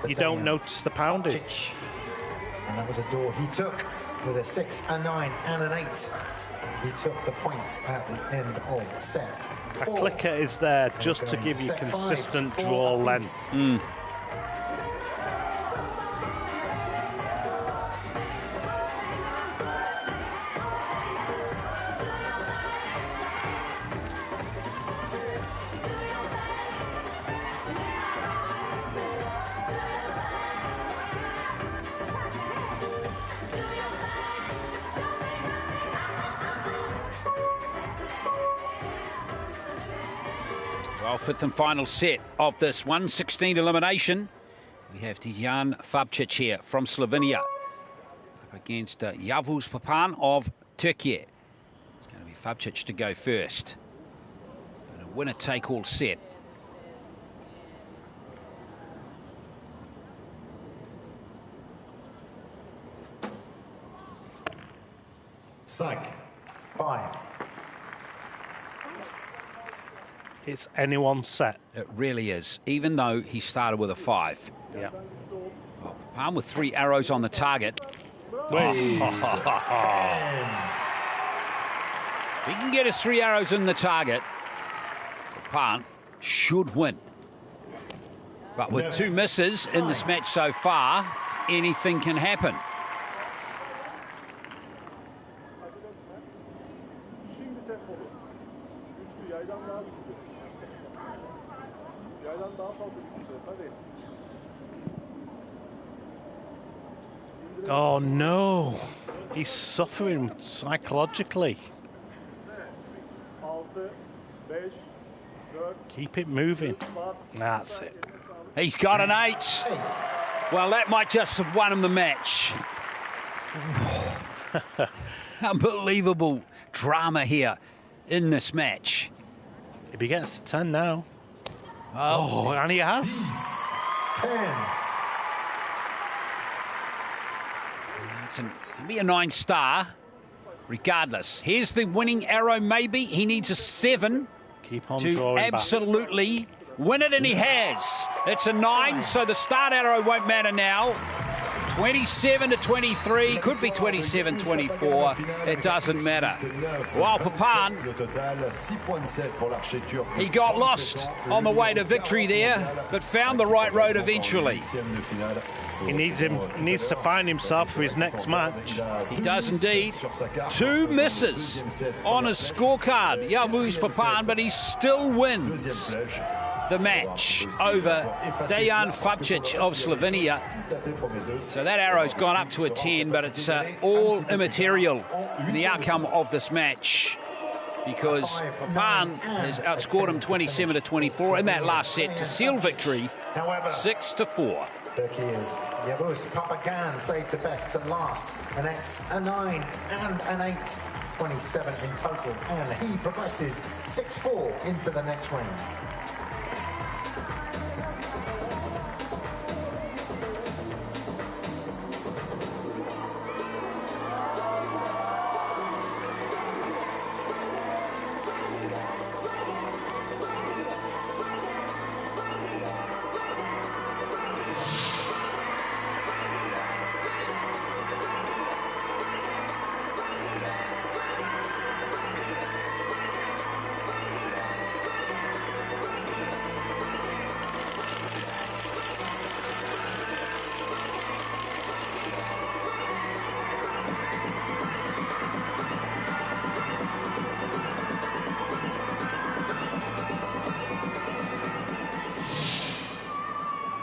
Speaker 3: you don't notice the poundage.
Speaker 2: And that was a door he took with a 6, a 9 and an 8. He took the points at the end of set 4.
Speaker 3: A clicker is there just to give you consistent draw length.
Speaker 1: Well, 5th and final set of this 1/16 elimination. We have Dejan Fabcic here from Slovenia up against Yavuz Papan of Turkey. It's going to be Fabcic to go first. And a winner-take-all set.
Speaker 2: Psych. 5.
Speaker 3: It's anyone's set.
Speaker 1: It really is, even though he started with a 5.
Speaker 3: Yeah.
Speaker 1: Well, Papan with 3 arrows on the target. He can get his 3 arrows in the target. Papan should win. But with 2 misses in this match so far, anything can happen.
Speaker 3: Oh no, he's suffering psychologically. Keep it moving. That's it.
Speaker 1: He's got an 8. Well, that might just have won him the match. Unbelievable drama here in this match.
Speaker 3: If he gets to 10 now. Oh, and he has.
Speaker 2: 10.
Speaker 1: It's be a 9 star. regardless. Here's the winning arrow, maybe. He needs a 7
Speaker 3: Keep on
Speaker 1: to
Speaker 3: drawing
Speaker 1: absolutely win it, and he has. It's a 9, so the start arrow won't matter now. 27 to 23, could be 27-24, it doesn't matter. While Papan, he got lost on the way to victory there, but found the right road eventually.
Speaker 3: He needs to find himself for his next match.
Speaker 1: He does indeed. 2 misses on his scorecard. Yavuz Papan, but he still wins the match over Dejan Fabcic of Slovenia. So that arrow's gone up to a 10, but it's all immaterial in the outcome of this match, because Papan has outscored him 27 to 24 in that last set to seal victory 6-4.
Speaker 2: Turkey's Yavuz Papagan saved the best to last. An X, a 9 and an 8. 27 in total, and he progresses 6-4 into the next round.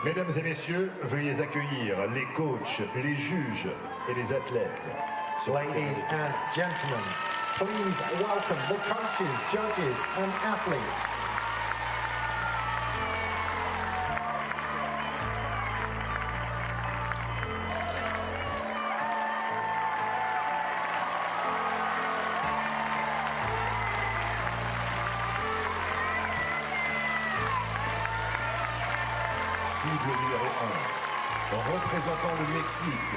Speaker 4: Mesdames et messieurs, veuillez accueillir les coachs, les juges et les athlètes.
Speaker 2: Ladies and gentlemen, please welcome the coaches, judges and athletes.
Speaker 4: Cible numéro 1, représentant le Mexique.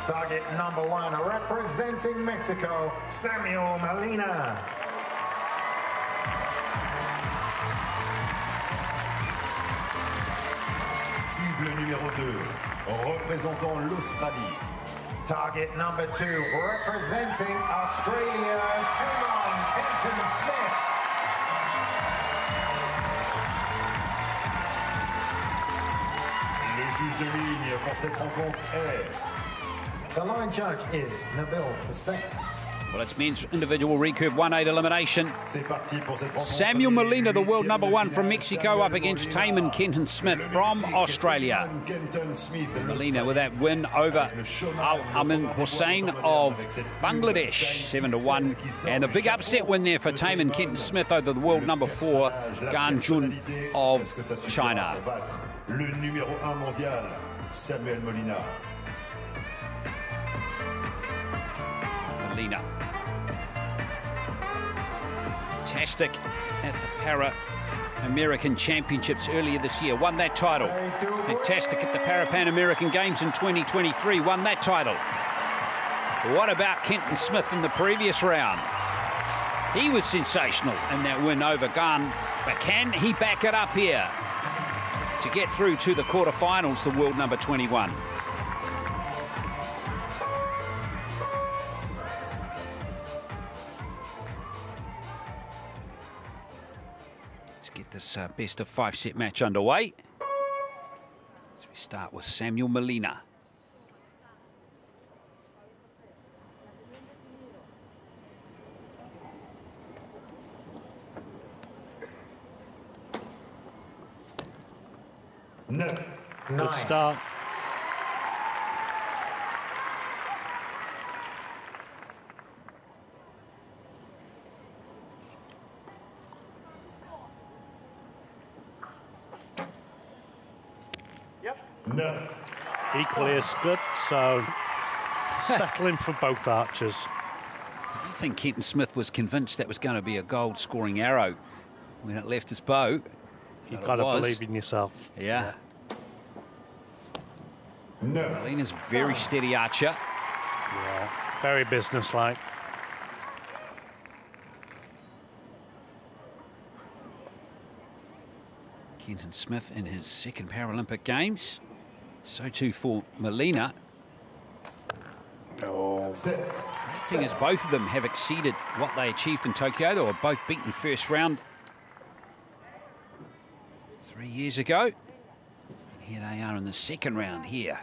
Speaker 2: Target number 1, representing Mexico, Samuel Molina.
Speaker 4: Cible numéro 2, représentant l'Australie.
Speaker 2: Target number 2, representing Australia, Taron Kenton Smith.
Speaker 4: Juge de ligne pour cette rencontre est...
Speaker 2: The line judge is Nabil Hussein.
Speaker 1: Well, it's men's individual recurve 1-8 elimination.
Speaker 4: C'est parti pour cette rencontre.
Speaker 1: Samuel Molina, the world number 1 from Mexico, up against Taman Kenton Smith from Australia. Molina with that win over Al Amin Hussein of Bangladesh, 7-1. And a big upset win there for Taman Kenton Smith over the world number 4, Gan Jun of China.
Speaker 4: Le numéro 1 mondial, Samuel Molina.
Speaker 1: Molina. Fantastic at the Para-American Championships earlier this year. Won that title. Fantastic at the Para-Pan-American Games in 2023. Won that title. What about Kenton Smith in the previous round? He was sensational in that win over Gan. But can he back it up here to get through to the quarterfinals, the world number 21? Let's get this best of 5 set match underway. As we start with Samuel Molina.
Speaker 3: Good start. Equally as good, so settling for both archers.
Speaker 1: I think Kenton Smith was convinced that was going to be a goal-scoring arrow when it left his bow.
Speaker 3: You've got to believe in yourself.
Speaker 1: Yeah. Molina's very steady archer.
Speaker 3: Yeah, very businesslike.
Speaker 1: Kenton Smith in his second Paralympic Games. So too for Molina. The thing is, both of them have exceeded what they achieved in Tokyo. They were both beaten first round 3 years ago. And here they are in the second round here.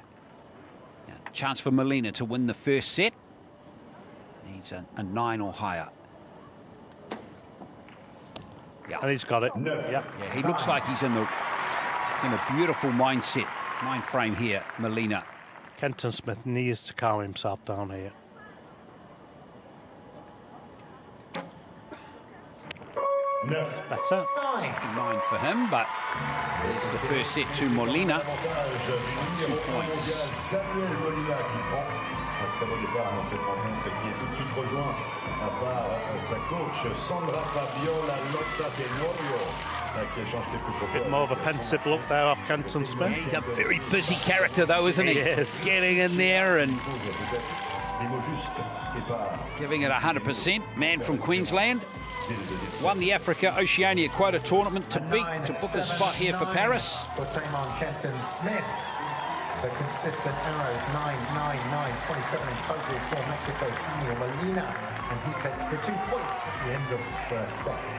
Speaker 1: Now, chance for Molina to win the first set. Needs a 9 or higher. Yeah.
Speaker 3: And he's got it.
Speaker 1: Yeah, he looks like he's in a beautiful mind frame here, Molina.
Speaker 3: Kenton Smith needs to calm himself down here. It's better.
Speaker 1: 9 for him, but it's the first set to Molina. 2 points.
Speaker 4: Très bon départ dans cette rencontre qui est tout de suite rejoint par sa coach Sandra Fabiola Lozza Tenorio qui échange quelques propos.
Speaker 3: Bit more of a pensive look there off Kenton Smith.
Speaker 1: Yeah, he's a very busy character though, isn't he?
Speaker 3: Yes.
Speaker 1: Getting in there and giving it 100%. Man from Queensland. Won the Africa Oceania Quota Tournament to book a spot here for Paris.
Speaker 2: For Tamon Kenton Smith. The consistent arrows, 9, 9, 9, 27 in total for Mexico, Samuel Molina, and he takes the 2 points at the end of the first set.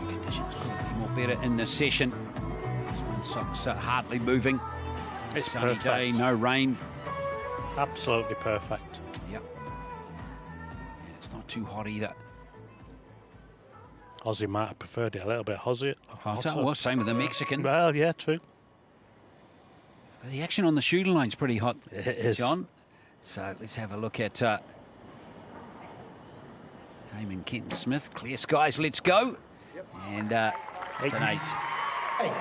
Speaker 1: Conditions could be more better in this session. Socks hardly moving.
Speaker 3: It's
Speaker 1: sunny
Speaker 3: perfect.
Speaker 1: Day, no rain.
Speaker 3: Absolutely perfect.
Speaker 1: Yep. And it's not too hot either.
Speaker 3: Aussie might have preferred it a little bit hotter.
Speaker 1: Well, same with the Mexican.
Speaker 3: Well, yeah, true.
Speaker 1: But the action on the shooting line's pretty hot,
Speaker 3: It is.
Speaker 1: John. So let's have a look at Tamon Kenton Smith. Clear skies, let's go. Yep. And it's an 8.
Speaker 2: 8.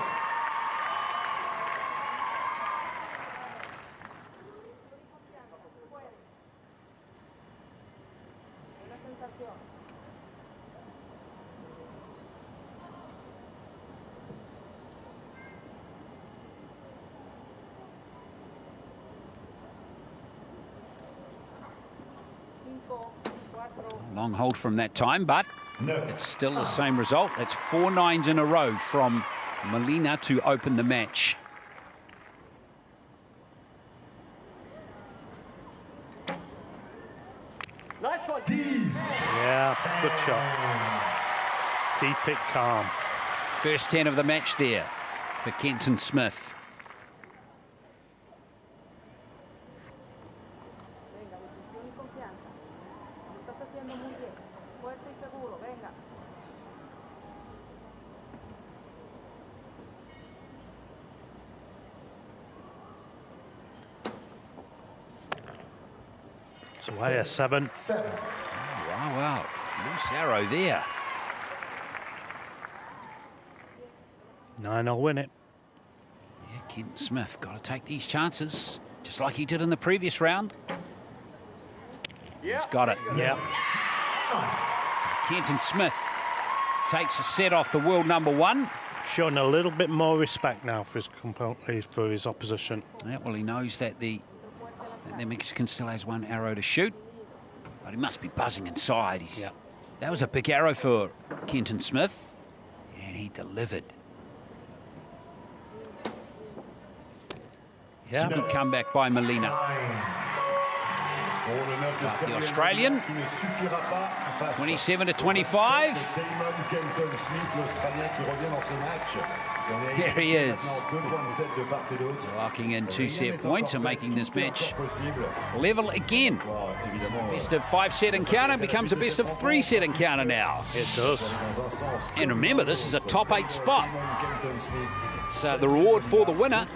Speaker 1: Long hold from that time, but it's still the same result. That's 4 9s in a row from Molina to open the match.
Speaker 3: Yeah, good shot. Keep it calm.
Speaker 1: First 10 of the match there for Kenton Smith.
Speaker 3: So away a 7.
Speaker 2: 7.
Speaker 1: Wow. Loose arrow there.
Speaker 3: 9 will win it.
Speaker 1: Yeah, Kenton Smith got to take these chances, just like he did in the previous round. He's got it.
Speaker 3: Yeah.
Speaker 1: Kenton Smith takes a set off the world number 1.
Speaker 3: Showing a little bit more respect now for his opposition.
Speaker 1: Yeah, well, he knows that the Mexican still has 1 arrow to shoot, but he must be buzzing inside. That was a big arrow for Kenton Smith, and he delivered.
Speaker 3: Yeah.
Speaker 1: It's a good comeback by Molina. The Australian, 27 to 25. There he is. Locking in 2-set points and making this match level again. Best of 5-set encounter becomes a best of 3-set encounter now.
Speaker 3: It does.
Speaker 1: And remember, this is a top 8 spot. It's the reward for the winner.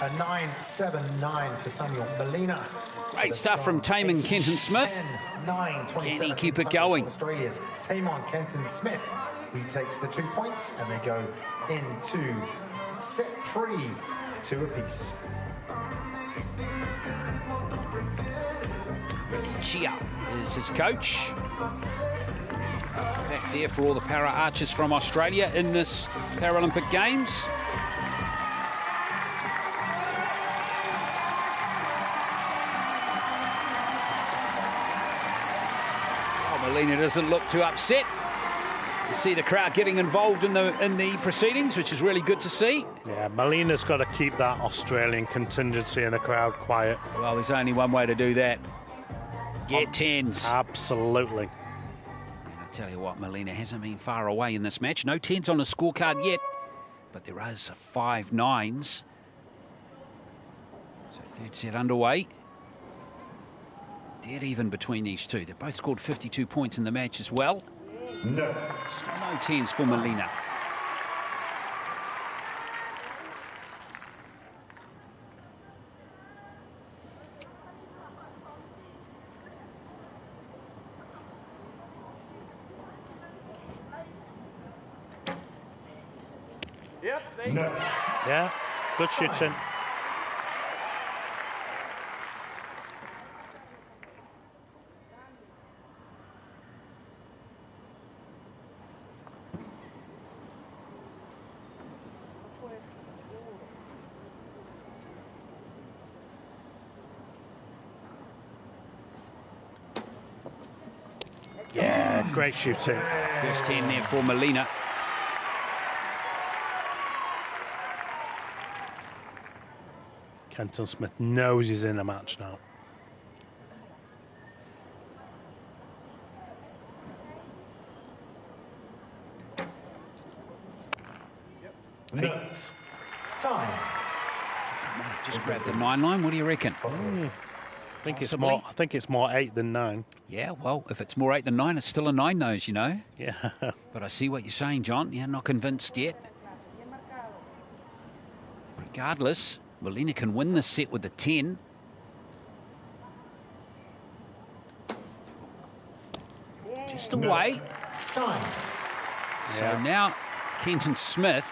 Speaker 2: A 9-7-9 for Samuel Molina.
Speaker 1: Great stuff from Tamon Kenton Smith.
Speaker 2: 10, 9, 27
Speaker 1: Can he keep it going?
Speaker 2: Australia's Tamon Kenton Smith. He takes the 2 points and they go into set 3, 2 apiece.
Speaker 1: Ricky Chia is his coach. Back there for all the para archers from Australia in this Paralympic Games. Oh, Molina doesn't look too upset. You see the crowd getting involved in the proceedings, which is really good to see.
Speaker 3: Yeah, Molina's got to keep that Australian contingency in the crowd quiet.
Speaker 1: Well, there's only one way to do that. Get tens.
Speaker 3: Absolutely.
Speaker 1: And I tell you what, Molina hasn't been far away in this match. No tens on the scorecard yet, but there is 5 nines. So third set underway. Dead even between these two. They both scored 52 points in the match as well.
Speaker 4: No.
Speaker 1: Still no tens for Molina.
Speaker 4: No.
Speaker 3: Yeah, good shooting. Yeah, great shooting.
Speaker 1: First 10 there for Molina.
Speaker 3: Kenton Smith knows he's in a match now.
Speaker 4: No.
Speaker 3: 8.
Speaker 1: Just grab the 9 line. What do you reckon?
Speaker 3: I think it's more 8 than 9.
Speaker 1: Yeah, well, if it's more 8 than 9, it's still a 9 nose, you know.
Speaker 3: Yeah.
Speaker 1: But I see what you're saying, John. Yeah, not convinced yet. Regardless, Molina can win this set with a 10. Just away. So now Kenton Smith,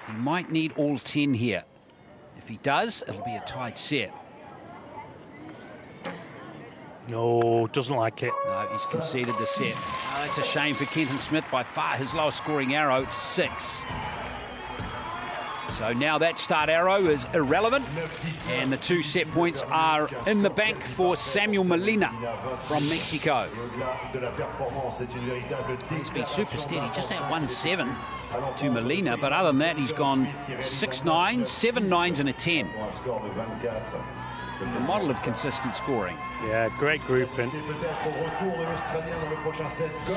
Speaker 1: he might need all 10 here. If he does, it'll be a tight set.
Speaker 3: No, doesn't like it.
Speaker 1: No, he's conceded the set. Oh, that's a shame for Kenton Smith. By far his lowest scoring arrow. It's 6. So now that start arrow is irrelevant. And the 2 set points are in the bank for Samuel Molina from Mexico. He's been super steady. Just that 1-7 to Molina. But other than that, he's gone 6 9s, 7 9s and a 10. The model of consistent scoring.
Speaker 3: Yeah, great grouping.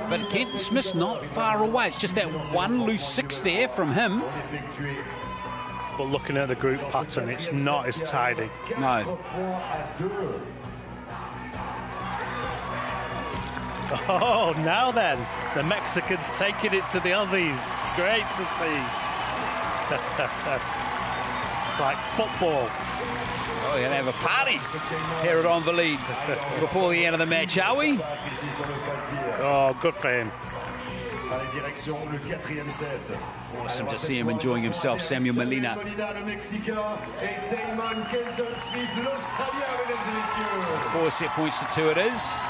Speaker 1: But Kenton Smith's not far away. It's just that one loose 6 there from him.
Speaker 3: But looking at the group pattern, it's not as tidy.
Speaker 1: No.
Speaker 3: Oh, now then, the Mexicans taking it to the Aussies. Great to see. It's like football.
Speaker 1: Oh, we're going to have a party here at On the Lead before the end of the match, are we?
Speaker 3: Oh, good for him.
Speaker 1: Awesome to see him enjoying himself, Samuel Molina. 4 set points to 2 it is.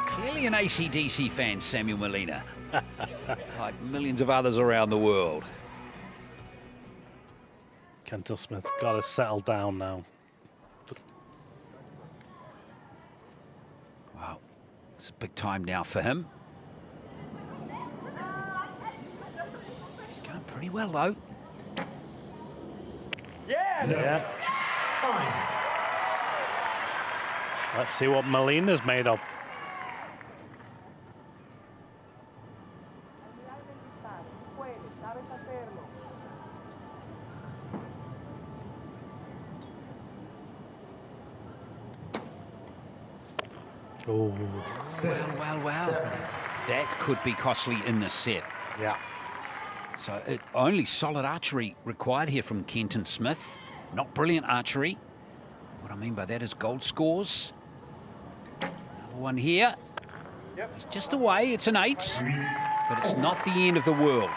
Speaker 1: Clearly an AC/DC fan, Samuel Molina. Like millions of others around the world.
Speaker 3: Kenton Smith's got to settle down now.
Speaker 1: Wow, it's a big time now for him. He's going pretty well, though.
Speaker 3: Yeah. Let's see what Molina's made of. Oh.
Speaker 1: Well. That could be costly in this set.
Speaker 3: Yeah.
Speaker 1: So only solid archery required here from Kenton Smith. Not brilliant archery. What I mean by that is gold scores. Another one here. It's just away. It's an 8. But it's not the end of the world.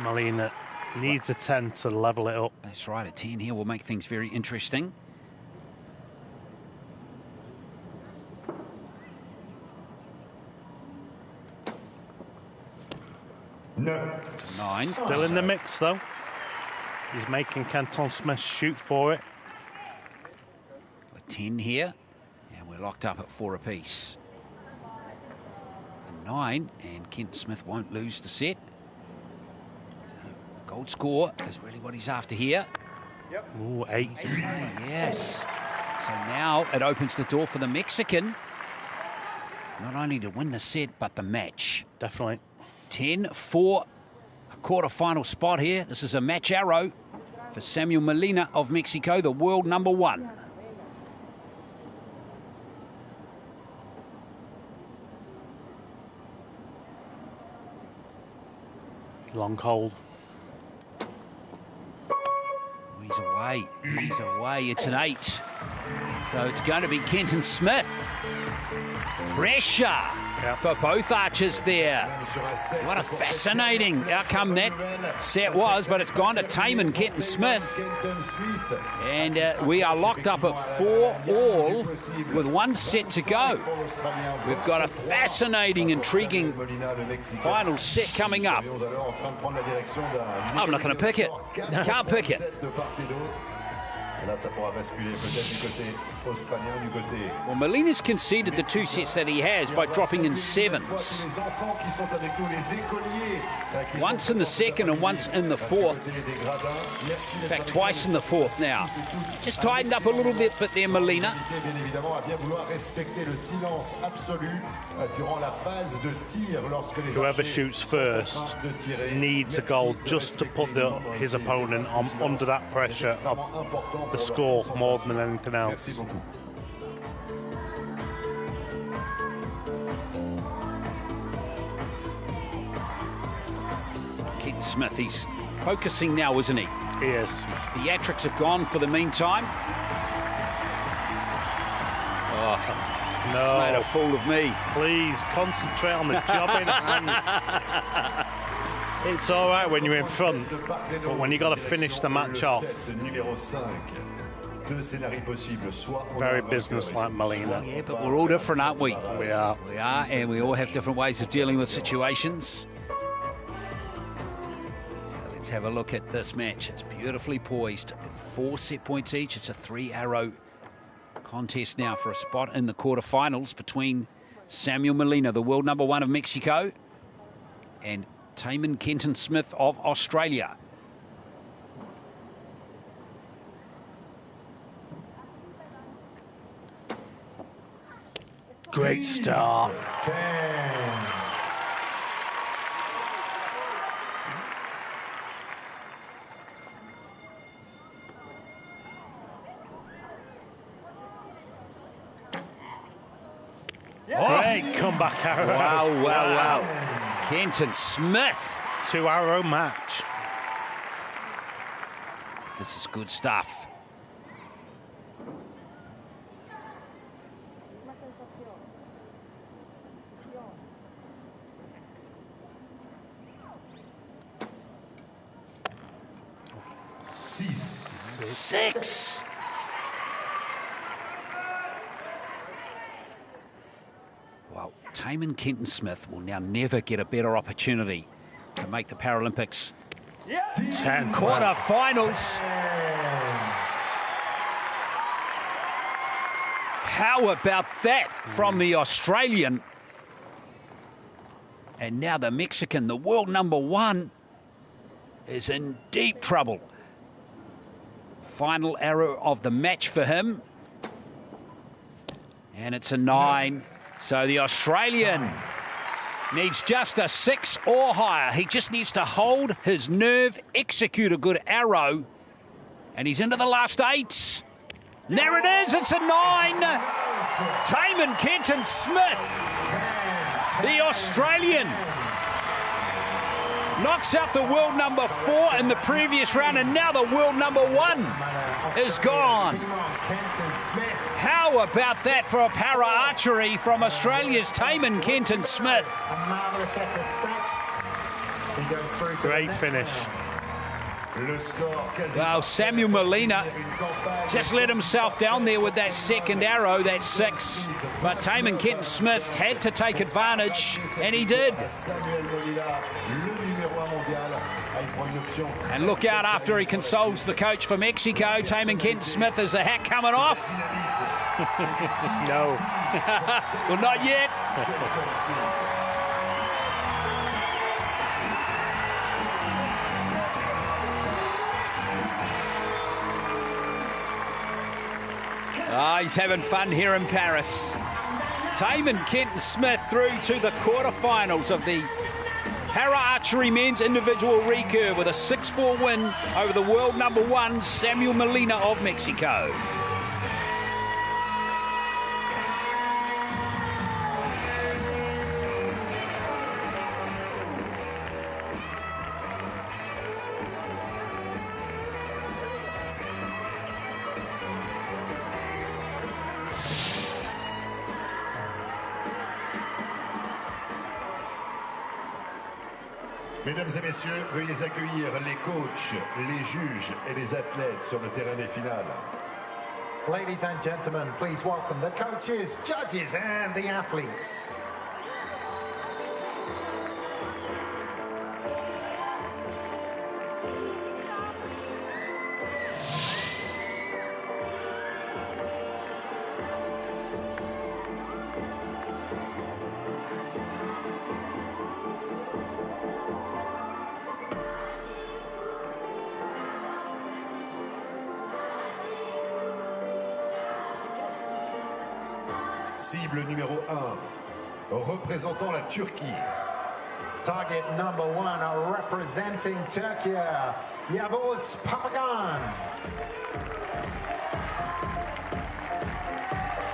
Speaker 3: Molina needs a 10 to level it up.
Speaker 1: That's right. A 10 here will make things very interesting. It's a 9.
Speaker 3: Still in the mix, though. He's making Kenton Smith shoot for it.
Speaker 1: A 10 here, and we're locked up at 4 apiece. A 9, and Kenton Smith won't lose the set. So, gold score is really what he's after here.
Speaker 3: Ooh, 8.
Speaker 1: Yes. So now it opens the door for the Mexican, not only to win the set, but the match.
Speaker 3: Definitely.
Speaker 1: 10 for a quarter-final spot here. This is a match arrow for Samuel Molina of Mexico, the world number 1.
Speaker 3: Long hold.
Speaker 1: He's away. He's away. It's an 8. So it's going to be Kenton Smith. Pressure for both archers there. What a fascinating outcome that set was, but it's gone to Taman Kenton Smith. And we are locked up at 4-all with 1 set to go. We've got a fascinating, intriguing final set coming up. I'm not going to pick it. Can't pick it. Well, Molina's conceded the 2 sets that he has by dropping in 7s. Once in the second and once in the 4th. In fact, twice in the 4th now. Just tightened up a little bit there, Molina.
Speaker 3: Whoever shoots first needs a goal just to put his opponent under that pressure of the score more than anything else.
Speaker 1: Kenton Smith, he's focusing now, isn't he?
Speaker 3: He is.
Speaker 1: The theatrics have gone for the meantime. Oh,
Speaker 3: no.
Speaker 1: He's made a fool of me.
Speaker 3: Please concentrate on the job in hand. It's all right when you're in front, but when you got to finish the match off. Very business-like, Molina.
Speaker 1: Yeah, but we're all different, aren't we?
Speaker 3: We are.
Speaker 1: We are, and we all have different ways of dealing with situations. So let's have a look at this match. It's beautifully poised. 4 set points each. It's a 3-arrow contest now for a spot in the quarterfinals between Samuel Molina, the world number 1 of Mexico, and Taman Kenton Smith of Australia.
Speaker 3: Great start. Great comeback arrow.
Speaker 1: Wow. Kenton Smith.
Speaker 3: 2-arrow match.
Speaker 1: This is good stuff. Six. Well, Taman Kenton Smith will now never get a better opportunity to make the Paralympics
Speaker 3: 10
Speaker 1: quarterfinals. How about that from the Australian? And now the Mexican, the world number 1, is in deep trouble. Final arrow of the match for him. And it's a 9. So the Australian needs just a 6 or higher. He just needs to hold his nerve, execute a good arrow, and he's into the last 8s. And there it is, it's a 9. Taman Kenton Smith, the Australian, knocks out the world number 4 in the previous round, and now the world number 1 is gone. How about that for a para archery from Australia's Taman Kenton Smith?
Speaker 3: Great finish.
Speaker 1: Well, Samuel Molina just let himself down there with that second arrow, that 6. But Taman Kenton Smith had to take advantage, and he did.
Speaker 4: mondial. Il prend une option.
Speaker 1: And look out after he consoles the coach for Mexico. Taman Kent-Smith, is the hat coming off?
Speaker 3: No.
Speaker 1: Well, not yet. He's having fun here in Paris. Taman Kent-Smith through to the quarterfinals of the Para-Archery men's individual recurve with a 6-4 win over the world #1 Samuel Molina of Mexico.
Speaker 4: Mesdames et messieurs, veuillez accueillir les coachs, les juges et les athlètes sur le terrain des finales.
Speaker 2: Ladies and gentlemen, please welcome the coaches, judges, and the athletes.
Speaker 4: Cible numéro 1, représentant la Turquie.
Speaker 2: Target number 1, representing Turkey, Yavuz Papagan.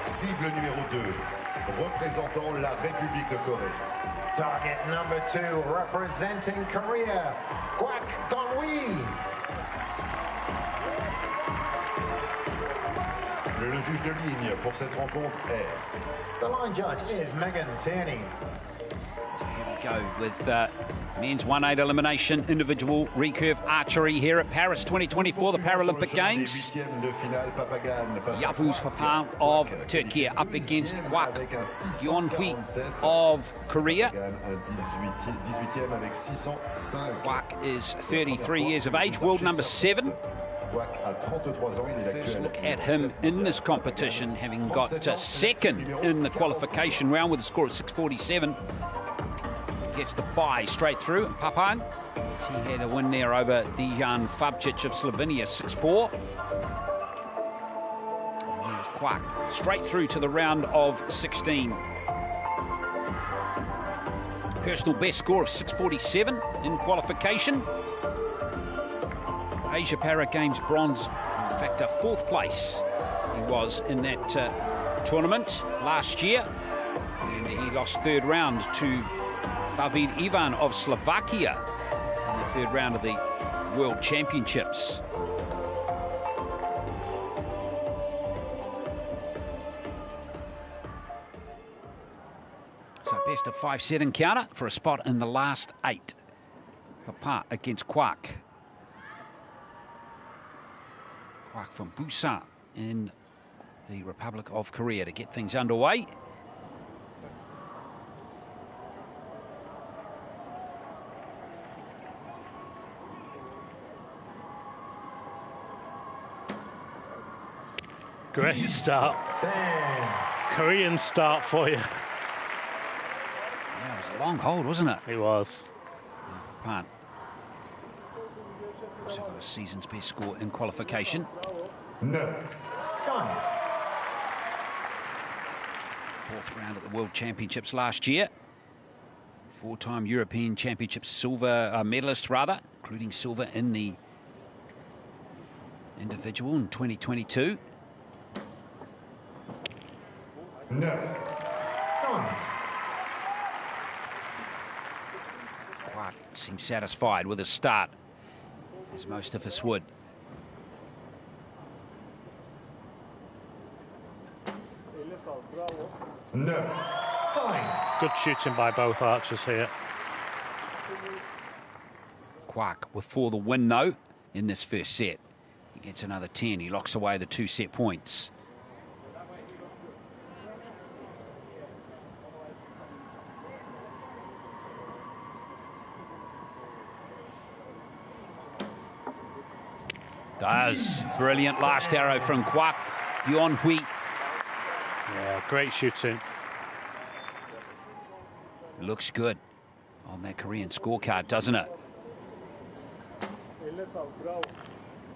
Speaker 4: Cible numéro 2, représentant la République de Corée.
Speaker 2: Target number 2, representing Korea, Kwak Dongwi.
Speaker 4: Le juge de ligne pour cette rencontre est...
Speaker 2: The line judge is Megan Tierney.
Speaker 1: So here we go with men's 1-8 elimination individual recurve archery here at Paris 2024, the Paralympic Games. Yavuz Papagan of Turkey up against Kwak Dongwi of Korea. Kwak is 33 years of age, world #7. First look at him in this competition, having got second in the qualification round with a score of 647. Gets the bye straight through. Papagan, he had a win there over Dejan Fabcic of Slovenia, 6-4. Here's Kwak straight through to the round of 16. Personal best score of 647 in qualification. Asia Para Games bronze, in fact, a 4th place he was in that tournament last year. And he lost 3rd round to David Ivan of Slovakia in the 3rd round of the World Championships. So best of 5-set encounter for a spot in the last 8. Papa against Kwak. Kwak from Busan in the Republic of Korea to get things underway.
Speaker 3: Great start.
Speaker 2: Damn.
Speaker 3: Korean start for you.
Speaker 1: Yeah, it was a long hold, wasn't it?
Speaker 3: It was.
Speaker 1: Pan. Also got a season's best score in qualification.
Speaker 2: 9.
Speaker 1: 4th round at the World Championships last year. 4-time European Championships silver medalist, rather, including silver in the individual in 2022.
Speaker 2: 9.
Speaker 1: Kwak seems satisfied with his start, as most of us would.
Speaker 3: Good shooting by both archers here.
Speaker 1: Kwak with for the win, though, in this first set. He gets another 10. He locks away the 2 set points. Does. Brilliant last arrow from Kwak Yon Hui.
Speaker 3: Yeah, great shooting.
Speaker 1: Looks good on that Korean scorecard, doesn't it?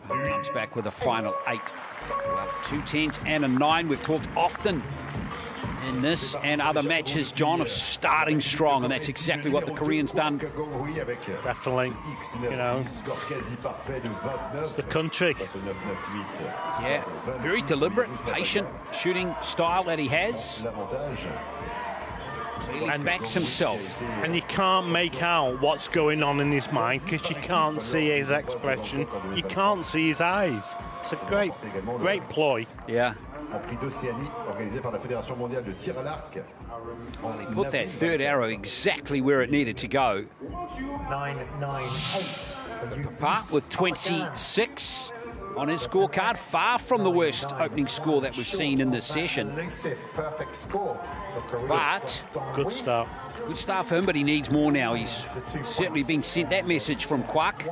Speaker 1: Comes back with a final 8. Well, 2 10s and a 9. We've talked often in this and other matches, John, of starting strong, and that's exactly what the Koreans done.
Speaker 3: Definitely. You know, it's the country.
Speaker 1: Yeah, very deliberate, patient shooting style that he has. Clearly backs himself.
Speaker 3: And you can't make out what's going on in his mind because you can't see his expression. You can't see his eyes. It's a great ploy.
Speaker 1: Yeah.
Speaker 4: En prix d'Océanie, organisé par la Fédération mondiale de tir à l'arc.
Speaker 1: Well, he put that third arrow exactly where it needed to go.
Speaker 2: 9-9-8.
Speaker 1: Apart with 26 on his scorecard, far from the worst opening score that we've seen in this session.
Speaker 2: Perfect score.
Speaker 1: But
Speaker 3: good start.
Speaker 1: Good start for him, but he needs more now. He's certainly been sent that message from Kwak.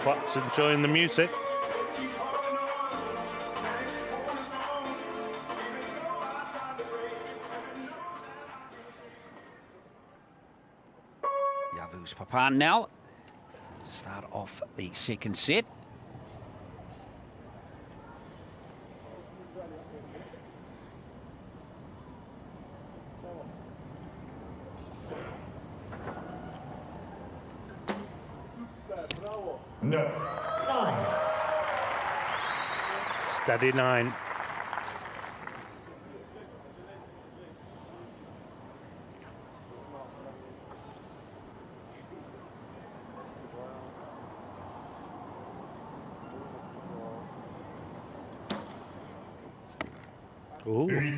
Speaker 3: Kwak's enjoying the music.
Speaker 1: Yavuz Papan now to start off the second set.
Speaker 4: No.
Speaker 2: 9.
Speaker 3: Steady 9. Ooh.
Speaker 2: 8.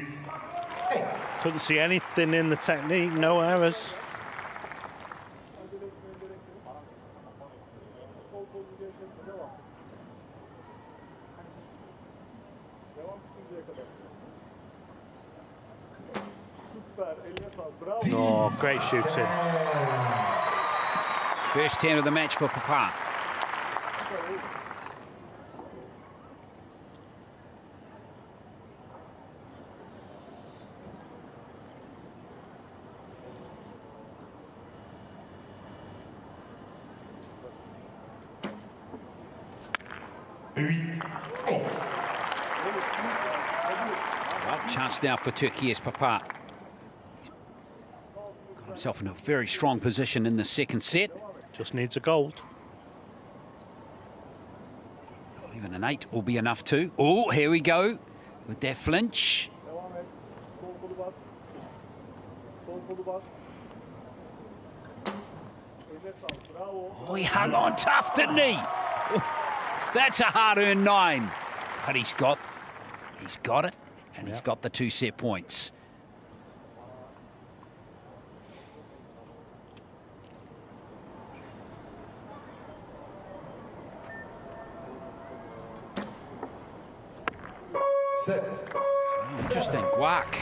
Speaker 3: Couldn't see anything in the technique, no errors. Oh, great shooting.
Speaker 1: First 10 of the match for Papan. Well, chance now for Turkey's Papan. Got himself in a very strong position in the second set.
Speaker 3: Just needs a gold.
Speaker 1: Even an 8 will be enough too. Oh, here we go with that flinch. Oh, he hung on tough, didn't he? That's a hard-earned 9. But he's got it, and he's got the 2 set points.
Speaker 4: Set.
Speaker 1: Interesting, Kwak.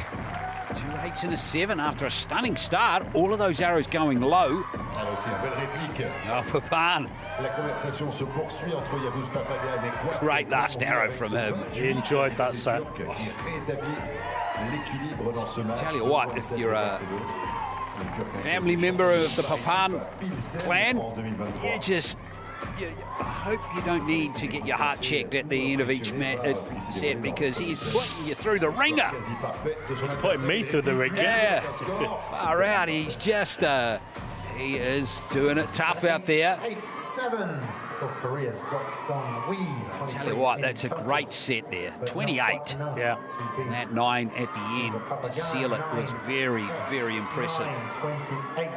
Speaker 1: 2 8s and a 7 after a stunning start. All of those arrows going low.
Speaker 4: Alors c'est une belle réplique.
Speaker 1: Oh, Papan.
Speaker 4: La conversation se poursuit entre Yavuz Papalia et Kwak.
Speaker 1: Great last arrow from him.
Speaker 3: He enjoyed that set.
Speaker 4: Qui rétablit l'équilibre dans ce match.
Speaker 1: Tell you what, if you're a family member of the Papan clan, I hope you don't need to get your heart checked at the end of each set, because he's putting you through the ringer.
Speaker 3: He's putting me through the ringer.
Speaker 1: Yeah, far out. He's just, he is doing it tough out there.
Speaker 2: 8-7 for Korea's Dong Wee.
Speaker 1: Tell you what, that's a great set there. 28.
Speaker 3: Yeah.
Speaker 1: And that 9 at the end to seal it was very, very impressive.
Speaker 2: 28.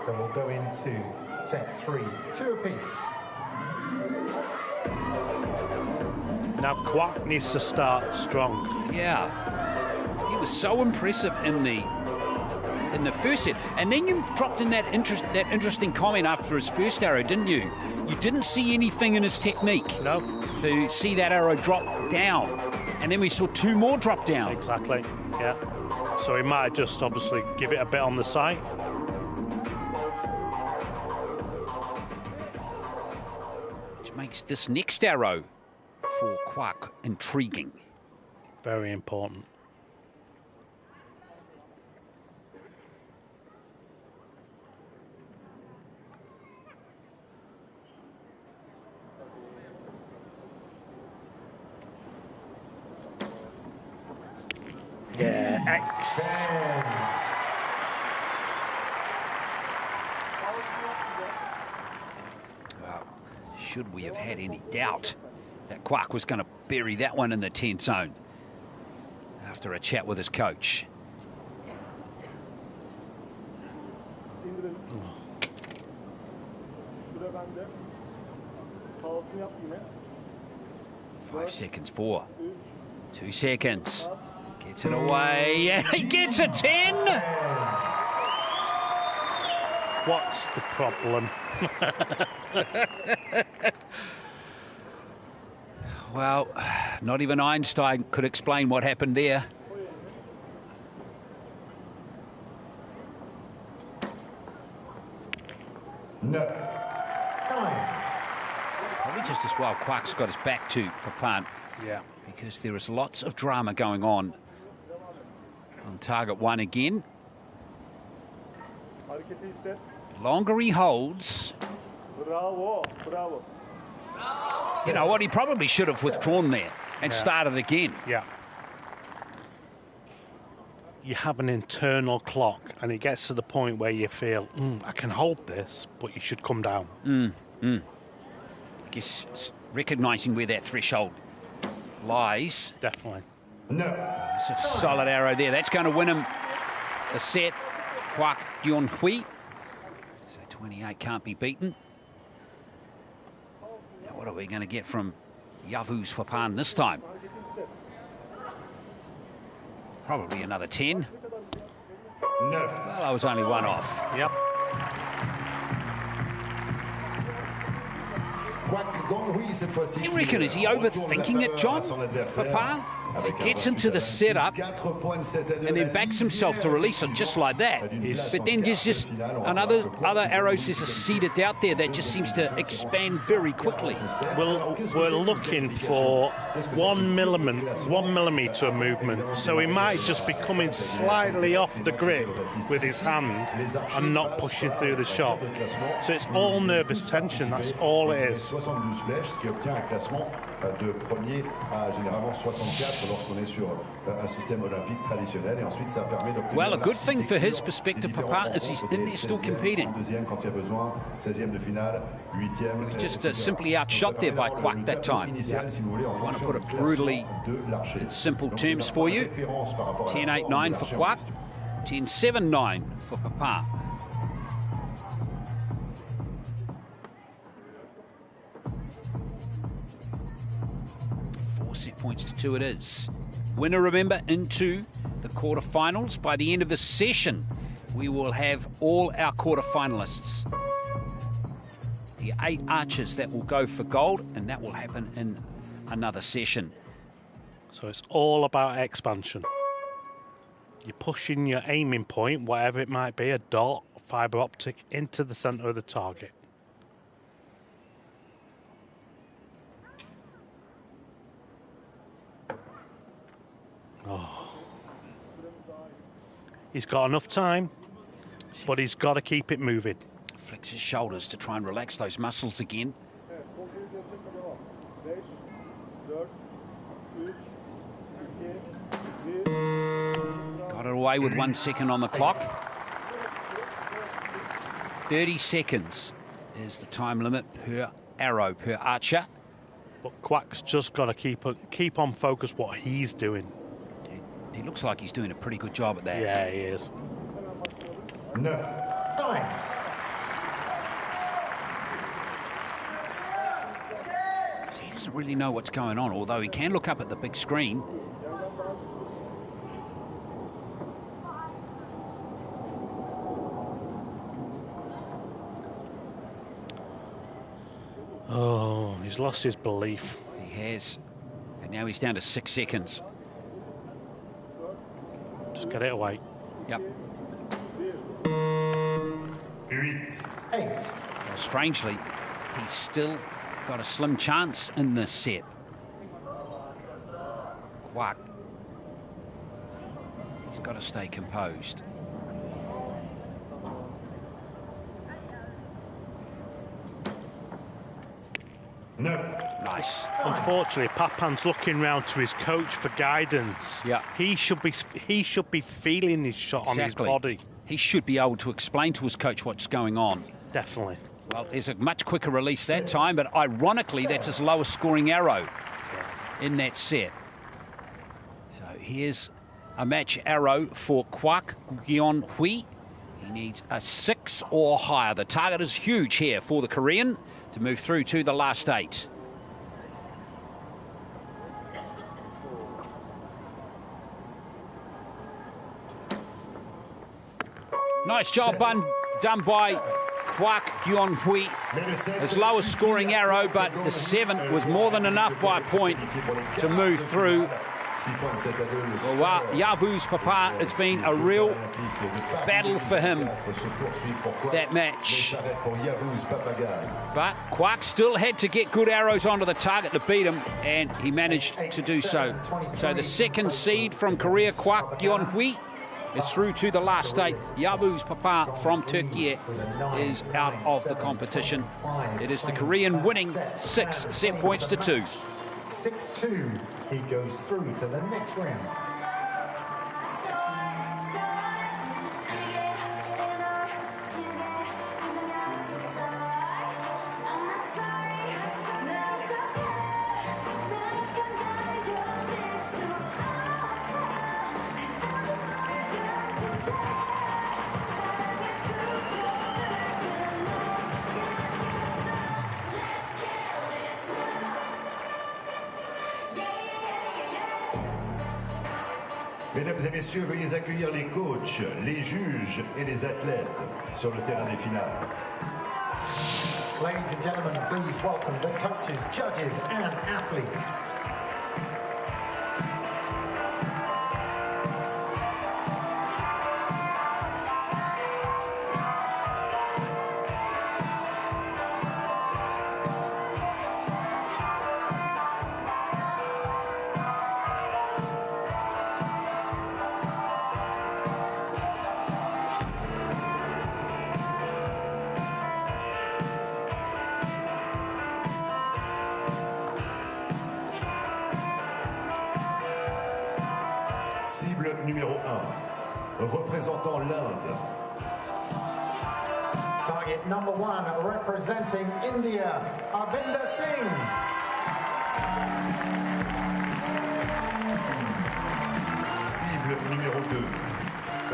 Speaker 2: So we'll go into set 3, 2 apiece.
Speaker 3: Now Kwak needs to start strong.
Speaker 1: Yeah, he was so impressive in the first set, and then you dropped in that interesting comment after his first arrow, didn't you? You didn't see anything in his technique.
Speaker 3: No.
Speaker 1: To see that arrow drop down, and then we saw 2 more drop down.
Speaker 3: Exactly. Yeah. So he might just obviously give it a bit on the side.
Speaker 1: Which makes this next arrow for Kwak intriguing.
Speaker 3: Very important. Yeah, X.
Speaker 1: Well, should we have had any doubt that Kwak was going to bury that one in the 10 zone after a chat with his coach? Five seconds, 4, 2 seconds. Gets it away, and he gets a 10.
Speaker 3: What's the problem?
Speaker 1: Well, not even Einstein could explain what happened there.
Speaker 2: No.
Speaker 1: Probably just as well Kwak's got his back to Papan.
Speaker 3: Yeah.
Speaker 1: Because there is lots of drama going on target 1 again. Longer he holds.
Speaker 6: Bravo, bravo.
Speaker 1: You know what, he probably should have withdrawn there and started again.
Speaker 3: Yeah. You have an internal clock and it gets to the point where you feel, I can hold this, but you should come down.
Speaker 1: I guess recognising where that threshold lies.
Speaker 3: Definitely.
Speaker 2: No.
Speaker 1: It's a solid arrow there. That's going to win him the set. Kwak Gyun Hui. So 28 can't be beaten. Now what are we going to get from Yavu Swapan this time? Probably another 10.
Speaker 2: No.
Speaker 1: Well, I was only 1 off.
Speaker 3: Yep.
Speaker 1: You reckon, is he overthinking it, John? Papa gets into the setup and then backs himself to release it just like that. But then there's just other arrows there's seeded out there that just seems to expand very quickly.
Speaker 3: We're looking for 1 millimetre of movement, so he might just be coming slightly off the grip with his hand and not pushing through the shot. So it's all nervous tension, that's all it is.
Speaker 4: 72 flèches, ce qui obtient un classement de premier à généralement 64 lorsqu'on est sur un système olympique traditionnel, et ensuite ça permet d'obtenir.
Speaker 1: Well, a good thing for his perspective, Papa, is he's in there still competing.
Speaker 4: Deuxième quand il y a besoin, 16e de finale, 8e.
Speaker 1: Just simply outshot there by Kwak that time. I want to put it brutally in simple terms for you. 10-8-9 for Kwak, 10-7-9 for Papa. 4 set points to 2 it is. Winner, remember, into the quarterfinals. By the end of the session, we will have all our quarterfinalists. The 8 archers that will go for gold, and that will happen in another session.
Speaker 3: So it's all about expansion. You're pushing your aiming point, whatever it might be, a dot, fibre optic, into the centre of the target. Oh. He's got enough time, but he's got to keep it moving.
Speaker 1: Flicks his shoulders to try and relax those muscles again. Got it away with 1 second on the clock. 30 seconds is the time limit per arrow, per archer.
Speaker 3: But Kwak's just got to keep on focus what he's doing.
Speaker 1: He looks like he's doing a pretty good job at that.
Speaker 3: Yeah, he is.
Speaker 2: 9.
Speaker 1: So he doesn't really know what's going on, although he can look up at the big screen.
Speaker 3: Oh, he's lost his belief.
Speaker 1: He has. And now he's down to 6 seconds.
Speaker 3: Just get it away.
Speaker 1: Yep.
Speaker 2: 8.
Speaker 1: Well, strangely, he's still got a slim chance in this set. Kwak. He's got to stay composed. Nice.
Speaker 3: Unfortunately, Papan's looking round to his coach for guidance.
Speaker 1: Yeah.
Speaker 3: He should be feeling his shot on his body.
Speaker 1: He should be able to explain to his coach what's going on.
Speaker 3: Definitely.
Speaker 1: Well, there's a much quicker release that time, but ironically, that's his lowest scoring arrow in that set. So here's a match arrow for Kwak Gyeon Hui. He needs a 6 or higher. The target is huge here for the Korean to move through to the last 8. Nice job done by Kwak Gyeon Hui. His lowest scoring arrow, but the 7 was more than enough by a point to move through. Well, Yavu's papa, it's been a real battle for him, that match. But Kwak still had to get good arrows onto the target to beat him, and he managed to do so. So the second seed from Korea, Kwak Gyeon Hui, is through to the last 8. Yavu's papa from Turkey is out of the competition. It is the Korean winning 6 set points to 2.
Speaker 2: 6-2. He goes through to the next round.
Speaker 4: Mesdames et messieurs, veuillez accueillir les coachs, les juges et les athlètes sur le terrain des finales.
Speaker 2: Ladies and gentlemen, please welcome the coaches, judges, and athletes.
Speaker 4: Cible numéro 1, représentant l'Inde.
Speaker 2: Target number 1, representing India, Arvinder Singh.
Speaker 4: Cible numéro 2,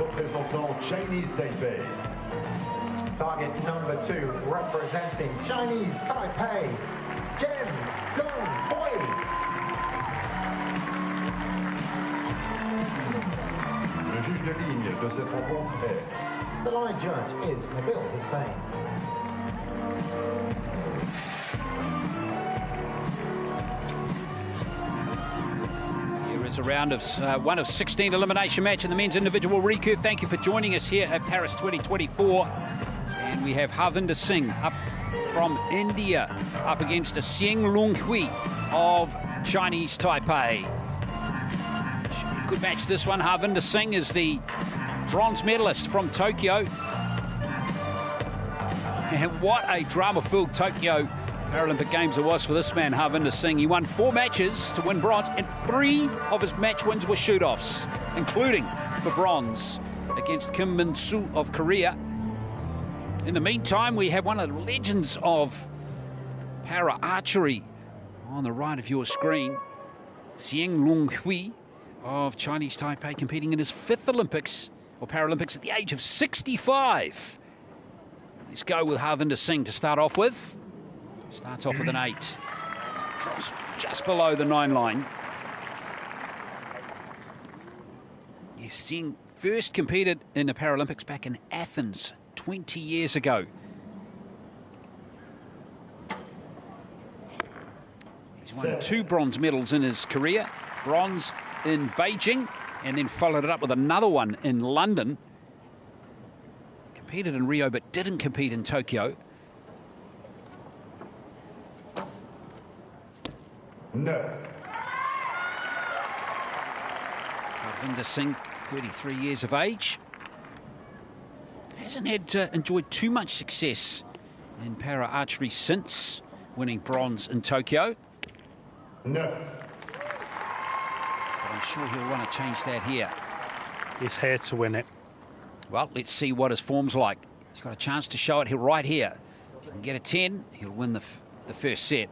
Speaker 4: représentant Chinese Taipei.
Speaker 2: Target number 2, representing Chinese Taipei, Jen Gong Hui.
Speaker 4: Le juge de ligne de cette rencontre est...
Speaker 2: The line judge is Nabil Hussain.
Speaker 1: Here is a round of one of 16 elimination match in the men's individual recurve. Thank you for joining us here at Paris 2024. And we have Harvinder Singh up from India up against a Xieng Lung Hui of Chinese Taipei. Good match this one. Harvinder Singh is the bronze medalist from Tokyo. And what a drama-filled Tokyo Paralympic Games it was for this man, Harvinder Singh. He won 4 matches to win bronze, and 3 of his match wins were shoot-offs, including for bronze against Kim Min-soo of Korea. In the meantime, we have one of the legends of para-archery on the right of your screen, Xieng Lung Hui of Chinese Taipei, competing in his 5th Olympics or Paralympics at the age of 65. Let's go with Harvinder Singh to start off with. Starts off with an 8. Drops just below the 9 line. Yes, Singh first competed in the Paralympics back in Athens 20 years ago. He's won 2 bronze medals in his career. Bronze in Beijing and then followed it up with another one in London. Competed in Rio, but didn't compete in Tokyo. Harvinder Singh, 33 years of age. Hasn't had enjoyed too much success in para archery since winning bronze in Tokyo. But I'm sure he'll want to change that here.
Speaker 3: He's here to win it.
Speaker 1: Well, let's see what his form's like. He's got a chance to show it here right here. If he can get a 10, he'll win the first set.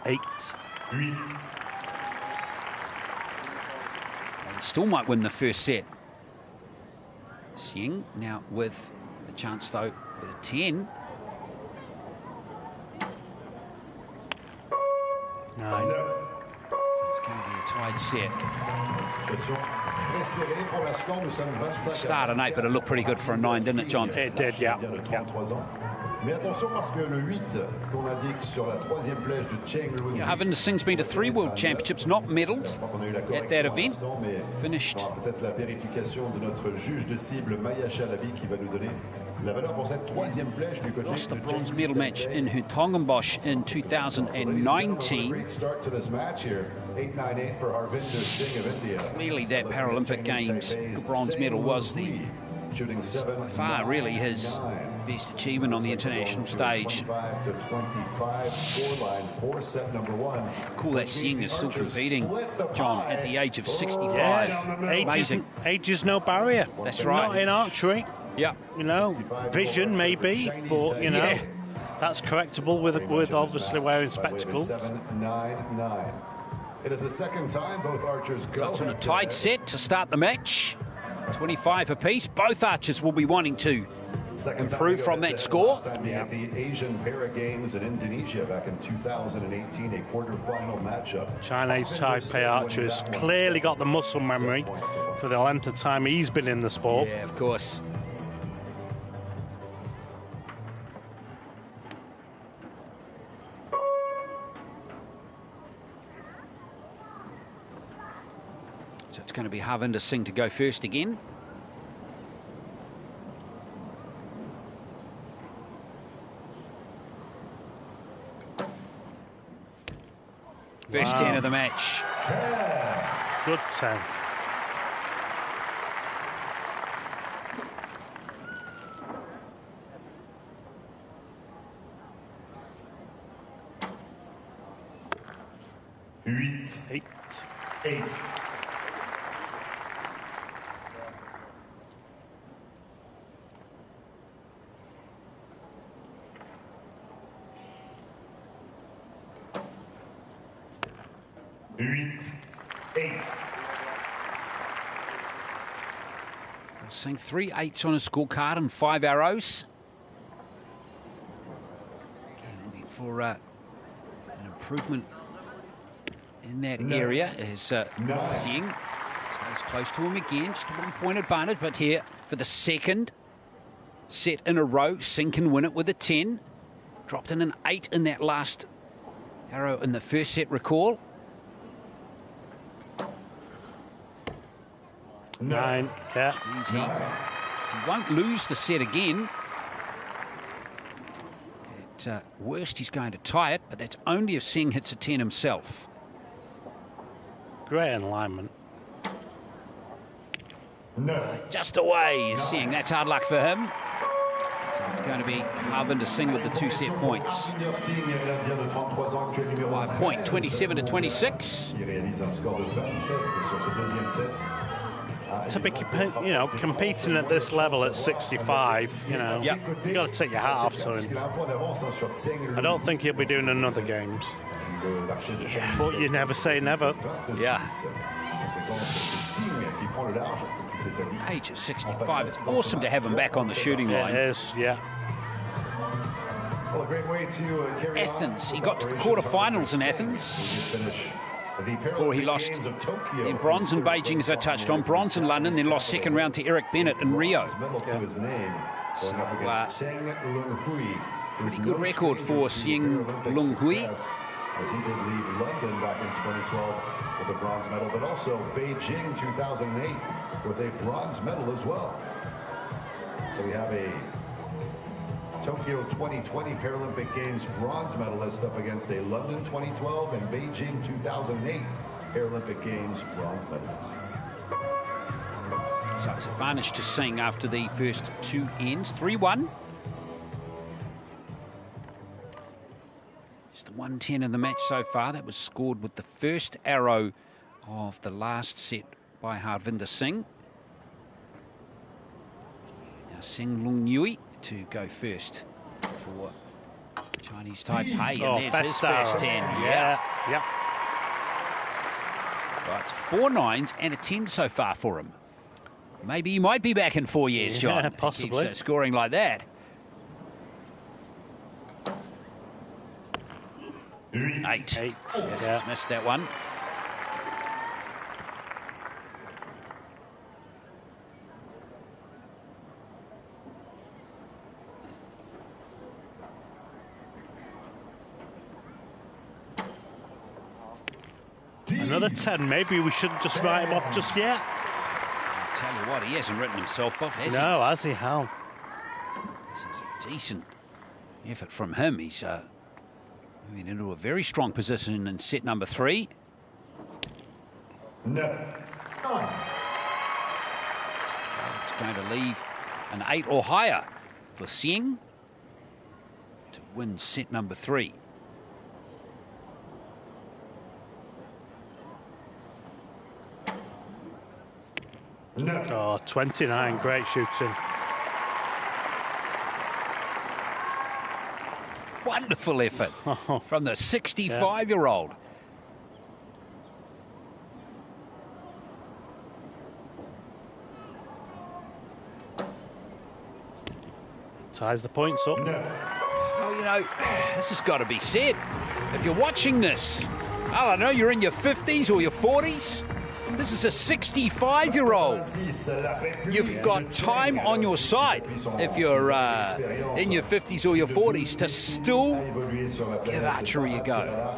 Speaker 3: 8.
Speaker 1: And still might win the first set. Singh now with the chance, though, with a 10.
Speaker 3: 9.
Speaker 1: It's going to be a tied set. Start an 8, but it looked pretty good for a 9, didn't it, John?
Speaker 3: It did, yeah.
Speaker 4: Mais attention parce que le 8 qu'on indique sur la troisième flèche de Cheng Lui.
Speaker 1: Yeah, Harvinder Singh's been to 3 World Championships, not medalled at that event. Finished.
Speaker 4: Peut-être la vérification de notre juge de cible Maya Chalabi qui va nous donner la valeur pour cette troisième flèche du côté de
Speaker 1: Lost the bronze medal match in Hertogenbosch in 2019.
Speaker 4: Great start to this match here. 898 for Harvinder Singh of India.
Speaker 1: Clearly that Paralympic Games, the bronze medal was the
Speaker 4: shooting 7
Speaker 1: far really his best achievement on the international stage.
Speaker 4: 25 to 25 scoreline for set number 1.
Speaker 1: Cool that Singh is still competing, John, at the age of 65. Amazing.
Speaker 3: Age is no barrier.
Speaker 1: That's right.
Speaker 3: Not in archery.
Speaker 1: Yeah.
Speaker 3: You know, vision maybe, but you know, that's correctable with obviously wearing spectacles.
Speaker 4: 7-9-9. It is the second time both archers go.
Speaker 1: So it's on a tied set to start the match. 25 apiece. Both archers will be wanting to improve from that score.
Speaker 4: At the Asian Para Games in Indonesia back in 2018, a quarterfinal matchup.
Speaker 3: Chinese Taipei archers clearly got the muscle memory for the length of time he's been in the sport.
Speaker 1: Yeah, of course. So it's going to be Harvinder Singh to go first again. First 10 of the match.
Speaker 4: 10.
Speaker 3: Good 10. Eight.
Speaker 4: 8.
Speaker 1: Seeing 3 8s on a scorecard and 5 arrows. Again, looking for an improvement in that area is Singh. Stays close to him again, just a 1 point advantage, but here for the second set in a row, Singh can win it with a 10. Dropped in an 8 in that last arrow in the first set, recall.
Speaker 3: 9. Yeah.
Speaker 1: Means he won't lose the set again. At worst, he's going to tie it, but that's only if Singh hits a 10 himself.
Speaker 3: Great alignment.
Speaker 1: Just away, Singh. That's hard luck for him. So it's going to be Harvinder Singh with the 2 set points. 5 point, 27 to 26.
Speaker 3: To be, you know, competing at this level at 65, you know,
Speaker 1: Yep.
Speaker 3: you got to take your hat off to him. I don't think he'll be doing another games, but you never say never.
Speaker 1: Yeah. Age of 65. It's awesome to have him back on the shooting line.
Speaker 3: It is, yeah.
Speaker 4: Well, a great way to carry
Speaker 1: Athens.
Speaker 4: on
Speaker 1: He got to the quarterfinals in Athens before he lost in bronze in Beijing, as I touched on, bronze in London, then lost second round to Eric Bennett in Rio. So, pretty good record for Singh Lung Hui.
Speaker 4: as he did leave London back in 2012 with a bronze medal, but also Beijing 2008 with a bronze medal as well. So we have a Tokyo 2020 Paralympic Games bronze medalist up against a London 2012 and Beijing 2008 Paralympic Games bronze medalist.
Speaker 1: So it's advantage to Singh after the first two ends, 3-1. Just 110 in the match so far. That was scored with the first arrow of the last set by Harvinder Singh. Now Singh Lung Nui to go first for Chinese Taipei.
Speaker 3: Oh,
Speaker 1: and there's his first 10.
Speaker 3: Yeah.
Speaker 1: Well, it's 4 9s and a 10 so far for him. Maybe he might be back in 4 years, John.
Speaker 3: Yeah, possibly.
Speaker 1: He keeps, scoring like that. 8. Yes, he's missed that one.
Speaker 3: Another 10. Maybe we shouldn't just write him off just yet.
Speaker 1: I'll tell you what, he hasn't written himself off, has he?
Speaker 3: No, has he? How?
Speaker 1: This is a decent effort from him. He's moving into a very strong position in set number 3.
Speaker 2: No.
Speaker 1: It's going to leave an 8 or higher for Singh to win set number 3.
Speaker 2: No.
Speaker 3: Oh, 29. Great shooting.
Speaker 1: Wonderful effort from the 65-year-old.
Speaker 3: Ties the points up.
Speaker 2: No.
Speaker 1: Well, you know, this has got to be said. If you're watching this, I don't know, you're in your 50s or your 40s. This is a 65-year-old. You've got time on your side if you're in your 50s or your 40s to still give archery a go.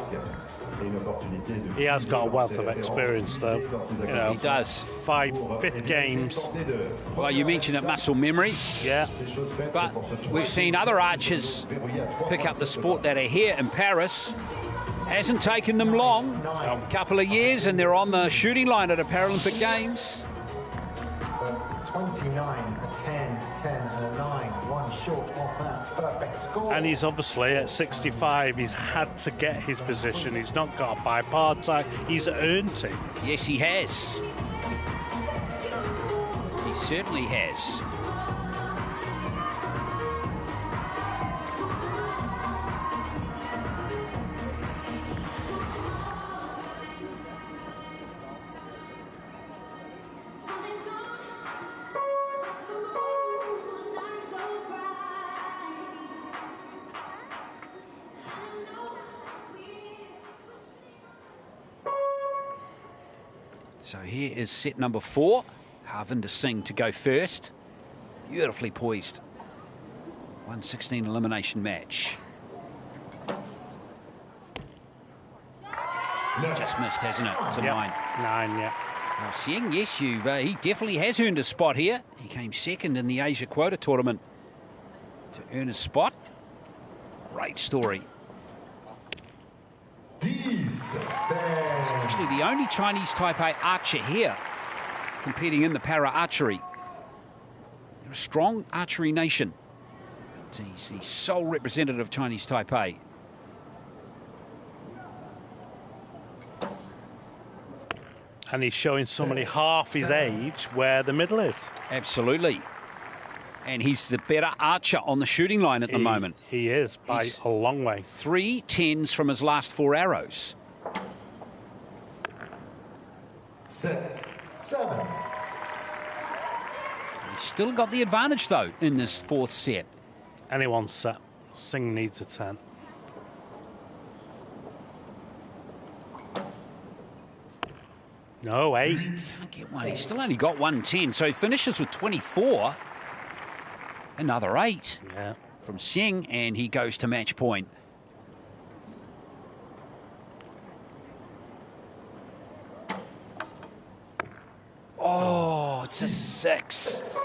Speaker 3: He has got a wealth of experience, though. You know,
Speaker 1: He does.
Speaker 3: 5th games.
Speaker 1: Well, you mentioned it, muscle memory.
Speaker 3: Yeah.
Speaker 1: But we've seen other archers pick up the sport that are here in Paris. Hasn't taken them long, a couple of years, and they're on the shooting line at the Paralympic Games.
Speaker 2: 29, a 10, 10 and a 9, one short of that perfect score.
Speaker 3: And he's obviously at 65. He's had to get his position. He's not got a bipartite. He's earned it.
Speaker 1: Yes, he has. He certainly has. So here is set number 4. Harvinder Singh to go first. Beautifully poised. 116 elimination match.
Speaker 2: No.
Speaker 1: Just missed, hasn't it? It's a 9.
Speaker 3: 9, yeah.
Speaker 1: Well, Singh, yes, he definitely has earned a spot here. He came second in the Asia Quota Tournament to earn a spot. Great story. He's actually the only Chinese Taipei archer here competing in the para archery. They're a strong archery nation. He's the sole representative of Chinese Taipei.
Speaker 3: And he's showing somebody half his age where the middle is.
Speaker 1: Absolutely. And he's the better archer on the shooting line at the moment.
Speaker 3: He is, by a long way.
Speaker 1: 3 10s from his last 4 arrows.
Speaker 2: 6, 7.
Speaker 1: He's still got the advantage, though, in this 4th set.
Speaker 3: Anyone's set. Singh needs a 10. No, 8.
Speaker 1: Can't get one. He's still only got 110, so he finishes with 24. Another 8
Speaker 3: Yeah.
Speaker 1: from Singh, and he goes to match point. That's a 6. Oh,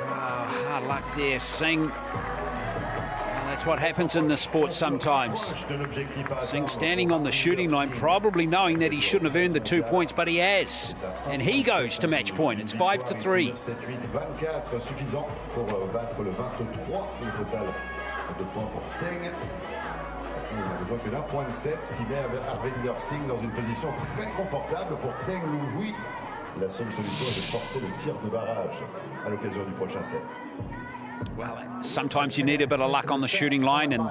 Speaker 1: hard luck there, Singh. That's what happens in this sport sometimes. Singh standing on the shooting line, probably knowing that he shouldn't have earned the 2 points, but he has. And he goes to match point. It's 5-3.
Speaker 4: Suffisant pour battre le 23 au total de points pour Tseng. On a besoin que d'un point de 7, ce qui met Harvinder Singh dans une position très confortable pour Tseng Louis. La seule solution est de forcer le tir de barrage à l'occasion du prochain set.
Speaker 1: Well, sometimes you need a bit of luck on the shooting line, and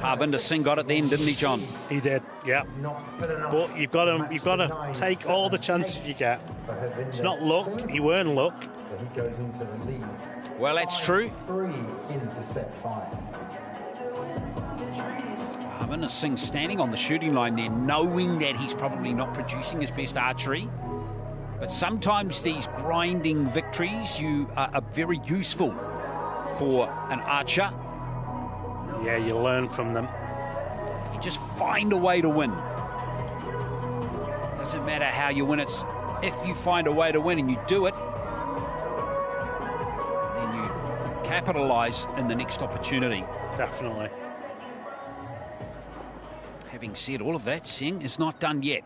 Speaker 1: Harvinder Singh got it then, didn't he, John?
Speaker 3: He did, yeah. But you've got to take all the chances you get. It's not luck. He weren't luck.
Speaker 2: He goes into the lead.
Speaker 1: Well, that's true.
Speaker 2: 3 into set 5.
Speaker 1: Harvinder Singh standing on the shooting line there, knowing that he's probably not producing his best archery. But sometimes these grinding victories are very useful for an archer.
Speaker 3: Yeah, you learn from them.
Speaker 1: You just find a way to win. Doesn't matter how you win, it's if you find a way to win and you do it, then you capitalize in the next opportunity.
Speaker 3: Definitely.
Speaker 1: Having said all of that, Singh is not done yet.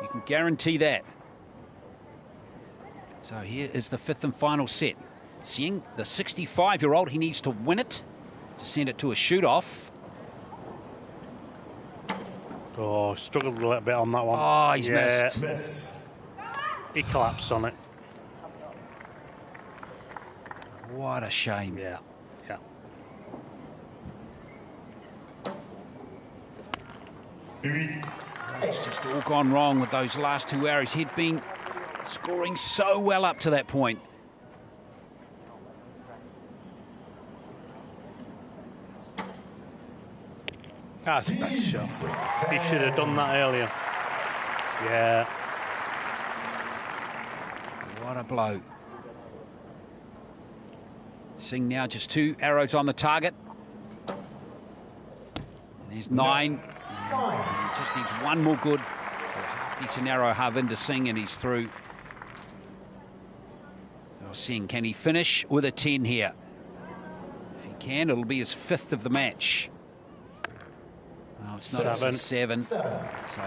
Speaker 1: You can guarantee that. So here is the 5th and final set. Singh, the 65-year-old, he needs to win it to send it to a shoot-off.
Speaker 3: Oh, struggled a little bit on that one.
Speaker 1: Oh, he's missed.
Speaker 3: He collapsed on it.
Speaker 1: What a shame.
Speaker 3: Yeah, yeah.
Speaker 1: It's just all gone wrong with those last 2 arrows. He'd been scoring so well up to that point.
Speaker 3: That's a bad shot. He should have done that earlier. Yeah.
Speaker 1: What a blow. Singh now just 2 arrows on the target. There's 9. He just needs one more good. Half-decent arrow, Harvinder Singh, and he's through. We'll see, can he finish with a 10 here? If he can, it'll be his 5th of the match. Oh, it's not 7. So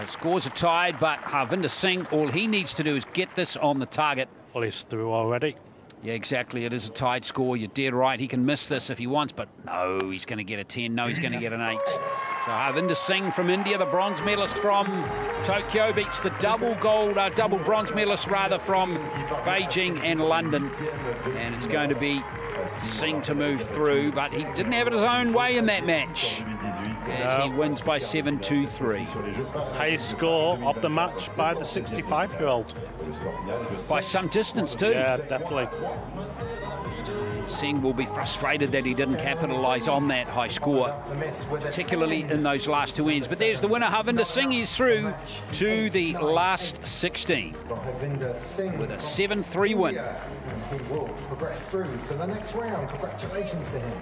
Speaker 1: scores are tied, but Harvinder Singh, all he needs to do is get this on the target.
Speaker 3: Well, he's through already.
Speaker 1: Yeah, exactly. It is a tied score. You're dead right. He can miss this if he wants, but no, he's going to get a 10. No, he's going to get an 8. So Harvinder Singh from India, the bronze medalist from Tokyo, beats the double bronze medalist rather from Beijing and London. And it's going to be Singh to move through, but he didn't have it his own way in that match as he wins by 7-2-3.
Speaker 3: Highest score of the match by the 65-year-old.
Speaker 1: By some distance too.
Speaker 3: Yeah, definitely.
Speaker 1: Singh will be frustrated that he didn't capitalise on that high score, particularly in those last 2 ends. But there's the winner, Harvinder Singh. He's through to the last 16 with a 7-3 win.
Speaker 2: He will progress through to the next round. Congratulations to him.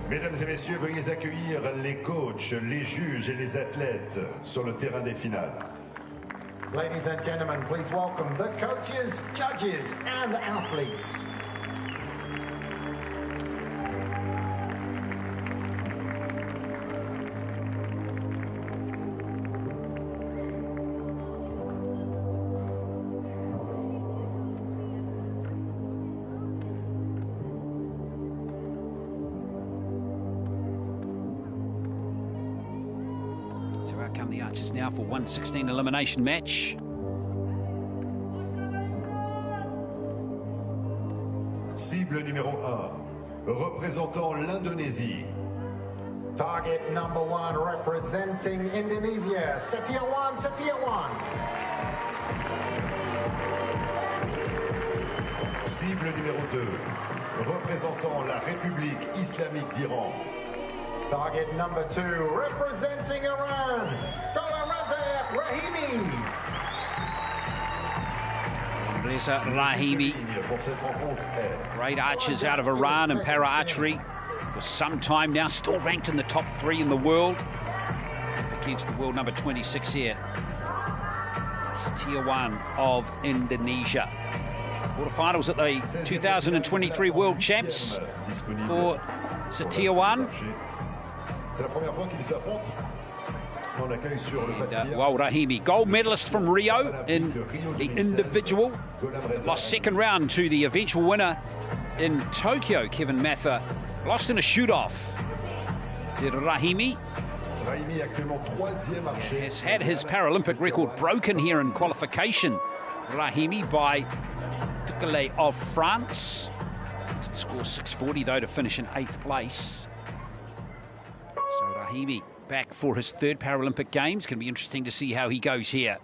Speaker 4: Mesdames et messieurs, veuillez accueillir les coachs, les juges et les athlètes sur le terrain des finales.
Speaker 2: Ladies and gentlemen, please welcome the coaches, judges, and athletes.
Speaker 1: So out come the Archers now for 1/16 elimination match.
Speaker 4: Cible numéro 1, représentant l'Indonésie.
Speaker 2: Target number 1 representing Indonesia, Setiawan, Setiawan.
Speaker 4: Cible numéro 2, représentant la République islamique d'Iran.
Speaker 2: Target number 2 representing Iran, Reza Rahimi.
Speaker 1: Reza Rahimi, great archers out of Iran and para-archery for some time now, still ranked in the top 3 in the world against the world number 26 here. Setiawan of Indonesia. Quarterfinals at the 2023 World Champs for Setiawan. Well, Rahimi, gold medalist from Rio in the individual, lost second round to the eventual winner in Tokyo, Kevin Mather. Lost in a shoot-off. Did Rahimi. Has had his Paralympic record broken here in qualification. Rahimi by Ducale of France. Score 640 though to finish in 8th place. So Rahimi back for his 3rd Paralympic Games. Going to be interesting to see how he goes here.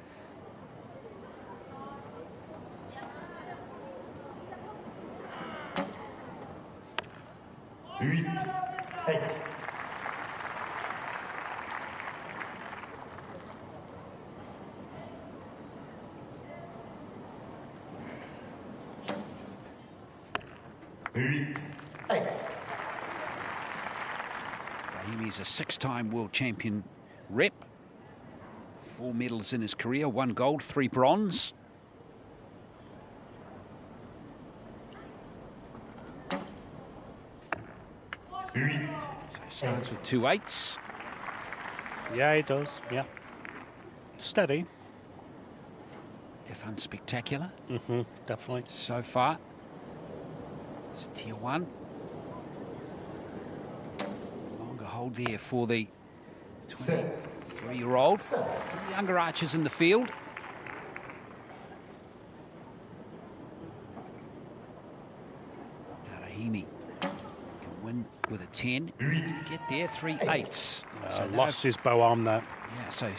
Speaker 2: Eight. 8.
Speaker 1: Rahimi's a 6-time world champion rep. 4 medals in his career, 1 gold, 3 bronze. So he starts with 2 8s.
Speaker 3: Yeah, he does. Yeah. Steady.
Speaker 1: If unspectacular.
Speaker 3: Definitely.
Speaker 1: So far. It's tier 1. Longer hold there for the 23-year-old. Younger archers in the field. Rahimi can win with a 10. Get there, 3 8s.
Speaker 3: So lost his bow arm there.
Speaker 1: Yeah, so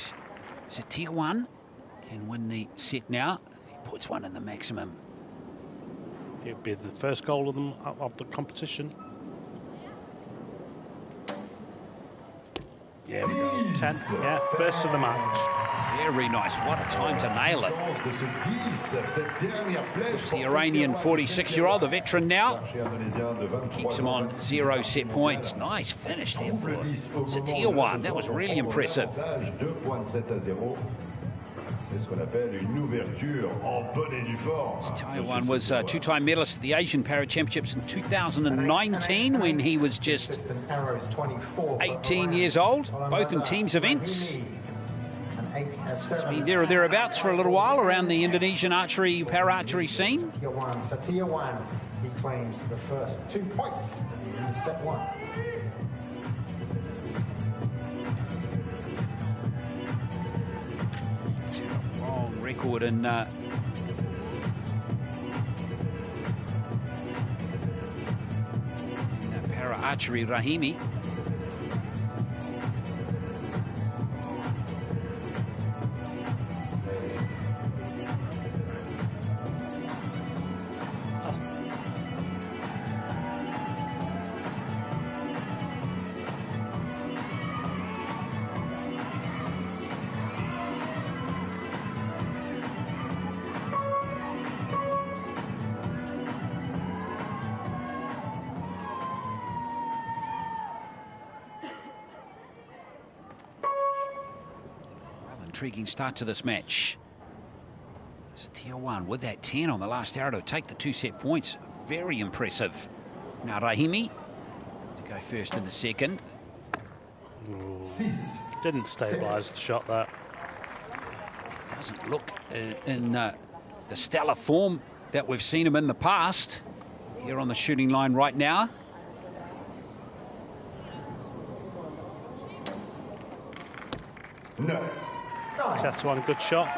Speaker 1: tier 1 can win the set now. He puts one in the maximum.
Speaker 3: It would be the first goal of the competition. There we go. 10. Yeah, first of the match.
Speaker 1: Very nice. What a time to nail it. It's the Iranian 46-year-old, the veteran now. Keeps him on 0 set points. Nice finish there for Setiawan. That was really impressive. Setiawan was a 2-time medalist at the Asian Para Championships in 2019 when he was just 18 years old, both in teams events. He's been there or thereabouts for a little while around the Indonesian archery, para-archery scene.
Speaker 2: Setiawan, he claims the first 2 points in set 1.
Speaker 1: Long record in para-archery, Rahimi. Intriguing start to this match. Setiawan with that 10 on the last arrow to take the 2 set points. Very impressive. Now Rahimi to go first in the second.
Speaker 3: Ooh. Didn't stabilise the shot there.
Speaker 1: Doesn't look in the stellar form that we've seen him in the past. Here on the shooting line right now.
Speaker 4: No.
Speaker 3: That's one good shot.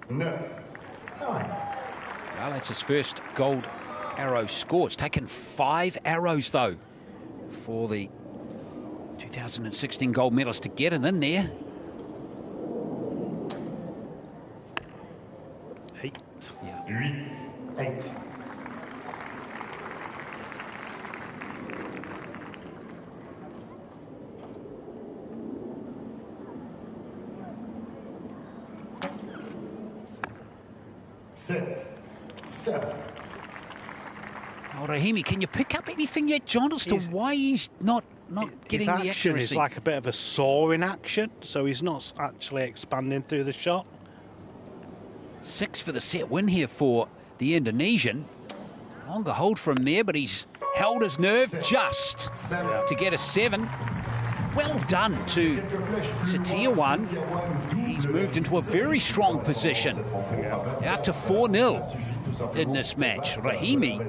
Speaker 2: 9.
Speaker 1: Well, that's his first gold arrow score. It's taken 5 arrows, though, for the 2016 gold medalist to get it in there.
Speaker 3: 8.
Speaker 1: Yeah.
Speaker 2: 8. Set. 7.
Speaker 1: Oh, Rahimi, can you pick up anything yet, John, as to why he's not getting the accuracy?
Speaker 3: His action is like a bit of a soaring action, so he's not actually expanding through the shot.
Speaker 1: 6 for the set win here for the Indonesian. Longer hold from there, but he's held his nerve just to get a 7. Well done to Setiawan. He's moved into a very strong position. Out to 4-0 in this match. Rahimi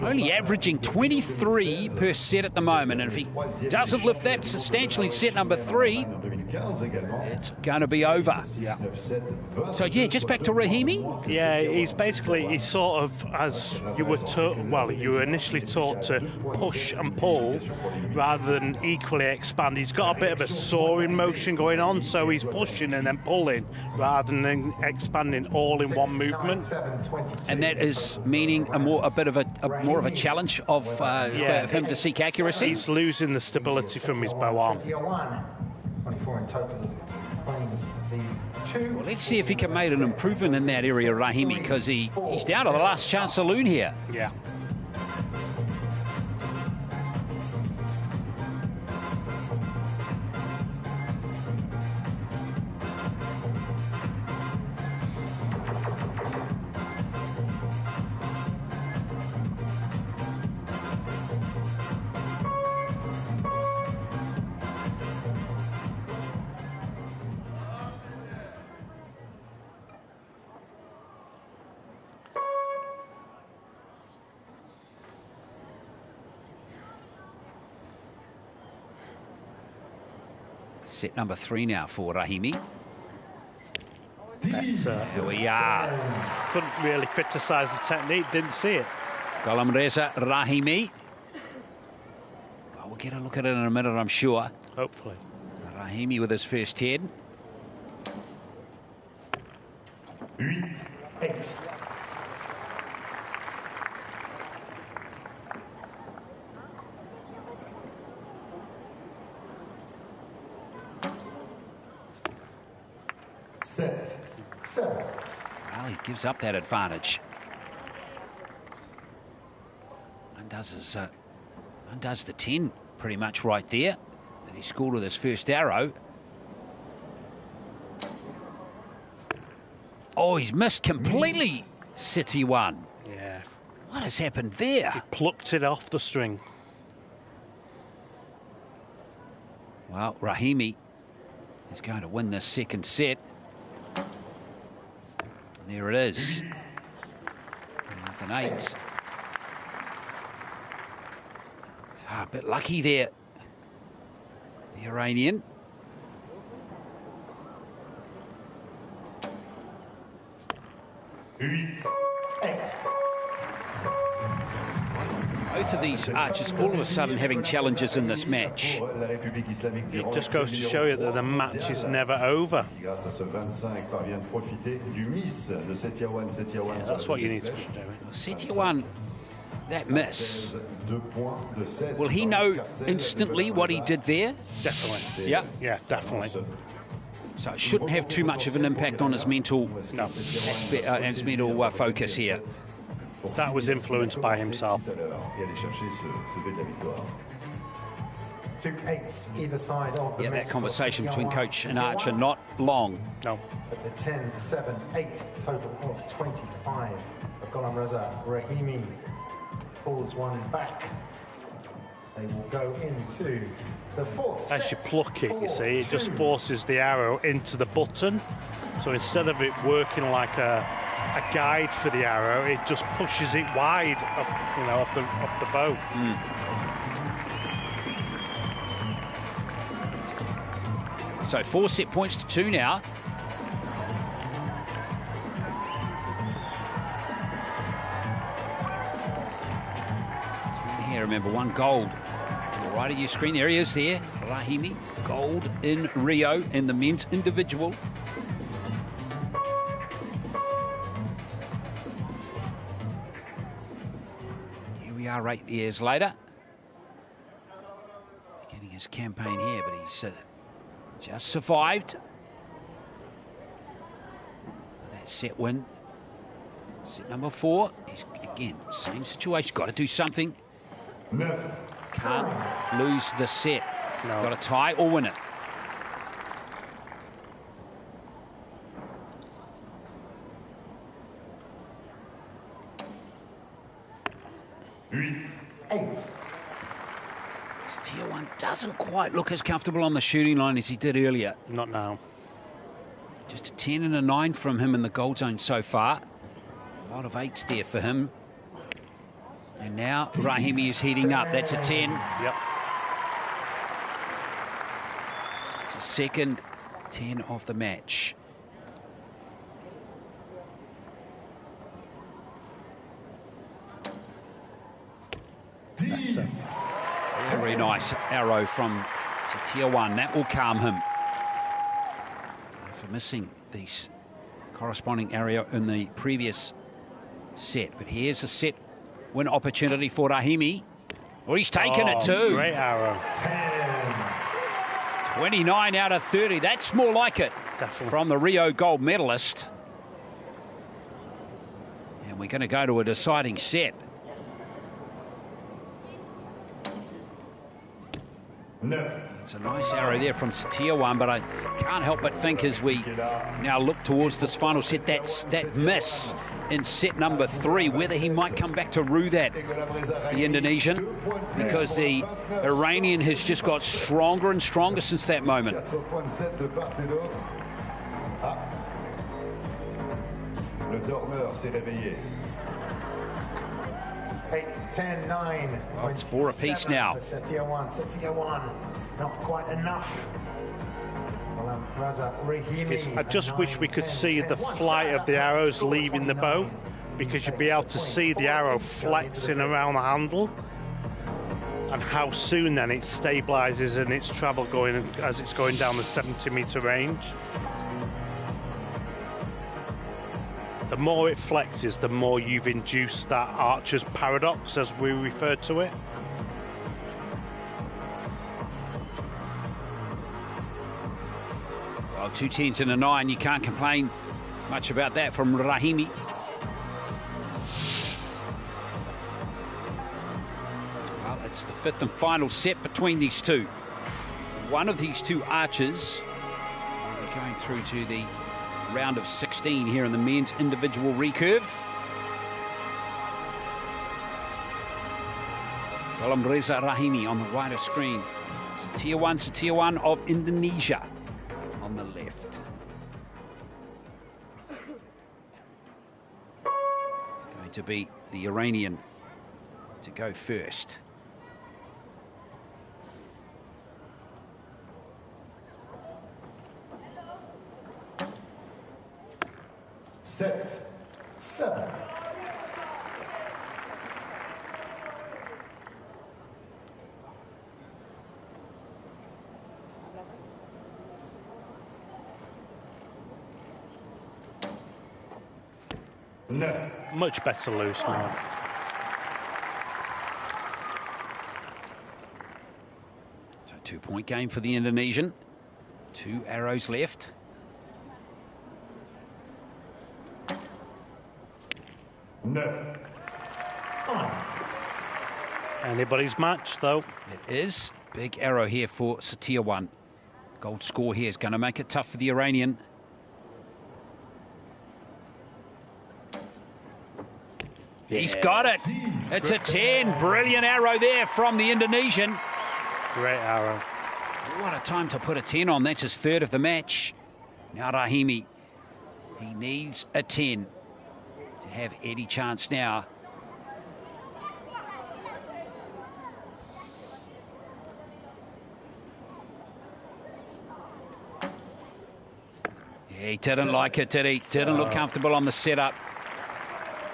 Speaker 1: only averaging 23 per set at the moment. And if he doesn't lift that substantially in set number 3, it's going to be over.
Speaker 3: Yeah.
Speaker 1: So, yeah, just back to Rahimi.
Speaker 3: Yeah, he's sort of, as you were taught, well, you were initially taught to push and pull rather than equally expand. He's got a bit of a soaring motion going on, so he's pushing and then pulling rather than expanding all in one movement.
Speaker 1: And that is meaning more of a challenge of for him to seek accuracy.
Speaker 3: He's losing the stability from his bow arm.
Speaker 2: 24 in total.
Speaker 1: Well, let's see if he can make an improvement in that area, Rahimi, because he's down to the last chance saloon here.
Speaker 3: Yeah.
Speaker 1: Set number 3 now for Rahimi.
Speaker 3: Here
Speaker 1: we are.
Speaker 3: Couldn't really criticise the technique, didn't see it.
Speaker 1: Golam Reza Rahimi. Well, we'll get a look at it in a minute, I'm sure.
Speaker 3: Hopefully.
Speaker 1: Rahimi with his first 10.
Speaker 2: 8. Set. 7.
Speaker 1: Well, he gives up that advantage. Undoes the 10 pretty much right there that he scored with his first arrow. Oh, he's missed completely, Setiawan.
Speaker 3: Yeah.
Speaker 1: What has happened there?
Speaker 3: He plucked it off the string.
Speaker 1: Well, Rahimi is going to win this second set. There it is. With an 8. A bit lucky there, the Iranian. Both of these archers all of a sudden having challenges in this match.
Speaker 3: It just goes to show you that the match is never over.
Speaker 4: Yeah,
Speaker 3: That's what you need to be doing.
Speaker 1: Setiawan, that miss. Will he know instantly what he did there?
Speaker 3: Definitely.
Speaker 1: Yeah.
Speaker 3: Yeah, definitely.
Speaker 1: So it shouldn't have too much of an impact on his mental aspect, his mental focus here.
Speaker 3: That was influenced by himself.
Speaker 2: 2 8s either side of the
Speaker 1: Yeah, that
Speaker 2: mess
Speaker 1: conversation
Speaker 2: for
Speaker 1: between
Speaker 2: Setiawan.
Speaker 1: coach and archer not long.
Speaker 3: No.
Speaker 2: At the 10, 7, 8 total of 25. Golam Reza Rahimi pulls one back. They will go into the 4th set.
Speaker 3: As you pluck it, you see, it just forces the arrow into the button. So instead of it working like a guide for the arrow, it just pushes it wide up, up the bow.
Speaker 1: So 4 set points to 2 now. remember, won gold. Right at your screen, there he is there. Rahimi, gold in Rio in the men's individual. Here we are 8 years later. Beginning his campaign here, but he's just survived. That set win. Set number 4. He's, again, same situation. Got to do something. Can't lose the set. No. Got to tie or win it. Tier 1 doesn't quite look as comfortable on the shooting line as he did earlier.
Speaker 3: Not now.
Speaker 1: Just a 10 and a 9 from him in the gold zone so far. A lot of 8s there for him. And now Rahimi is heating up. That's a 10.
Speaker 3: Yep.
Speaker 1: It's a second 10 of the match. That's a very nice arrow from tier 1. That will calm him for missing these corresponding arrow in the previous set. But here's a set win opportunity for Rahimi. Well, he's taken it too.
Speaker 3: Great arrow.
Speaker 1: 29 out of 30. That's more like it.
Speaker 3: Definitely.
Speaker 1: From the Rio gold medalist. And we're going to go to a deciding set. It's a nice arrow there from tier 1, but I can't help but think as we now look towards this final set, that miss in set number 3, whether he might come back to rue that, the Indonesian, because the Iranian has just got stronger and stronger since that moment.
Speaker 4: Le dormeur s'est réveillé.
Speaker 2: 8, 10, 9.
Speaker 1: Well, it's 4 apiece now.
Speaker 2: Tier 1, not quite enough.
Speaker 3: I just wish we could see the flight of the arrows leaving the bow, because you'd be able to see the arrow flexing around the handle and how soon then it stabilizes and its travel going as it's going down the 70-meter range. The more it flexes, the more you've induced that archer's paradox, as we refer to it.
Speaker 1: Well, 2 10s and a 9, you can't complain much about that from Rahimi. Well, it's the 5th and final set between these two. One of these two archers will be going through to the round of 16 here in the men's individual recurve. Reza Rahimi on the right of screen. Tier 1 of Indonesia on the left. Going to be the Iranian to go first.
Speaker 2: Set 7.
Speaker 3: Much better loose now.
Speaker 1: So 2-point game for the Indonesian. 2 arrows left.
Speaker 3: Anybody's match, though.
Speaker 1: It is. Big arrow here for tier 1. Gold score here is going to make it tough for the Iranian. He's got it. It's a 10. Brilliant arrow there from the Indonesian.
Speaker 3: Great arrow.
Speaker 1: What a time to put a 10 on. That's his 3rd of the match. Now Rahimi, he needs a 10 to have any chance now. Yeah, he didn't like it, did he? Didn't look comfortable on the setup.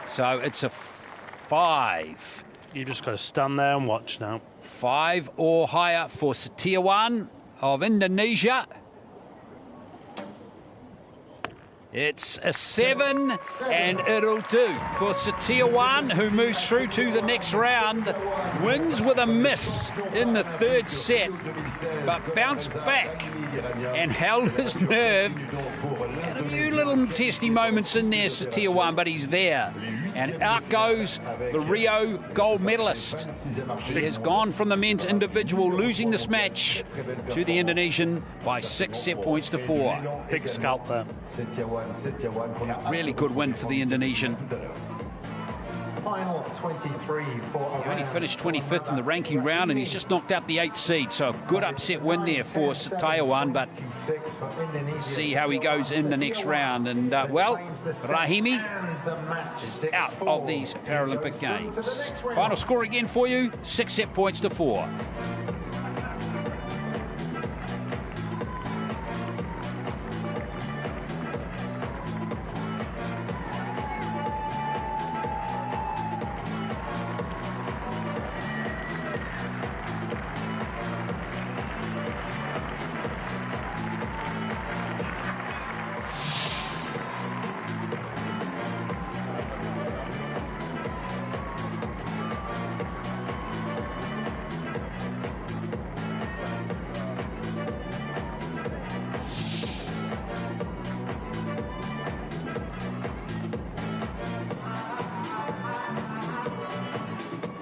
Speaker 1: So it's a 5
Speaker 3: You just got to stand there and watch now.
Speaker 1: 5 or higher for Setiawan of Indonesia. It's a 7, and it'll do for Setiawan, who moves through to the next round. Wins with a miss in the 3rd set, but bounced back and held his nerve. Had a few little testy moments in there, Setiawan, but he's there. And out goes the Rio gold medalist. He has gone from the men's individual, losing this match to the Indonesian by 6 set points to 4.
Speaker 3: Big scalp there.
Speaker 1: Really good win for the Indonesian.
Speaker 2: Final 23 for
Speaker 1: He only finished 25th in the ranking round, and he's just knocked out the 8th seed. So a good upset win there for Setiawan, but see how he goes in the next round. And, well, Rahimi is out of these Paralympic Games. Final score again for you, 6 set points to 4.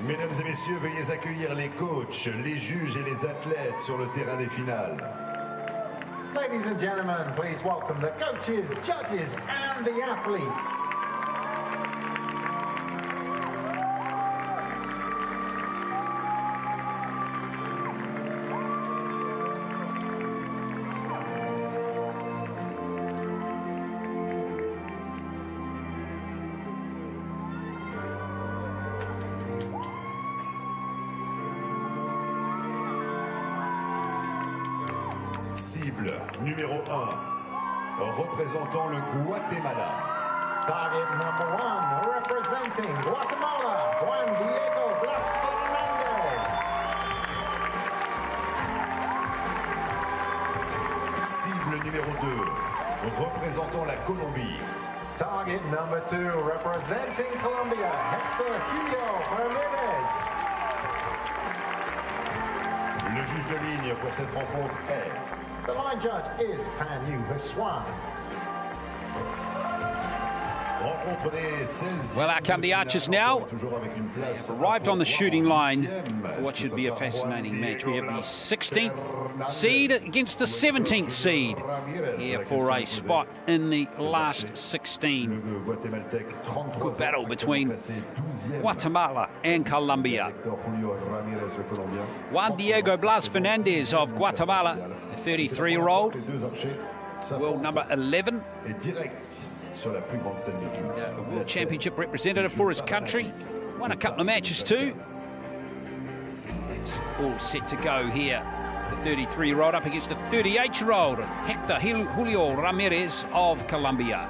Speaker 4: Mesdames et messieurs, veuillez accueillir les coachs, les juges et les athlètes sur le terrain des finales.
Speaker 2: Ladies and gentlemen, please welcome the coaches, judges, and the athletes.
Speaker 4: Cible numéro 1, représentant le Guatemala.
Speaker 2: Target number 1, representing Guatemala, Juan Diego Blas Fernandez.
Speaker 4: Cible numéro 2, représentant la Colombie.
Speaker 2: Target number 2, representing Colombia, Hector Julio Jimenez.
Speaker 4: Le juge de ligne pour cette rencontre est...
Speaker 2: The line judge is Panu Haswan.
Speaker 1: Well, out come the Archers now. Arrived on the shooting line for what should be a fascinating match. We have the 16th seed against the 17th seed here for a spot in the last 16. Good battle between Guatemala and Colombia. Juan Diego Blas Fernandez of Guatemala, the 33-year-old, world number 11. A World Championship representative for his country. Won a couple of matches too. It's all set to go here. The 33-year-old up against the 38-year-old Hector Julio Ramirez of Colombia.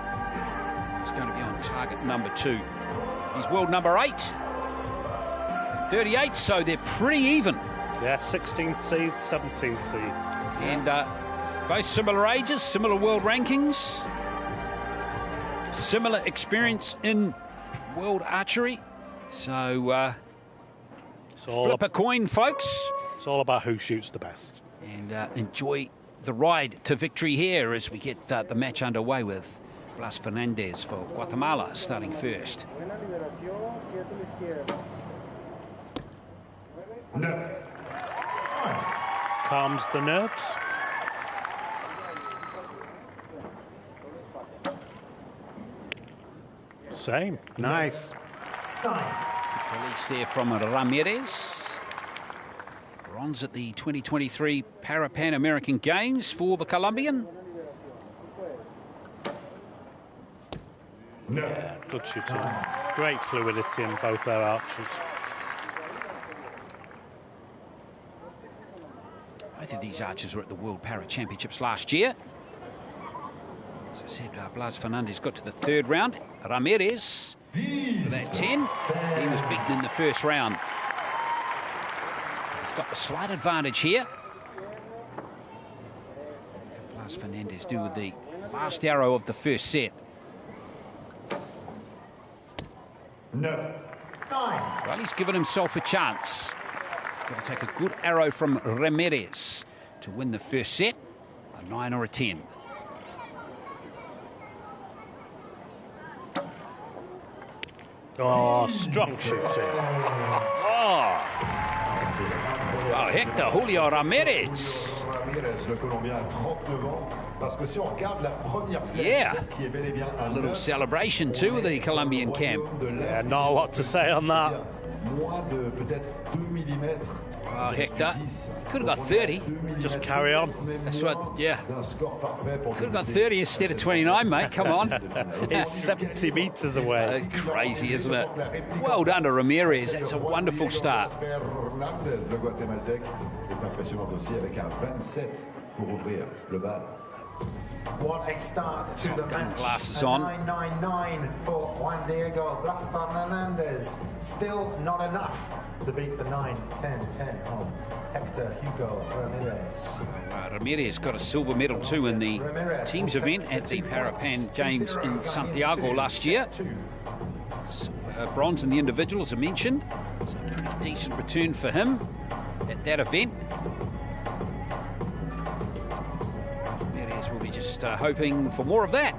Speaker 1: It's going to be on target number 2. He's world number 8. 38, so they're pretty even.
Speaker 3: Yeah, 16th seed, 17th seed.
Speaker 1: And both similar ages, similar world rankings. Similar experience in world archery. So flip a coin, folks.
Speaker 3: It's all about who shoots the best.
Speaker 1: And enjoy the ride to victory here as we get the match underway with Blas Fernandez for Guatemala starting first.
Speaker 3: Calms the nerves. Same. Nice.
Speaker 1: Release there from Ramirez. Bronze at the 2023 Pan American Games for the Colombian.
Speaker 3: Yeah, good shooting. Great fluidity in both their archers.
Speaker 1: Both of these archers were at the World Para Championships last year. As I said, Blas Fernandez got to the 3rd round. Ramirez For that 10, he was beaten in the first round. He's got the slight advantage here. Blas Fernandez do with the last arrow of the first set.
Speaker 2: 9.
Speaker 1: Well, he's given himself a chance. He's got to take a good arrow from Ramirez to win the first set, a 9 or a 10.
Speaker 3: Oh, strong shooting.
Speaker 1: Oh, Hector Julio Ramirez.
Speaker 4: Ramirez, le Colombien, 39 ans. Parce que si on regarde la première
Speaker 1: Yeah.
Speaker 4: qui est bel et bien un
Speaker 1: A little celebration too with the Colombian camp.
Speaker 3: Yeah, not a lot to say on that.
Speaker 4: Moins de peut-être 2 mm.
Speaker 1: Oh, Hector could have got 30.
Speaker 3: Just carry on.
Speaker 1: That's what, yeah.
Speaker 4: D'un score parfait pour
Speaker 1: Could have got 30 instead of 29, mate. Come on.
Speaker 3: It's 70 metres away.
Speaker 1: Crazy, isn't it? Well done to Ramirez. That's a wonderful start.
Speaker 4: Fernandez, le Guatémaltèque, est impressionnant aussi avec un 27 pour ouvrir le bal.
Speaker 2: What a start to the
Speaker 1: Gun
Speaker 2: match.
Speaker 1: glasses
Speaker 2: A
Speaker 1: on.
Speaker 2: 9-9-9 for Juan Diego Blas Fernandez. Still not enough to beat the 9-10-10 of Hector Hugo Ramirez.
Speaker 1: Ramirez got a silver medal too in the teams event at the Paralympic Games in Santiago last year. Bronze in the individuals, I mentioned. So a pretty decent return for him at that event. Ramirez will be just hoping for more of that.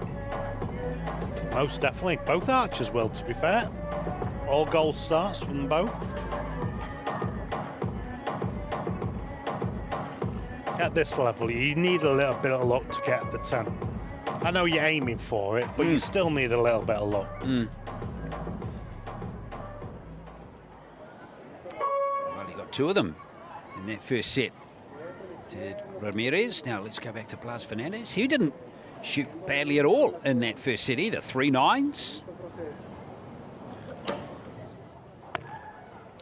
Speaker 3: Most definitely. Both archers will, to be fair. All gold starts from both. At this level, you need a little bit of luck to get the 10. I know you're aiming for it, but you still need a little bit of luck.
Speaker 1: Well, he got 2 of them in that first set. Did Ramirez. Now let's go back to Blas Fernandez. He didn't shoot badly at all in that first set either. 3 9s.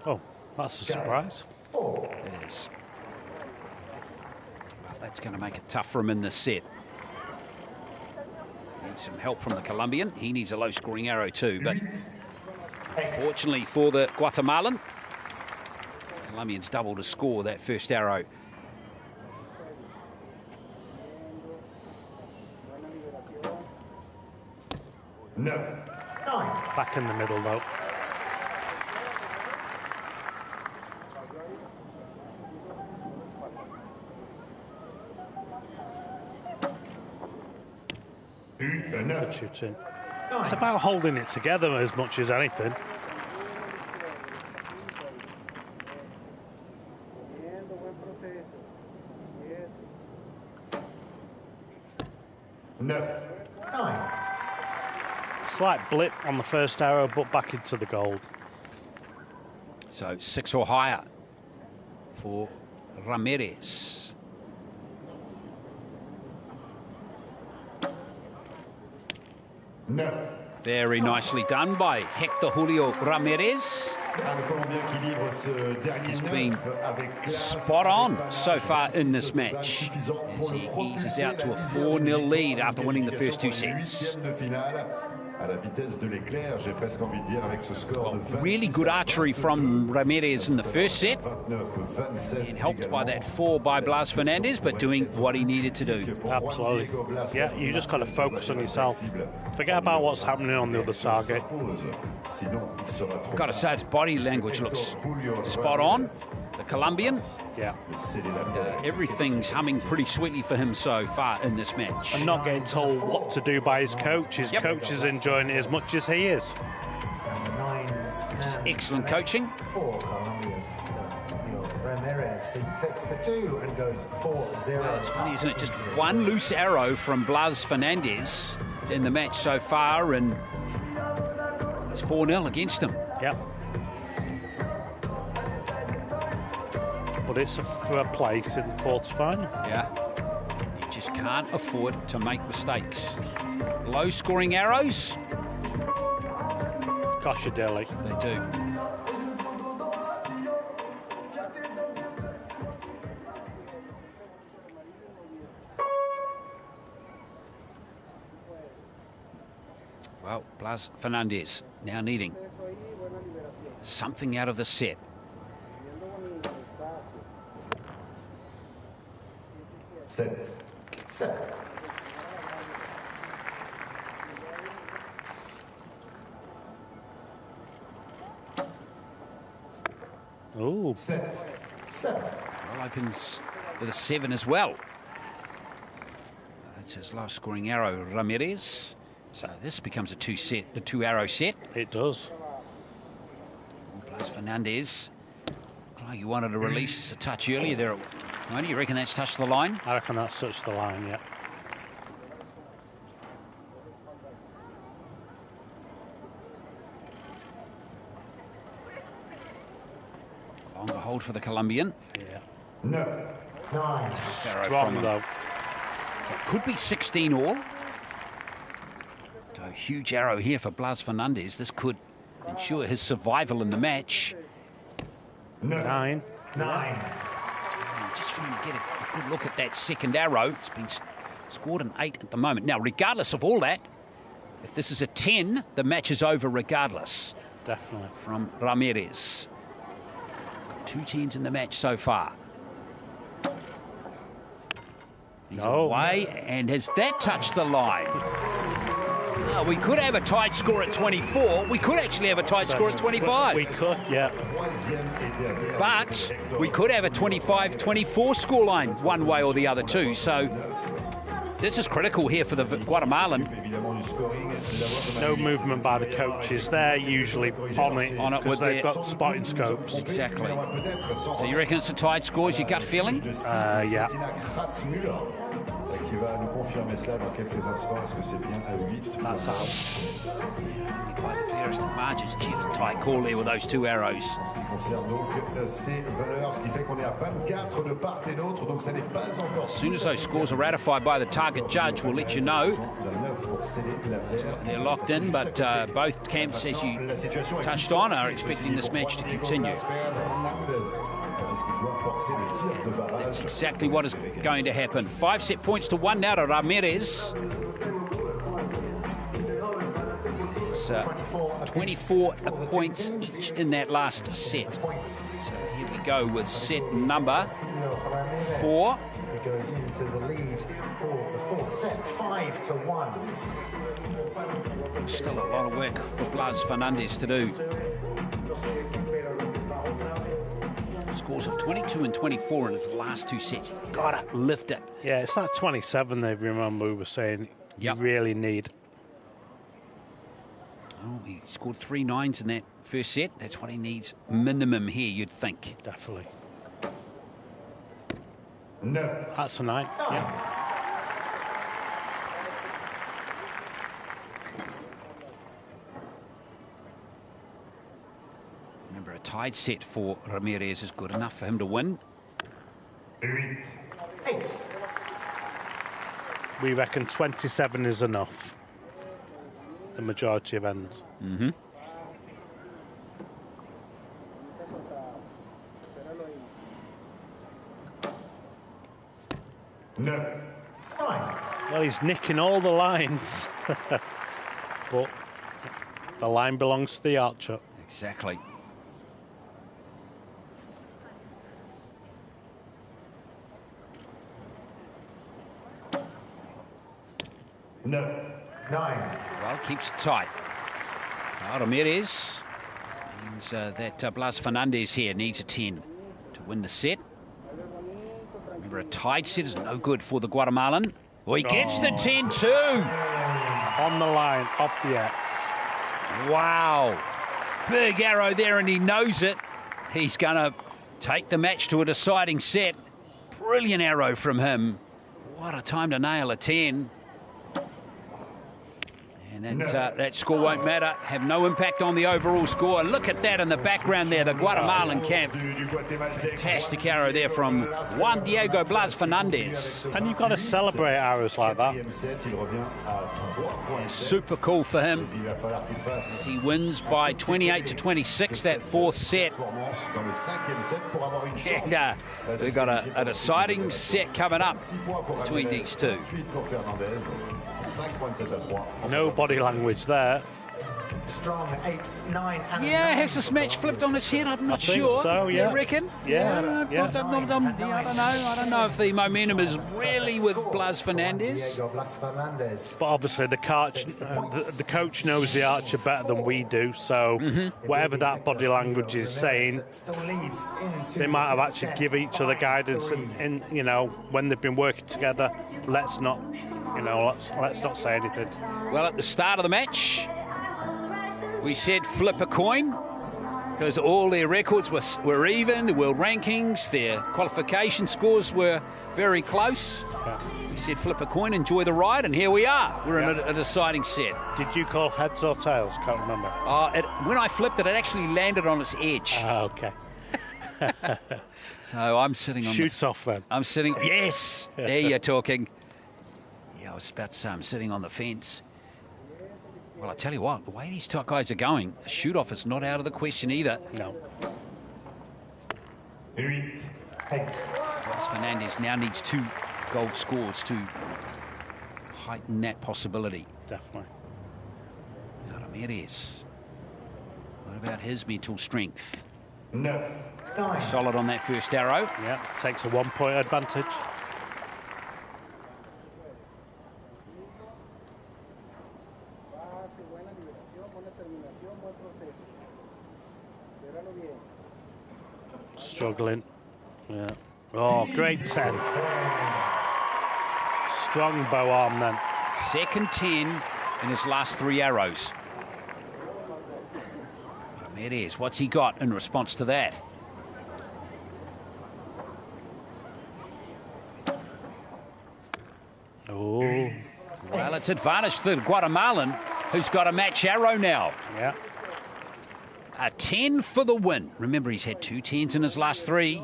Speaker 3: Oh, that's a surprise.
Speaker 1: It is. Well, that's going to make it tough for him in this set. Needs some help from the Colombian. He needs a low-scoring arrow too, but fortunately for the Guatemalan, the Colombians doubled to score that first arrow.
Speaker 3: Back in the middle, though. Good shooting. It's about holding it together as much as anything. Slight blip on the first arrow, but back into the gold.
Speaker 1: So 6 or higher for Ramirez. Very nicely done by Hector Julio Ramirez. He's been spot on so far in this match as he eases out to a 4-0 lead after winning the first 2 sets. Really good archery from Ramirez in the first set, and helped by that 4 by Blas Fernandez, but doing what he needed to do.
Speaker 3: Absolutely. Yeah, you just got to focus on yourself. Forget about what's happening on the other target.
Speaker 1: Got to say, his body language looks spot on. The Colombian,
Speaker 3: Yeah.
Speaker 1: everything's humming pretty sweetly for him so far in this match.
Speaker 3: And not getting told what to do by his coach. His coach is enjoying it as much as he is.
Speaker 1: Which is excellent coaching.
Speaker 2: For Colombia's Ramirez, he takes the 2 and goes 4-0.
Speaker 1: Well, it's funny, isn't it? Just 1 loose arrow from Blas Fernandez in the match so far, and it's 4-0 against him.
Speaker 3: Yep. But it's for a place in the quarterfinal.
Speaker 1: Yeah. You just can't afford to make mistakes. Low-scoring arrows,
Speaker 3: Gosh, you dearly.
Speaker 1: they do. Well, Blas Fernandez now needing something out of the set.
Speaker 2: Set.
Speaker 3: Oh.
Speaker 2: Set.
Speaker 1: Well, opens with a 7 as well. That's his lowest scoring arrow, Ramirez. So this becomes a 2-arrow set.
Speaker 3: It does.
Speaker 1: Blas Fernandez. Oh, you wanted to release a touch earlier there. Do you reckon that's touched the line?
Speaker 3: I reckon that's touched the line, yeah.
Speaker 1: Longer hold for the Colombian.
Speaker 3: Yeah.
Speaker 2: No. 9.
Speaker 3: Strong, though.
Speaker 1: So it could be 16 all. So a huge arrow here for Blas Fernandez. This could ensure his survival in the match.
Speaker 3: 9.
Speaker 1: I'm just trying to get a good look at that second arrow. It's been scored an 8 at the moment. Now, regardless of all that, if this is a 10, the match is over regardless.
Speaker 3: Definitely.
Speaker 1: From Ramirez. 2 10s in the match so far. He's away, and has that touched the line? Oh, we could have a tied score at 24. We could actually have a tied score at 25.
Speaker 3: We could, yeah.
Speaker 1: But we could have a 25-24 scoreline one way or the other too. So this is critical here for the Guatemalan.
Speaker 3: No movement by the coaches. They're usually on it because they've got spotting scopes.
Speaker 1: Exactly. So you reckon it's a tied score? Is your gut feeling?
Speaker 3: Yeah.
Speaker 4: Qui va nous confirmer cela dans quelques instants. Est-ce que c'est bien à 8?
Speaker 3: That's out.
Speaker 1: By the clearest of margins. Gee, it's a tight call there with those 2 arrows.
Speaker 4: En ce qui concerne donc ces valeurs, ce qui fait qu'on est à 24 de part et d'autre, donc ça n'est pas encore.
Speaker 1: As soon as those scores are ratified by the target judge, we'll let you know. They're locked in, but both camps, as you touched on, are expecting this match to continue. That's exactly what is going to happen. 5 set points to 1 now to Ramirez. It's 24 points each in that last set. So here we go with set number 4.
Speaker 2: He goes into the lead for the 4th set, 5-1.
Speaker 1: Still a lot of work for Blas Fernandez to do. Scores of 22 and 24 in his last 2 sets. He's got to lift it.
Speaker 3: Yeah, it's that 27 they remember we were saying you really need.
Speaker 1: Oh, he scored 3 9s in that first set. That's what he needs minimum here, you'd think.
Speaker 3: Definitely.
Speaker 2: No.
Speaker 3: That's a 9. Yeah.
Speaker 1: Remember, a tied set for Ramirez is good enough for him to win.
Speaker 2: 8.
Speaker 3: We reckon 27 is enough. The majority of ends.
Speaker 1: Mm-hmm.
Speaker 2: No. 9.
Speaker 3: Well, he's nicking all the lines. But the line belongs to the archer.
Speaker 1: Exactly.
Speaker 2: No. 9.
Speaker 1: Well, keeps it tight. Ramirez means that Blas Fernandez here needs a 10 to win the set. Remember, a tied set is no good for the Guatemalan. Well, he gets the 10 too.
Speaker 3: On the line, off the X.
Speaker 1: Wow. Big arrow there, and he knows it. He's going to take the match to a deciding set. Brilliant arrow from him. What a time to nail a 10. And that score won't matter, have no impact on the overall score. Look at that in the background there, the Guatemalan camp. Fantastic arrow there from Juan Diego Blas Fernandez.
Speaker 3: And you've got to celebrate arrows like that.
Speaker 1: Super cool for him. He wins by 28-26 that 4th set. And we've got a deciding set coming up between these two.
Speaker 3: Nobody body language there.
Speaker 2: Strong 8, 9, and
Speaker 1: Yeah,
Speaker 2: 9
Speaker 1: has this match flipped on his head? I'm not
Speaker 3: think
Speaker 1: sure.
Speaker 3: so, yeah.
Speaker 1: You reckon?
Speaker 3: Yeah.
Speaker 1: I don't know if the momentum is really with Blas Fernandez.
Speaker 2: Diego Blas Fernandez.
Speaker 3: But obviously the coach knows the archer better than we do, so whatever that body language is saying,
Speaker 2: Still leads into
Speaker 3: they might have
Speaker 2: the
Speaker 3: actually
Speaker 2: set.
Speaker 3: give each other guidance, and you know, when they've been working together, let's not say anything.
Speaker 1: Well, at the start of the match, we said flip a coin because all their records were even, the world rankings, their qualification scores were very close. We said flip a coin, enjoy the ride, and here we are. We're in a deciding set.
Speaker 3: Did you call heads or tails? Can't remember.
Speaker 1: When I flipped it, it actually landed on its edge.
Speaker 3: Okay.
Speaker 1: So I'm sitting on
Speaker 3: Shoots off then.
Speaker 1: I'm sitting, yes, there you're talking. Yeah, I was about to say I'm sitting on the fence. Well, I tell you what, the way these top guys are going, a shoot-off is not out of the question either.
Speaker 3: No.
Speaker 2: 8.
Speaker 1: Blas Fernandez now needs 2 gold scores to heighten that possibility.
Speaker 3: Definitely.
Speaker 1: Ramirez. What about his mental strength?
Speaker 2: 9.
Speaker 1: Solid on that first arrow.
Speaker 3: Yeah, takes a 1-point advantage. Struggling. Yeah. Oh, great 10. Strong bow arm then.
Speaker 1: Second 10 in his last 3 arrows. Ramirez, what's he got in response to that?
Speaker 3: Oh.
Speaker 1: Well, it's advantage to the Guatemalan, who's got a match arrow now.
Speaker 3: Yeah.
Speaker 1: A 10 for the win. Remember, he's had 2 10s in his last 3.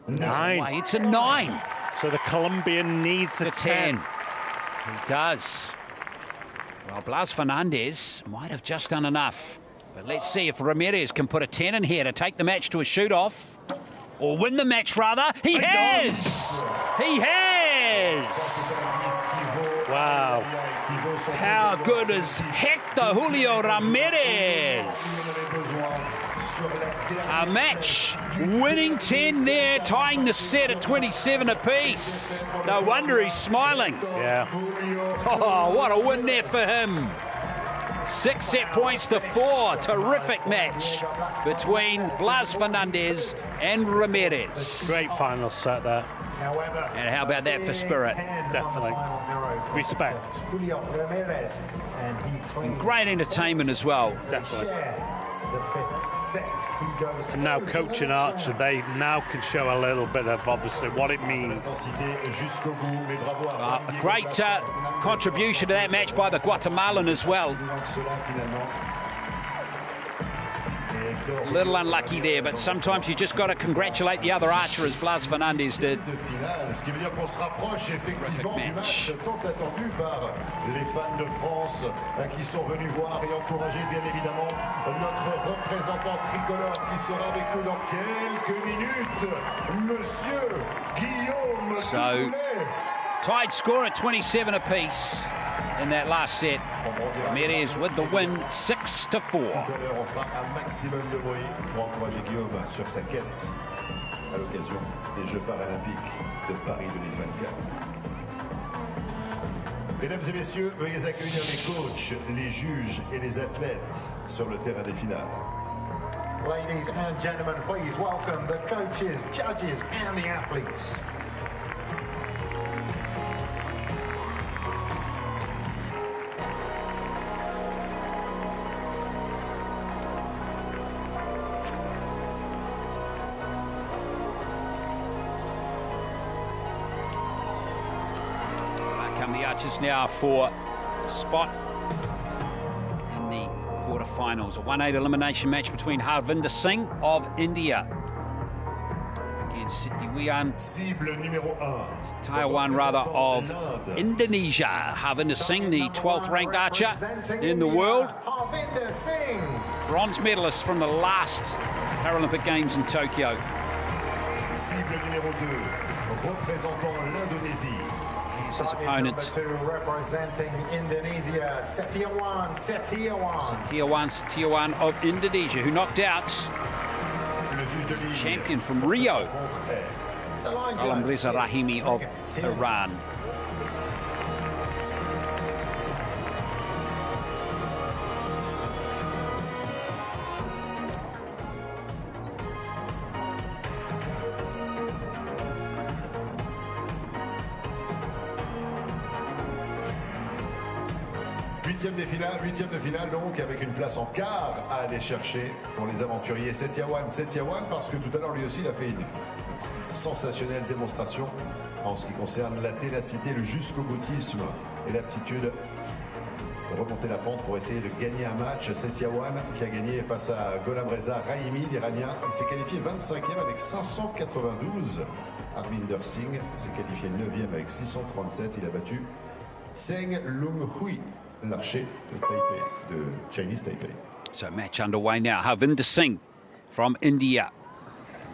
Speaker 3: 9.
Speaker 1: It's a 9.
Speaker 3: So the Colombian needs a
Speaker 1: It's a 10. He does. Well, Blas Fernandez might have just done enough. But let's see if Ramirez can put a 10 in here to take the match to a shoot-off. Or win the match, rather. He has! He has!
Speaker 3: Wow.
Speaker 1: How good is Hector Julio Ramirez? A match winning 10 there, tying the set at 27 apiece. No wonder he's smiling.
Speaker 3: Yeah.
Speaker 1: Oh, what a win there for him. 6 set points to 4. Terrific match between Blas Fernandez and Ramirez.
Speaker 3: Great final set there.
Speaker 1: And how about that for Spirit?
Speaker 3: Definitely. Respect.
Speaker 2: Julio Ramirez, and he cleans
Speaker 1: Great entertainment as well.
Speaker 3: Definitely.
Speaker 2: the 5th set. He goes
Speaker 3: And now coaching Archer, they now can show a little bit of obviously what it means.
Speaker 1: A great contribution to that match by the Guatemalan as well. A little unlucky there, but sometimes you just got to congratulate the other archer, as Blas Fernandez did. Terrific match.
Speaker 4: Tant attendu par les fans de France qui sont venus voir et encourager bien évidemment notre représentant tricolore qui sera avec nous dans quelques minutes, Monsieur Guillaume
Speaker 1: So, tied score at 27 apiece in that last set. Ramirez with the win, 6-4.
Speaker 4: Tout à l'heure, on fera un maximum de bruit pour encourager Guillaume sur sa quête à l'occasion des Jeux Paralympiques de Paris 2024. Mesdames et messieurs, veuillez accueillir les coachs, les juges et les athlètes sur le terrain des finales.
Speaker 2: Ladies and gentlemen, please welcome the coaches, judges, and the athletes.
Speaker 1: Come the Archers now for a spot in the quarterfinals. A 1-8 elimination match between Harvinder Singh of India against Sitiwian
Speaker 4: Cible numéro 1.
Speaker 1: Taiwan, rather, of Indonesia. Harvinder Singh, the 12th ranked archer in the world.
Speaker 2: Harvinder Singh.
Speaker 1: Bronze medalist from the last Paralympic Games in Tokyo.
Speaker 4: Cible numéro 2, représentant l'Indonésie.
Speaker 1: Here's his opponent.
Speaker 2: Number 2 representing Indonesia, Setiawan.
Speaker 1: Setiawan of Indonesia, who knocked out champion from Rio, Reza Rahimi of Iran.
Speaker 4: Huitième de finale donc, avec une place en quart à aller chercher pour les aventuriers. Setiawan parce que tout à l'heure lui aussi il a fait une sensationnelle démonstration en ce qui concerne la ténacité, le jusqu'au boutisme et l'aptitude de remonter la pente pour essayer de gagner un match. Setiawan qui a gagné face à Reza Rahimi, l'Iranien. Il s'est qualifié 25e avec 592. Harvinder Singh s'est qualifié 9e avec 637. Il a battu Tseng Lung-Hui, l'archer de Taipei, de Chinese Taipei.
Speaker 1: So match underway now. Harvinder Singh from India,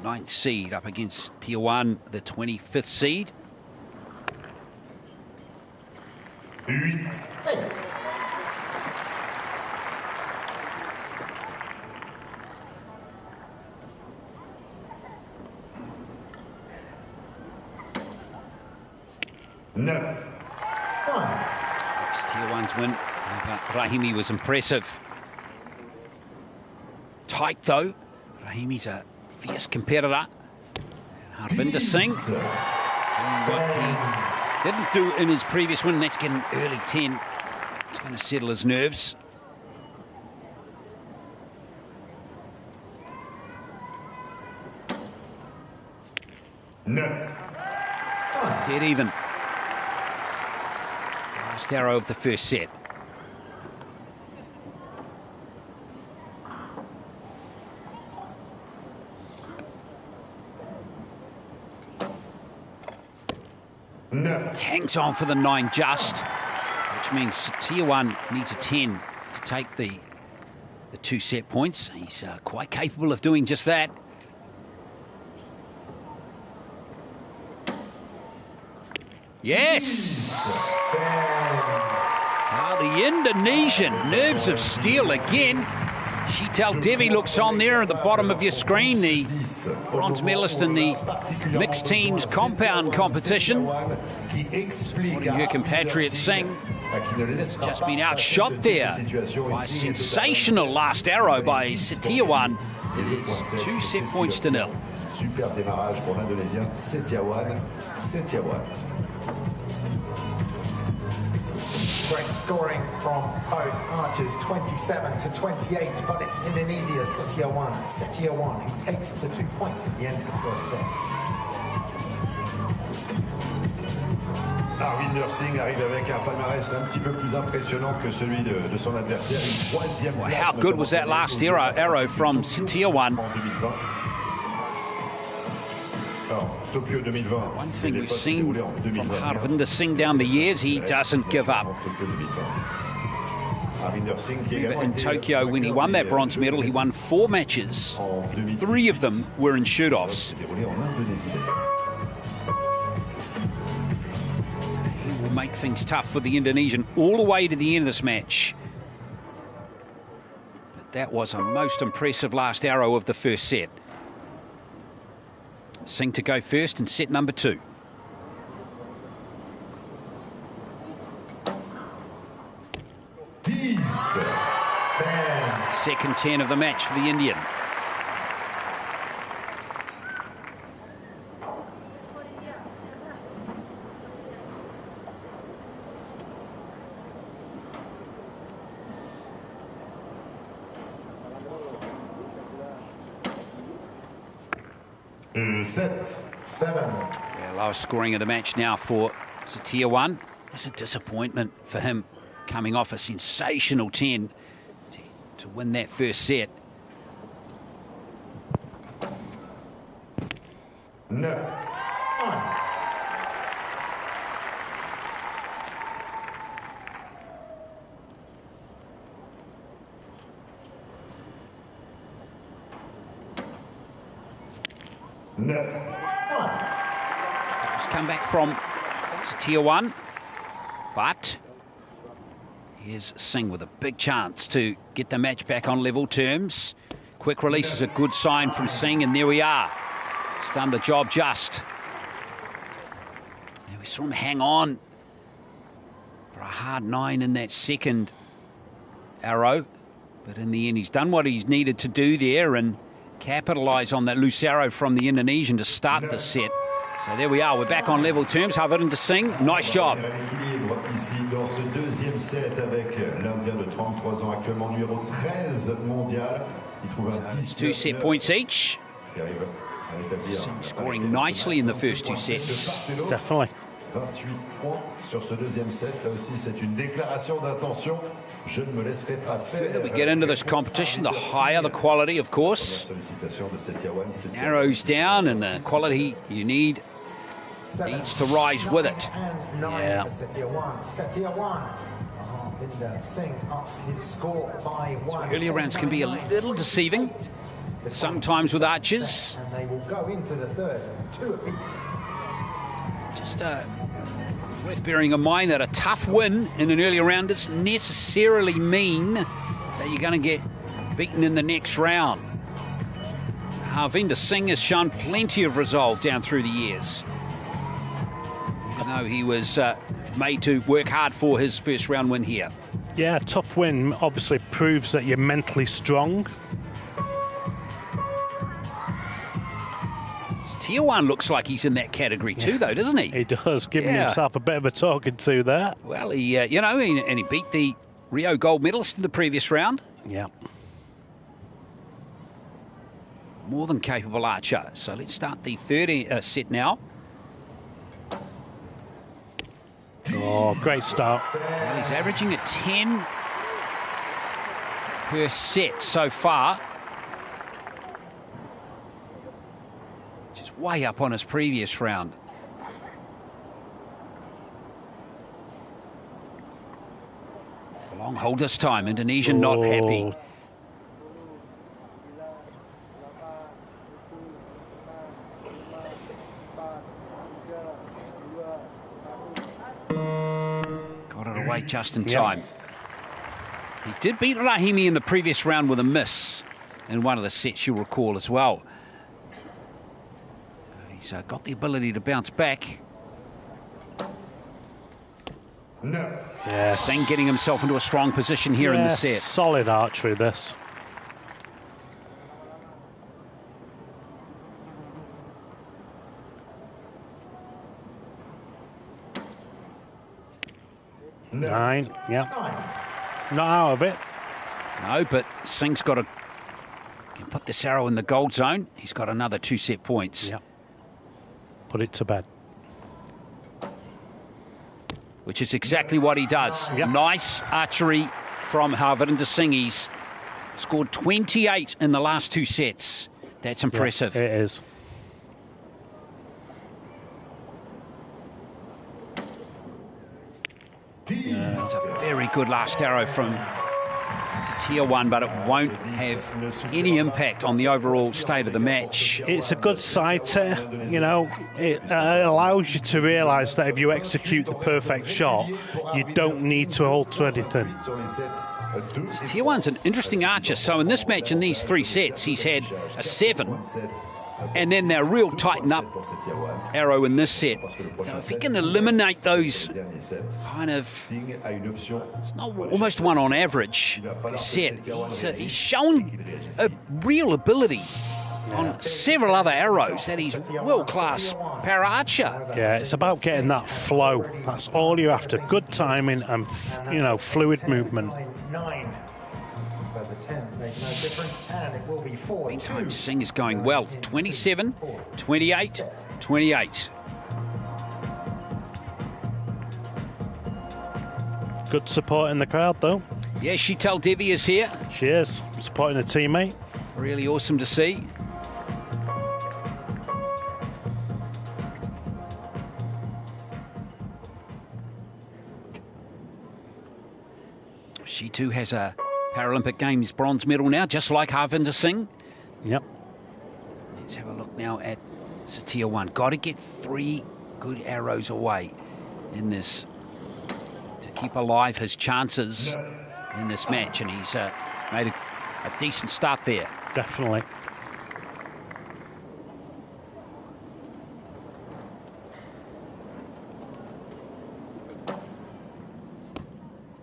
Speaker 1: 9th seed, up against Setiawan, the 25th seed.
Speaker 2: 8.
Speaker 4: 9.
Speaker 1: Setiawan's win over Rahimi was impressive. Tight though. Rahimi's a fierce competitor. Harvinder Singh doing what he didn't do in his previous win. That's getting early 10. It's going to settle his nerves. It's dead even. Last arrow of the first set. Hangs on for the 9 just, which means Setiawan needs a 10 to take the 2 set points. He's quite capable of doing just that. Yes! Now the Indonesian, nerves of steel again. Sheetal Devi looks on there at the bottom of your screen, the bronze medalist in the mixed teams compound competition. Supporting her compatriot Singh. Just been outshot there by a sensational last arrow by Setiawan. It is 2 set points to 0.
Speaker 4: Super démarrage pour l'Indonésien, Setiawan.
Speaker 2: Great scoring from both archers, 27 to 28, but it's Indonesia, Setiawan, who takes the 2 points at the end of the first set.
Speaker 4: Harvinder Singh arrive avec un palmarès un petit peu plus impressionnant que celui de son adversaire. Une 3e place.
Speaker 1: How good was that last arrow from Setiawan?
Speaker 4: Tokyo 2020.
Speaker 1: One thing we've seen from Harvinder Singh down the years, he doesn't give up. In Tokyo, when he won that bronze medal, he won 4 matches. 3 of them were in shoot-offs. He will make things tough for the Indonesian all the way to the end of this match. But that was a most impressive last arrow of the first set. Singh to go first in set number 2. Second 10 of the match for the Indian.
Speaker 2: Set 7.
Speaker 1: Yeah, lowest scoring of the match now for Setiawan. It's a disappointment for him coming off a sensational 10 to win that first set.
Speaker 2: 9.
Speaker 1: Just come back from tier 1. But here's Singh with a big chance to get the match back on level terms. Quick release is a good sign from Singh, and there we are. He's done the job just. And we saw him hang on for a hard 9 in that second arrow. But in the end, he's done what he's needed to do there and capitalise on that loose arrow from the Indonesian to start the set. So there we are, we're back on level terms. Harvinder Singh, nice job.
Speaker 4: Ici dans ce deuxième set avec l'Indien de 33 ans actuellement numéro 13 mondial qui trouve un
Speaker 1: 2 set points each. Singh scoring nicely in the first 2 sets.
Speaker 3: Definitely.
Speaker 4: 28 points sur ce deuxième set. Là aussi, c'est une déclaration d'intention. Je ne me laisserai pas faire.
Speaker 1: The further we get into this competition, the higher the quality, of course. Arrows down, and the quality you need needs to rise with it.
Speaker 2: Yeah.
Speaker 1: Earlier rounds can be a little deceiving, sometimes with archers.
Speaker 2: And they will go into the third, 2 apiece.
Speaker 1: Just worth bearing in mind that a tough win in an earlier round doesn't necessarily mean that you're going to get beaten in the next round. Harvinder Singh has shown plenty of resolve down through the years. Even though he was made to work hard for his first round win here.
Speaker 3: Yeah, tough win obviously proves that you're mentally strong.
Speaker 1: Tier 1 looks like he's in that category too, though, doesn't he?
Speaker 3: He does, giving himself a bit of a talking to there.
Speaker 1: Well, he, you know, and he beat the Rio gold medalist in the previous round.
Speaker 3: Yeah.
Speaker 1: More than capable archer. So let's start the third set now.
Speaker 3: Oh, great start.
Speaker 1: Well, he's averaging a 10 per set so far. Just way up on his previous round. A long hold this time. Indonesian not happy. Got it away just in time. He did beat Rahimi in the previous round with a miss in one of the sets, you'll recall as well. He's got the ability to bounce back.
Speaker 3: Yes.
Speaker 1: Singh getting himself into a strong position here in the set.
Speaker 3: Solid archery, this. Nine, not out of it.
Speaker 1: No, but Singh's got to put this arrow in the gold zone. He's got another 2 set points.
Speaker 3: Yep. Put it to bed.
Speaker 1: Which is exactly what he does.
Speaker 3: Yep.
Speaker 1: Nice archery from Harvinder Singh. He's scored 28 in the last 2 sets. That's impressive.
Speaker 3: Yeah, it is.
Speaker 1: It's a very good last arrow from tier 1, but it won't have any impact on the overall state of the match.
Speaker 3: It's a good sighter, you know. It allows you to realise that if you execute the perfect shot, you don't need to alter anything.
Speaker 1: Tier 1's an interesting archer. So in this match, in these 3 sets, he's had a 7. And then they're real tighten up arrow in this set. So if he can eliminate those kind of, it's not almost one on average set. He's shown a real ability on several other arrows that he's world-class para archer.
Speaker 3: Yeah, it's about getting that flow. That's all you're after. Good timing and, you know, fluid movement.
Speaker 2: 9. The 10 make no difference, and it will be 4-2.
Speaker 1: Meantime, Singh is going well. 27, 28, 28.
Speaker 3: Good support in the crowd, though.
Speaker 1: Yeah, Sheetal Devi is here.
Speaker 3: She is, supporting a teammate.
Speaker 1: Really awesome to see. She too has a Paralympic Games bronze medal now, just like Harvinder Singh.
Speaker 3: Yep.
Speaker 1: Let's have a look now at Satia won. Got to get 3 good arrows away in this to keep alive his chances in this match, and he's made a decent start there.
Speaker 3: Definitely.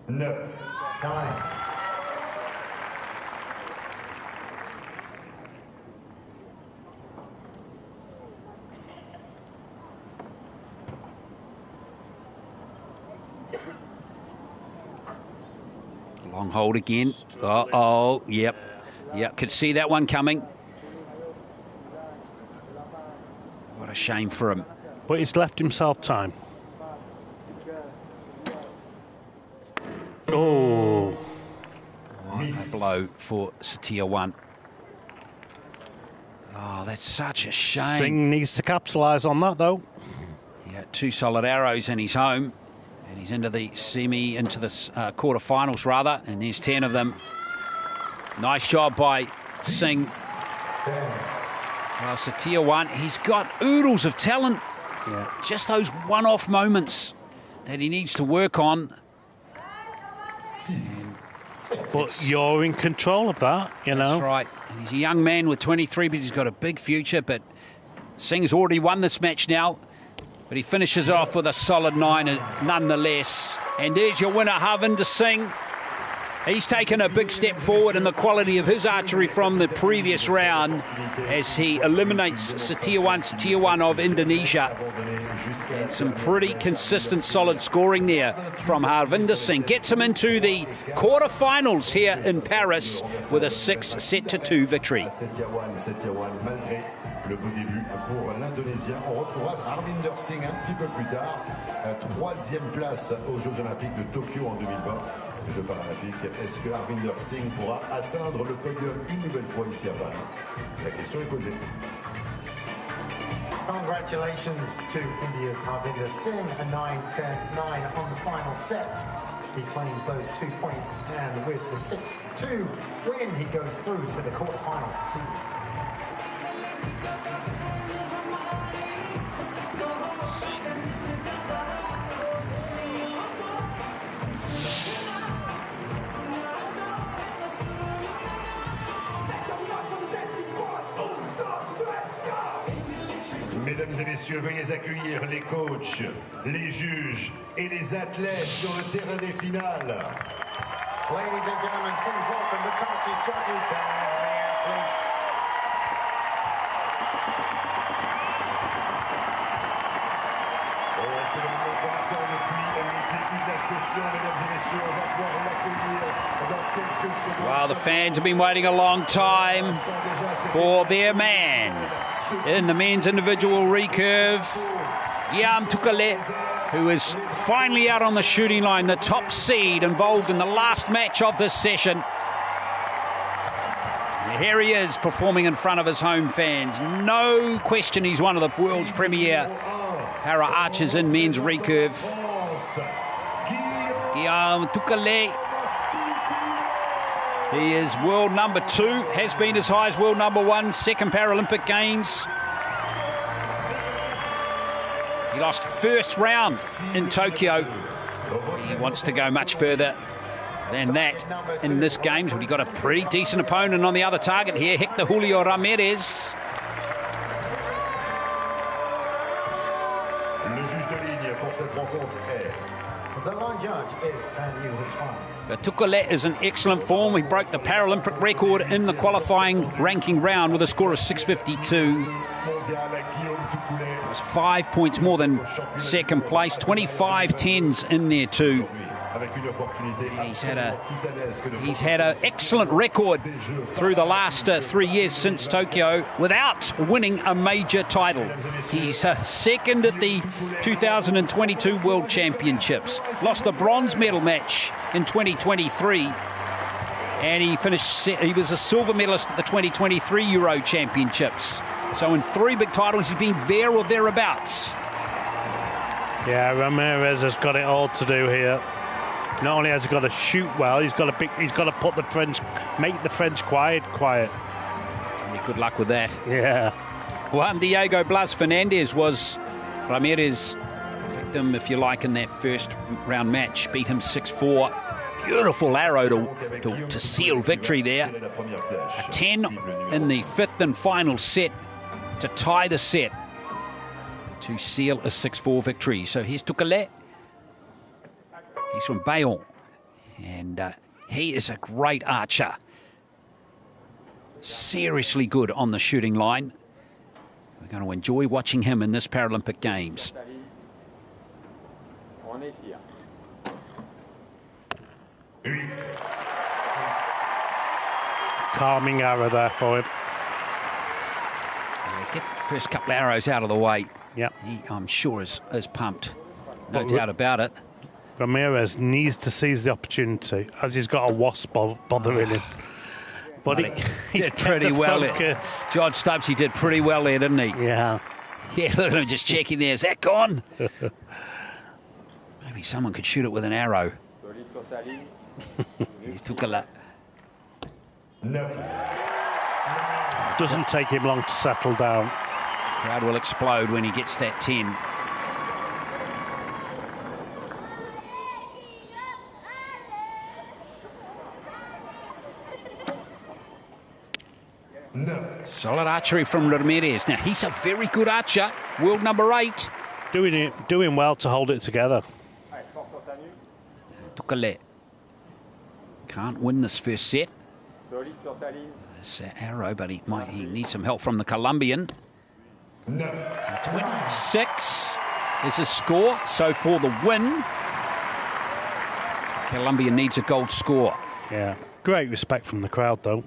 Speaker 2: No. 9.
Speaker 1: Long hold again. Uh-oh, yep. Yep, could see that one coming. What a shame for him.
Speaker 3: But he's left himself time. Oh.
Speaker 1: What a blow for Satia 1. Oh, that's such a shame.
Speaker 3: Singh needs to capitalise on that, though.
Speaker 1: Yeah, 2 solid arrows and he's home. And he's into the quarterfinals, rather. And there's 10 of them. Nice job by Singh. Well, Satia 1, he's got oodles of talent.
Speaker 3: Yeah.
Speaker 1: Just those one-off moments that he needs to work on.
Speaker 3: But you're in control of that, you know.
Speaker 1: That's right. And he's a young man with 23, but he's got a big future. But Singh's already won this match now. But he finishes off with a solid 9 nonetheless. And there's your winner, Harvinder Singh. He's taken a big step forward in the quality of his archery from the previous round as he eliminates Satia 1 of Indonesia. And some pretty consistent, solid scoring there from Harvinder Singh. Gets him into the quarterfinals here in Paris with a 6-2 victory.
Speaker 4: Le beau début pour l'Indonésien. On retrouvera Harvinder Singh un petit peu plus tard. 3e place aux Jeux Olympiques de Tokyo en 2020. Les Jeux Paralympiques. Est-ce que Harvinder Singh pourra atteindre le podium une nouvelle fois ici à Paris? La question est posée.
Speaker 2: Congratulations to India's Harvinder Singh, a 9-10-9 on the final set. He claims those 2 points, and with the 6-2 win, he goes through to the quarterfinals this evening.
Speaker 4: Mesdames et messieurs, veuillez accueillir les coachs, les juges et les athlètes sur le terrain des finales.
Speaker 2: Ladies and gentlemen, please welcome the coaches, judges, and the athletes.
Speaker 4: C'est le moment qu'on attend depuis le début de la session, mesdames et messieurs. On va pouvoir l'accueillir dans quelques secondes.
Speaker 1: Well, the fans have been waiting a long time for their man in the men's individual recurve, Guillaume Tukale, who is finally out on the shooting line, the top seed involved in the last match of this session. Here he is performing in front of his home fans. No question he's one of the world's premier para archers in men's recurve. Guillaume Tukale. He is world number 2, has been as high as world number 1, 2nd Paralympic Games. He lost first round in Tokyo. He wants to go much further than that in this Games, but he got a pretty decent opponent on the other target here, Hector Julio Ramirez.
Speaker 4: Le juge de ligne pour cette rencontre est...
Speaker 2: The line judge is Banu Haswan.
Speaker 1: Tukale is in excellent form. He broke the Paralympic record in the qualifying ranking round with a score of 652. It was 5 points more than second place, 25 tens in there too. He's had an excellent record through the last 3 years since Tokyo without winning a major title. He's second at the 2022 World Championships. Lost the bronze medal match in 2023. And he was a silver medalist at the 2023 Euro Championships. So in 3 big titles, he's been there or thereabouts.
Speaker 3: Yeah, Ramirez has got it all to do here. Not only has he got to shoot well, he's got to put make the French quiet.
Speaker 1: Yeah, good luck with that.
Speaker 3: Yeah.
Speaker 1: Juan Diego Blas Fernandez was Ramirez's victim, if you like, in that first round match. Beat him 6-4. Beautiful arrow to seal victory there. A 10 in the fifth and final set to tie the set, to seal a 6-4 victory. So here's Tukale. He's from Bayonne, and he is a great archer. Seriously good on the shooting line. We're going to enjoy watching him in this Paralympic Games.
Speaker 3: Calming arrow there for him.
Speaker 1: Yeah, get the first couple of arrows out of the way.
Speaker 3: Yeah.
Speaker 1: He, I'm sure, is pumped. No doubt about it.
Speaker 3: Ramirez needs to seize the opportunity, as he's got a wasp bothering him. But he
Speaker 1: did pretty well there. John Stubbs, he did pretty well there, didn't he?
Speaker 3: Yeah.
Speaker 1: Yeah, look at him just checking there. Is that gone? Maybe someone could shoot it with an arrow. He took a lot.
Speaker 3: Doesn't take him long to settle down.
Speaker 1: Crowd will explode when he gets that 10. Solid archery from Ramirez. Now, he's a very good archer. World number 8.
Speaker 3: Doing well to hold it together.
Speaker 1: Tukale. Can't win this first set. This arrow, but he needs some help from the Colombian. So 26 is his score. So for the win, Colombia needs a gold score.
Speaker 3: Yeah. Great respect from the crowd, though.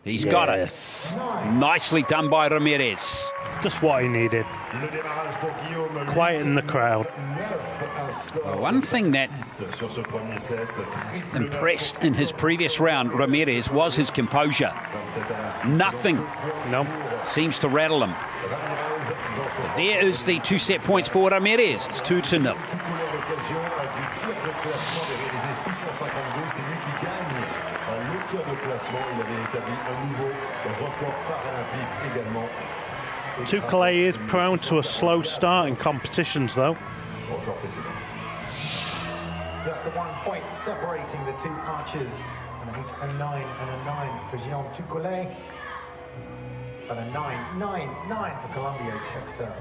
Speaker 1: He's got it. Nicely done by Ramirez.
Speaker 3: Just what he needed. Quieten the crowd.
Speaker 1: Well, one thing that impressed in his previous round, Ramirez, was his composure. Nothing seems to rattle him. So there is the 2 set points for Ramirez. It's 2-0.
Speaker 3: Tukale is prone to a slow start in competitions, though.
Speaker 2: That's the 1 point separating the two archers. An 8, a 9, and a 9 for Jean Tukale. But a 9 for Colombia's Hector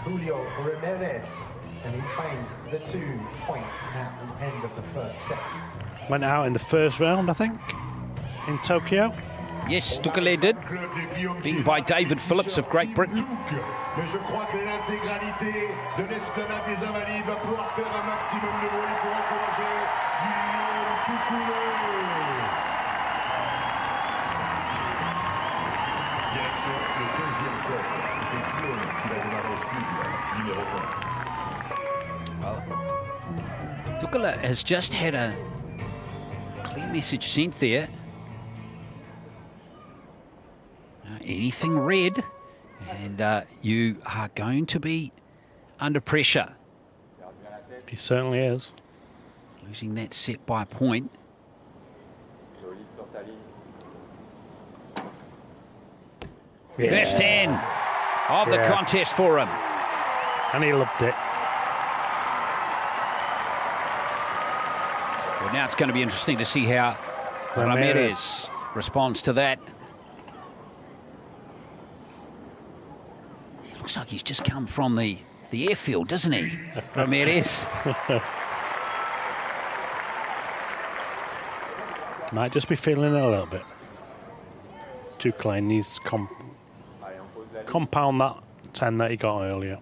Speaker 2: Julio Ramirez. And he claims the 2 points at the end of the first set.
Speaker 3: Went out in the first round, I think, in Tokyo.
Speaker 1: Yes, Tukale did. Beaten by David Phillips of Great Britain. Tukale has just had a clear message sent there. Anything red, and you are going to be under pressure.
Speaker 3: He certainly is.
Speaker 1: Losing that set by a point. Yeah. First 10 of the contest for him.
Speaker 3: And he loved it.
Speaker 1: Well, now it's going to be interesting to see how Ramirez responds to that. Looks like he's just come from the airfield, doesn't he, Ramirez?
Speaker 3: Might just be feeling it a little bit. Tukale needs to compound that 10 that he got earlier.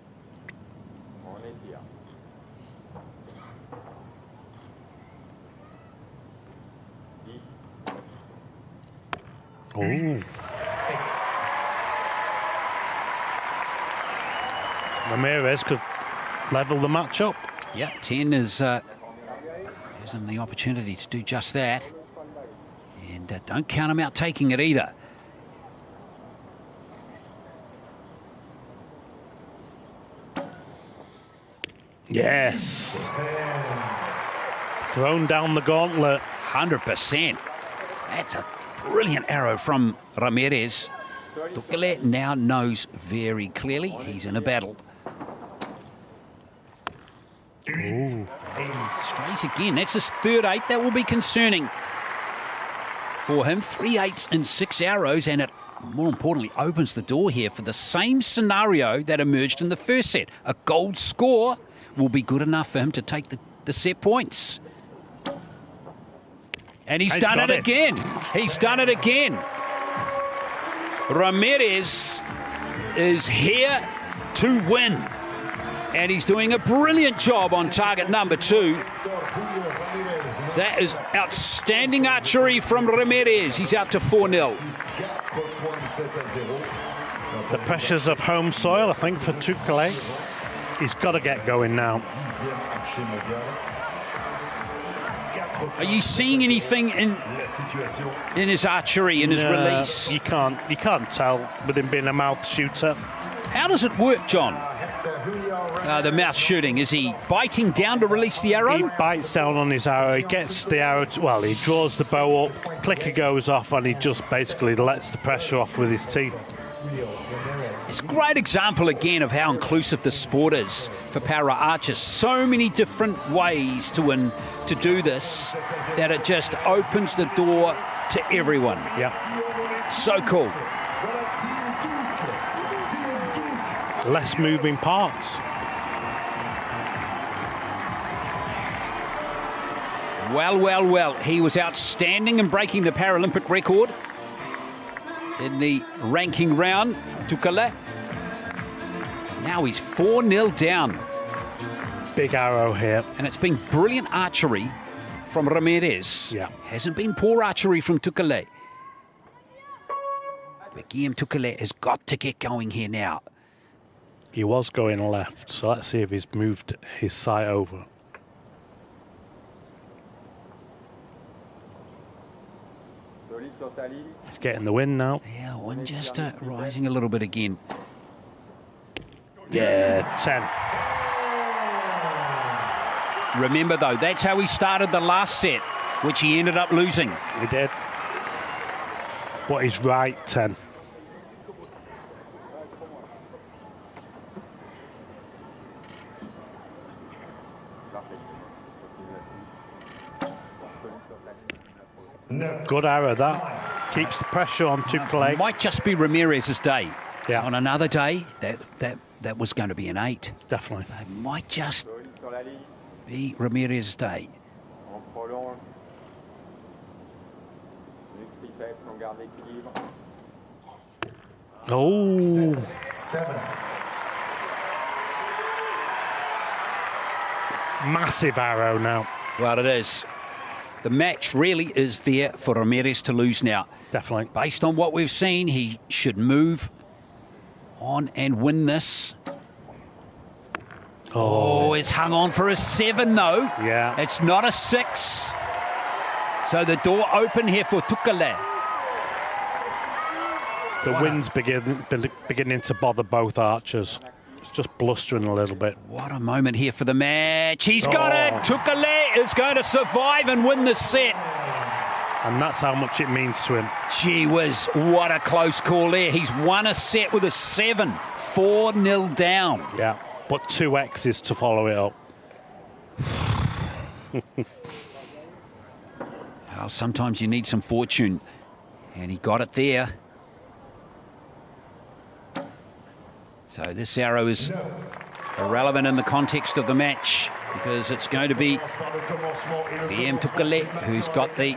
Speaker 3: Oh. Ramirez could level the match up.
Speaker 1: Yeah, 10 is gives him the opportunity to do just that. And don't count him out taking it either.
Speaker 3: Yes. Thrown down the gauntlet.
Speaker 1: 100%. That's a brilliant arrow from Ramirez. Tukale now knows very clearly he's in a battle.
Speaker 3: Ooh.
Speaker 1: Strays again. That's his third 8. That will be concerning for him. 3 8s and 6 arrows, and it, more importantly, opens the door here for the same scenario that emerged in the first set. A gold score will be good enough for him to take the set points. And he's done it again. He's done it again. Ramirez is here to win. And he's doing a brilliant job on target number 2. That is outstanding archery from Ramirez. He's out to 4-0.
Speaker 3: The pressures of home soil, I think, for Tukale. He's got to get going now.
Speaker 1: Are you seeing anything in his archery, in his release?
Speaker 3: You can't tell with him being a mouth shooter.
Speaker 1: How does it work, John? The mouth shooting, is he biting down to release the arrow?
Speaker 3: He bites down on his arrow, he gets the arrow, well, he draws the bow up, clicker goes off, and he just basically lets the pressure off with his teeth.
Speaker 1: It's a great example again of how inclusive the sport is for para archers. So many different ways to do this that it just opens the door to everyone.
Speaker 3: Yeah.
Speaker 1: So cool.
Speaker 3: Less moving parts.
Speaker 1: Well. He was outstanding in breaking the Paralympic record in the ranking round, Tukale. Now he's 4-0 down.
Speaker 3: Big arrow here.
Speaker 1: And it's been brilliant archery from Ramirez.
Speaker 3: Yeah.
Speaker 1: Hasn't been poor archery from Tukale. But Guillaume Tukale has got to get going here now.
Speaker 3: He was going left, so let's see if he's moved his sight over. He's getting the wind now.
Speaker 1: Yeah, wind just rising a little bit again.
Speaker 3: Yeah, 10.
Speaker 1: Remember, though, that's how he started the last set, which he ended up losing.
Speaker 3: He did. But he's right, 10. Good arrow, that. Keeps the pressure on Tukale.
Speaker 1: Might just be Ramirez's day.
Speaker 3: Yeah.
Speaker 1: On another day, that was going to be an 8.
Speaker 3: Definitely.
Speaker 1: It might just be Ramirez's day.
Speaker 3: Oh.
Speaker 2: 7.
Speaker 3: Massive arrow now.
Speaker 1: Well, it is. The match really is there for Ramirez to lose now.
Speaker 3: Definitely.
Speaker 1: Based on what we've seen, he should move on and win this. Oh, it's hung on for a 7, though.
Speaker 3: Yeah.
Speaker 1: It's not a 6. So the door open here for Tukale.
Speaker 3: The wind's beginning to bother both archers. It's just blustering a little bit.
Speaker 1: What a moment here for the match. He's got it. Tukale is going to survive and win this set.
Speaker 3: And that's how much it means to him.
Speaker 1: Gee whiz, what a close call there. He's won a set with a 7. 4-0 down.
Speaker 3: Yeah, but 2 X's to follow it up.
Speaker 1: Well, sometimes you need some fortune. And he got it there. So this arrow is irrelevant in the context of the match because it's going to be Guillaume Tukale who's got the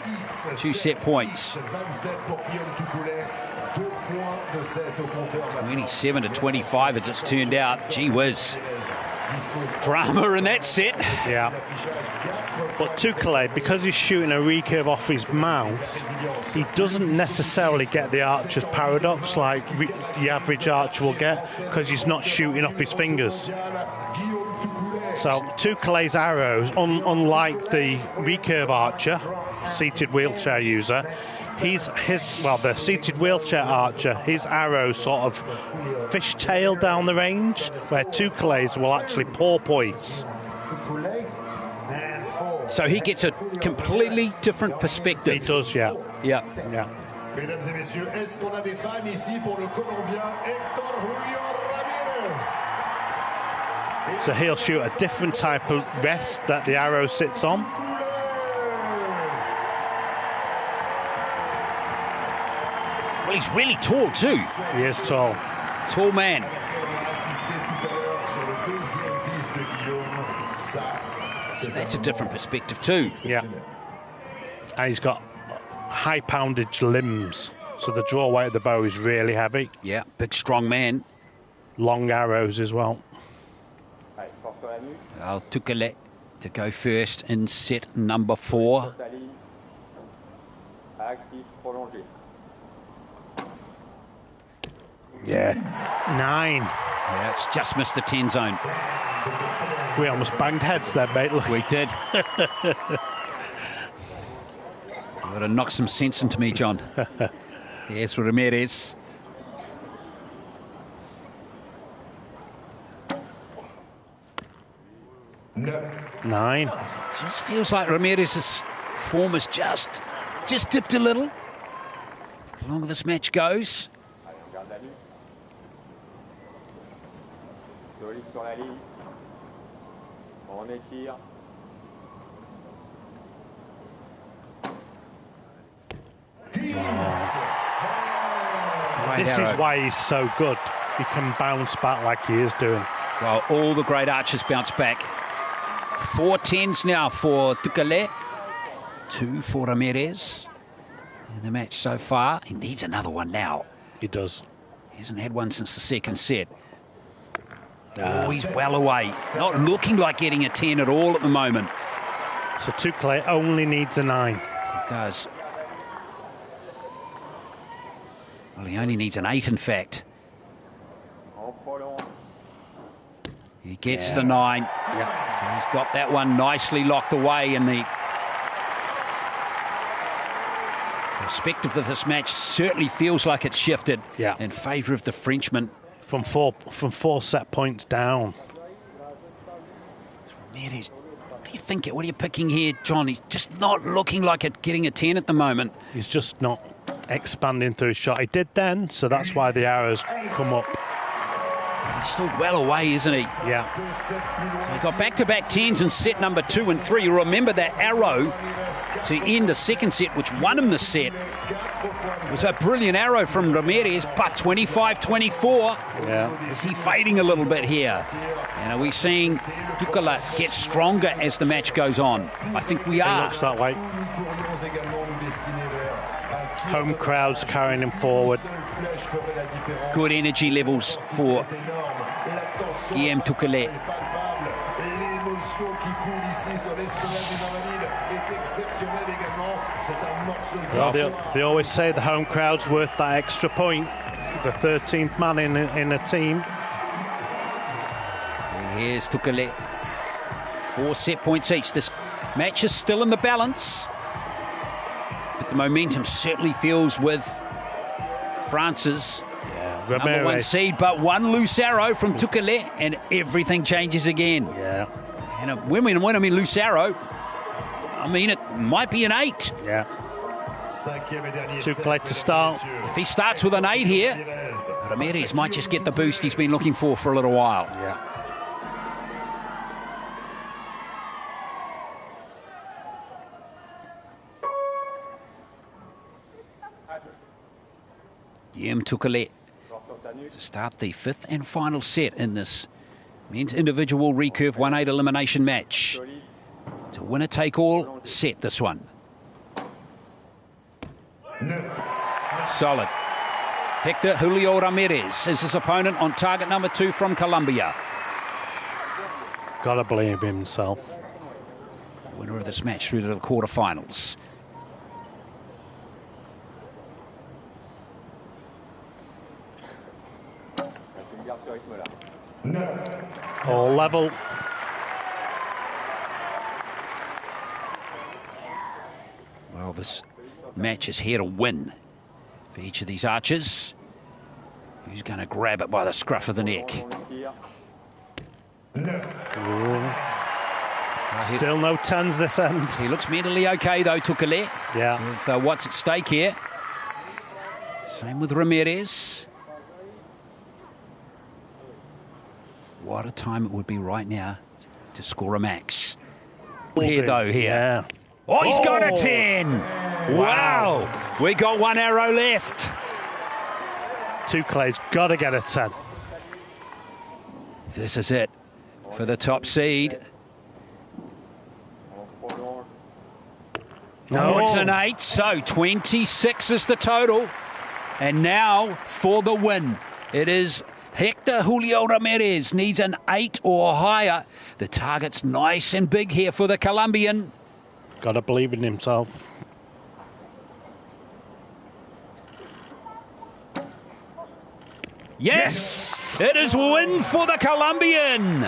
Speaker 1: 2 set points. 27-25 as it's turned out. Gee whiz. Drama in that set.
Speaker 3: Yeah. But Tukale, because he's shooting a recurve off his mouth, he doesn't necessarily get the archer's paradox like the average archer will get because he's not shooting off his fingers. So Tukale's arrows, unlike the recurve archer, seated wheelchair user, the seated wheelchair archer, his arrows sort of fishtail down the range, where Tukale's will actually porpoise
Speaker 1: So he gets a completely different perspective.
Speaker 3: He does, yeah.
Speaker 1: Yeah.
Speaker 3: Yeah.
Speaker 4: Mesdames et messieurs, est-ce qu'on a des fans ici pour le Colombien Héctor Julio Ramírez?
Speaker 3: So he'll shoot a different type of rest that the arrow sits on.
Speaker 1: Well, he's really tall too.
Speaker 3: He is tall.
Speaker 1: Tall man. So that's a different perspective too.
Speaker 3: Yeah. And he's got high poundage limbs, so the draw weight of the bow is really heavy.
Speaker 1: Yeah, big strong man.
Speaker 3: Long arrows as well.
Speaker 1: Well, Tukale to go first in set number 4.
Speaker 3: Yeah, 9.
Speaker 1: Yeah, it's just missed the 10 zone.
Speaker 3: We almost banged heads there, mate. Look.
Speaker 1: We did. Got to knock some sense into me, John. Yes, Ramirez.
Speaker 3: Nine.
Speaker 1: It just feels like Ramirez's form has just dipped a little. The longer this match goes.
Speaker 3: This is why he's so good. He can bounce back like he is doing.
Speaker 1: Well, all the great archers bounce back. 4 10s now for Tukale. 2 for Ramirez. In the match so far. He needs another one now.
Speaker 3: He does.
Speaker 1: He hasn't had one since the second set. Oh, he's well away. Not looking like getting a 10 at all at the moment.
Speaker 3: So Tukale only needs a 9.
Speaker 1: He does. Well, he only needs an 8, in fact. He gets the 9.
Speaker 3: Yeah.
Speaker 1: So he's got that one nicely locked away, and the perspective of this match certainly feels like it's shifted in favour of the Frenchman.
Speaker 3: From four set points down.
Speaker 1: Ramirez, what do you think? What are you picking here, John? He's just not looking like it getting a 10 at the moment.
Speaker 3: He's just not expanding through his shot. He did then, so that's why the arrows come up.
Speaker 1: He's still well away, isn't he?
Speaker 3: Yeah.
Speaker 1: So he got back-to-back 10s in set number 2 and 3. You remember that arrow to end the second set, which won him the set. It was a brilliant arrow from Ramirez, but 25-24.
Speaker 3: Yeah.
Speaker 1: Is he fading a little bit here? And are we seeing Tukala get stronger as the match goes on? I think we are.
Speaker 3: It looks that way. Home crowds carrying him forward.
Speaker 1: Good energy levels for Guillaume Tukale.
Speaker 3: Well, they always say the home crowd's worth that extra point. The 13th man in a team.
Speaker 1: Here's Tukale. 4 set points each. This match is still in the balance. But the momentum certainly feels with France's number 1 seed, but one loose arrow from Tukale, and everything changes again.
Speaker 3: Yeah.
Speaker 1: And when I mean loose arrow, I mean it might be an 8.
Speaker 3: Yeah. Tukale to start.
Speaker 1: If he starts with an 8 here, Ramirez might just get the boost he's been looking for a little while.
Speaker 3: Yeah.
Speaker 1: Guillaume Tukale to start the 5th and final set in this men's individual recurve 1-8 elimination match. It's a winner-take-all set, this one. Solid. Hector Julio Ramirez is his opponent on target number 2 from Colombia.
Speaker 3: Gotta believe himself.
Speaker 1: Winner of this match through to the quarterfinals.
Speaker 3: All level.
Speaker 1: Well, this match is here to win for each of these archers. Who's going to grab it by the scruff of the neck?
Speaker 3: Still no 10s this end.
Speaker 1: He looks mentally okay, though, Tukale.
Speaker 3: Yeah.
Speaker 1: With what's at stake here. Same with Ramirez. What a time it would be right now to score a max. Here.
Speaker 3: Yeah.
Speaker 1: Oh, he's got a 10. Wow. We got 1 arrow left.
Speaker 3: Tukale's got to get a 10.
Speaker 1: This is it for the top seed. No, it's an 8, so 26 is the total. And now for the win. It is Hector Julio Ramirez, needs an 8 or higher. The target's nice and big here for the Colombian.
Speaker 3: Got to believe in himself.
Speaker 1: Yes! It is win for the Colombian.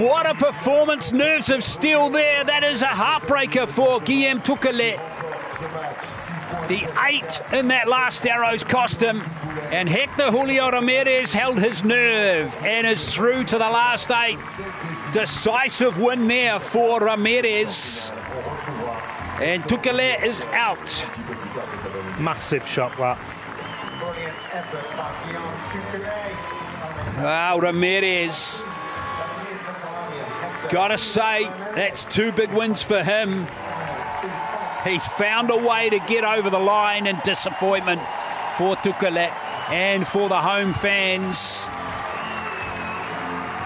Speaker 1: What a performance, nerves of steel there. That is a heartbreaker for Guillaume Tukale. The 8 in that last arrow's cost him. And Hector Julio Ramirez held his nerve and is through to the last 8. Decisive win there for Ramirez. And Tukale is out.
Speaker 3: Massive shot, that.
Speaker 1: Wow, Ramirez. Gotta say, that's 2 big wins for him. He's found a way to get over the line, and disappointment for Tukale and for the home fans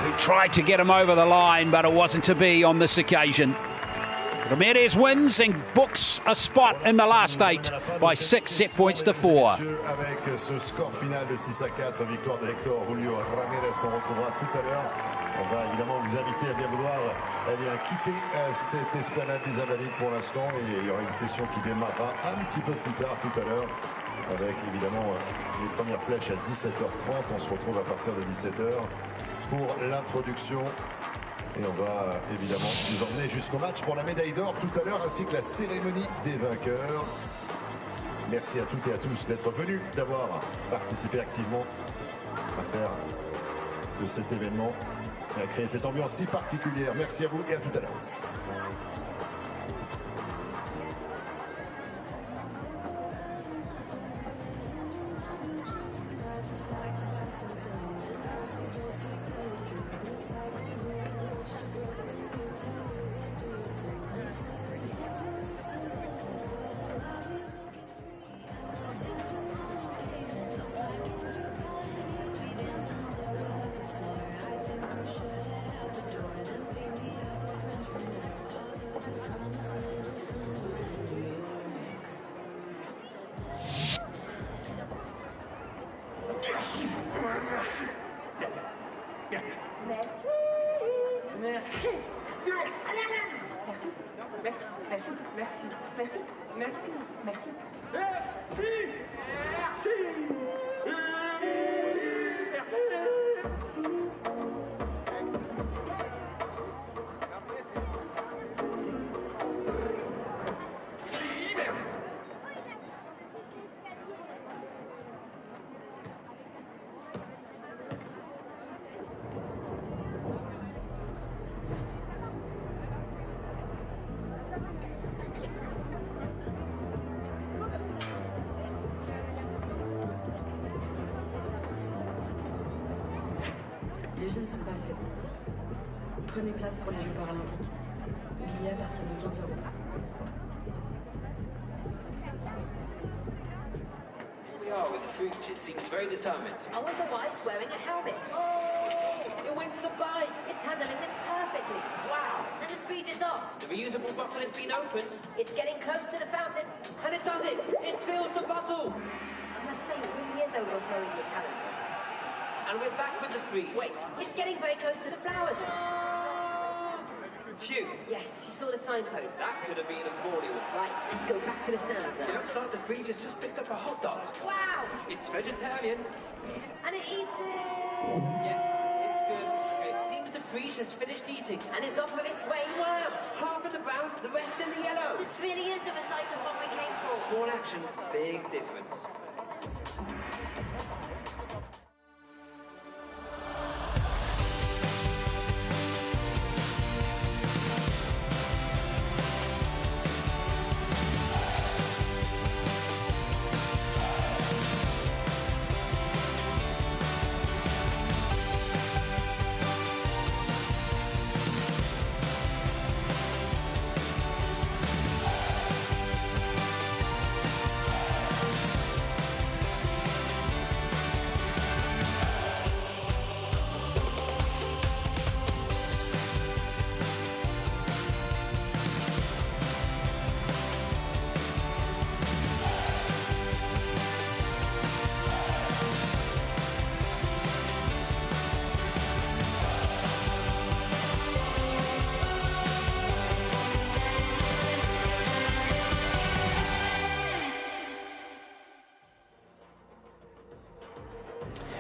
Speaker 1: who tried to get him over the line, but it wasn't to be on this occasion. Ramirez wins and books a spot in the last 8 by 6 set points to 4.
Speaker 4: Avec ce score final de 6-4, victoire de Hector Julio Ramirez qu'on retrouvera tout à l'heure. On va évidemment vous inviter à bien vouloir quitter cette esplanade des Invalides pour l'instant, et il y aura une session qui démarrera un petit peu plus tard tout à l'heure avec évidemment les premières flèches à 17h30. On se retrouve à partir de 17h pour l'introduction. Et on va évidemment vous emmener jusqu'au match pour la médaille d'or tout à l'heure, ainsi que la cérémonie des vainqueurs. Merci à toutes et à tous d'être venus, d'avoir participé activement à faire de cet événement et à créer cette ambiance si particulière. Merci à vous et à tout à l'heure.
Speaker 8: Les jeux ne sont pas faits. Prenez place pour les Jeux Paralympiques. Billets à partir de 15 €.
Speaker 9: We are with the fruit. It seems very determined.
Speaker 10: I wonder why it's wearing a helmet.
Speaker 9: Oh! It went to the bike.
Speaker 10: It's handling this perfectly. Wow. And the feed is off.
Speaker 9: The reusable bottle has been opened.
Speaker 10: It's getting close to the fountain.
Speaker 9: And it does it. It fills the bottle.
Speaker 10: I must say, it really is overflowing with talent.
Speaker 9: And we're back with the free.
Speaker 10: Wait, it's getting very close to the flowers.
Speaker 9: Phew.
Speaker 10: Yes, she saw the signpost.
Speaker 9: That could have been a 40-wood.
Speaker 10: Right, let's go back to the stands
Speaker 9: It
Speaker 10: now.
Speaker 9: looks like the free just picked up a hot dog.
Speaker 10: Wow!
Speaker 9: It's vegetarian.
Speaker 10: And it eats it!
Speaker 9: Yes, it's good. It seems the free has finished eating.
Speaker 10: And it's off of its way.
Speaker 9: Wow! Half in the brown, the rest in the yellow.
Speaker 10: This really is the recycled one we came for.
Speaker 9: Small actions, big difference.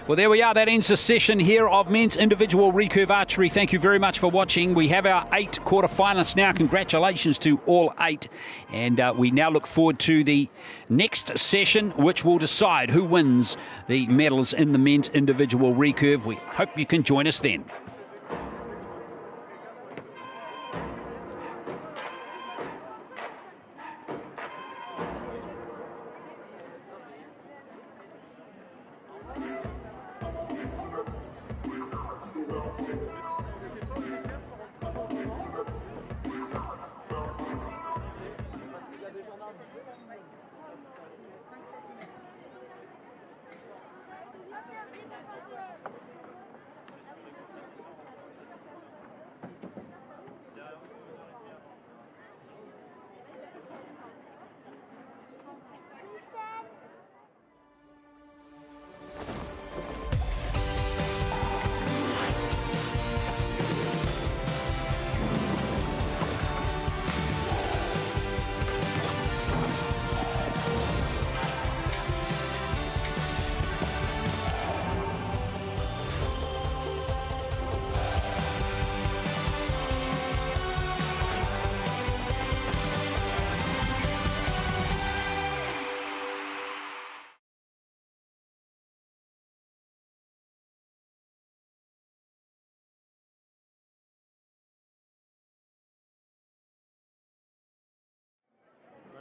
Speaker 1: Well, there we are. That ends the session here of men's individual recurve archery. Thank you very much for watching. We have our 8 quarterfinalists now. Congratulations to all 8. And we now look forward to the next session, which will decide who wins the medals in the men's individual recurve. We hope you can join us then.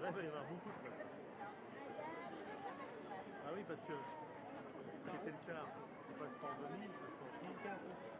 Speaker 11: Là, il va y avoir beaucoup de place. Ah oui, parce que c'était le cas, c'est pas sport 2000, c'est sport 2004.